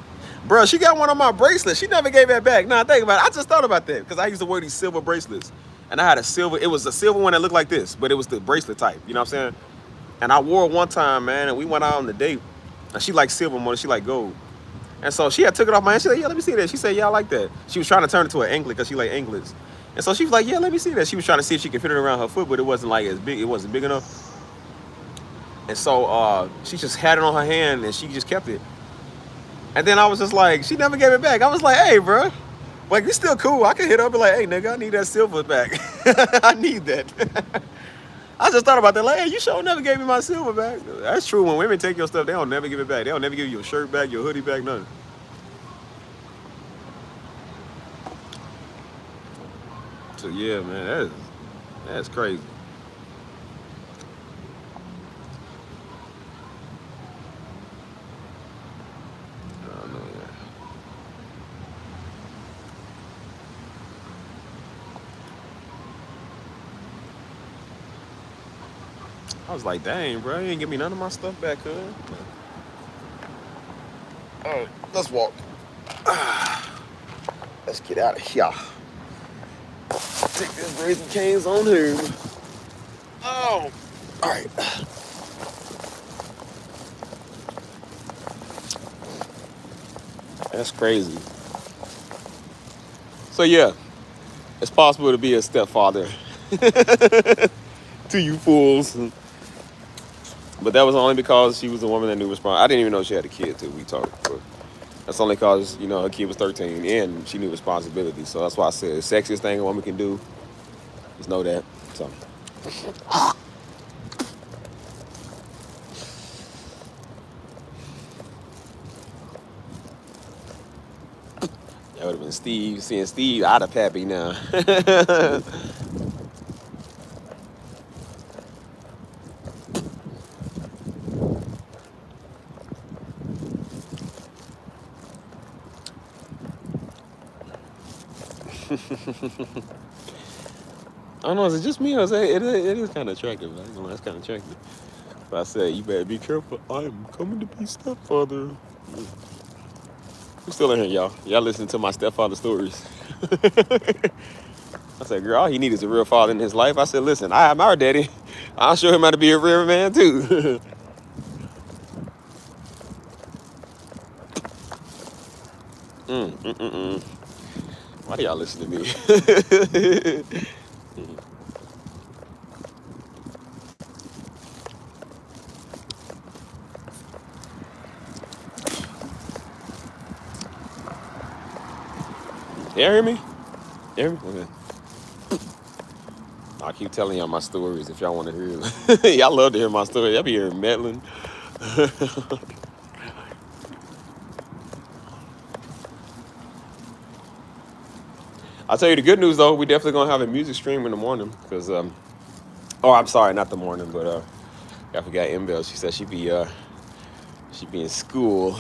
Bro, she got one of my bracelets. She never gave that back. Nah, think about it. I just thought about that because I used to wear these silver bracelets. And I had a silver, it was a silver one that looked like this, but it was the bracelet type. You know what I'm saying? And I wore it one time, man, and we went out on the date. And she liked silver more than she liked gold. And so she had took it off my hand. She said, yeah, let me see that. She said, yeah, I like that. She was trying to turn it to an anklet because she liked anklets. And so she was like, yeah, let me see that. She was trying to see if she could fit it around her foot, but it wasn't like as big. It wasn't big enough. And so she just had it on her hand and she just kept it. And then I was just like, she never gave it back. I was like, hey, bro, like, it's still cool. I can hit up and be like, hey, nigga, I need that silver back. I need that. I just thought about that. Like, hey, you sure never gave me my silver back. That's true. When women take your stuff, they don't never give it back. They don't never give you your shirt back, your hoodie back, nothing. So, yeah, man, that's crazy. I was like, dang, bro, you ain't give me none of my stuff back, huh? All right, let's walk. Let's get out of here. Take this Raising Cane's on home. Oh, all right. That's crazy. So yeah, it's possible to be a stepfather to you fools. But that was only because she was a woman that knew responsibility. I didn't even know she had a kid till we talked. But that's only because, you know, her kid was 13 and she knew responsibility. So that's why I said the sexiest thing a woman can do is know that. So. That would have been Steve. Seeing Steve out of Pappy now. I don't know, is it just me or is it is kind of attractive? I don't know, it's kind of attractive. But I said, you better be careful. I am coming to be stepfather. I'm still in here, y'all. Y'all listening to my stepfather stories. I said, girl, all he needs is a real father in his life. I said, listen, I am our daddy. I'll show him how to be a real man, too. Why do y'all listen to me? Y'all hear me? You hear me? Okay. I'll keep telling y'all my stories if y'all want to hear them. Y'all love to hear my stories. Y'all be hearing meddling. I'll tell you the good news, though. We definitely going to have a music stream in the morning. Because, oh, I'm sorry, not the morning. But I forgot Embel. She said she be in school.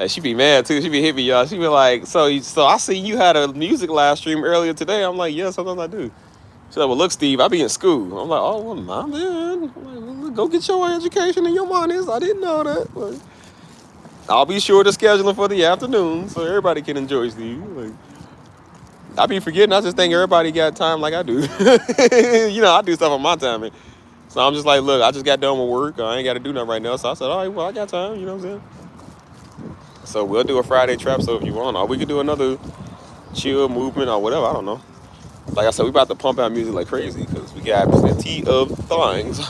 She be mad, too. She be hitting me, y'all. She be like, so I see you had a music live stream earlier today. I'm like, yeah, sometimes I do. She's like, well, look, Steve, I be in school. I'm like, oh, well, my man. Like, well, go get your education and your monies. I didn't know that. Like, I'll be sure to schedule it for the afternoon so everybody can enjoy Steve. Like, I be forgetting. I just think everybody got time like I do. You know, I do stuff on my time. So I'm just like, look, I just got done with work. I ain't got to do nothing right now. So I said, all right, well, I got time. You know what I'm saying? So we'll do a Friday trap. So if you want, or we could do another chill movement or whatever. I don't know. Like I said, we about to pump out music like crazy because we got plenty of things.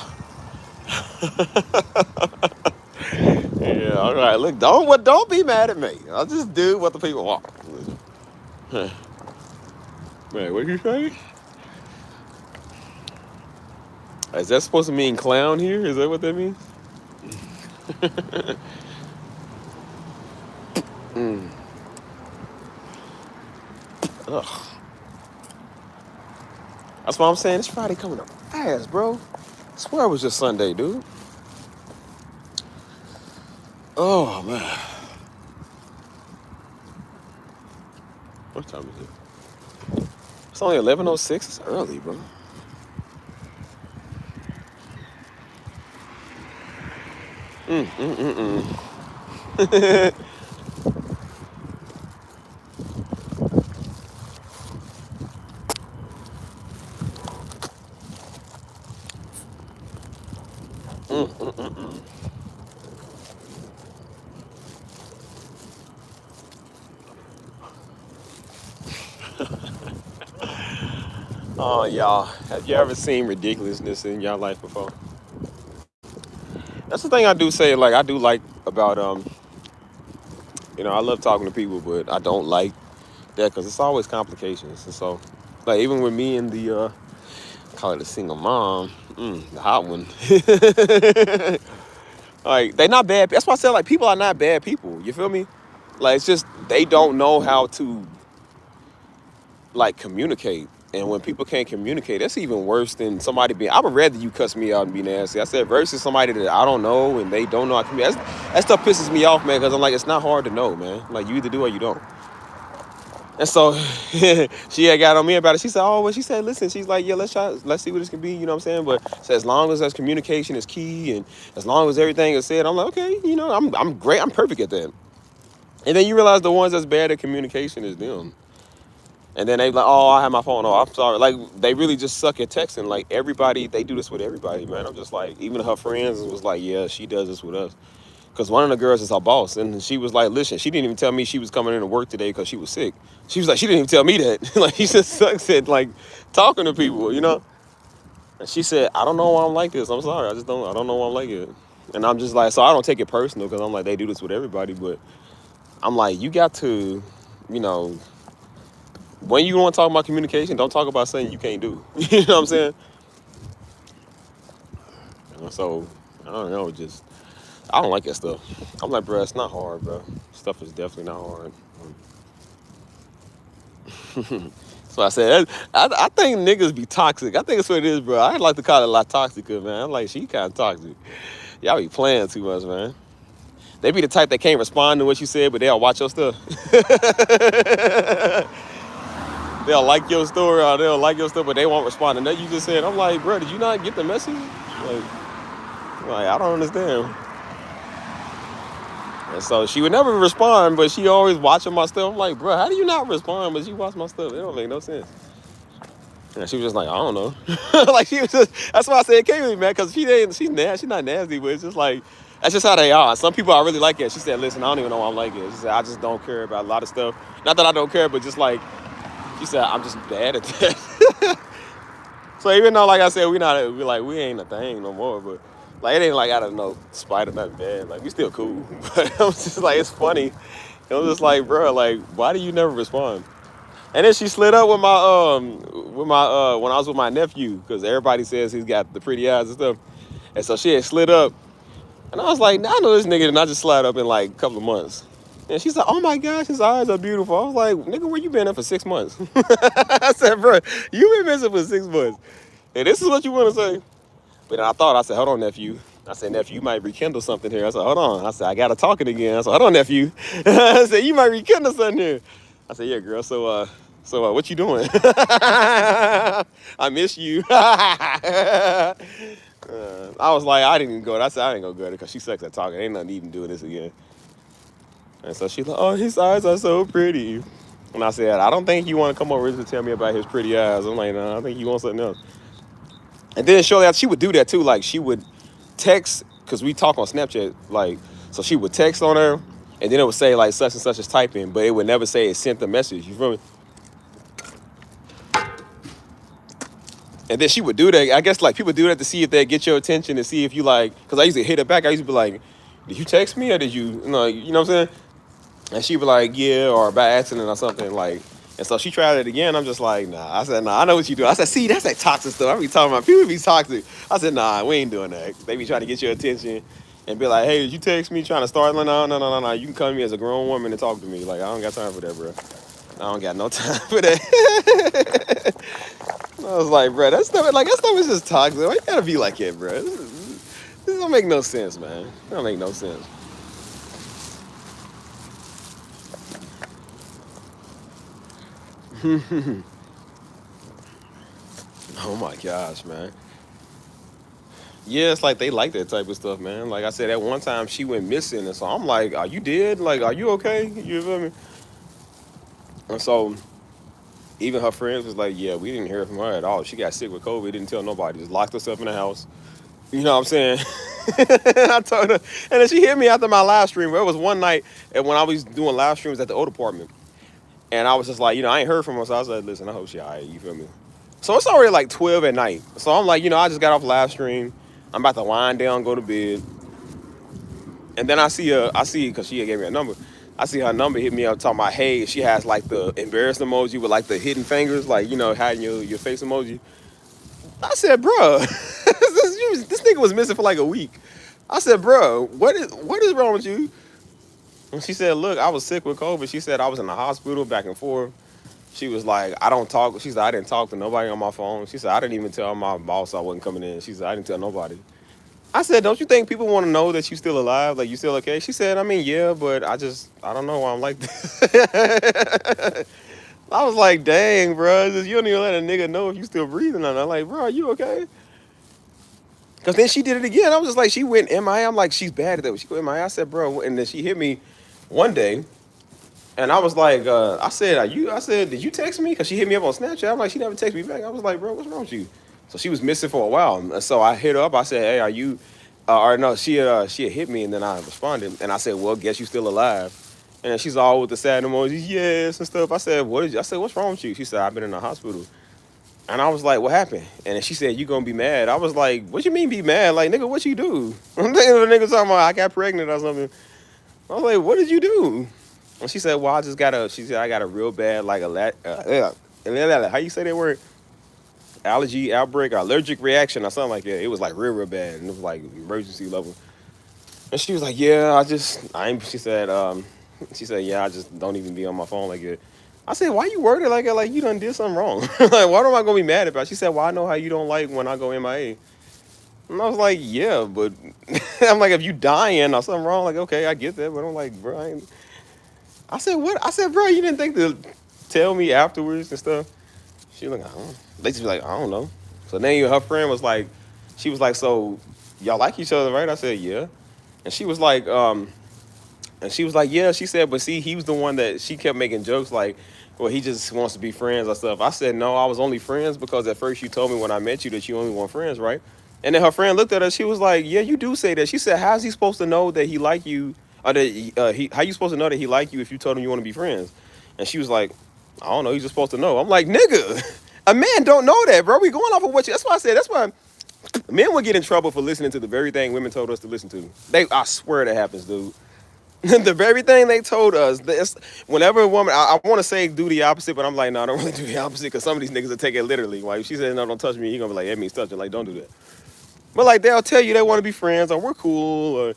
Yeah, all right. Look, don't be mad at me. I'll just do what the people want. Huh. Man, what you say? Is that supposed to mean clown here? Is that what that means? Mm. Ugh. That's what I'm saying. It's Friday coming up fast, bro. I swear it was just Sunday, dude. Oh, man. What time is it? It's only 11:06. It's early, bro. Oh, y'all. Have you ever seen ridiculousness in your life before? That's the thing I do say. Like, I do like about I love talking to people, but I don't like that because it's always complications. And so, like, even with me and the call it a single mom, the hot one. Like, they not bad. That's why I said, like, people are not bad people. You feel me? Like, it's just they don't know how to, like, communicate. And when people can't communicate, that's even worse than somebody being. I would rather you cuss me out and be nasty. I said versus somebody that I don't know and they don't know how to communicate. That stuff pisses me off, man. Because I'm like, it's not hard to know, man. Like, you either do or you don't. And so she had got on me about it. She said, "Oh, well," she said, "Listen," she's like, "Yeah, let's see what this can be." You know what I'm saying? But so as long as there's communication is key, and as long as everything is said, I'm like, okay, I'm great. I'm perfect at that. And then you realize the ones that's bad at communication is them. And then they like, "Oh, I have my phone. Oh, I'm sorry." Like, they really just suck at texting. Like, everybody, they do this with everybody, man. I'm just like, even her friends was like, "Yeah, she does this with us." Because one of the girls is her boss. And she was like, listen, she didn't even tell me she was coming into work today because she was sick. She was like, she didn't even tell me that. Like, she just sucks at, like, talking to people, And she said, I don't know why I'm like this. I'm sorry. I don't know why I'm like it. And I'm just like, so I don't take it personal because I'm like, they do this with everybody. But I'm like, you got to, when you want to talk about communication, don't talk about something you can't do. You know what I'm saying? So, I don't know, I don't like that stuff. I'm like, bro, it's not hard, bro. Stuff is definitely not hard. So I said, I think niggas be toxic. I think that's what it is, bro. I'd like to call it La Toxica, man. I'm like, she kind of toxic. Y'all be playing too much, man. They be the type that can't respond to what you said, but they'll watch your stuff. They'll like your story or they'll like your stuff, but they won't respond to nothing you just said. I'm like, bro, did you not get the message? Like I don't understand. And so she would never respond, but she always watching my stuff. I'm like, bro, how do you not respond, but you watch my stuff? It don't make no sense. And she was just like, I don't know. Like, she was just, that's why I said it can't be, man, because she's not nasty, but it's just like, that's just how they are. Some people are really like it. She said, listen, I don't even know why I'm like it. She said, I just don't care about a lot of stuff. Not that I don't care, but just like, she said, I'm just bad at that. So even though, like I said, we ain't a thing no more, but like, it ain't like out of no spite or nothing bad. Like, we still cool. But I was just like, it's funny. I was just like, bro, like, why do you never respond? And then she slid up with my when I was with my nephew, because everybody says he's got the pretty eyes and stuff. And so she had slid up, and I was like, nah, I know this nigga, and I just slide up in like a couple of months. And she's like, oh my gosh, his eyes are beautiful. I was like, nigga, where you been at for 6 months? I said, bro, you been missing for 6 months. And this is what you want to say? But then I said, hold on, nephew. I said, nephew, you might rekindle something here. I said, hold on. I said, I got to talk it again. I said, hold on, nephew. I said, you might rekindle something here. I said, yeah, girl, so what you doing? I miss you. I was like, I didn't even go. I said, I ain't gonna go there because she sucks at talking. Ain't nothing even doing this again. And so she's like, oh, his eyes are so pretty. And I said, I don't think you want to come over to tell me about his pretty eyes. I'm like, no, I think you want something else. And then shortly after, she would do that too. Like, she would text, because we talk on Snapchat, like, so she would text on her, and then it would say, like, such and such is typing, but it would never say it sent the message. You feel me? And then she would do that. I guess, like, people do that to see if they get your attention, to see if you, like, because I used to hit her back. I used to be like, did you text me or did you know what I'm saying? And she be like, yeah, or by accident or something like. And so she tried it again. I'm just like, nah. I said, nah, I know what you do. I said, see, that's that toxic stuff. I be talking about people be toxic. I said, nah, we ain't doing that. They be trying to get your attention and be like, hey, did you text me trying to start? No. You can come to me as a grown woman and talk to me. Like, I don't got time for that, bro. I don't got no time for that. I was like, bro, that stuff is just toxic. Why you gotta be like that, bro? This don't make no sense, man. It don't make no sense. Oh my gosh, man. Yeah, it's like they like that type of stuff, man. Like I said, at one time she went missing, and so I'm like, "Are you dead? Like, are you okay?" You feel me? And so even her friends was like, "Yeah, we didn't hear from her at all. She got sick with COVID, didn't tell nobody, just locked herself in the house." You know what I'm saying? I told her, and then she hit me after my live stream. Where it was one night, and when I was doing live streams at the old apartment, and I was just like, I ain't heard from her, so I was like, "Listen, I hope she alright." You feel me? So it's already like 12 at night. So I'm like, I just got off live stream. I'm about to wind down, go to bed. And then I see because she gave me a number. I see her number hit me up talking about, hey, she has like the embarrassed emoji with like the hidden fingers, like, hiding your face emoji. I said, bro, this nigga was missing for like a week. I said, bro, what is wrong with you? And she said, look, I was sick with COVID. She said I was in the hospital back and forth. She was like, I don't talk. She said, I didn't talk to nobody on my phone. She said, I didn't even tell my boss I wasn't coming in. She said, I didn't tell nobody. I said, don't you think people want to know that you still alive? Like, you still okay? She said, I mean, yeah, but I don't know why I'm like this. I was like, dang, bro. You don't even let a nigga know if you still breathing or not. I'm like, bro, are you okay? Because then she did it again. I was just like, she went MIA. I'm like, she's bad at that. She went MIA. I said, bro. And then she hit me one day. And I was like, I said, did you text me? Because she hit me up on Snapchat. I'm like, she never texted me back. I was like, bro, what's wrong with you? So she was missing for a while. And so I hit her up. I said, hey, are you, or no, she had hit me. And then I responded. And I said, well, guess you still alive. And then she's all with the sad emojis, yes, and stuff. I said, what's wrong with you? She said, I've been in the hospital. And I was like, what happened? And then she said, you gonna be mad. I was like, what you mean be mad? Like, nigga, what you do? I'm thinking the nigga talking about I got pregnant or something. I was like, what did you do? And she said, well, I got a real bad, like, how you say that word? Allergy outbreak or allergic reaction or something like that. It was like real bad. And it was like emergency level. And she was like, yeah, she said, yeah, I just don't even be on my phone like that. I said, why you worded like that? Like you done did something wrong. Like, what am I gonna be mad about? She said, well, I know how you don't like when I go MIA. And I was like, yeah, but I'm like, if you dying or something wrong, like, okay, I get that. But I'm like, bro, I said, what? I said, bro, you didn't think to tell me afterwards and stuff? She was like, I don't know. They just be like, I don't know. So then her friend was like, she was like, so y'all like each other, right? I said, yeah. And she was like, yeah, she said, but see, he was the one that she kept making jokes like, well, he just wants to be friends or stuff. I said, no, I was only friends because at first you told me when I met you that you only want friends, right? And then her friend looked at her, she was like, yeah, you do say that. She said, how's he supposed to know that he like you, or that how you supposed to know that he like you if you told him you want to be friends? And she was like, I don't know, he's just supposed to know. I'm like, nigga, a man don't know that, bro. We going off of what you, that's why I said, that's why men would get in trouble for listening to the very thing women told us to listen to. I swear that happens, dude. The very thing they told us. Whenever a woman, I want to say do the opposite, but I'm like, no, I don't really do the opposite because some of these niggas will take it literally. Like, if she says, no, don't touch me, he going to be like, that means touching. Like, don't do that. But, like, they'll tell you they want to be friends or we're cool or,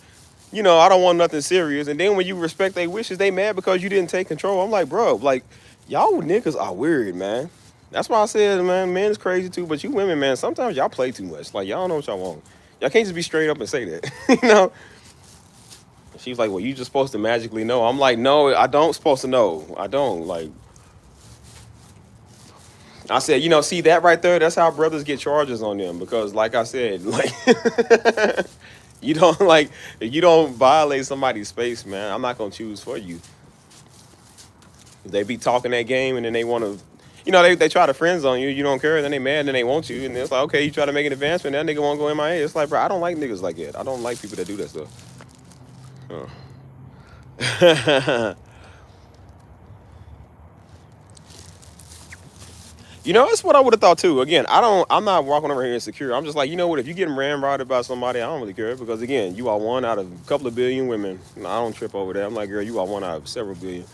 I don't want nothing serious. And then when you respect their wishes, they mad because you didn't take control. I'm like, bro, like, y'all niggas are weird, man. That's why I said, man, men is crazy too, but you women, man, sometimes y'all play too much. Like, y'all know what y'all want. Y'all can't just be straight up and say that, She was like, well, you just supposed to magically know. I'm like, no, I don't supposed to know. I don't. Like, I said, see that right there? That's how brothers get charges on them. Because like I said, like, you don't violate somebody's space, man. I'm not going to choose for you. They be talking that game and then they want to, they try to friend zone you. You don't care. Then they mad and then they want you. And it's like, okay, you try to make an advancement. That nigga won't go in my head. It's like, bro, I don't like niggas like that. I don't like people that do that stuff. You know, that's what I would have thought too. Again, I'm not walking over here insecure. I'm just like, you know what? If you getting ramrodded by somebody, I don't really care because again, you are one out of a couple of billion women. I don't trip over that. I'm like, girl, you are one out of several billion.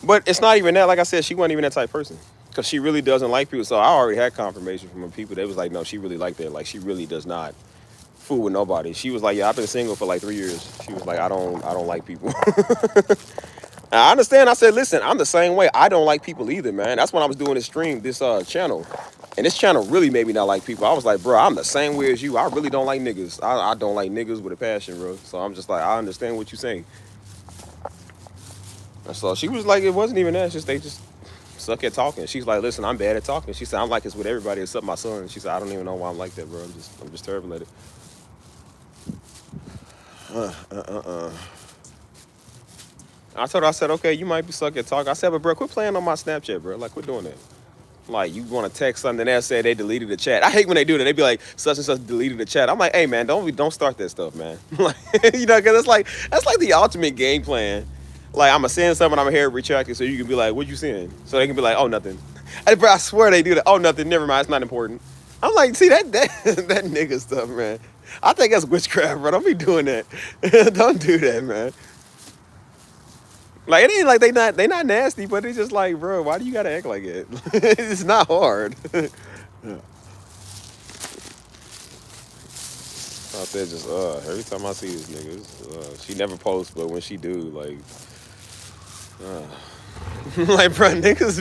But it's not even that. Like I said, she wasn't even that type of person because she really doesn't like people. So I already had confirmation from her people. They was like, no, she really like that. Like she really does not fool with nobody. She was like, yeah, I've been single for like 3 years. She was like, I don't like people. I understand. I said, listen, I'm the same way. I don't like people either, man. That's when I was doing this stream, this channel. And this channel really made me not like people. I was like, bro, I'm the same way as you. I really don't like niggas. I don't like niggas with a passion, bro. So I'm just like, I understand what you're saying. And so she was like, it wasn't even that. It's just they just suck at talking. She's like, listen, I'm bad at talking. She said, I'm like this with everybody except my son. She said, I don't even know why I'm like that, bro. I'm just terrible at it. I told her, I said, okay, you might be suck at talking. I said, but bro, quit playing on my Snapchat, bro. Like, quit doing that. Like, you want to text something that said they deleted the chat. I hate when they do that. They be like, such and such deleted the chat. I'm like, hey, man, don't start that stuff, man. Like, you know, because that's like the ultimate game plan. Like, I'm going to send something, I'm going to hear it retracted so you can be like, what you send? So they can be like, oh, nothing. Hey, bro, I swear they do that. Oh, nothing. Never mind. It's not important. I'm like, see, that nigga stuff, man. I think that's witchcraft, bro. Don't be doing that. Don't do that, man. Like it ain't like they not nasty, but it's just like, bro, why do you gotta act like it? It's not hard. I said just every time I see this nigga, she never posts, but when she do, like, like bro, niggas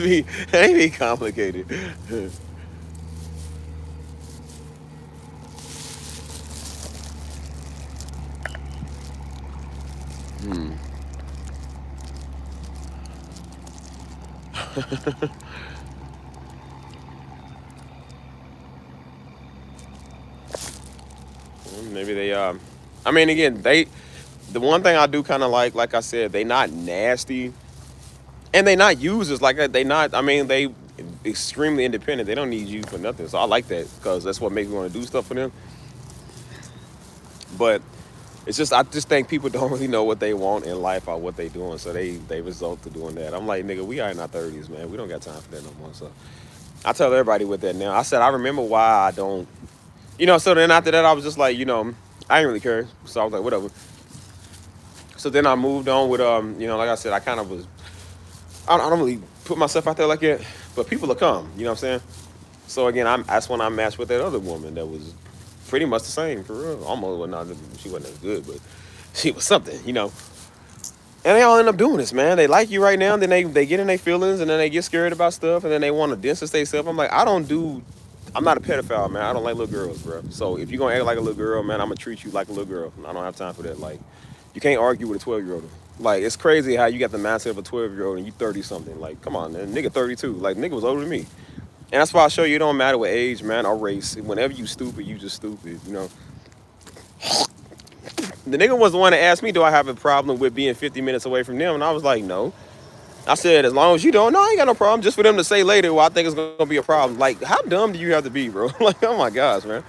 ain't be complicated. Maybe they I mean again, the one thing I do kind of like I said, they not nasty and they not users like that. They not, I mean, they extremely independent. They don't need you for nothing. So I like that because that's what makes me want to do stuff for them. But it's just, I just think people don't really know what they want in life or what they doing. So they result to doing that. I'm like, nigga, we are in our 30s, man. We don't got time for that no more. So I tell everybody with that now. I said, I remember why I don't, you know, so then after that, I was just like, you know, I didn't really care. So I was like, whatever. So then I moved on with, you know, like I said, I kind of was, I don't really put myself out there like that, but people will come, you know what I'm saying? So again, that's when I matched with that other woman that was pretty much the same, for real. Almost, well, not, she wasn't as good, but she was something, you know? And they all end up doing this, man. They like you right now, and then they get in their feelings, and then they get scared about stuff, and then they want to distance themselves. I'm like, I'm not a pedophile, man. I don't like little girls, bro. So if you're going to act like a little girl, man, I'm going to treat you like a little girl. I don't have time for that. Like, you can't argue with a 12-year-old. Like, it's crazy how you got the mindset of a 12-year-old and you 30-something. Like, come on, man. Nigga 32. Like, nigga was older than me. And that's why I show you it don't matter what age, man, or race. Whenever you stupid, you just stupid, you know. The nigga was the one that asked me, do I have a problem with being 50 minutes away from them? And I was like, no. I said, as long as you don't, no, I ain't got no problem. Just for them to say later, well, I think it's going to be a problem. Like, how dumb do you have to be, bro? Like, oh, my gosh, man.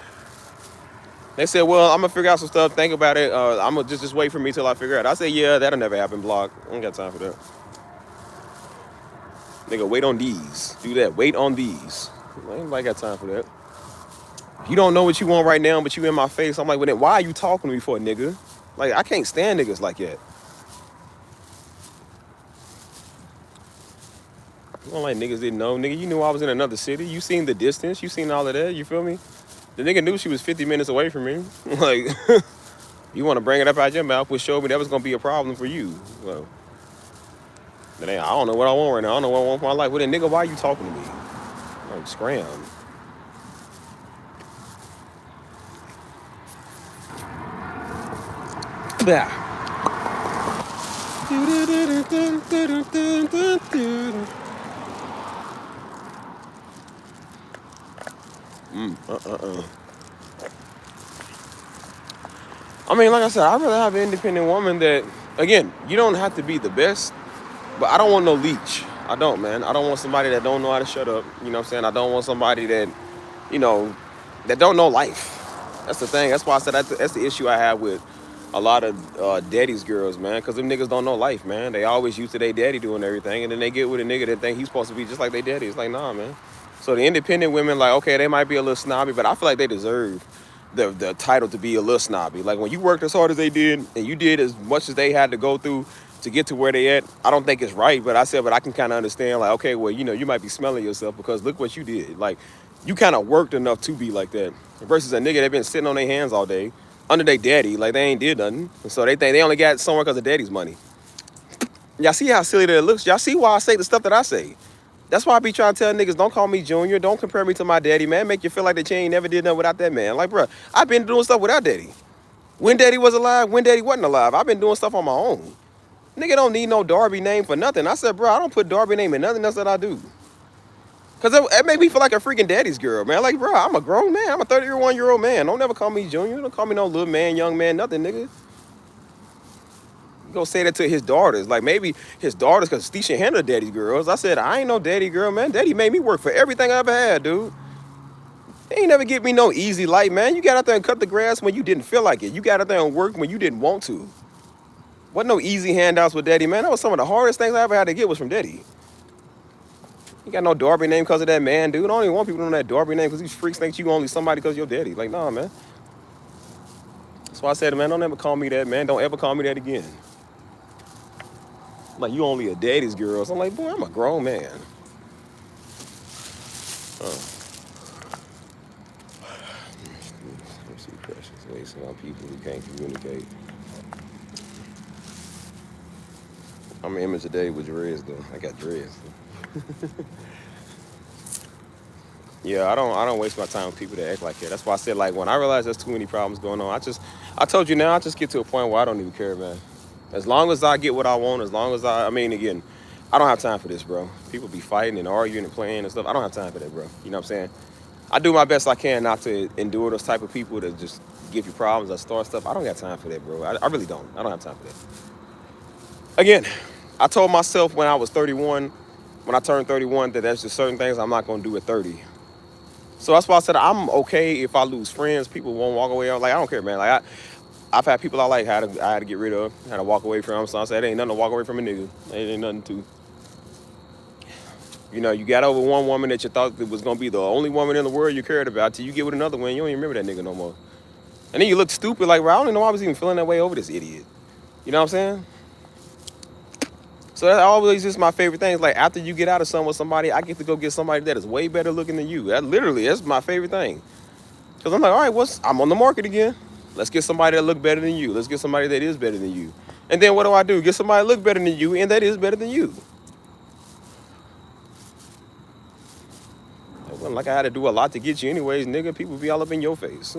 They said, well, I'm going to figure out some stuff. Think about it. I'm going to just wait for me till I figure it out. I said, yeah, that'll never happen, block. I ain't got time for that. Nigga, wait on these. Do that. Wait on these. I ain't like got time for that. You don't know what you want right now, but you in my face. I'm like, well, then why are you talking to me for, nigga? Like, I can't stand niggas like that. You don't like niggas didn't know. Nigga, you knew I was in another city. You seen the distance. You seen all of that. You feel me? The nigga knew she was 50 minutes away from me. Like, you want to bring it up out your mouth, which showed me that was going to be a problem for you. Well, I don't know what I want right now. I don't know what I want for my life. Well, then, nigga, why are you talking to me? Like, scram. Bah. I mean, like I said, I'd rather have an independent woman that, again, you don't have to be the best, but I don't want no leech. I don't, man. I don't want somebody that don't know how to shut up. You know what I'm saying? I don't want somebody that, you know, that don't know life. That's the thing. That's why I said that's the issue I have with a lot of daddy's girls, man, because them niggas don't know life, man. They always used to their daddy doing everything, and then they get with a nigga that think he's supposed to be just like their daddy. It's like, nah, man. So the independent women, like, okay, they might be a little snobby, but I feel like they deserve the title to be a little snobby. Like, when you worked as hard as they did, and you did as much as they had to go through to get to where they at, I don't think it's right, but I said, but I can kind of understand, like, okay, well, you know, you might be smelling yourself because look what you did. Like, you kind of worked enough to be like that. Versus a nigga that been sitting on their hands all day, under their daddy, like they ain't did nothing. And so they think they only got somewhere because of daddy's money. Y'all see how silly that looks? Y'all see why I say the stuff that I say? That's why I be trying to tell niggas, don't call me junior, don't compare me to my daddy, man. Make you feel like that you ain't never did nothing without that man. Like, bro, I've been doing stuff without daddy. When daddy was alive, when daddy wasn't alive, I've been doing stuff on my own. Nigga don't need no Darby name for nothing. I said, bro, I don't put Darby name in nothing else that I do. Because it made me feel like a freaking daddy's girl, man. Like, bro, I'm a grown man. I'm a 31-year-old man. Don't never call me junior. Don't call me no little man, young man, nothing, nigga. Go say that to his daughters. Like, maybe his daughters, because Stisha handled daddy's girls. I said, I ain't no daddy girl, man. Daddy made me work for everything I ever had, dude. They ain't never give me no easy life, man. You got out there and cut the grass when you didn't feel like it. You got out there and worked when you didn't want to. Wasn't no easy handouts with daddy, man. That was some of the hardest things I ever had to get was from daddy. You got no Darby name because of that man, dude. I don't even want people to know that Darby name because these freaks think you only somebody because your daddy. Like, nah, man. That's why I said, man, don't ever call me that, man. Don't ever call me that again. Like, you only a daddy's girl. So I'm like, boy, I'm a grown man. Let's see, precious. Wasting on people who can't communicate. I'm an image today with dreads, though. I got dreads. Yeah, I don't waste my time with people that act like that. That's why I said, like, when I realize there's too many problems going on, I told you now, I just get to a point where I don't even care, man. As long as I get what I want, as long as I mean, again, I don't have time for this, bro. People be fighting and arguing and playing and stuff. I don't have time for that, bro. You know what I'm saying? I do my best I can not to endure those type of people that just give you problems or start stuff. I don't got time for that, bro. I really don't. I don't have time for that. Again, I told myself when I was 31, when I turned 31, that there's just certain things I'm not going to do at 30. So that's why I said I'm okay if I lose friends. People won't walk away. Like, I don't care, man. Like, I've had people I like I had to get rid of, had to walk away from. So I said, it ain't nothing to walk away from a nigga. It ain't nothing to. You know, you got over one woman that you thought that was going to be the only woman in the world you cared about till you get with another one. You don't even remember that nigga no more. And then you look stupid like, bro, I don't even know why I was even feeling that way over this idiot. You know what I'm saying? So that always is my favorite thing. Like, after you get out of something with somebody, I get to go get somebody that is way better looking than you. That's my favorite thing. Because I'm like, all right, I'm on the market again. Let's get somebody that look better than you. Let's get somebody that is better than you. And then what do? Get somebody that look better than you and that is better than you. It wasn't like I had to do a lot to get you anyways, nigga. People be all up in your face.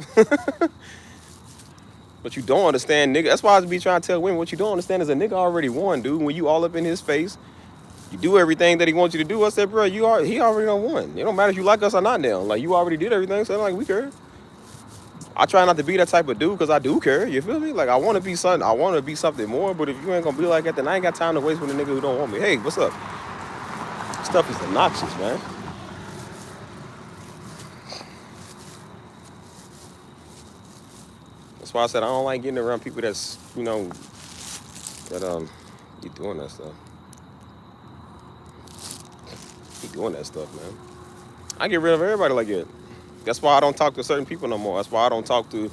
But you don't understand, nigga. That's why I be trying to tell women, what you don't understand is a nigga already won, dude. When you all up in his face, you do everything that he wants you to do. I said, bro, he already done won. It don't matter if you like us or not now. Like, you already did everything, so like, we care. I try not to be that type of dude because I do care, you feel me? Like, I want to be something more, but if you ain't gonna be like that, then I ain't got time to waste with a nigga who don't want me. Hey, what's up? Stuff is obnoxious, man. That's why I said I don't like getting around people that's, you know, that be doing that stuff. Be doing that stuff, man. I get rid of everybody like that. That's why I don't talk to certain people no more. That's why I don't talk to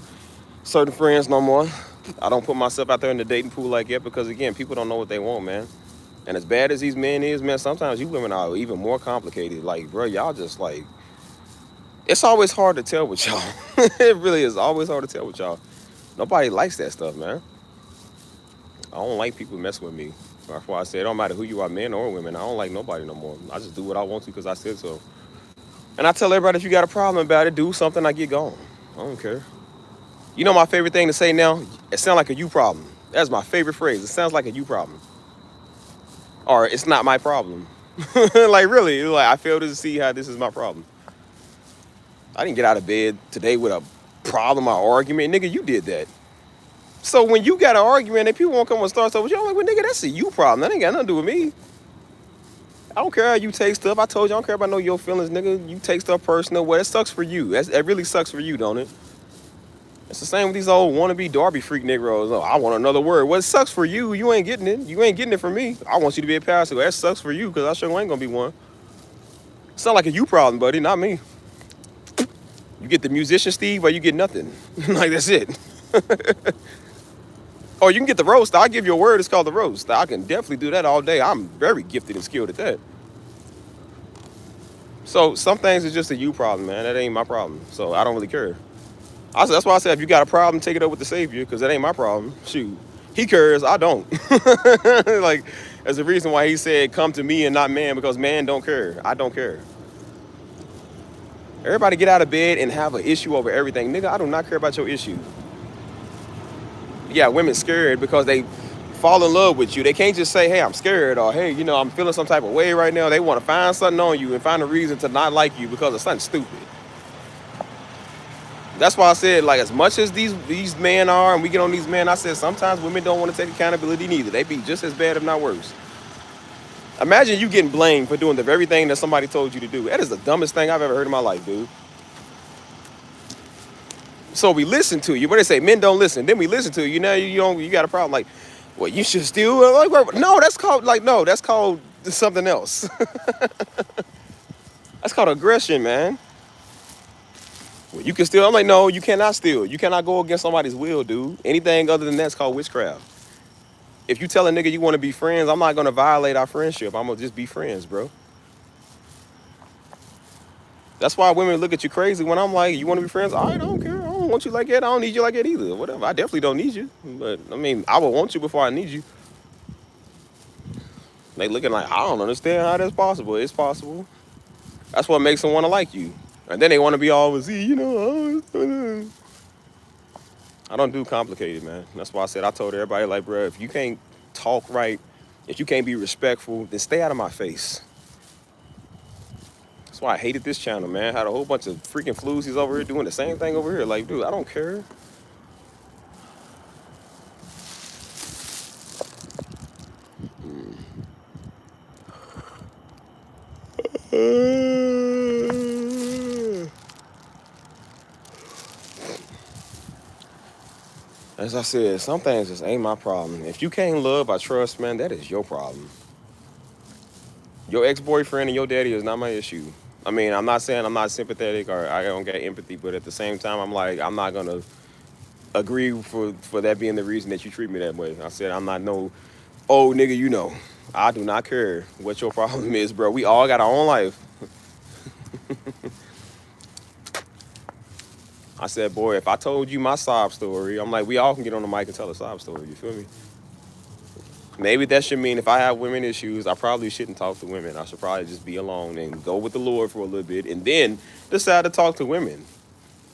certain friends no more. I don't put myself out there in the dating pool like that because, again, people don't know what they want, man. And as bad as these men is, man, sometimes you women are even more complicated. Like, bro, y'all just like, it's always hard to tell with y'all. It really is always hard to tell with y'all. Nobody likes that stuff, man. I don't like people messing with me. That's why I say it don't matter who you are, men or women. I don't like nobody no more. I just do what I want to because I said so. And I tell everybody, if you got a problem about it, do something, I get gone. I don't care. You know my favorite thing to say now? It sounds like a you problem. That's my favorite phrase. It sounds like a you problem. Or it's not my problem. Like, really, like, I fail to see how this is my problem. I didn't get out of bed today with a problem or argument. Nigga, you did that. So when you got an argument and people won't come and start stuff with you, I'm like, well, nigga, that's a you problem. That ain't got nothing to do with me. I don't care how you take stuff. I told you, I don't care about your feelings, nigga. You take stuff personal. Well, it sucks for you. It really sucks for you, don't it? It's the same with these old wannabe Darby freak Negroes. Oh, I want another word. Well, it sucks for you. You ain't getting it. You ain't getting it from me. I want you to be a pastor. Well, that sucks for you because I sure ain't gonna be one. Sound like a you problem, buddy, not me. You get the musician Steve, or you get nothing. Like that's it. Or you can get the roast. I'll give you a word. It's called the roast. I can definitely do that all day. I'm very gifted and skilled at that. So some things is just a you problem, man. That ain't my problem. So I don't really care. That's why I said if you got a problem, take it up with the Savior, because that ain't my problem. Shoot. He cares, I don't. Like, there's a reason why he said, come to me and not man, because man don't care. I don't care. Everybody get out of bed and have an issue over everything. Nigga, I do not care about your issue. Yeah, women scared because they fall in love with you. They can't just say, hey, I'm scared, or hey, you know, I'm feeling some type of way right now. They want to find something on you and find a reason to not like you because of something stupid. That's why I said, like, as much as these men are, and we get on these men, I said sometimes women don't want to take accountability neither. They be just as bad, if not worse. Imagine you getting blamed for doing the very thing that somebody told you to do. That is the dumbest thing I've ever heard in my life, dude. So we listen to you. What they say, men don't listen. Then we listen to you. Now you got a problem. Like, well, you should still like. No, that's called something else. That's called aggression, man. Well, you can steal. I'm like, no, you cannot steal. You cannot go against somebody's will, dude. Anything other than that's called witchcraft. If you tell a nigga you want to be friends, I'm not going to violate our friendship. I'm going to just be friends, bro. That's why women look at you crazy when I'm like, you want to be friends? I don't care. I don't want you like that. I don't need you like that either. Whatever. I definitely don't need you. But, I mean, I would want you before I need you. They looking like, I don't understand how that's possible. It's possible. That's what makes them want to like you. And then they want to be always, you know, I don't do complicated, man. That's why I said, I told everybody, like, bro, if you can't talk right, if you can't be respectful, then stay out of my face. That's why I hated this channel, man. Had a whole bunch of freaking floozies over here doing the same thing over here. Like, dude, I don't care. As I said, some things just ain't my problem. If you can't love or trust, man, that is your problem. Your ex-boyfriend and your daddy is not my issue. I mean, I'm not saying I'm not sympathetic or I don't get empathy, but at the same time, I'm like, I'm not gonna agree for that being the reason that you treat me that way. I said, I'm not no, oh, nigga, you know. I do not care what your problem is, bro. We all got our own life. I said, boy, if I told you my sob story, I'm like, we all can get on the mic and tell a sob story, you feel me? Maybe that should mean if I have women issues, I probably shouldn't talk to women. I should probably just be alone and go with the Lord for a little bit and then decide to talk to women.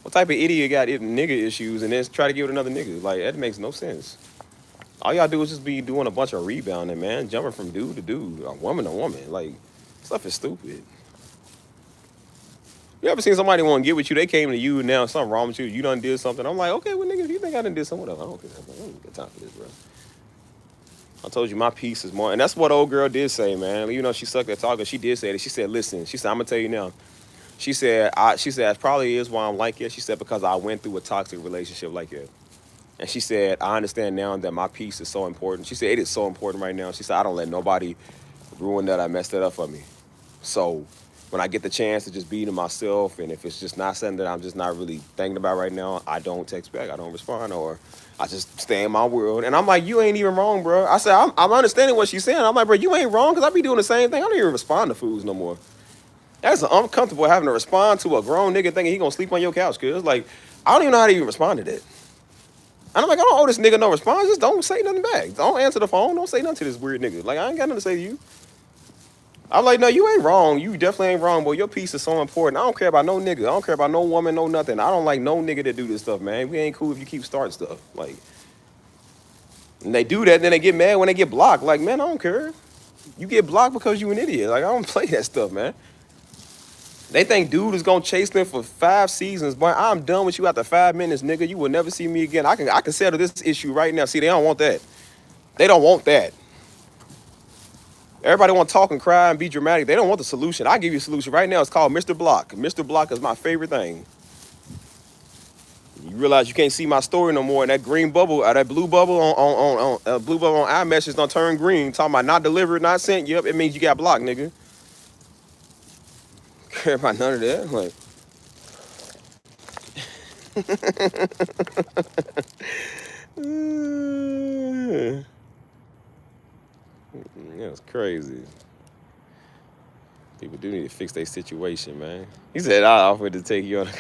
What type of idiot got nigga issues and then try to give it another nigga? Like, that makes no sense. All y'all do is just be doing a bunch of rebounding, man. Jumping from dude to dude, a woman to woman. Like, stuff is stupid. You ever seen somebody want to get with you? They came to you, now something wrong with you. You done did something. I'm like, okay, well, nigga, if you think I done did something, whatever. I don't care. I don't got time for this, bro. I told you my piece is more. And that's what old girl did say, man. You know, she sucked at talking. She did say that. She said, listen. She said, I'm going to tell you now. She said, it probably is why I'm like it. She said, because I went through a toxic relationship like that. And she said, I understand now that my peace is so important. She said, it is so important right now. She said, I don't let nobody ruin that. I messed it up for me. So when I get the chance to just be to myself, and if it's just not something that I'm just not really thinking about right now, I don't text back. I don't respond, or I just stay in my world. And I'm like, you ain't even wrong, bro. I said, I'm understanding what she's saying. I'm like, bro, you ain't wrong, because I be doing the same thing. I don't even respond to fools no more. That's uncomfortable having to respond to a grown nigga thinking he gonna sleep on your couch, cuz. Like, I don't even know how to even respond to that. And I'm like, I don't owe this nigga no response. Just don't say nothing back. Don't answer the phone. Don't say nothing to this weird nigga. Like, I ain't got nothing to say to you. I'm like, no, you ain't wrong. You definitely ain't wrong, boy. Your piece is so important. I don't care about no nigga. I don't care about no woman, no nothing. I don't like no nigga that do this stuff, man. We ain't cool if you keep starting stuff. Like, and they do that, and then they get mad when they get blocked. Like, man, I don't care. You get blocked because you an idiot. Like, I don't play that stuff, man. They think dude is gonna chase them for 5 seasons, boy. I'm done with you after 5 minutes, nigga. You will never see me again. I can settle this issue right now. See, they don't want that. They don't want that. Everybody want to talk and cry and be dramatic. They don't want the solution. I give you a solution right now. It's called Mr. Block. Mr. Block is my favorite thing. You realize you can't see my story no more, and that green bubble, that blue bubble on blue bubble on iMessage don't turn green. Talking about not delivered, not sent. Yep, it means you got blocked, nigga. Care about none of that. Like, that's crazy. People do need to fix their situation, man. He said, I offered to take you on a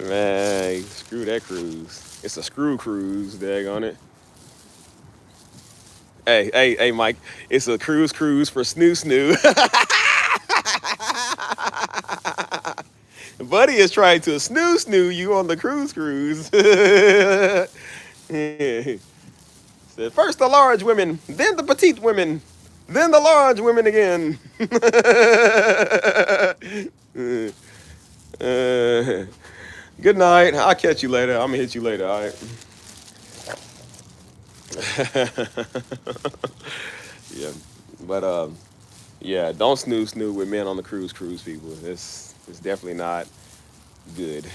man, screw that cruise. It's a screw cruise, daggone it. Hey, Mike, it's a cruise for snoo. Buddy is trying to snoo you on the cruise. Said, first the large women, then the petite women, then the large women again. Good night. I'll catch you later. I'm gonna hit you later, all right? Yeah, but yeah, don't snoo with men on the cruise, people. It's definitely not good.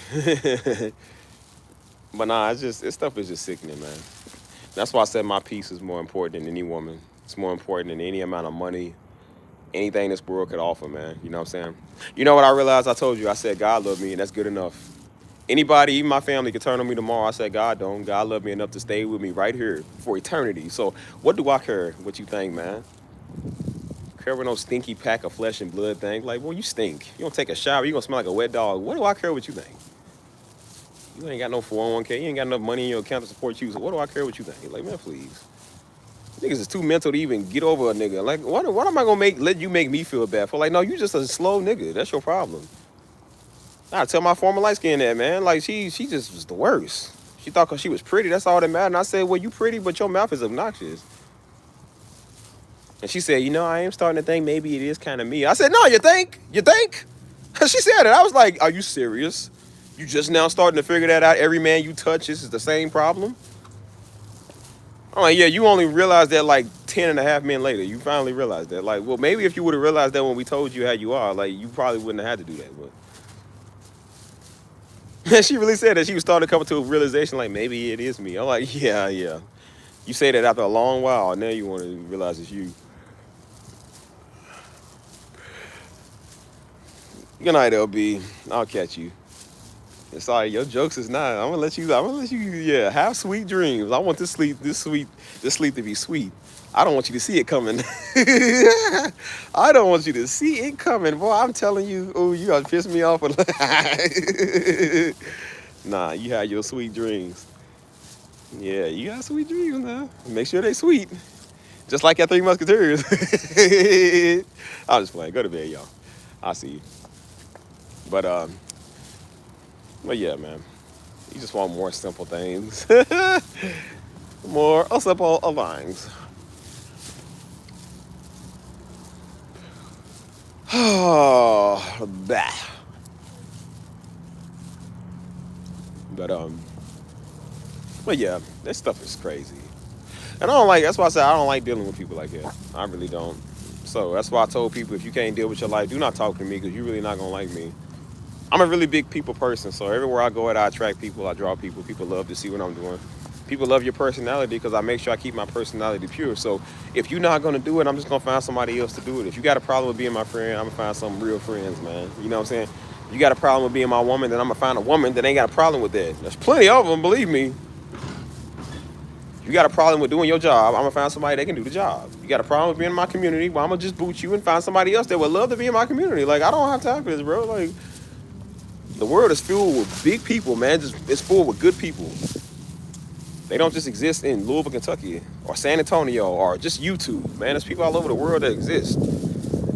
But nah, this stuff is just sickening, man. That's why I said my peace is more important than any woman. It's more important than any amount of money, anything this world could offer, man. You know what I'm saying? You know what I realized? I told you, I said God loved me, and that's good enough. Anybody, even my family, could turn on me tomorrow. I said God don't. God loved me enough to stay with me right here for eternity. So what do I care what you think, man? Care with no stinky pack of flesh and blood thing. Like, well, you stink. You don't take a shower. You gonna smell like a wet dog. What do I care what you think? You ain't got no 401k. You ain't got enough money in your account to support you. So what do I care what you think? Like, man, please. Niggas is too mental to even get over a nigga. Like, what am I gonna let you make me feel bad for? Like, no, you just a slow nigga. That's your problem. I tell my former light skin that, man. Like, she just was the worst. She thought because she was pretty, that's all that mattered. And I said, well, you pretty, but your mouth is obnoxious. And she said, you know, I am starting to think maybe it is kind of me. I said, no, you think? You think? She said it. I was like, are you serious? You just now starting to figure that out? Every man you touch, this is the same problem? I'm like, yeah, you only realized that like 10 and a half men later. You finally realized that. Like, well, maybe if you would have realized that when we told you how you are, like, you probably wouldn't have had to do that. But she really said that. She was starting to come to a realization, like, maybe it is me. I'm like, yeah. You say that after a long while, and now you want to realize it's you. Good night, LB. I'll catch you. Sorry, your jokes is not. I'm gonna let you. Yeah, have sweet dreams. I want this sleep to be sweet. I don't want you to see it coming. I don't want you to see it coming, boy. I'm telling you. Oh, you gotta piss me off. Nah, you have your sweet dreams. Yeah, you got sweet dreams now. Make sure they sweet. Just like at Three Musketeers. I'm just playing. Go to bed, y'all. I'll see you. But yeah, man. You just want more simple things. More simple lines. Oh, bah. But yeah, this stuff is crazy. And that's why I said I don't like dealing with people like that. I really don't. So that's why I told people, if you can't deal with your life, do not talk to me, because you're really not going to like me. I'm a really big people person, so everywhere I go I attract people, I draw people. People love to see what I'm doing. People love your personality because I make sure I keep my personality pure. So if you're not going to do it, I'm just going to find somebody else to do it. If you got a problem with being my friend, I'm going to find some real friends, man. You know what I'm saying? If you got a problem with being my woman, then I'm going to find a woman that ain't got a problem with that. There's plenty of them, believe me. You got a problem with doing your job, I'm going to find somebody that can do the job. You got a problem with being in my community, well, I'm going to just boot you and find somebody else that would love to be in my community. Like, I don't have time for this, bro. Like, the world is filled with big people, man. It's full with good people. They don't just exist in Louisville, Kentucky, or San Antonio, or just YouTube, man. There's people all over the world that exist.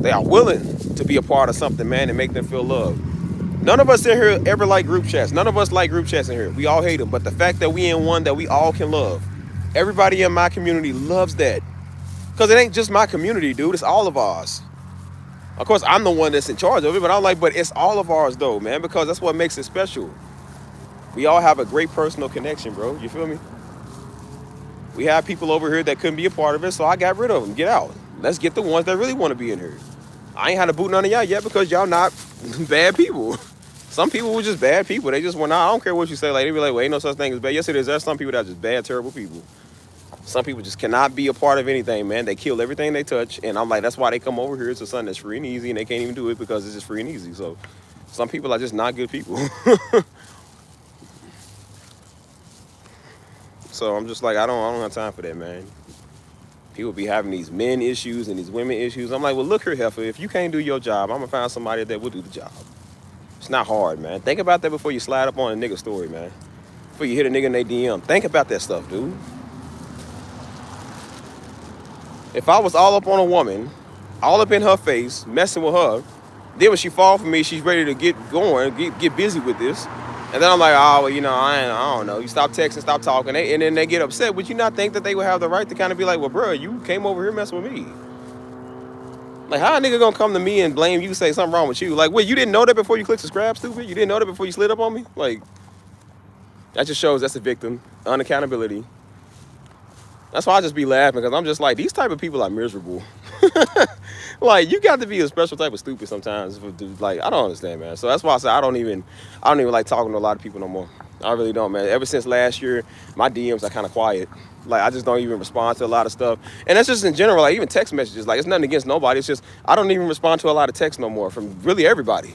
They are willing to be a part of something, man, and make them feel loved. None of us in here ever like group chats. None of us like group chats in here. We all hate them. But the fact that we in one that we all can love, everybody in my community loves that. Because it ain't just my community, dude. It's all of ours. Of course, I'm the one that's in charge of it, but I'm like, but it's all of ours, though, man, because that's what makes it special. We all have a great personal connection, bro. You feel me? We have people over here that couldn't be a part of it, so I got rid of them. Get out. Let's get the ones that really want to be in here. I ain't had to boot none of y'all yet because y'all not bad people. some people were just bad people. They just were not. I don't care what you say. Like they be like, well, ain't no such thing as bad. Yes, it is. There's some people that are just bad, terrible people. Some people just cannot be a part of anything, man. They kill everything they touch. And I'm like, that's why they come over here to something that's free and easy, and they can't even do it because it's just free and easy. So some people are just not good people. So I'm just like, I don't have time for that, man. People be having these men issues and these women issues. I'm like, well, look here, heifer. If you can't do your job, I'm gonna find somebody that will do the job. It's not hard, man. Think about that before you slide up on a nigga story, man. Before you hit a nigga in their DM. Think about that stuff, dude. If I was all up on a woman, all up in her face, messing with her, then when she fall for me, she's ready to get going, get busy with this. And then I'm like, oh, well, you know, I don't know. You stop texting, stop talking. And then they get upset. Would you not think that they would have the right to kind of be like, well, bro, you came over here messing with me? Like, how a nigga gonna come to me and blame you, say something wrong with you? Like, wait, you didn't know that before you clicked subscribe, stupid? You didn't know that before you slid up on me? Like, that just shows that's a victim, unaccountability. That's why I just be laughing, because I'm just like, these type of people are miserable. Like, you got to be a special type of stupid sometimes. Like, I don't understand, man. So that's why I say I don't even like talking to a lot of people no more. I really don't, man. Ever since last year, my DMs are kind of quiet. Like, I just don't even respond to a lot of stuff. And that's just in general, like, even text messages. Like, it's nothing against nobody. It's just, I don't even respond to a lot of texts no more from really everybody.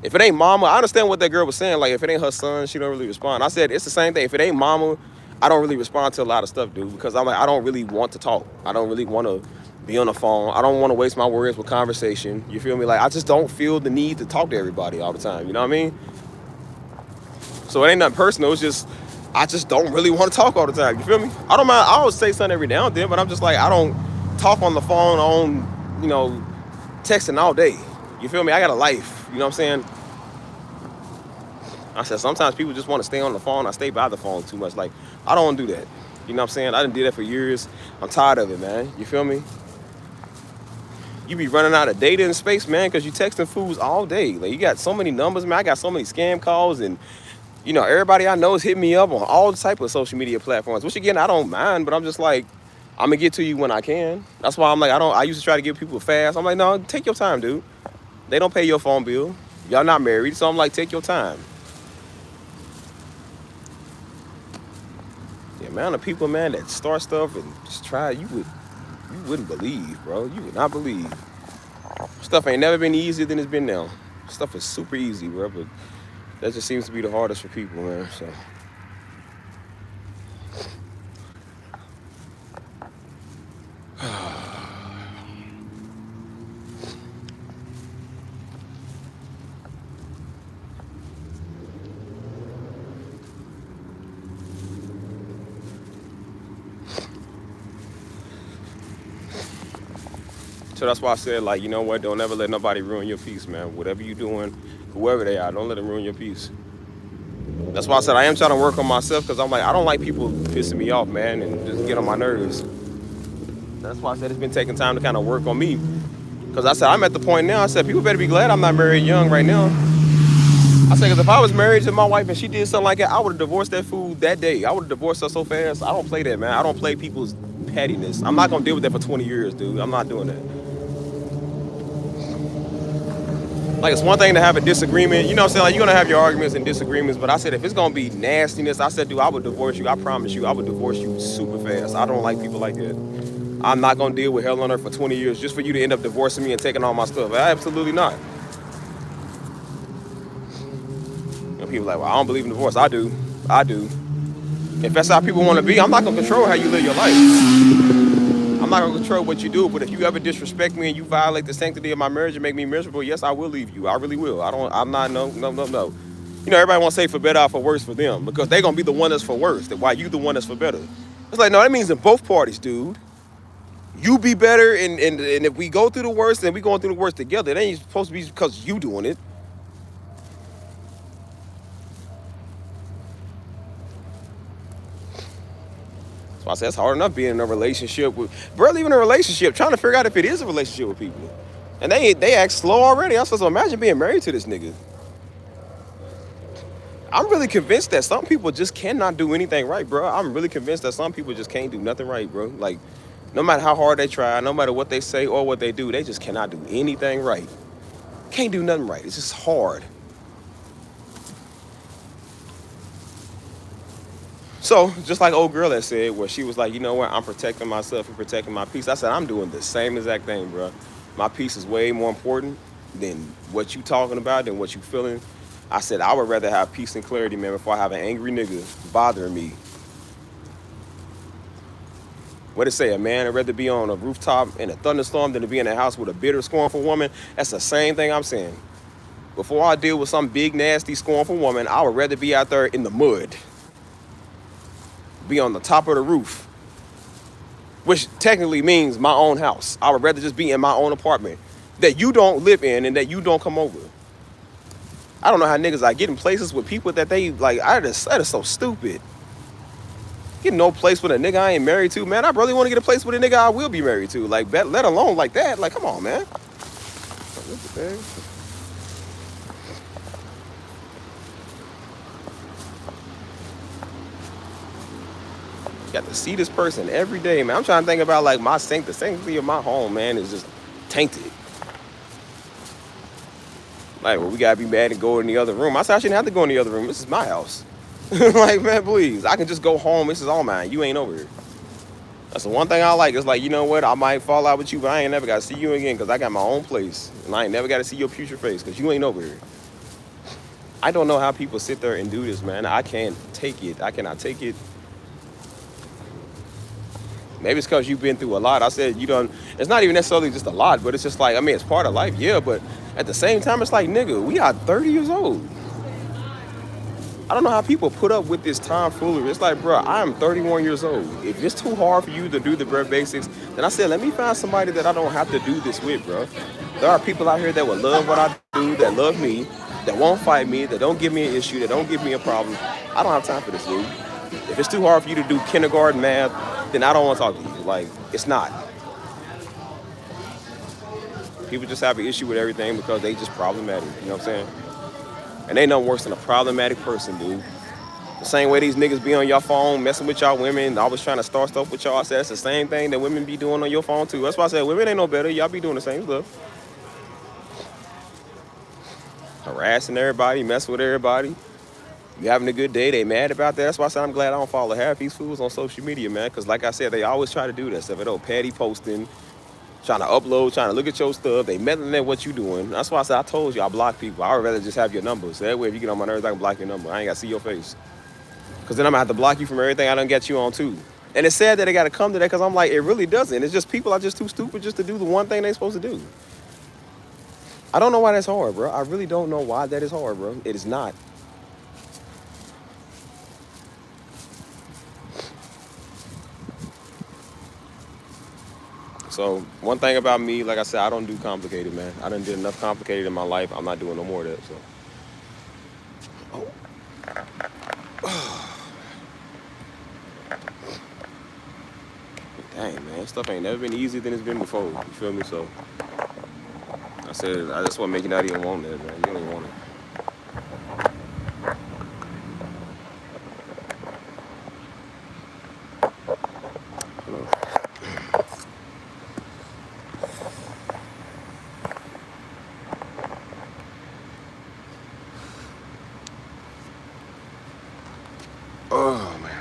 If it ain't mama, I understand what that girl was saying. Like, if it ain't her son, she don't really respond. I said, it's the same thing. If it ain't mama, I don't really respond to a lot of stuff, dude, because I'm like, I don't really want to talk. I don't really want to be on the phone. I don't want to waste my words with conversation. You feel me? Like, I just don't feel the need to talk to everybody all the time. You know what I mean? So it ain't nothing personal. It's just, I just don't really want to talk all the time. You feel me? I don't mind. I always say something every now and then, but I'm just like, I don't talk on the phone, on, you know, texting all day. You feel me? I got a life. You know what I'm saying? I said, sometimes people just want to stay on the phone. I stay by the phone too much. Like, I don't want to do that. You know what I'm saying? I done did that for years. I'm tired of it, man. You feel me? You be running out of data and space, man, because you texting fools all day. Like, you got so many numbers, man. I got so many scam calls, and, you know, everybody I know is hitting me up on all type of social media platforms, which, again, I don't mind, but I'm just like, I'm going to get to you when I can. That's why I'm like, I used to try to give people fast. I'm like, no, take your time, dude. They don't pay your phone bill. Y'all not married, so I'm like, take your time. The amount of people, man, that start stuff and just try, you wouldn't believe, bro. You would not believe. Stuff ain't never been easier than it's been now. Stuff is super easy, bro, but that just seems to be the hardest for people, man, so. So that's why I said, like, you know what? Don't ever let nobody ruin your peace, man. Whatever you doing, whoever they are, don't let them ruin your peace. That's why I said I am trying to work on myself, because I'm like, I don't like people pissing me off, man, and just get on my nerves. That's why I said it's been taking time to kind of work on me. Because I said, I'm at the point now, I said, people better be glad I'm not married young right now. I said, because if I was married to my wife and she did something like that, I would have divorced that fool that day. I would have divorced her so fast. I don't play that, man. I don't play people's pettiness. I'm not going to deal with that for 20 years, dude. I'm not doing that. Like, it's one thing to have a disagreement. You know what I'm saying? Like, you're going to have your arguments and disagreements. But I said, if it's going to be nastiness, I said, dude, I would divorce you. I promise you, I would divorce you super fast. I don't like people like that. I'm not going to deal with hell on earth for 20 years just for you to end up divorcing me and taking all my stuff. Absolutely not. And people are like, well, I don't believe in divorce. I do. If that's how people want to be, I'm not going to control how you live your life. I'm not going to control what you do, but if you ever disrespect me and you violate the sanctity of my marriage and make me miserable, yes, I will leave you. I really will. No. You know, everybody want to say for better or for worse for them, because they're going to be the one that's for worse. Why you the one that's for better? It's like, no, that means in both parties, dude. You be better, and if we go through the worst, then we going through the worst together. It ain't supposed to be because you doing it. So I said, it's hard enough being in a relationship with, barely even a relationship, trying to figure out if it is a relationship with people. And they act slow already. I was supposed to imagine being married to this nigga. I'm really convinced that some people just cannot do anything right, bro. I'm really convinced that some people just can't do nothing right, bro. Like, no matter how hard they try, no matter what they say or what they do, they just cannot do anything right. Can't do nothing right. It's just hard. So, just like old girl that said, where she was like, you know what, I'm protecting myself and protecting my peace. I said, I'm doing the same exact thing, bro. My peace is way more important than what you talking about, than what you feeling. I said, I would rather have peace and clarity, man, before I have an angry nigga bothering me. What it say? A man would rather be on a rooftop in a thunderstorm than to be in a house with a bitter, scornful woman. That's the same thing I'm saying. Before I deal with some big, nasty, scornful woman, I would rather be out there in the mud, be on the top of the roof, which technically means my own house. I would rather just be in my own apartment that you don't live in and that you don't come over. I don't know how niggas like getting places with people that they like. That is so stupid. Get no place with a nigga I ain't married to, man. I really want to get a place with a nigga I will be married to. Like, let alone like that. Like, come on, man. Got to see this person every day, man. I'm trying to think about like the sanctity of my home, man, is just tainted. Like, well, we gotta be mad and go in the other room. I said I shouldn't have to go in the other room. This is my house. Like, man, please. I can just go home. This is all mine. You ain't over here. That's the one thing I like. It's like, you know what? I might fall out with you, but I ain't never got to see you again because I got my own place. And I ain't never got to see your future face because you ain't over here. I don't know how people sit there and do this, man. I can't take it. I cannot take it. Maybe it's because you've been through a lot. I said it's not even necessarily just a lot, but it's just like, I mean, it's part of life, yeah, but at the same time, it's like, nigga, we are 30 years old. I don't know how people put up with this tomfoolery. It's like, bro, I am 31 years old. If it's too hard for you to do the bare basics, then I said, let me find somebody that I don't have to do this with, bro. There are people out here that would love what I do, that love me, that won't fight me, that don't give me an issue, that don't give me a problem. I don't have time for this, dude. If it's too hard for you to do kindergarten math, then I don't want to talk to you. Like, it's not. People just have an issue with everything because they just problematic. You know what I'm saying? And ain't nothing worse than a problematic person, dude. The same way these niggas be on your phone messing with y'all women, always trying to start stuff with y'all. I said that's the same thing that women be doing on your phone too. That's why I said women ain't no better. Y'all be doing the same stuff. Harassing everybody, messing with everybody. You having a good day, they mad about that. That's why I said I'm glad I don't follow half these fools on social media, man. Because like I said, they always try to do that stuff. They don't patty posting, trying to upload, trying to look at your stuff. They meddling at what you doing. That's why I said I told you I block people. I would rather just have your number. So that way if you get on my nerves, I can block your number. I ain't got to see your face. Because then I'm going to have to block you from everything I done get you on too. And it's sad that they got to come to that because I'm like, it really doesn't. It's just people are just too stupid just to do the one thing they supposed to do. I don't know why that's hard, bro. I really don't know why that is hard, bro. It is not. So one thing about me, like I said, I don't do complicated, man. I done did enough complicated in my life. I'm not doing no more of that, so. Dang, man, stuff ain't never been easier than it's been before. You feel me? So I said, I just want to make you not even want that, man. You don't even want it. Oh, man.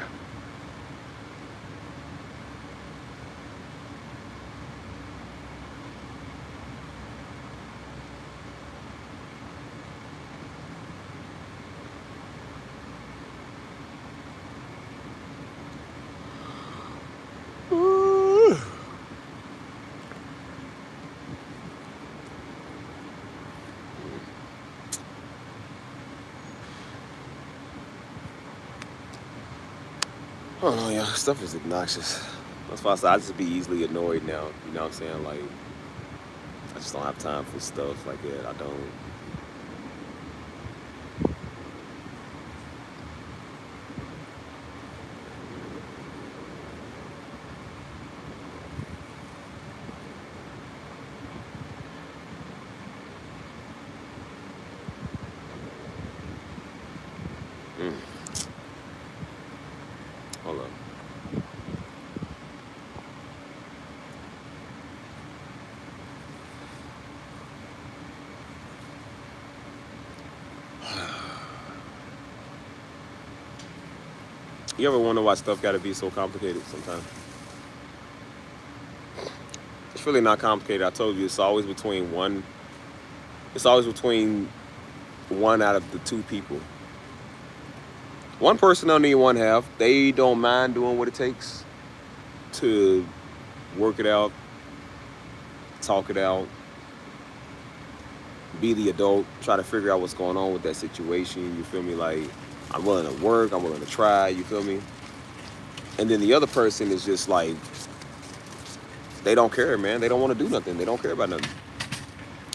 I don't know, yeah, stuff is obnoxious. That's why I said I just be easily annoyed now. You know what I'm saying? Like, I just don't have time for stuff like that. I don't. Hold up. You ever wonder why stuff got to be so complicated sometimes? It's really not complicated. I told you, it's always between one. It's always between one out of the two people. One person don't need one half. They don't mind doing what it takes to work it out, talk it out, be the adult, try to figure out what's going on with that situation. You feel me? Like, I'm willing to work, I'm willing to try, you feel me? And then the other person is just like, they don't care, man. They don't want to do nothing. They don't care about nothing.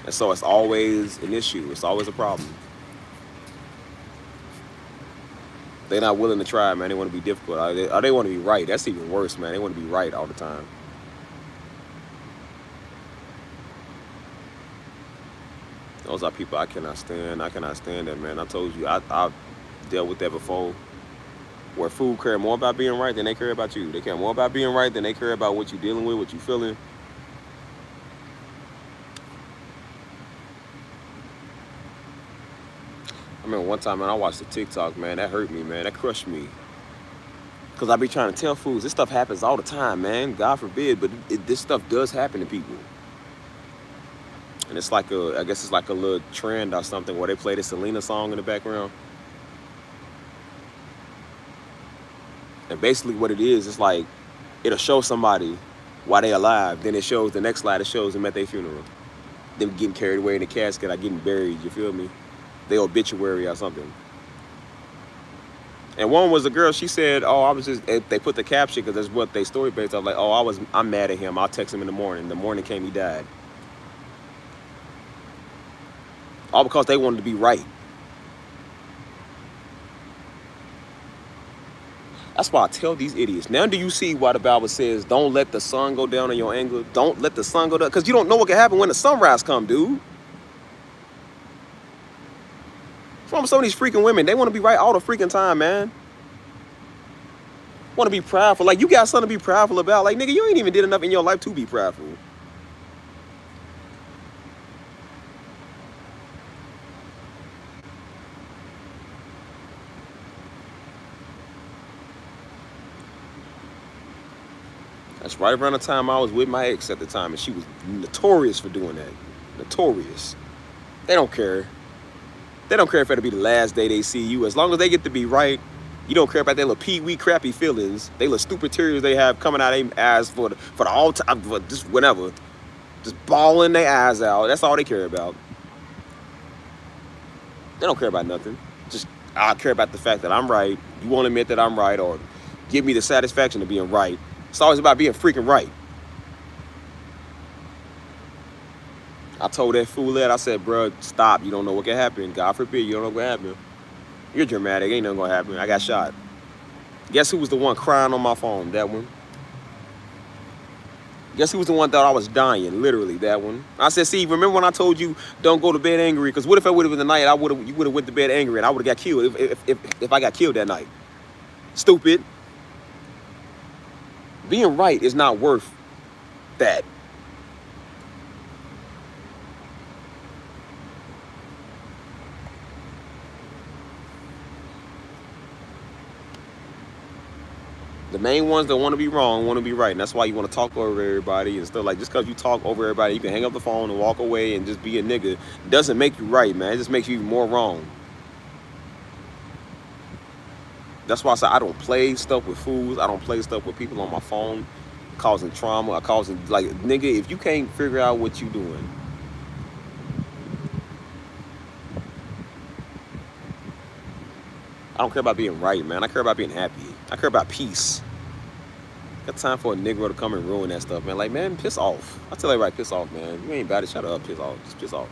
And so it's always an issue. It's always a problem. They're not willing to try, man. They want to be difficult. Or they want to be right. That's even worse, man. They want to be right all the time. Those are people I cannot stand. I cannot stand that, man. I told you, I've dealt with that before. Where food care more about being right than they care about you. They care more about being right than they care about what you're dealing with, what you're feeling. I remember one time, man, I watched a TikTok, man. That hurt me, man. That crushed me. Because I be trying to tell fools, this stuff happens all the time, man. God forbid, but this stuff does happen to people. And it's like I guess it's like a little trend or something where they play the Selena song in the background. And basically what it is, it's like, it'll show somebody while they alive. Then it shows the next slide, it shows them at their funeral. Them getting carried away in the casket or getting buried, you feel me? Their obituary or something. And one was a girl, she said, oh, I was just, they put the caption because that's what they story based on. Like, oh, I'm mad at him. I'll text him in the morning. The morning came, he died. All because they wanted to be right. That's why I tell these idiots. Now do you see why the Bible says, don't let the sun go down in your anger? Don't let the sun go down. Because you don't know what can happen when the sunrise come, dude. What's wrong with some of these freaking women? They want to be right all the freaking time, man. Want to be prideful. Like, you got something to be prideful about. Like, nigga, you ain't even did enough in your life to be prideful. That's right around the time I was with my ex at the time, and she was notorious for doing that. Notorious. They don't care. They don't care if it'll be the last day they see you. As long as they get to be right, you don't care about their little pee-wee crappy feelings, they little stupid tears they have coming out of their eyes for the all time, for just whenever. Just bawling their eyes out. That's all they care about. They don't care about nothing. Just, I care about the fact that I'm right. You won't admit that I'm right, or give me the satisfaction of being right. It's always about being freaking right. I told that fool that, I said, bro, stop. You don't know what can happen. God forbid, you don't know what can happen. You're dramatic. Ain't nothing gonna happen. I got shot. Guess who was the one crying on my phone? That one. Guess who was the one that I was dying? Literally, that one. I said, see, remember when I told you don't go to bed angry? Because what if I would have been the night you would have went to bed angry and I would have got killed if I got killed that night? Stupid. Being right is not worth that. The main ones that want to be wrong want to be right. And that's why you want to talk over everybody and stuff. Like, just because you talk over everybody, you can hang up the phone and walk away and just be a nigga. Doesn't make you right, man. It just makes you even more wrong. That's why I say I don't play stuff with fools. I don't play stuff with people on my phone causing trauma or causing, like, nigga, if you can't figure out what you doing, I don't care about being right, man. I care about being happy. I care about peace. Got time for a Negro to come and ruin that stuff, man. Like, man, piss off. I tell everybody, piss off, man. You ain't about it, shut up, piss off. Just piss off.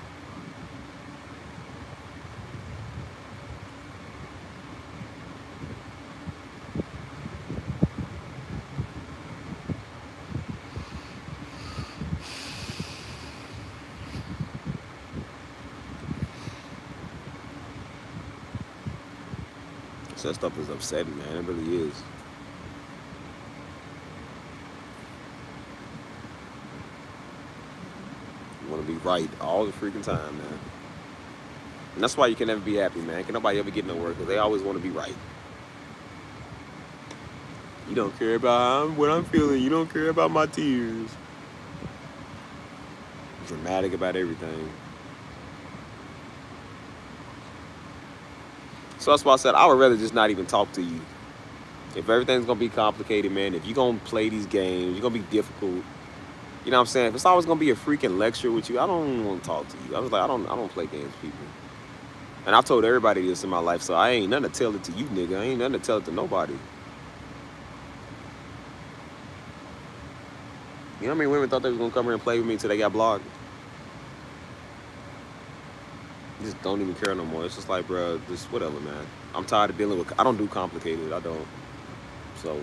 So that stuff is upsetting, man. It really is. You want to be right all the freaking time, man. And that's why you can never be happy, man. Can nobody ever get nowhere because they always want to be right. You don't care about what I'm feeling. You don't care about my tears. Dramatic about everything. So that's why I said I would rather just not even talk to you. If everything's gonna be complicated, man, if you're gonna play these games, you're gonna be difficult. You know what I'm saying? If it's always gonna be a freaking lecture with you, I don't want to talk to you. I was like, I don't play games with people. And I've told everybody this in my life, so I ain't nothing to tell it to you, nigga. I ain't nothing to tell it to nobody. You know how many women thought they was gonna come here and play with me until they got blocked? Just don't even care no more. It's just like, bro, just whatever, man. I'm tired of dealing with. I don't do complicated. I don't. So.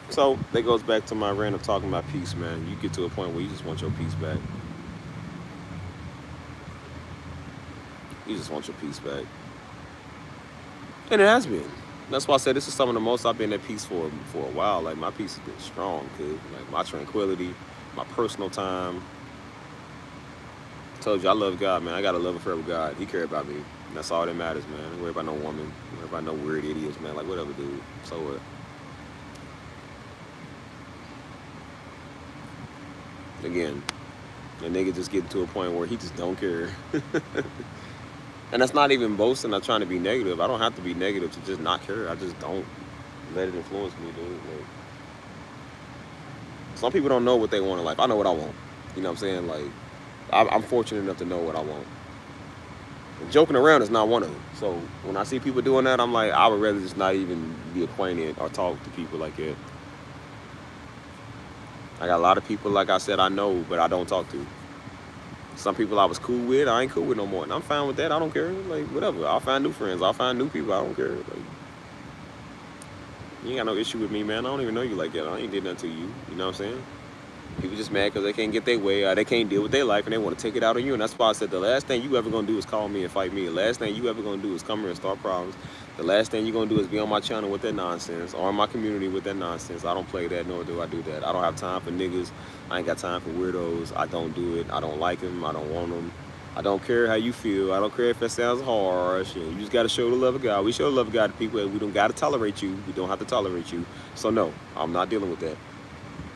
So that goes back to my rant of talking about peace, man. You get to a point where you just want your peace back. You just want your peace back. And it has been. That's why I said this is some of the most I've been at peace for a while. Like, my peace has been strong, kid. Like, my tranquility, my personal time. I told you, I love God, man. I got a love affair with God. He cares about me. And that's all that matters, man. I don't worry about no woman. I don't worry about no weird idiots, man. Like, whatever, dude. So what? Again, the nigga just getting to a point where he just don't care. And that's not even boasting or trying to be negative. I don't have to be negative to just not care. I just don't let it influence me, dude. Like, some people don't know what they want in life. I know what I want. You know what I'm saying? Like, I'm fortunate enough to know what I want. And joking around is not one of them. So when I see people doing that, I'm like, I would rather just not even be acquainted or talk to people like that. I got a lot of people, like I said, I know, but I don't talk to. Some people I was cool with, I ain't cool with no more. And I'm fine with that. I don't care. Like, whatever. I'll find new friends. I'll find new people. I don't care. Like, you ain't got no issue with me, man. I don't even know you like that. I ain't did nothing to you. You know what I'm saying? People just mad because they can't get their way, or they can't deal with their life, and they want to take it out on you. And that's why I said the last thing you ever going to do is call me and fight me. The last thing you ever going to do is come here and start problems. The last thing you're going to do is be on my channel with that nonsense, or in my community with that nonsense. I don't play that, nor do I do that. I don't have time for niggas. I ain't got time for weirdos. I don't do it. I don't like them. I don't want them. I don't care how you feel. I don't care if that sounds harsh. You just got to show the love of God. We show the love of God to people. We don't got to tolerate you. We don't have to tolerate you. So no, I'm not dealing with that.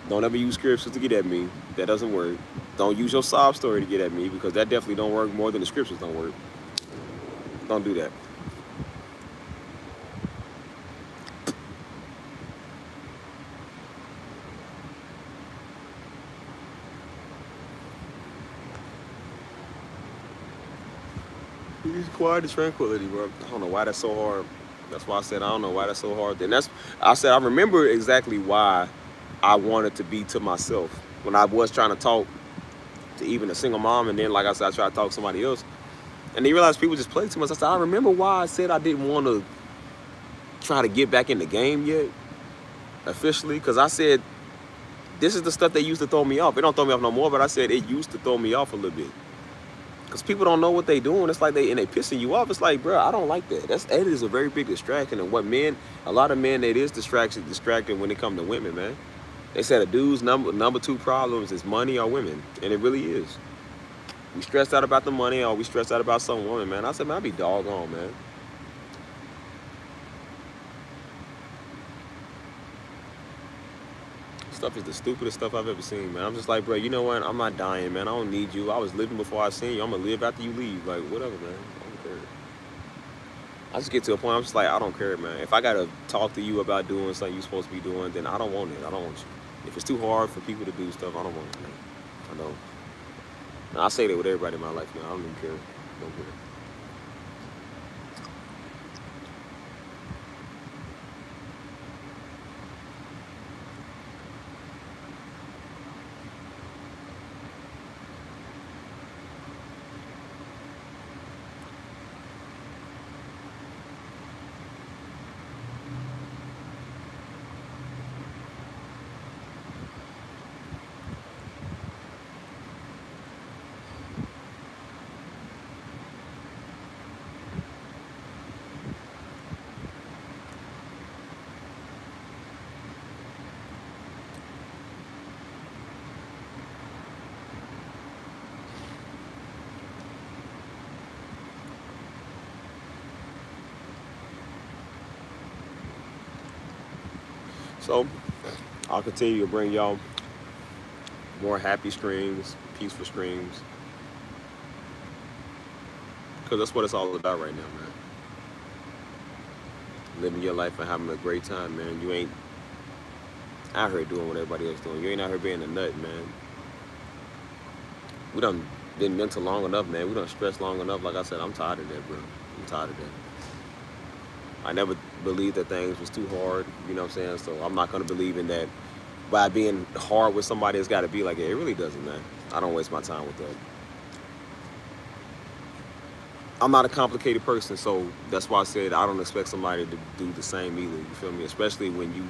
Don't ever use scriptures to get at me. That doesn't work. Don't use your sob story to get at me, because that definitely don't work more than the scriptures don't work. Don't do that. Peace, quiet, and tranquility, bro. I don't know why that's so hard. That's why I said I don't know why that's so hard. Then I said I remember exactly why I wanted to be to myself when I was trying to talk to even a single mom, and then, like I said, I tried to talk to somebody else, and they realized people just play too much. I said I remember why I said I didn't want to try to get back in the game yet, officially, because I said this is the stuff that used to throw me off. It don't throw me off no more, but I said it used to throw me off a little bit. Because people don't know what they doing. It's like they pissing you off. It's like, bro, I don't like that. That is a very big distraction. And a lot of men, it is distracted when it comes to women, man. They said a dude's number two problems is money or women. And it really is. We stressed out about the money, or we stressed out about some woman, man. I said, man, I be doggone, man. Stuff is the stupidest stuff I've ever seen, man. I'm just like, bro, you know what? I'm not dying, man. I don't need you. I was living before I seen you. I'm gonna live after you leave. Like, whatever, man. I don't care. I just get to a point, I'm just like, I don't care, man. If I gotta talk to you about doing something you're supposed to be doing, then I don't want it. I don't want you. If it's too hard for people to do stuff, I don't want it, man. I know. And I say that with everybody in my life, man. I don't even care. Don't care. So I'll continue to bring y'all more happy streams, peaceful streams, because that's what it's all about right now, man. Living your life and having a great time, man. You ain't out here doing what everybody else doing. You ain't out here being a nut, man. We done been mental long enough, man. We done stressed long enough. Like I said, I'm tired of that, bro. I'm tired of that. I never believed that things was too hard, you know what I'm saying? So I'm not gonna believe in that by being hard with somebody. It's gotta be like it. It really doesn't, man. I don't waste my time with that. I'm not a complicated person, so that's why I said I don't expect somebody to do the same either. You feel me? Especially when you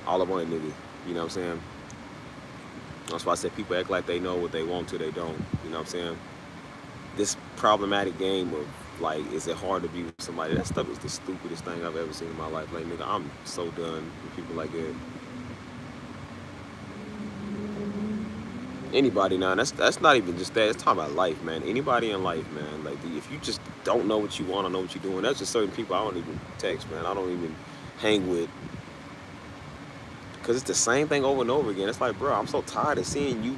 all up on a nigga. You know what I'm saying? That's why I said people act like they know what they want to, they don't. You know what I'm saying? This problematic game of like, is it hard to be with somebody? That stuff is the stupidest thing I've ever seen in my life. Like, nigga, I'm so done with people like that. Anybody now, that's not even just that. It's talking about life, man. Anybody in life, man. Like, if you just don't know what you want or know what you're doing, that's just certain people I don't even text, man. I don't even hang with. Because it's the same thing over and over again. It's like, bro, I'm so tired of seeing you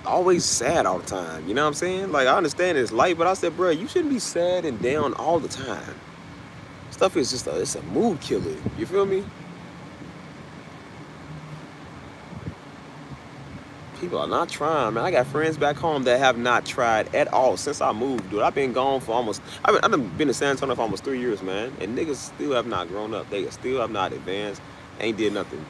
always sad all the time. You know what I'm saying? Like, I understand it's light, but I said, bro, you shouldn't be sad and down all the time. Stuff is just it's a mood killer. You feel me? People are not trying, man. I got friends back home that have not tried at all since I moved, dude. I've been gone for I've been in San Antonio for almost 3 years, man. And niggas still have not grown up. They still have not advanced. Ain't did nothing.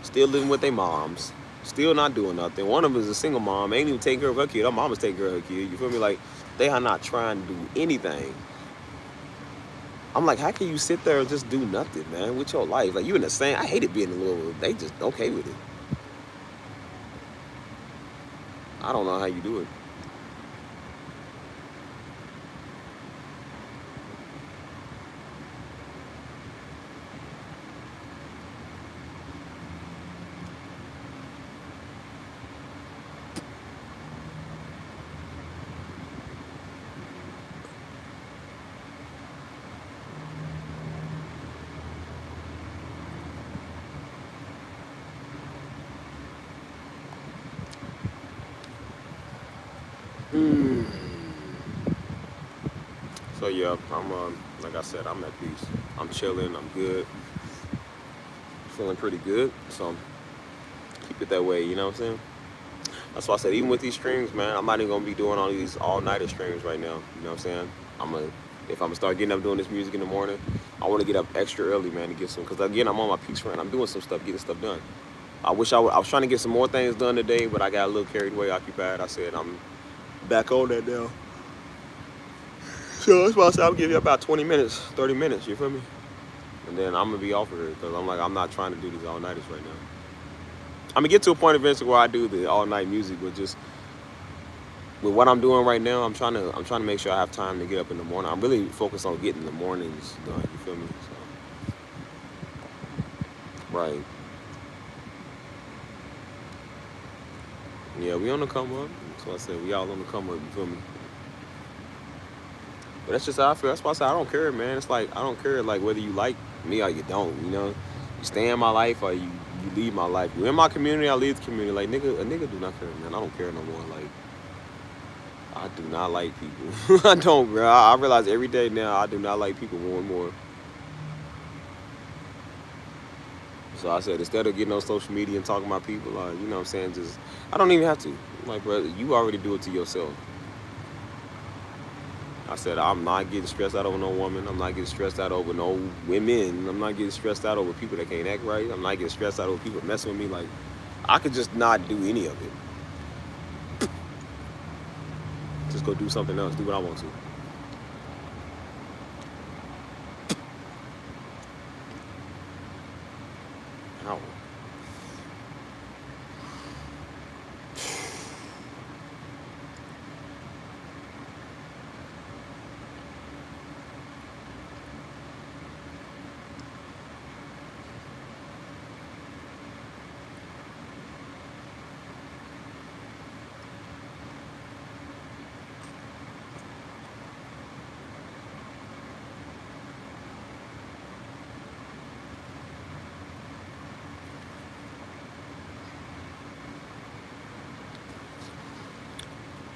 Still living with their moms. Still not doing nothing. One of them is a single mom. Ain't even taking care of her kid. Her mama's taking care of her kid. You feel me? Like, they are not trying to do anything. I'm like, how can you sit there and just do nothing, man, with your life? Like, you in the same, I hate it being a little, they just okay with it. I don't know how you do it. So yeah, I'm like I said, I'm at peace. I'm chilling. I'm good. Feeling pretty good. So keep it that way. You know what I'm saying? That's why I said, even with these streams, man, I'm not even gonna be doing all these all-nighter streams right now. You know what I'm saying? If I'm gonna start getting up doing this music in the morning, I want to get up extra early, man, to get some. Cause again, I'm on my peace run. I'm doing some stuff, getting stuff done. I was trying to get some more things done today, but I got a little carried away, occupied. I said I'm back on that now. So that's why I said I'll give you about 20 minutes, 30 minutes. You feel me? And then I'm gonna be off of here because I'm not trying to do these all-nighters right now. I'm gonna get to a point eventually where I do the all-night music, but just with what I'm doing right now, I'm trying to make sure I have time to get up in the morning. I'm really focused on getting the mornings done. You feel me? So, right. Yeah, we on the come up. That's why I said we all on the come up. You feel me? But that's just how I feel. That's why I said I don't care, man. It's like I don't care like whether you like me or you don't. You know, you stay in my life or you leave my life. You in my community, I leave the community. Like a nigga do not care, man. I don't care no more. Like, I do not like people. I don't, bro. I realize every day now I do not like people more and more. So I said, instead of getting on social media and talking about people, you know what I'm saying, just, I don't even have to. I'm like, bro, you already do it to yourself. I said, I'm not getting stressed out over no woman. I'm not getting stressed out over no women. I'm not getting stressed out over people that can't act right. I'm not getting stressed out over people messing with me. Like, I could just not do any of it. Just go do something else. Do what I want to. Ow.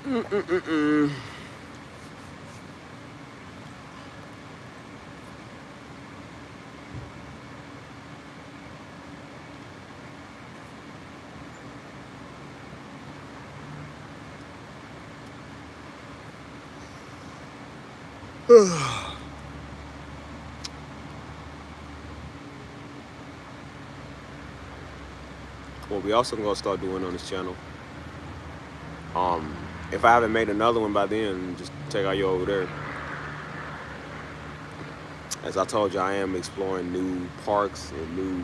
What we also gonna start doing on this channel. If I haven't made another one by then, just check out you over there. As I told you, I am exploring new parks and new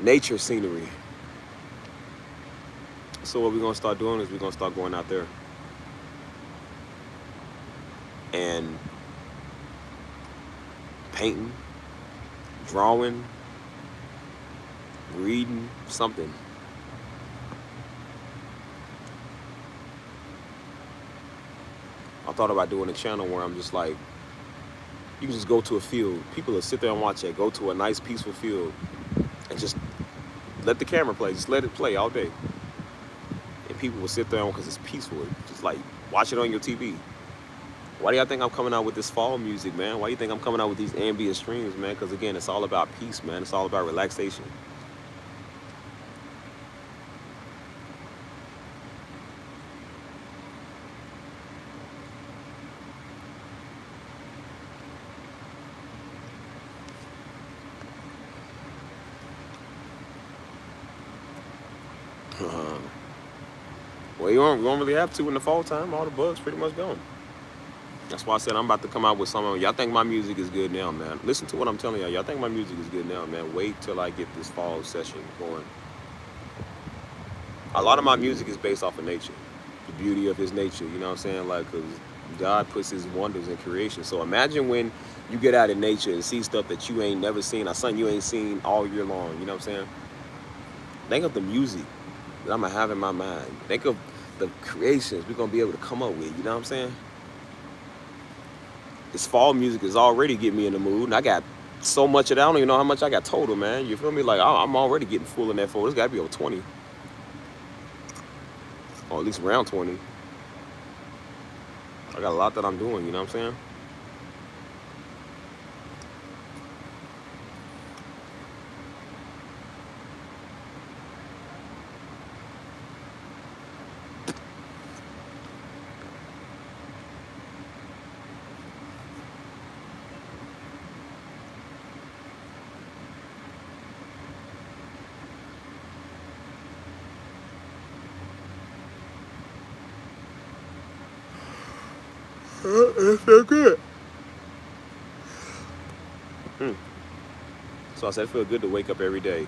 nature scenery. So what we're gonna start doing is we're gonna start going out there and painting, drawing, reading, something. I thought about doing a channel where I'm just like, you can just go to a field. People will sit there and watch it. Go to a nice, peaceful field and just let the camera play. Just let it play all day. And people will sit there because it's peaceful. Just like watch it on your TV. Why do y'all think I'm coming out with this fall music, man? Why do you think I'm coming out with these ambient streams, man? Because again, it's all about peace, man. It's all about relaxation. Well, you don't really have to in the fall time. All the bugs pretty much gone. That's why I said I'm about to come out with some of y'all think my music is good now, man. Listen to what I'm telling y'all. Y'all think my music is good now, man. Wait till I get this fall session going. A lot of my music is based off of nature. The beauty of his nature, you know what I'm saying? Like, because God puts his wonders in creation. So imagine when you get out in nature and see stuff that you ain't never seen, or something you ain't seen all year long, you know what I'm saying? Think of the music that I'm going to have in my mind. Think of the creations we're going to be able to come up with, you know what I'm saying? This fall music is already getting me in the mood, and I got so much of that. I don't even know how much I got total, man. You feel me? Like, I'm already getting full in that fall. It's got to be over 20. Or at least around 20. I got a lot that I'm doing, you know what I'm saying? It feel good. So I said it feel good to wake up every day.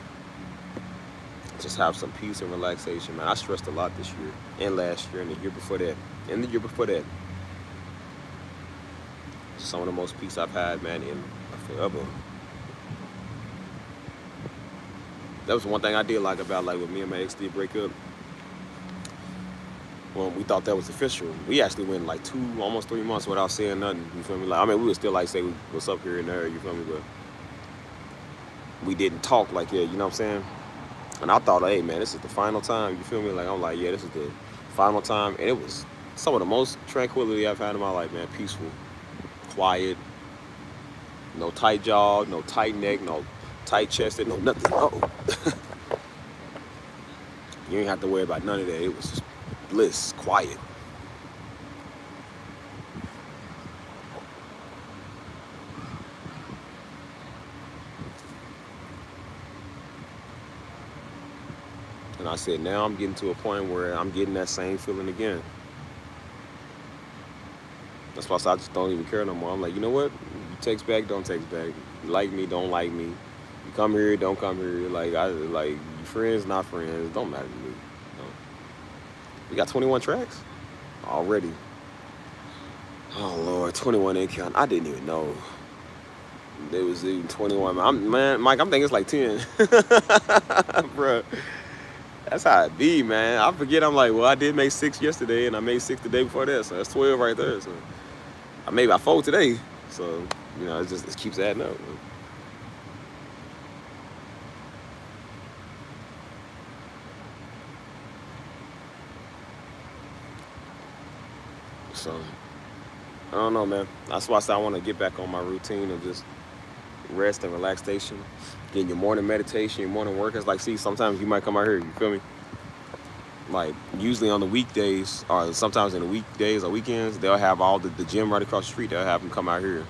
Just have some peace and relaxation, man. I stressed a lot this year, and last year, and the year before that, and the year before that. Some of the most peace I've had, man, in forever. That was one thing I did like about, like, when me and my ex did break up. Well, we thought that was official. We actually went like 2, almost 3 months without saying nothing. You feel me? Like, I mean, we would still like say what's up here and there. You feel me? But we didn't talk like that. You know what I'm saying? And I thought, hey, man, this is the final time. You feel me? Like, I'm like, yeah, this is the final time. And it was some of the most tranquility I've had in my life, man. Peaceful, quiet, no tight jaw, no tight neck, no tight chested, no nothing. Uh-oh. You ain't have to worry about none of that. It was just bliss, quiet. And I said, now I'm getting to a point where I'm getting that same feeling again. That's why I just don't even care no more. I'm like, you know what? You text back, don't text back. You like me, don't like me. You come here, don't come here. Like, you friends, not friends. Don't matter to me. We got 21 tracks already. Oh Lord, 21 ain't counting. I didn't even know there was even 21. Man, Mike, I'm thinking it's like 10. Bruh, that's how it be, man. I forget. I'm like, well, I did make 6 yesterday, and I made 6 the day before that, so that's 12 right there. So I made about 4 today. So you know, it keeps adding up. Man. So I don't know, man. That's why I said I want to get back on my routine of just rest and relaxation, getting your morning meditation, your morning work. It's like, see, sometimes you might come out here, you feel me? Like, usually on the weekdays, or sometimes in the weekdays or weekends, they'll have all the gym right across the street. They'll have them come out here.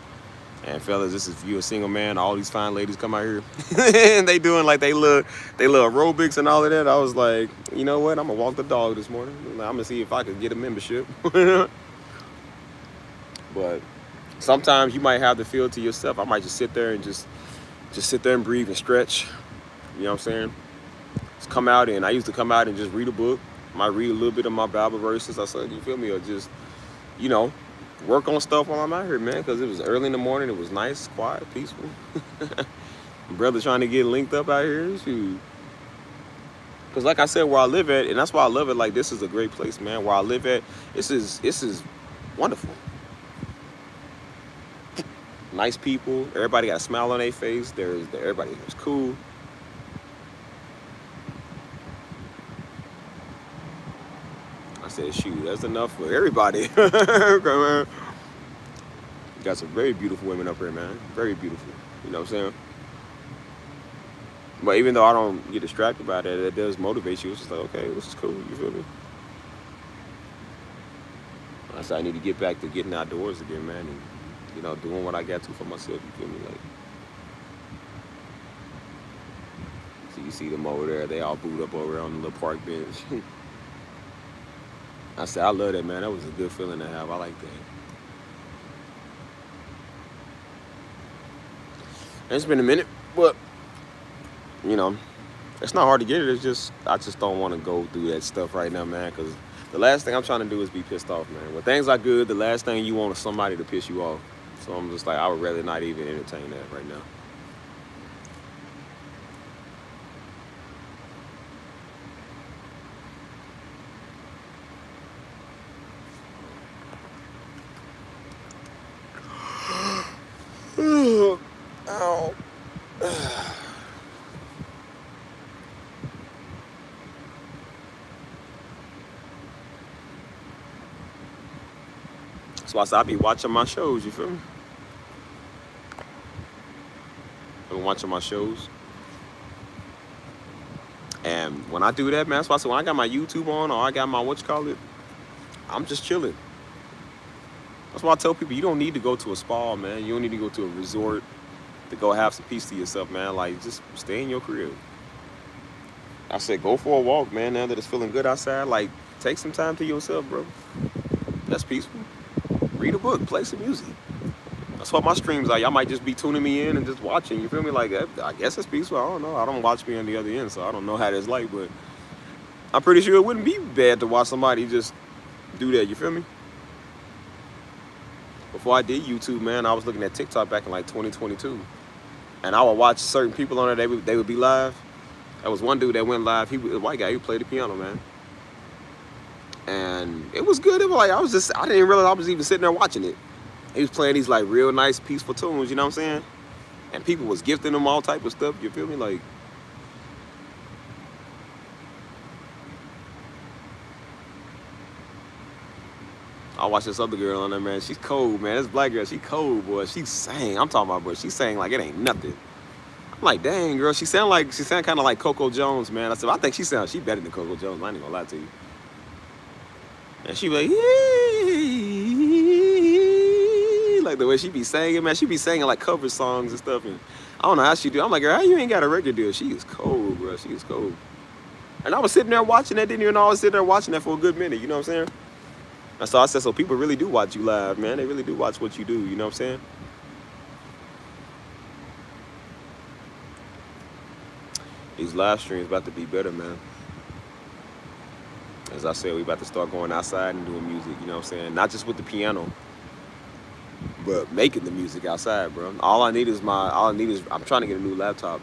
And fellas, this is if you a single man, all these fine ladies come out here and they doing like they little aerobics and all of that. I was like, you know what? I'm gonna walk the dog this morning. I'm gonna see if I could get a membership. But sometimes you might have the feel to yourself. I might just sit there and just sit there and breathe and stretch. You know what I'm saying? Just come out, and I used to come out and just read a book. I might read a little bit of my Bible verses. I said, you feel me? Or just, you know, work on stuff while I'm out here, man, because it was early in the morning. It was nice, quiet, peaceful. Brother trying to get linked up out here. Shoot. Because like I said, where I live at, and that's why I love it, like, this is a great place, man. Where I live at, this is wonderful. Nice people. Everybody got a smile on their face. Everybody is cool. I said, shoot, that's enough for everybody. Got some very beautiful women up here, man. Very beautiful. You know what I'm saying? But even though I don't get distracted by that, it does motivate you. It's just like, okay, this is cool. You feel me? I said, I need to get back to getting outdoors again, man. And, you know, doing what I got to for myself. You feel me? Like, so you see them over there. They all booed up over there on the little park bench. I said, I love that, man. That was a good feeling to have. I like that. It's been a minute, but, you know, it's not hard to get it. It's just, I just don't want to go through that stuff right now, man, because the last thing I'm trying to do is be pissed off, man. When things are good, the last thing you want is somebody to piss you off. So I'm just like, I would rather not even entertain that right now. Ow. So I said, I be watching my shows, you feel me? I've been watching my shows. And when I do that, man, that's why I said when I got my YouTube on or I got my I'm just chilling. That's why I tell people you don't need to go to a spa, man. You don't need to go to a resort to go have some peace to yourself, man. Like, just stay in your crib. I said, go for a walk, man, now that it's feeling good outside. Like, take some time to yourself, bro. That's peaceful. Read a book, play some music. That's what my streams are. Y'all might just be tuning me in and just watching. You feel me? Like, I guess it's peaceful. I don't know. I don't watch me on the other end, so I don't know how that's like. But I'm pretty sure it wouldn't be bad to watch somebody just do that. You feel me? Before I did YouTube, man, I was looking at TikTok back in like 2022. And I would watch certain people on there. They would be live. There was one dude that went live. He was a white guy. He played the piano, man. And it was good. It was like, I didn't realize I was even sitting there watching it. He was playing these like real nice, peaceful tunes, you know what I'm saying? And people was gifting him all type of stuff, you feel me? Like, I watched this other girl on there, man. She's cold, man. This black girl, she cold, boy. She sang. I'm talking about, bro. She sang like it ain't nothing. I'm like, dang, girl. She sound kind of like Coco Jones, man. I said, I think she better than Coco Jones. I ain't gonna lie to you. And she be like the way she be singing, man. She be singing like cover songs and stuff. And I don't know how she do. I'm like, girl, how you ain't got a record deal? She is cold, bro. She is cold. And I was sitting there watching that. Didn't even know I was sitting there watching that for a good minute. You know what I'm saying? And so I said, so people really do watch you live, man. They really do watch what you do. You know what I'm saying? These live streams about to be better, man. As I said, we about to start going outside and doing music, you know what I'm saying? Not just with the piano, but making the music outside, bro. All I need is I'm trying to get a new laptop.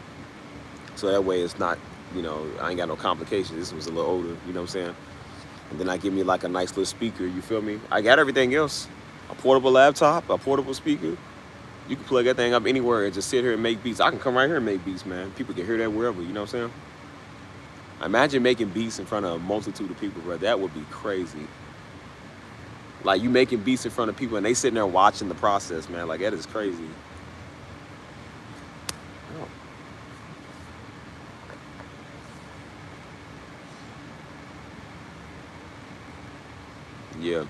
So that way it's not, you know, I ain't got no complications. This was a little older, you know what I'm saying? And then I give me like a nice little speaker, you feel me? I got everything else. A portable laptop, a portable speaker. You can plug that thing up anywhere and just sit here and make beats. I can come right here and make beats, man. People can hear that wherever, you know what I'm saying? Imagine making beats in front of a multitude of people, bro. That would be crazy. Like you making beats in front of people and they sitting there watching the process, man. Like that is crazy. Oh. Yeah.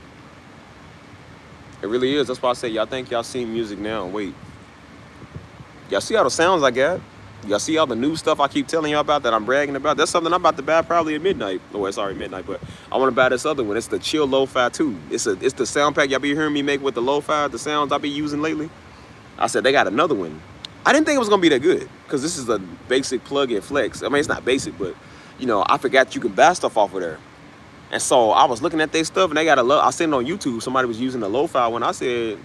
It really is. That's why I say y'all think y'all seen music now. Wait. Y'all see all the sounds I got? Y'all see all the new stuff I keep telling y'all about that I'm bragging about? That's something I'm about to buy probably at midnight. Oh, it's already midnight, but I want to buy this other one. It's the Chill Lo-Fi 2. It's the sound pack y'all be hearing me make with the lo-fi, the sounds I be using lately. I said they got another one. I didn't think it was gonna be that good because this is a basic plug-in flex. I mean, it's not basic, but you know, I forgot you can buy stuff off of there. And so I was looking at their stuff and they got I seen it on YouTube. Somebody was using the lo-fi when I said,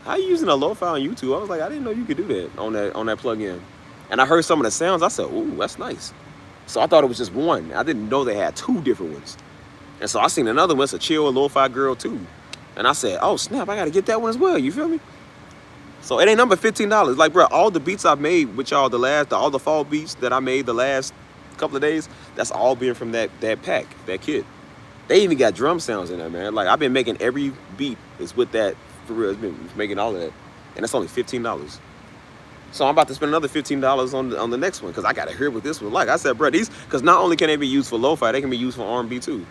how you using a lo-fi on YouTube? I was like, I didn't know you could do that on that plug-in. And I heard some of the sounds. I said, ooh, that's nice. So I thought it was just one. I didn't know they had two different ones. And so I seen another one. It's a Chill Lo-Fi Girl too. And I said, oh snap, I gotta get that one as well. You feel me? So it ain't number $15. Like, bro, all the beats I've made with y'all, all the fall beats that I made the last couple of days, that's all been from that pack, that kit. They even got drum sounds in there, man. Like I've been making every beat is with that for real. It's been making all of that, and it's only $15. So I'm about to spend another $15 on the next one because I gotta hear what this one like. I said, bro, these because not only can they be used for lo-fi, they can be used for R&B too.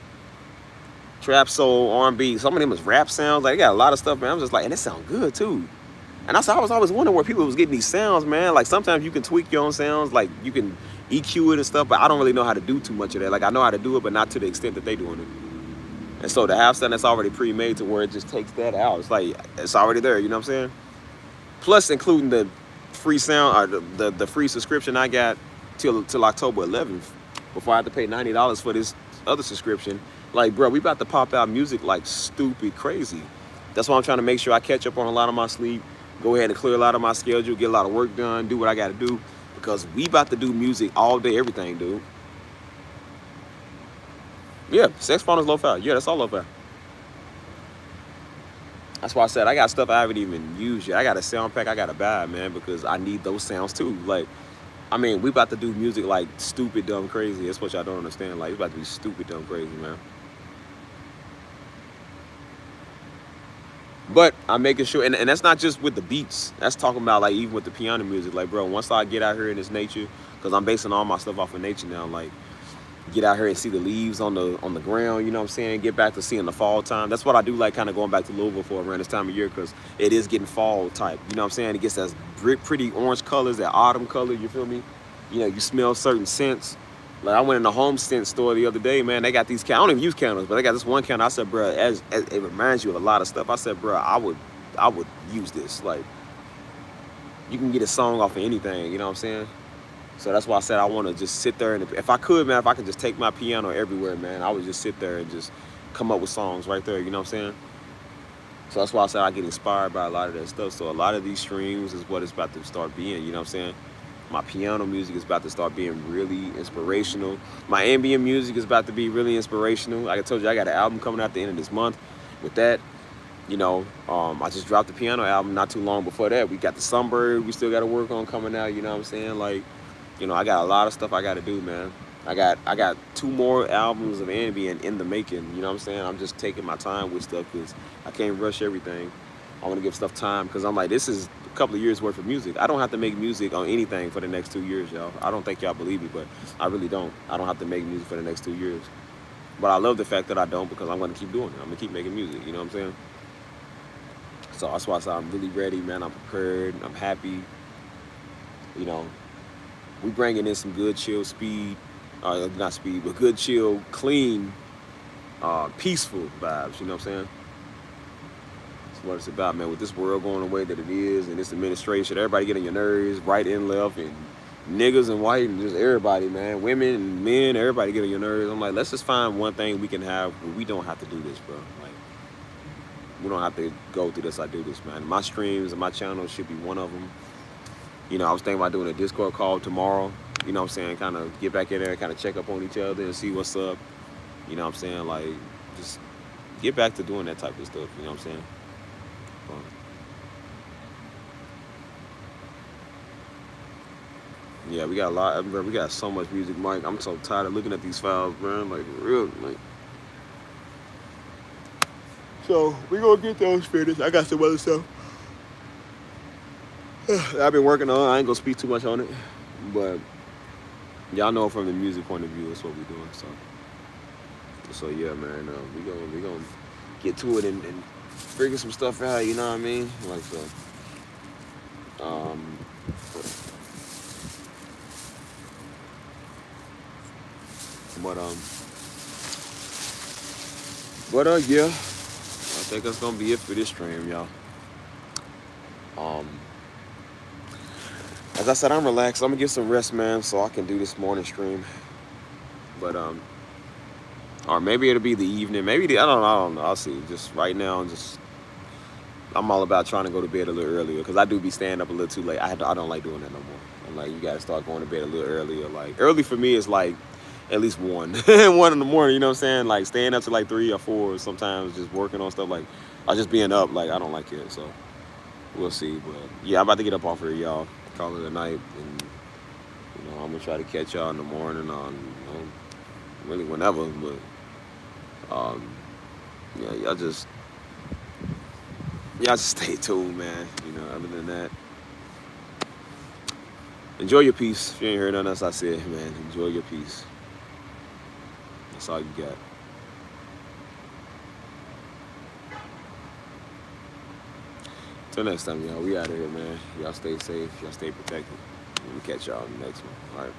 Trap, soul, R&B. Some of them is rap sounds. Like they got a lot of stuff, man. I'm just like, and it sound good too. And I was always wondering where people was getting these sounds, man. Like sometimes you can tweak your own sounds, like you can EQ it and stuff, but I don't really know how to do too much of that. Like I know how to do it, but not to the extent that they doing it. And so to have something that's already pre-made to where it just takes that out, it's like it's already there. You know what I'm saying? Plus including the free sound or the free subscription I got till October 11th before I had to pay $90 for this other subscription. Like, bro, we about to pop out music like stupid crazy. That's why I'm trying to make sure I catch up on a lot of my sleep, go ahead and clear a lot of my schedule, get a lot of work done, do what I got to do, because we about to do music all day, everything, dude. Yeah, Sex Phone is lo-fi. Yeah, that's all lo-fi. That's why I said I got stuff I haven't even used yet. I got a sound pack I gotta buy, man, because I need those sounds too. Like, I mean, we about to do music like stupid, dumb, crazy. That's what y'all don't understand. Like, it's about to be stupid, dumb, crazy, man. But I'm making sure, and that's not just with the beats. That's talking about like even with the piano music. Like, bro, once I get out here in this nature, because I'm basing all my stuff off of nature now, like, get out here and see the leaves on the ground, you know what I'm saying? Get back to seeing the fall time. That's what I do, like kind of going back to Louisville for around this time of year, because it is getting fall type, you know what I'm saying? It gets that pretty orange colors, that autumn color, you feel me? You know, you smell certain scents. Like I went in the home scent store the other day, man, they got these candles. I don't even use candles, but they got this one candle. I said, bro, as it reminds you of a lot of stuff. I said, bro, I would use this. Like, you can get a song off of anything, you know what I'm saying? So that's why I said I want to just sit there, and if I could, man, if I could just take my piano everywhere, man, I would just sit there and just come up with songs right there, you know what I'm saying? So that's why I said I get inspired by a lot of that stuff. So a lot of these streams is what it's about to start being, you know what I'm saying? My piano music is about to start being really inspirational. My ambient music is about to be really inspirational. Like I told you, I got an album coming out at the end of this month. With that, you know, I just dropped the piano album not too long before that. We got the Sunbird we still got to work on coming out, you know what I'm saying? Like, you know, I got a lot of stuff I got to do, man. I got 2 more albums of ambient in the making, you know what I'm saying? I'm just taking my time with stuff because I can't rush everything. I want to give stuff time because I'm like, this is a couple of years worth of music. I don't have to make music on anything for the next 2 years, y'all. I don't think y'all believe me, but I really don't. I don't have to make music for the next 2 years. But I love the fact that I don't, because I'm going to keep doing it. I'm going to keep making music, you know what I'm saying? So that's why I said I'm really ready, man. I'm prepared. I'm happy. You know, we bringing in some good, chill speed. Not speed, but good, chill, clean, peaceful vibes, you know what I'm saying? That's what it's about, man. With this world going the way that it is, and this administration, everybody getting your nerves, right and left, and niggas and white, and just everybody, man. Women and men, everybody getting your nerves. I'm like, let's just find one thing we can have where we don't have to do this, bro. Like, we don't have to go through this. I do this, man. My streams and my channel should be one of them. You know, I was thinking about doing a Discord call tomorrow. You know what I'm saying? Kind of get back in there and kind of check up on each other and see what's up. You know what I'm saying? Like, just get back to doing that type of stuff. You know what I'm saying? Yeah, we got a lot. Bro, we got so much music, Mike. I'm so tired of looking at these files, bro. Like, real, like, So we gonna get those finished. I got some other stuff I've been working on. I ain't gonna speak too much on it, but y'all know from the music point of view, that's what we doing. So yeah, man. We gonna get to it and figure some stuff out. You know what I mean? Like so. Yeah. I think that's gonna be it for this stream, y'all. As I said, I'm relaxed. I'm gonna get some rest, man, so I can do this morning stream. But or maybe it'll be the evening. Maybe I don't know. I'll see. Just right now, I'm all about trying to go to bed a little earlier because I do be staying up a little too late. I don't like doing that no more. I'm like, you gotta start going to bed a little earlier. Like early for me is like at least 1 1 in the morning. You know what I'm saying? Like staying up to like 3 or 4. Sometimes just working on stuff like I just being up. Like I don't like it. So we'll see. But yeah, I'm about to get up off here, y'all. Call it a night, and I'm gonna try to catch y'all in the morning on really whenever. But yeah, y'all just stay tuned, man. Other than that, enjoy your peace. If you ain't heard nothing else I said, man, enjoy your peace. That's all you got. Till next time, y'all. We out of here, man. Y'all stay safe. Y'all stay protected. We'll catch y'all in the next one. All right.